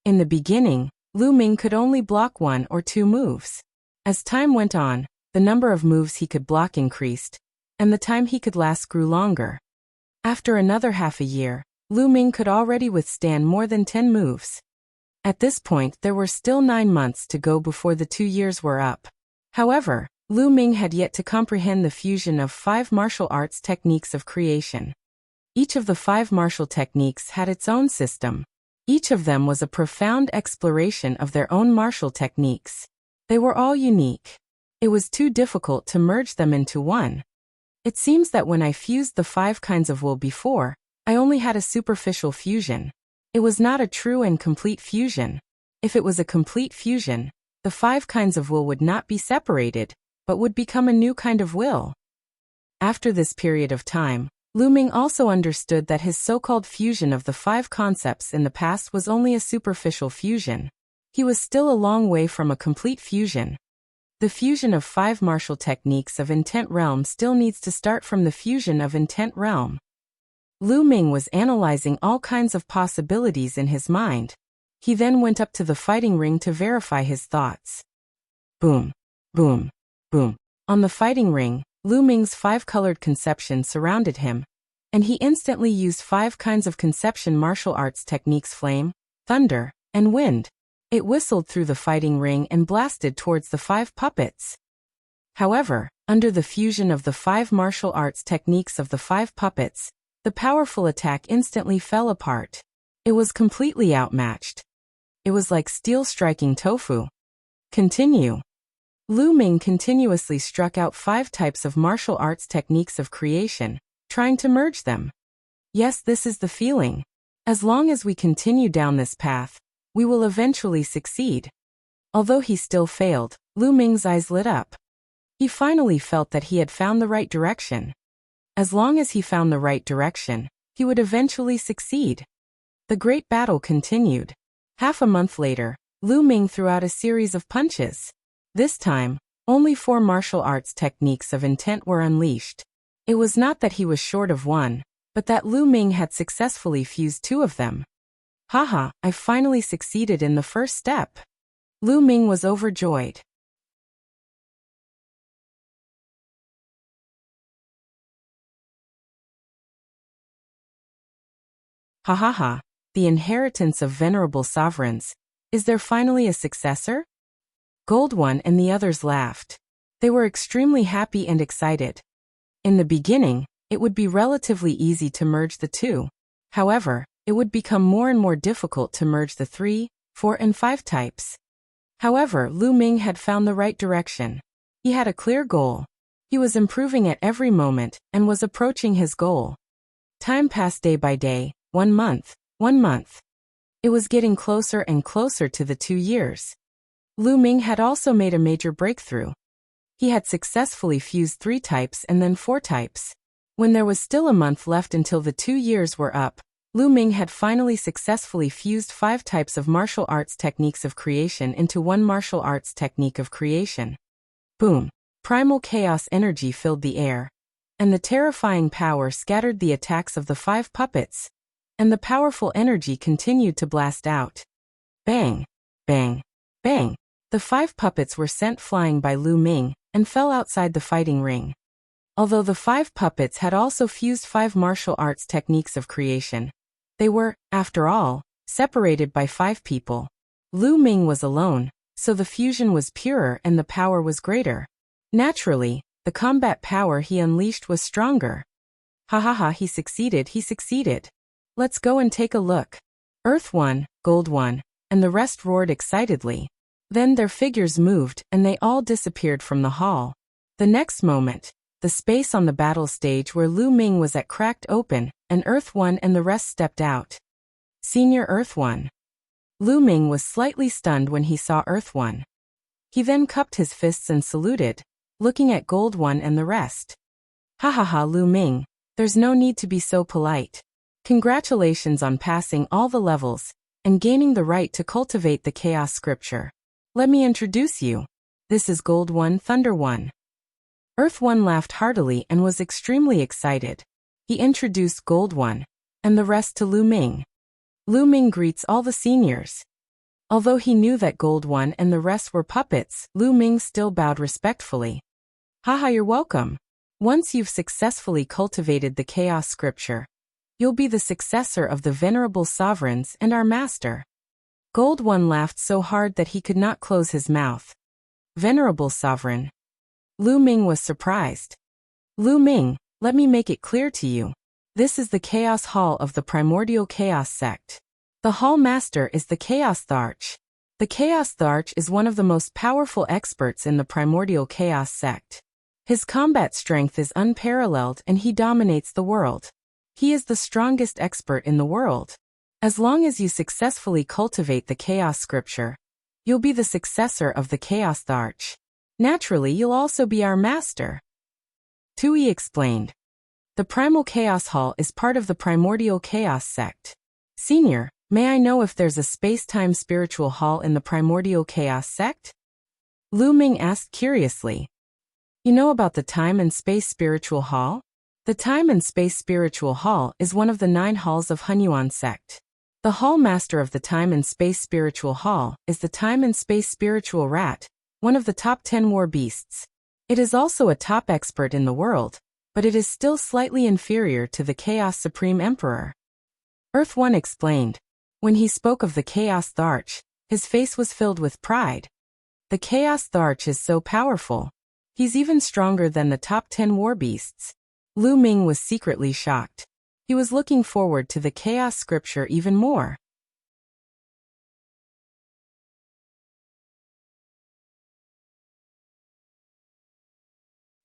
Speaker 1: In the beginning, Lu Ming could only block 1 or 2 moves. As time went on, the number of moves he could block increased, and the time he could last grew longer. After another half a year, Lu Ming could already withstand more than 10 moves. At this point, there were still 9 months to go before the 2 years were up. However, Lu Ming had yet to comprehend the fusion of 5 martial arts techniques of creation. Each of the 5 martial techniques had its own system. Each of them was a profound exploration of their own martial techniques. They were all unique. It was too difficult to merge them into one. It seems that when I fused the 5 kinds of will before, I only had a superficial fusion. It was not a true and complete fusion. If it was a complete fusion, the 5 kinds of will would not be separated, but would become a new kind of will. After this period of time, Lu Ming also understood that his so-called fusion of the 5 concepts in the past was only a superficial fusion. He was still a long way from a complete fusion. The fusion of 5 martial techniques of intent realm still needs to start from the fusion of intent realm. Lu Ming was analyzing all kinds of possibilities in his mind. He then went up to the fighting ring to verify his thoughts. Boom, boom, boom. On the fighting ring, Lu Ming's 5-colored conception surrounded him, and he instantly used 5 kinds of conception martial arts techniques: flame, thunder, and wind. It whistled through the fighting ring and blasted towards the 5 puppets. However, under the fusion of the 5 martial arts techniques of the 5 puppets, the powerful attack instantly fell apart. It was completely outmatched. It was like steel striking tofu. Continue. Lu Ming continuously struck out 5 types of martial arts techniques of creation, trying to merge them. Yes, this is the feeling. As long as we continue down this path, we will eventually succeed. Although he still failed, Lu Ming's eyes lit up. He finally felt that he had found the right direction. As long as he found the right direction, he would eventually succeed. The great battle continued. Half a month later, Lu Ming threw out a series of punches. This time, only 4 martial arts techniques of intent were unleashed. It was not that he was short of one, but that Lu Ming had successfully fused 2 of them. Haha, I finally succeeded in the first step. Lu Ming was overjoyed. Ha ha ha, the inheritance of venerable sovereigns. Is there finally a successor? Gold One and the others laughed. They were extremely happy and excited. In the beginning, it would be relatively easy to merge the 2. However, it would become more and more difficult to merge the 3, 4, and 5 types. However, Lu Ming had found the right direction. He had a clear goal. He was improving at every moment and was approaching his goal. Time passed day by day, 1 month, 1 month. It was getting closer and closer to the 2 years. Lu Ming had also made a major breakthrough. He had successfully fused 3 types and then 4 types. When there was still a month left until the 2 years were up, Lu Ming had finally successfully fused 5 types of martial arts techniques of creation into 1 martial arts technique of creation. Boom! Primal chaos energy filled the air, and the terrifying power scattered the attacks of the 5 puppets, and the powerful energy continued to blast out. Bang! Bang! Bang! The 5 puppets were sent flying by Lu Ming and fell outside the fighting ring. Although the 5 puppets had also fused 5 martial arts techniques of creation, they were, after all, separated by 5 people. Lu Ming was alone, so the fusion was purer and the power was greater. Naturally, the combat power he unleashed was stronger. Ha ha ha, he succeeded, he succeeded. Let's go and take a look. Earth 1, Gold 1, and the rest roared excitedly. Then their figures moved and they all disappeared from the hall. The next moment, the space on the battle stage where Lu Ming was at cracked open, and Earth 1 and the rest stepped out. Senior Earth 1. Lu Ming was slightly stunned when he saw Earth 1. He then cupped his fists and saluted, looking at Gold 1 and the rest. Ha ha ha, Lu Ming, there's no need to be so polite. Congratulations on passing all the levels and gaining the right to cultivate the Chaos Scripture. Let me introduce you. This is Gold 1, Thunder 1. Earth 1 laughed heartily and was extremely excited. He introduced Gold 1 and the rest to Lu Ming. Lu Ming greets all the seniors. Although he knew that Gold 1 and the rest were puppets, Lu Ming still bowed respectfully. Haha, you're welcome. Once you've successfully cultivated the Chaos Scripture, you'll be the successor of the venerable sovereigns and our master. Gold 1 laughed so hard that he could not close his mouth. Venerable sovereign. Lu Ming was surprised. Lu Ming, let me make it clear to you. This is the Chaos Hall of the Primordial Chaos Sect. The Hall Master is the Chaos Tharch. The Chaos Tharch is one of the most powerful experts in the Primordial Chaos Sect. His combat strength is unparalleled and he dominates the world. He is the strongest expert in the world. As long as you successfully cultivate the Chaos Scripture, you'll be the successor of the Chaos Tharch. Naturally, you'll also be our master. Tui explained. The Primal Chaos Hall is part of the Primordial Chaos Sect. Senior, may I know if there's a space-time spiritual hall in the Primordial Chaos Sect? Lu Ming asked curiously. You know about the Time and Space Spiritual Hall? The Time and Space Spiritual Hall is one of the 9 halls of Hunyuan Sect. The Hall Master of the Time and Space Spiritual Hall is the Time and Space Spiritual Rat, one of the top 10 war beasts. It is also a top expert in the world, but it is still slightly inferior to the Chaos Supreme Emperor. Earth 1 explained. When he spoke of the Chaos Tharch, his face was filled with pride. The Chaos Tharch is so powerful. He's even stronger than the top 10 war beasts. Lu Ming was secretly shocked. He was looking forward to the Chaos Scripture even more.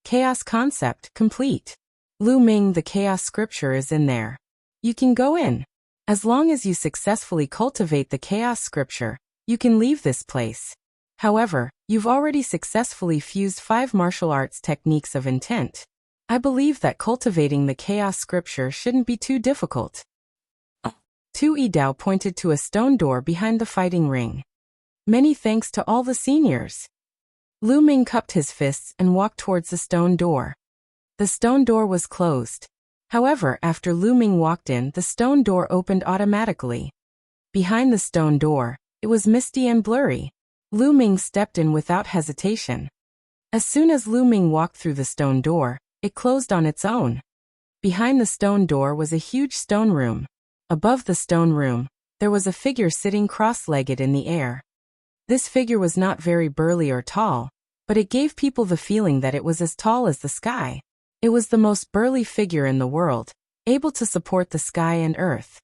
Speaker 1: Chaos Concept complete. Lu Ming, the Chaos Scripture is in there. You can go in. As long as you successfully cultivate the Chaos Scripture, you can leave this place. However, you've already successfully fused 5 martial arts techniques of intent. I believe that cultivating the Chaos Scripture shouldn't be too difficult. Tu Yidao pointed to a stone door behind the fighting ring. Many thanks to all the seniors. Lu Ming cupped his fists and walked towards the stone door. The stone door was closed. However, after Lu Ming walked in, the stone door opened automatically. Behind the stone door, it was misty and blurry. Lu Ming stepped in without hesitation. As soon as Lu Ming walked through the stone door, it closed on its own. Behind the stone door was a huge stone room. Above the stone room, there was a figure sitting cross-legged in the air. This figure was not very burly or tall, but it gave people the feeling that it was as tall as the sky. It was the most burly figure in the world, able to support the sky and earth.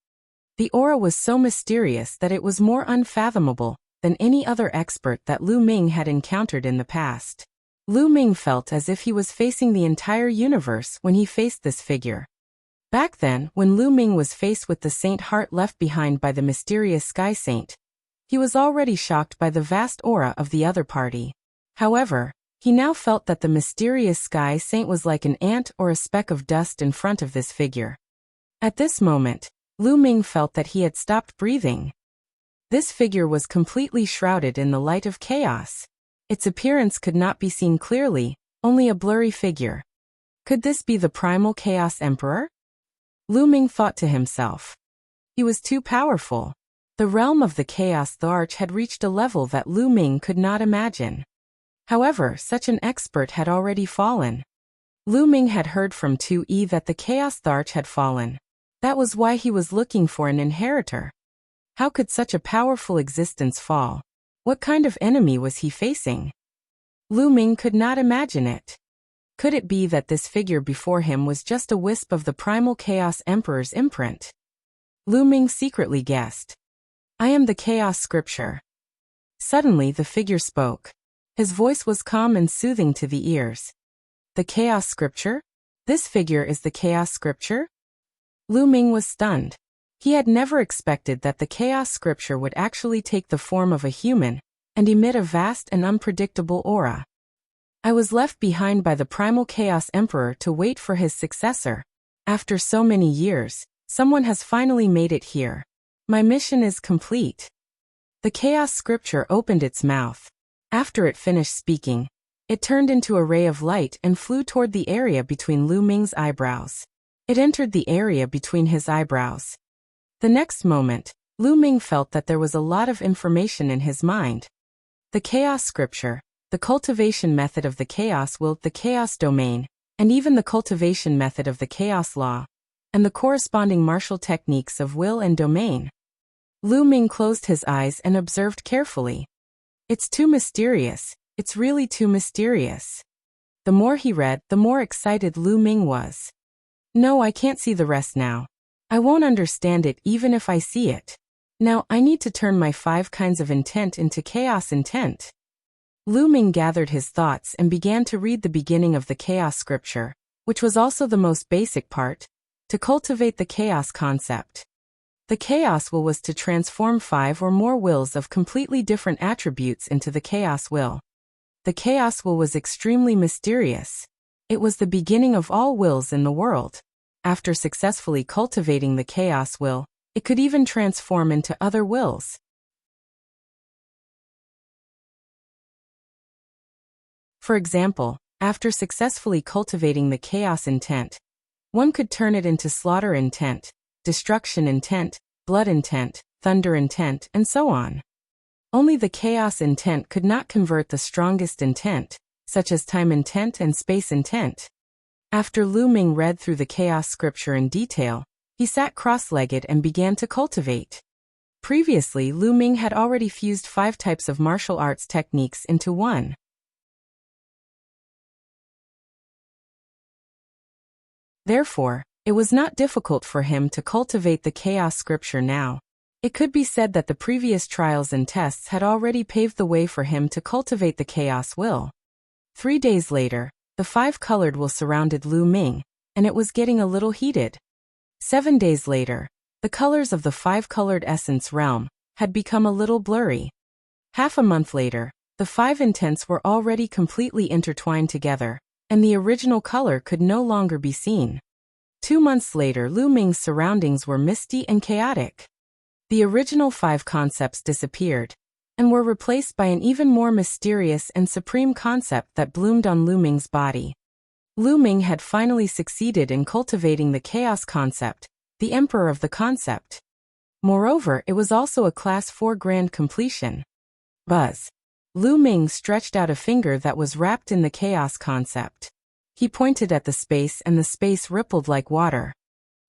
Speaker 1: The aura was so mysterious that it was more unfathomable than any other expert that Lu Ming had encountered in the past. Lu Ming felt as if he was facing the entire universe when he faced this figure. Back then, when Lu Ming was faced with the saint heart left behind by the mysterious sky saint, he was already shocked by the vast aura of the other party. However, he now felt that the mysterious sky saint was like an ant or a speck of dust in front of this figure. At this moment, Lu Ming felt that he had stopped breathing. This figure was completely shrouded in the light of chaos. Its appearance could not be seen clearly, only a blurry figure. Could this be the primal Chaos Emperor? Lu Ming thought to himself. He was too powerful. The realm of the Chaos Tharch had reached a level that Lu Ming could not imagine. However, such an expert had already fallen. Lu Ming had heard from Tu Yi that the Chaos Tharch had fallen. That was why he was looking for an inheritor. How could such a powerful existence fall? What kind of enemy was he facing? Lu Ming could not imagine it. Could it be that this figure before him was just a wisp of the primal Chaos Emperor's imprint? Lu Ming secretly guessed. I am the Chaos Scripture. Suddenly the figure spoke. His voice was calm and soothing to the ears. The Chaos Scripture? This figure is the Chaos Scripture? Lu Ming was stunned. He had never expected that the Chaos Scripture would actually take the form of a human and emit a vast and unpredictable aura. I was left behind by the primal Chaos Emperor to wait for his successor. After so many years, someone has finally made it here. My mission is complete. The Chaos Scripture opened its mouth. After it finished speaking, it turned into a ray of light and flew toward the area between Lu Ming's eyebrows. It entered the area between his eyebrows. The next moment, Lu Ming felt that there was a lot of information in his mind. The Chaos Scripture, the cultivation method of the Chaos Will, the Chaos Domain, and even the cultivation method of the Chaos Law, and the corresponding martial techniques of Will and Domain. Lu Ming closed his eyes and observed carefully. It's too mysterious. It's really too mysterious. The more he read, the more excited Lu Ming was. No, I can't see the rest now. I won't understand it even if I see it. Now, I need to turn my 5 kinds of intent into chaos intent. Lu Ming gathered his thoughts and began to read the beginning of the Chaos Scripture, which was also the most basic part, to cultivate the chaos concept. The Chaos Will was to transform 5 or more wills of completely different attributes into the Chaos Will. The Chaos Will was extremely mysterious. It was the beginning of all wills in the world. After successfully cultivating the Chaos Will, it could even transform into other wills. For example, after successfully cultivating the Chaos Intent, one could turn it into Slaughter Intent, Destruction Intent, Blood Intent, Thunder Intent, and so on. Only the Chaos Intent could not convert the strongest intent, such as Time Intent and Space Intent. After Lu Ming read through the Chaos Scripture in detail, he sat cross-legged and began to cultivate. Previously, Lu Ming had already fused 5 types of martial arts techniques into one. Therefore, it was not difficult for him to cultivate the Chaos Scripture now. It could be said that the previous trials and tests had already paved the way for him to cultivate the Chaos Will. 3 days later, the 5-colored will surrounded Lu Ming, and it was getting a little heated. 7 days later, the colors of the 5-colored essence realm had become a little blurry. Half a month later, the 5 intents were already completely intertwined together, and the original color could no longer be seen. 2 months later, Lu Ming's surroundings were misty and chaotic. The original 5 concepts disappeared, and were replaced by an even more mysterious and supreme concept that bloomed on Lu Ming's body. Lu Ming had finally succeeded in cultivating the chaos concept, the emperor of the concept. Moreover, it was also a Class 4 grand completion. Buzz. Lu Ming stretched out a finger that was wrapped in the chaos concept. He pointed at the space and the space rippled like water.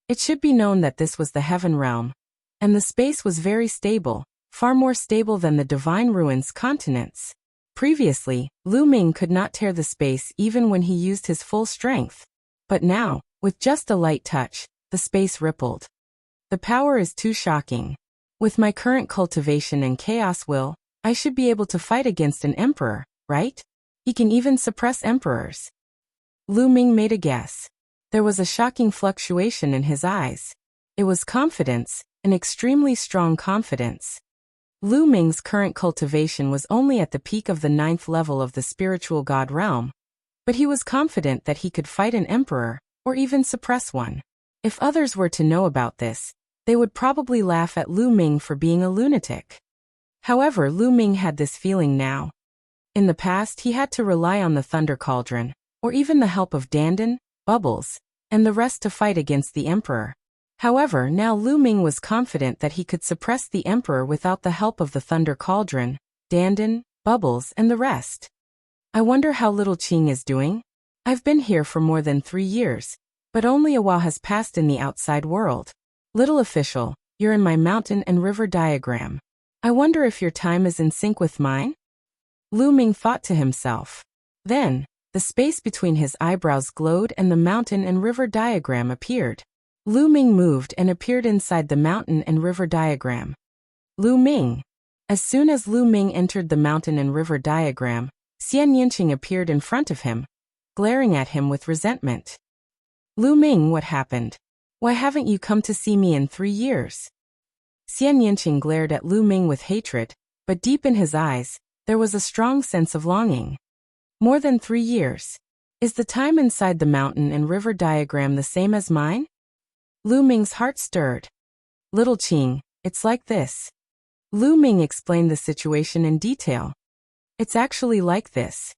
Speaker 1: It should be known that this was the heaven realm, and the space was very stable, far more stable than the divine ruins continents. Previously, Lu Ming could not tear the space even when he used his full strength. But now, with just a light touch, the space rippled. The power is too shocking. With my current cultivation and chaos will, I should be able to fight against an emperor, right? He can even suppress emperors. Lu Ming made a guess. There was a shocking fluctuation in his eyes. It was confidence, an extremely strong confidence. Lu Ming's current cultivation was only at the peak of the 9th level of the spiritual god realm, but he was confident that he could fight an emperor, or even suppress one. If others were to know about this, they would probably laugh at Lu Ming for being a lunatic. However, Lu Ming had this feeling now. In the past, he had to rely on the Thunder Cauldron, or even the help of Dandan, Bubbles, and the rest to fight against the emperor. However, now Lu Ming was confident that he could suppress the emperor without the help of the Thunder Cauldron, Dandan, Bubbles, and the rest. I wonder how little Qing is doing? I've been here for more than 3 years, but only a while has passed in the outside world. Little official, you're in my mountain and river diagram. I wonder if your time is in sync with mine? Lu Ming thought to himself. Then, The space between his eyebrows glowed and the mountain and river diagram appeared. Lu Ming moved and appeared inside the mountain and river diagram. Lu Ming. As soon as Lu Ming entered the mountain and river diagram, Xian Yinqing appeared in front of him, glaring at him with resentment. Lu Ming, what happened? Why haven't you come to see me in 3 years? Xian Yinqing glared at Lu Ming with hatred, but deep in his eyes, there was a strong sense of longing. More than 3 years. Is the time inside the mountain and river diagram the same as mine? Lu Ming's heart stirred. Little Qing, it's like this. Lu Ming explained the situation in detail. It's actually like this.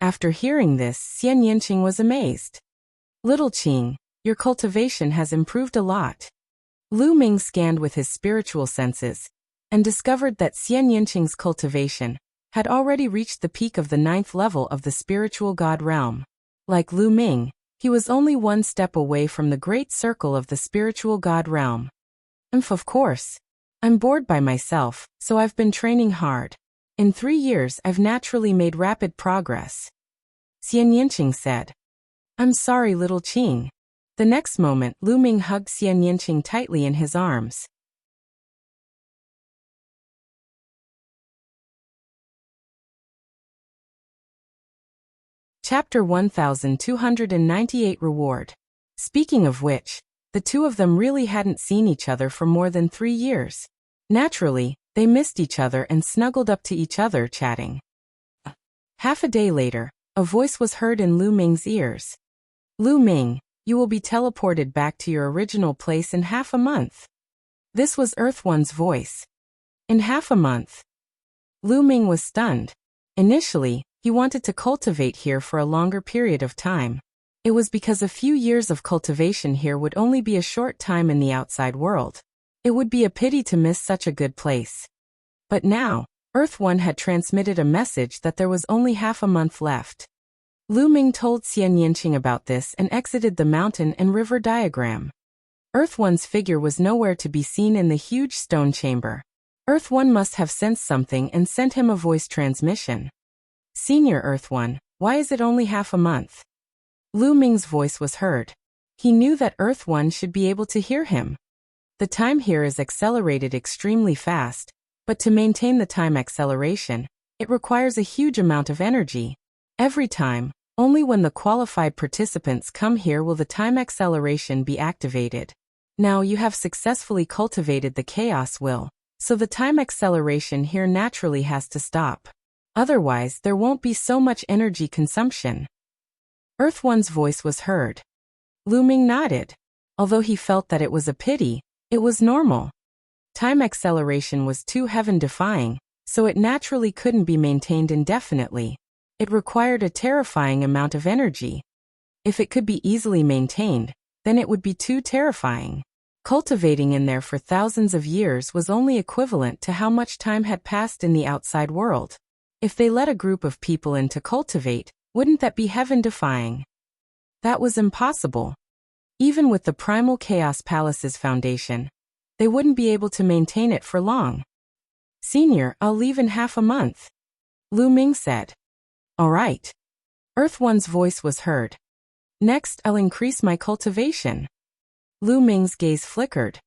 Speaker 1: After hearing this, Xian Yinqing was amazed. Little Qing, your cultivation has improved a lot. Lu Ming scanned with his spiritual senses and discovered that Xian Yinqing's cultivation had already reached the peak of the 9th level of the spiritual god realm. Like Lu Ming, he was only 1 step away from the great circle of the spiritual god realm. Of course. I'm bored by myself, so I've been training hard. In 3 years I've naturally made rapid progress. Xian Yinqing said. I'm sorry, little Qing. The next moment, Lu Ming hugged Xian Yinqing tightly in his arms. Chapter 1298 Reward. Speaking of which, the two of them really hadn't seen each other for more than 3 years. Naturally, they missed each other and snuggled up to each other chatting. Half a day later, a voice was heard in Lu Ming's ears. Lu Ming, you will be teleported back to your original place in half a month. This was Earth One's voice. In half a month. Lu Ming was stunned. Initially, he wanted to cultivate here for a longer period of time. It was because a few years of cultivation here would only be a short time in the outside world. It would be a pity to miss such a good place. But now, Earth One had transmitted a message that there was only half a month left. Lu Ming told Xian Yinqing about this and exited the mountain and river diagram. Earth One's figure was nowhere to be seen in the huge stone chamber. Earth One must have sensed something and sent him a voice transmission. Senior Earth One, why is it only half a month? Lu Ming's voice was heard. He knew that Earth One should be able to hear him. The time here is accelerated extremely fast, but to maintain the time acceleration, it requires a huge amount of energy. Every time, only when the qualified participants come here will the time acceleration be activated. Now you have successfully cultivated the chaos will, so the time acceleration here naturally has to stop. Otherwise, there won't be so much energy consumption. Earth One's voice was heard. Lu Ming nodded. Although he felt that it was a pity, it was normal. Time acceleration was too heaven-defying, so it naturally couldn't be maintained indefinitely. It required a terrifying amount of energy. If it could be easily maintained, then it would be too terrifying. Cultivating in there for thousands of years was only equivalent to how much time had passed in the outside world. If they let a group of people in to cultivate, wouldn't that be heaven-defying? That was impossible. Even with the Primal Chaos Palace's foundation, they wouldn't be able to maintain it for long. Senior, I'll leave in half a month. Lu Ming said. All right. Earth One's voice was heard. Next, I'll increase my cultivation. Lu Ming's gaze flickered.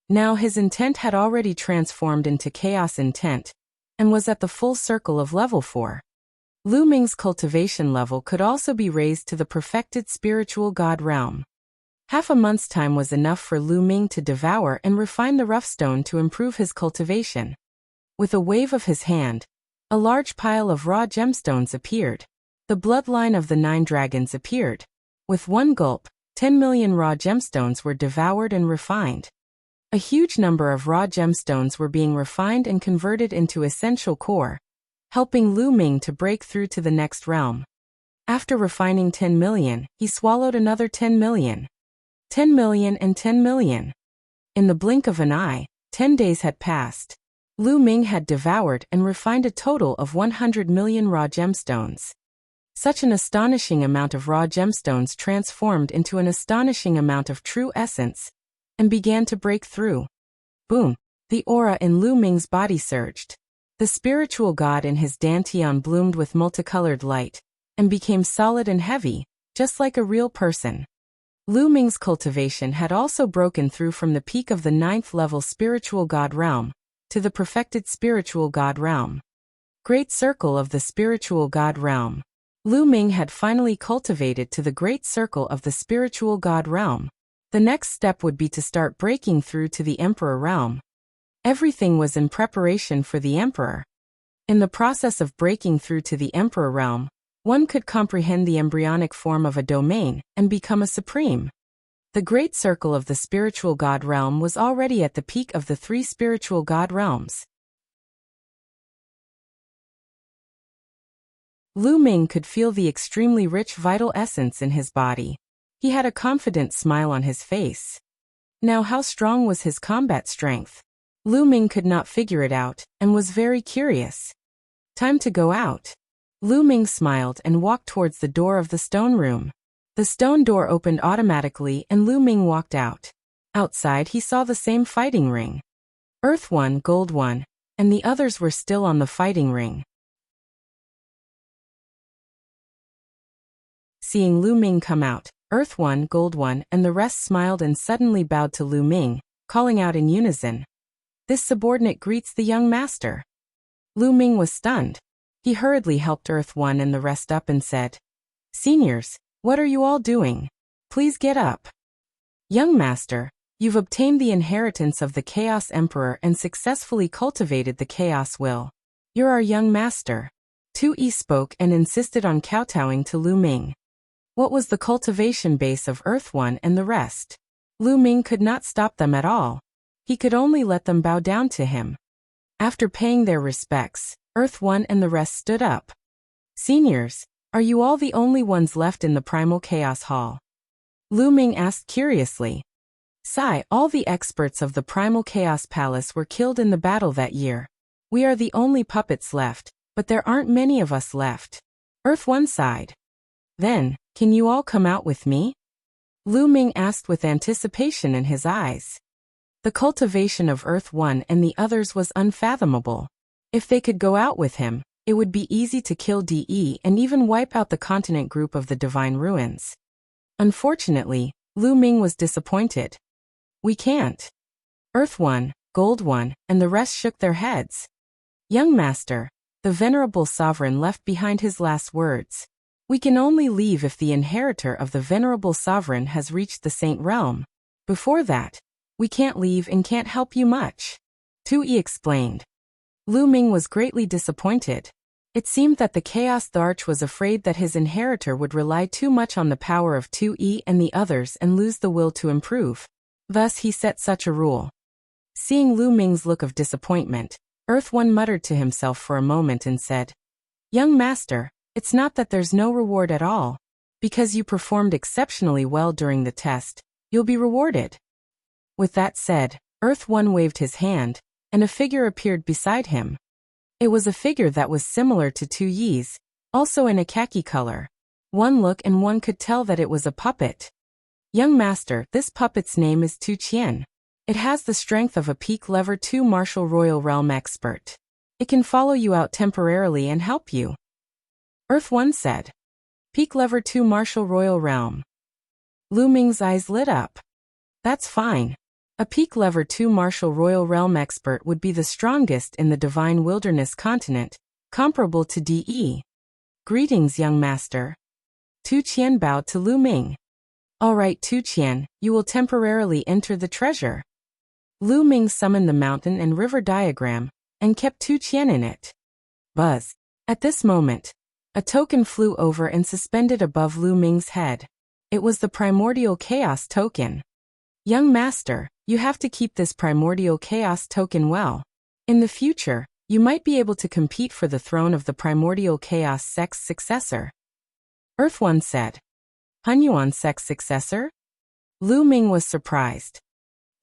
Speaker 1: Now his intent had already transformed into chaos intent, and was at the full circle of level 4. Lu Ming's cultivation level could also be raised to the perfected spiritual god realm. Half a month's time was enough for Lu Ming to devour and refine the rough stone to improve his cultivation. With a wave of his hand, a large pile of raw gemstones appeared. The bloodline of the 9 dragons appeared. With one gulp, 10 million raw gemstones were devoured and refined. A huge number of raw gemstones were being refined and converted into essential core, helping Lu Ming to break through to the next realm. After refining 10 million, he swallowed another 10 million. 10 million and 10 million. In the blink of an eye, 10 days had passed. Lu Ming had devoured and refined a total of 100 million raw gemstones. Such an astonishing amount of raw gemstones transformed into an astonishing amount of true essence, and began to break through. Boom! The aura in Lu Ming's body surged. The spiritual god in his dantian bloomed with multicolored light, and became solid and heavy, just like a real person. Lu Ming's cultivation had also broken through from the peak of the 9th level spiritual god realm to the perfected spiritual god realm. Great Circle of the Spiritual God Realm. Lu Ming had finally cultivated to the Great Circle of the Spiritual God Realm. The next step would be to start breaking through to the Emperor Realm. Everything was in preparation for the Emperor. In the process of breaking through to the Emperor Realm, one could comprehend the embryonic form of a domain and become a supreme. The Great Circle of the Spiritual God Realm was already at the peak of the 3 spiritual God realms. Lu Ming could feel the extremely rich vital essence in his body. He had a confident smile on his face. Now how strong was his combat strength? Lu Ming could not figure it out, and was very curious. Time to go out. Lu Ming smiled and walked towards the door of the stone room. The stone door opened automatically and Lu Ming walked out. Outside he saw the same fighting ring. Earth 1, Gold 1, and the others were still on the fighting ring. Seeing Lu Ming come out, Earth 1, Gold 1, and the rest smiled and suddenly bowed to Lu Ming, calling out in unison. This subordinate greets the young master. Lu Ming was stunned. He hurriedly helped Earth 1 and the rest up and said, "Seniors, what are you all doing? Please get up. Young master, you've obtained the inheritance of the Chaos Emperor and successfully cultivated the Chaos Will. You're our young master." Tu-Yi spoke and insisted on kowtowing to Lu Ming. What was the cultivation base of Earth 1 and the rest? Lu Ming could not stop them at all. He could only let them bow down to him. After paying their respects, Earth 1 and the rest stood up. "Seniors, are you all the only ones left in the Primal Chaos Hall?" Lu Ming asked curiously. "Sai, all the experts of the Primal Chaos Palace were killed in the battle that year. We are the only puppets left, but there aren't many of us left." Earth 1 sighed. "Then, can you all come out with me?" Lu Ming asked with anticipation in his eyes. The cultivation of Earth 1 and the others was unfathomable. If they could go out with him, it would be easy to kill DE and even wipe out the continent group of the Divine Ruins. Unfortunately, Lu Ming was disappointed. "We can't." Earth 1, Gold 1, and the rest shook their heads. "Young master," the venerable sovereign left behind his last words. "We can only leave if the inheritor of the venerable sovereign has reached the Saint Realm. Before that, we can't leave and can't help you much." Tu-Yi explained. Lu Ming was greatly disappointed. It seemed that the Chaos Arch was afraid that his inheritor would rely too much on the power of Tu-Yi and the others and lose the will to improve. Thus he set such a rule. Seeing Lu Ming's look of disappointment, Earth 1 muttered to himself for a moment and said, "Young master, it's not that there's no reward at all. Because you performed exceptionally well during the test, you'll be rewarded." With that said, Earth 1 waved his hand, and a figure appeared beside him. It was a figure that was similar to Tu-Yi's, also in a khaki color. One look and one could tell that it was a puppet. "Young master, this puppet's name is Tu Qian. It has the strength of a peak level 2 martial royal realm expert. It can follow you out temporarily and help you." Earth 1 said. "Peak level 2 martial royal realm." Lu Ming's eyes lit up. "That's fine. A peak level 2 martial royal realm expert would be the strongest in the Divine Wilderness continent, comparable to DE. Greetings, young master." Tu Qian bowed to Lu Ming. "All right, Tu Qian, you will temporarily enter the treasure." Lu Ming summoned the mountain and river diagram, and kept Tu Qian in it. Buzz. At this moment, a token flew over and suspended above Lu Ming's head. It was the primordial chaos token. "Young master, you have to keep this primordial chaos token well. In the future, you might be able to compete for the throne of the primordial chaos sect's successor." Earth 1 said. "Hunyuan sect's successor?" Lu Ming was surprised.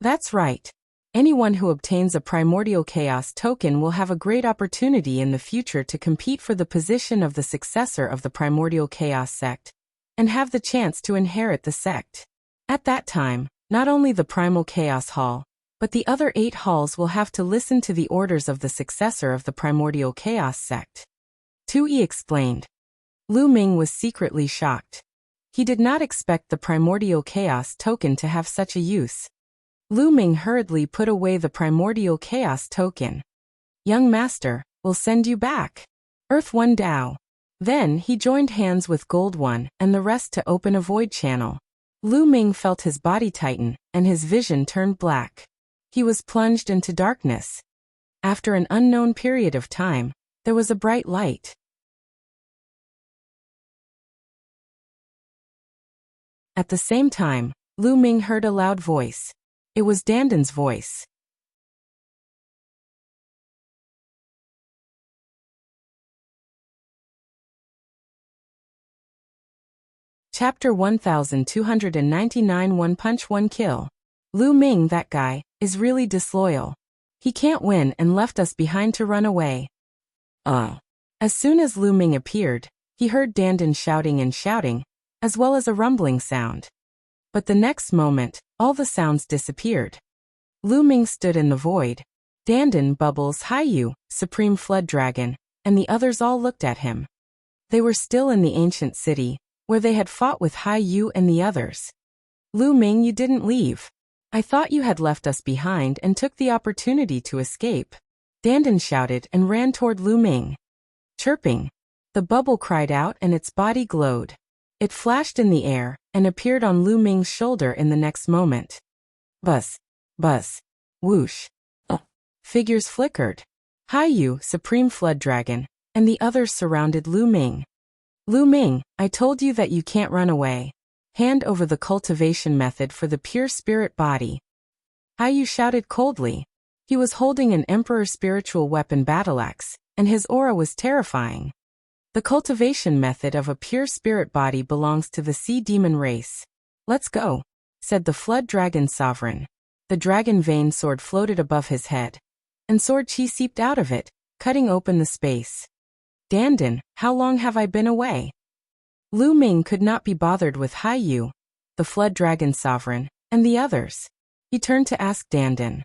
Speaker 1: "That's right. Anyone who obtains a primordial chaos token will have a great opportunity in the future to compete for the position of the successor of the primordial chaos sect, and have the chance to inherit the sect. At that time, not only the Primal Chaos Hall, but the other 8 halls will have to listen to the orders of the successor of the Primordial Chaos sect." Tu-Yi explained. Lu Ming was secretly shocked. He did not expect the primordial chaos token to have such a use. Lu Ming hurriedly put away the primordial chaos token. Young master, we'll send you back. Earth 1 Dao. Then he joined hands with Gold 1 and the rest to open a void channel. Lu Ming felt his body tighten, and his vision turned black. He was plunged into darkness. After an unknown period of time, there was a bright light. At the same time, Lu Ming heard a loud voice. It was Danden's voice. Chapter 1299 One Punch One Kill. Lu Ming, that guy, is really disloyal. He can't win and left us behind to run away. As soon as Lu Ming appeared, he heard Danden shouting, as well as a rumbling sound. But the next moment, all the sounds disappeared. Lu Ming stood in the void. Danden, Bubbles, Haiyu, Supreme Flood Dragon, and the others all looked at him. They were still in the ancient city, where they had fought with Haiyu and the others. Lu Ming, you didn't leave. I thought you had left us behind and took the opportunity to escape. Danden shouted and ran toward Lu Ming. Chirping. The bubble cried out and its body glowed. It flashed in the air and appeared on Lu Ming's shoulder in the next moment. Buzz. Buzz. Whoosh. Figures flickered. Haiyu, Supreme Flood Dragon, and the others surrounded Lu Ming. Lu Ming, I told you that you can't run away. Hand over the cultivation method for the pure spirit body. Haiyu shouted coldly. He was holding an Emperor spiritual weapon battle axe, and his aura was terrifying. The cultivation method of a pure spirit body belongs to the sea demon race. Let's go, said the Flood Dragon Sovereign. The dragon vein sword floated above his head, and sword chi seeped out of it, cutting open the space. Danden, how long have I been away? Lu Ming could not be bothered with Haiyu, the Flood Dragon Sovereign, and the others. He turned to ask Danden.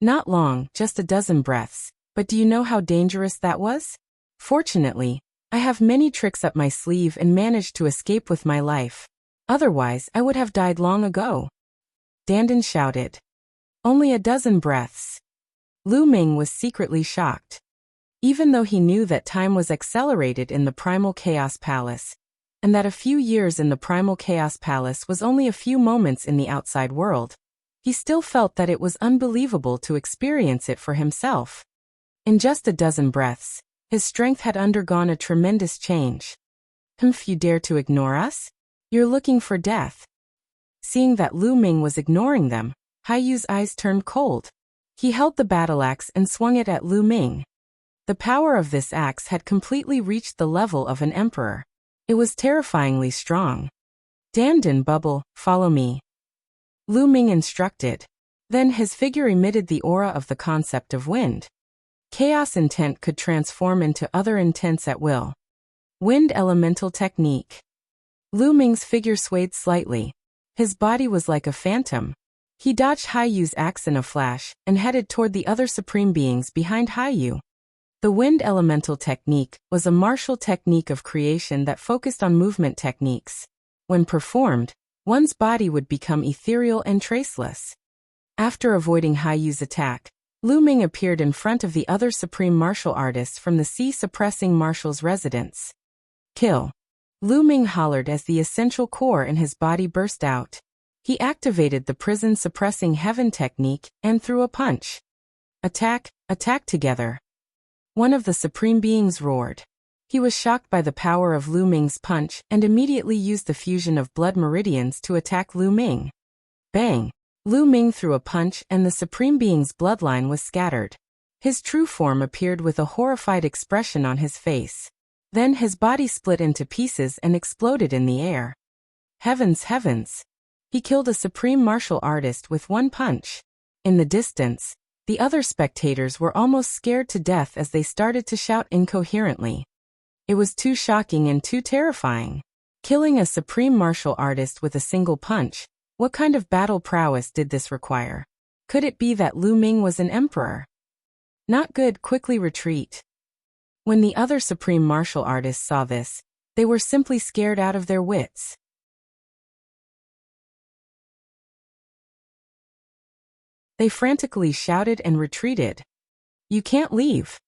Speaker 1: Not long, just a dozen breaths, but do you know how dangerous that was? Fortunately, I have many tricks up my sleeve and managed to escape with my life. Otherwise, I would have died long ago. Danden shouted. Only a dozen breaths. Lu Ming was secretly shocked. Even though he knew that time was accelerated in the Primal Chaos Palace, and that a few years in the Primal Chaos Palace was only a few moments in the outside world, he still felt that it was unbelievable to experience it for himself. In just a dozen breaths, his strength had undergone a tremendous change. You dare to ignore us? You're looking for death. Seeing that Lu Ming was ignoring them, Haiyu's eyes turned cold. He held the battle axe and swung it at Lu Ming. The power of this axe had completely reached the level of an emperor. It was terrifyingly strong. Danden, Bubble, follow me. Lu Ming instructed. Then his figure emitted the aura of the concept of wind. Chaos intent could transform into other intents at will. Wind elemental technique. Lu Ming's figure swayed slightly. His body was like a phantom. He dodged Haiyu's axe in a flash and headed toward the other supreme beings behind Haiyu. The wind elemental technique was a martial technique of creation that focused on movement techniques. When performed, one's body would become ethereal and traceless. After avoiding Haiyu's attack, Lu Ming appeared in front of the other supreme martial artists from the sea-suppressing marshal's residence. Kill. Lu Ming hollered as the essential core in his body burst out. He activated the prison-suppressing heaven technique and threw a punch. Attack, attack together. One of the supreme beings roared. He was shocked by the power of Lu Ming's punch and immediately used the fusion of blood meridians to attack Lu Ming. Bang! Lu Ming threw a punch and the supreme being's bloodline was scattered. His true form appeared with a horrified expression on his face. Then his body split into pieces and exploded in the air. Heavens, heavens! He killed a supreme martial artist with one punch. In the distance, the other spectators were almost scared to death as they started to shout incoherently. It was too shocking and too terrifying. Killing a supreme martial artist with a single punch, what kind of battle prowess did this require? Could it be that Lu Ming was an emperor? Not good, quickly retreat. When the other supreme martial artists saw this, They were simply scared out of their wits. They frantically shouted and retreated. "You can't leave."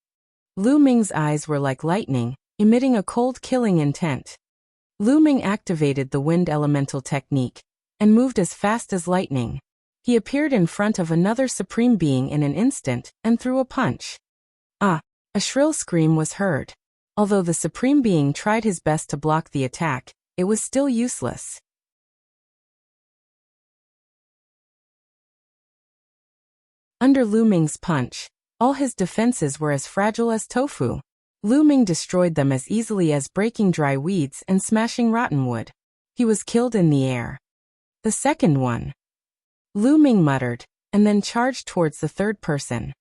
Speaker 1: Lu Ming's eyes were like lightning, emitting a cold killing intent. Lu Ming activated the wind elemental technique and moved as fast as lightning. He appeared in front of another supreme being in an instant and threw a punch. Ah! A shrill scream was heard. Although the supreme being tried his best to block the attack, it was still useless. Under Lu Ming's punch, all his defenses were as fragile as tofu. Lu Ming destroyed them as easily as breaking dry weeds and smashing rotten wood. He was killed in the air. The second one. Lu Ming muttered, and then charged towards the third person.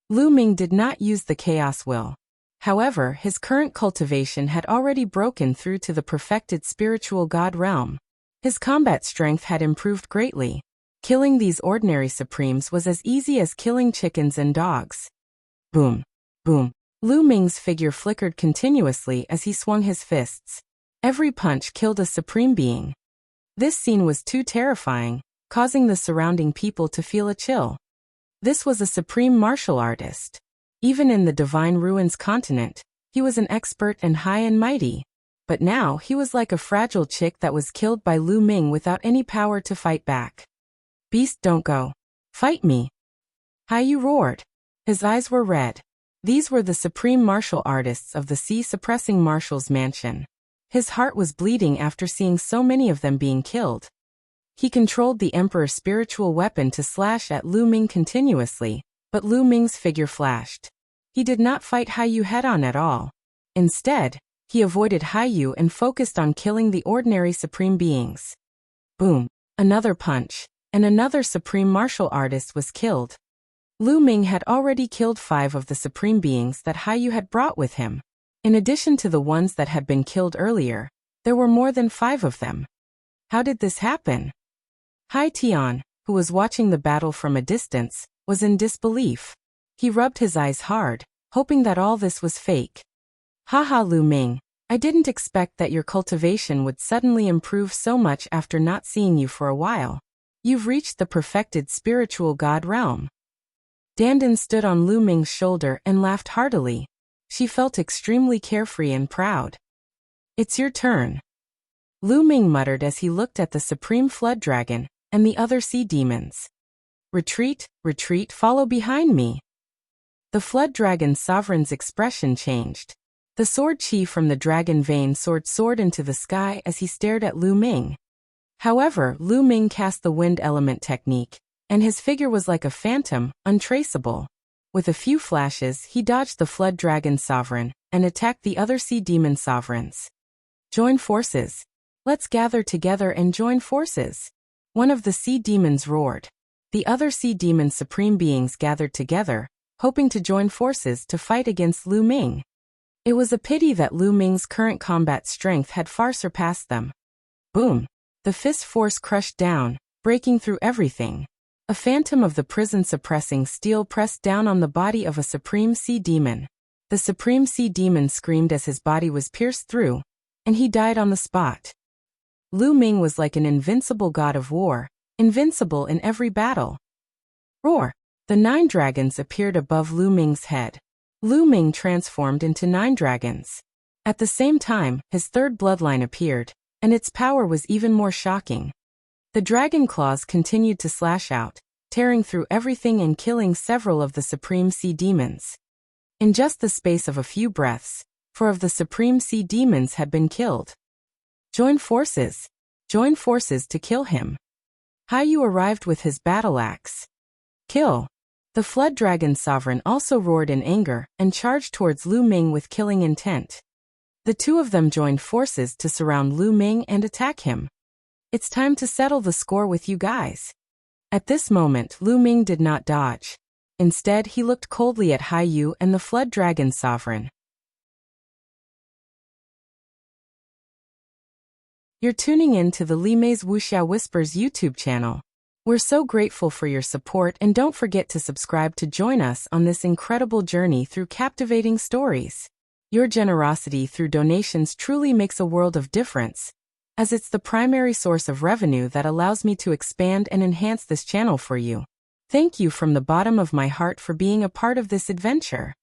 Speaker 1: Lu Ming did not use the chaos will. However, his current cultivation had already broken through to the perfected spiritual god realm. His combat strength had improved greatly. Killing these ordinary supremes was as easy as killing chickens and dogs. Boom! Boom! Lu Ming's figure flickered continuously as he swung his fists. Every punch killed a supreme being. This scene was too terrifying, causing the surrounding people to feel a chill. This was a supreme martial artist. Even in the Divine Ruins continent, he was an expert and high and mighty. But now he was like a fragile chick that was killed by Lu Ming without any power to fight back. "Beast, don't go. Fight me." Haiyu roared. His eyes were red. These were the supreme martial artists of the sea-suppressing Marshal's mansion. His heart was bleeding after seeing so many of them being killed. He controlled the Emperor's spiritual weapon to slash at Lu Ming continuously, but Lu Ming's figure flashed. He did not fight Haiyu head-on at all. Instead, he avoided Haiyu and focused on killing the ordinary supreme beings. Boom! Another punch, and another supreme martial artist was killed. Lu Ming had already killed 5 of the supreme beings that Haiyu had brought with him. In addition to the ones that had been killed earlier, there were more than 5 of them. How did this happen? Hai Tian, who was watching the battle from a distance, was in disbelief. He rubbed his eyes hard, hoping that all this was fake. "Haha, Lu Ming, I didn't expect that your cultivation would suddenly improve so much after not seeing you for a while. You've reached the perfected spiritual god realm." Dandan stood on Lu Ming's shoulder and laughed heartily. She felt extremely carefree and proud. "It's your turn." Lu Ming muttered as he looked at the supreme flood dragon and the other sea demons. "Retreat, retreat, follow behind me." The flood dragon's sovereign's expression changed. The sword chi from the dragon vein sword soared into the sky as he stared at Lu Ming. However, Lu Ming cast the wind element technique, and his figure was like a phantom, untraceable. With a few flashes, he dodged the flood dragon sovereign and attacked the other sea demon sovereigns. "Join forces. Let's gather together and join forces." One of the sea demons roared. The other sea demon supreme beings gathered together, hoping to join forces to fight against Lu Ming. It was a pity that Lu Ming's current combat strength had far surpassed them. Boom! The fist force crushed down, breaking through everything. A phantom of the prison-suppressing steel pressed down on the body of a supreme sea demon. The supreme sea demon screamed as his body was pierced through, and he died on the spot. Lu Ming was like an invincible god of war, invincible in every battle. Roar! The 9 dragons appeared above Lu Ming's head. Lu Ming transformed into 9 dragons. At the same time, his third bloodline appeared, and its power was even more shocking. The dragon claws continued to slash out, tearing through everything and killing several of the supreme sea demons. In just the space of a few breaths, 4 of the supreme sea demons had been killed. Join forces. Join forces to kill him. Haiyu arrived with his battle axe. Kill. The flood dragon sovereign also roared in anger and charged towards Lu Ming with killing intent. The 2 of them joined forces to surround Lu Ming and attack him. "It's time to settle the score with you guys." At this moment, Lu Ming did not dodge. Instead, he looked coldly at Haiyu and the flood dragon sovereign. You're tuning in to the Li Mei's Wuxia Whispers YouTube channel. We're so grateful for your support, and don't forget to subscribe to join us on this incredible journey through captivating stories. Your generosity through donations truly makes a world of difference, as it's the primary source of revenue that allows me to expand and enhance this channel for you. Thank you from the bottom of my heart for being a part of this adventure.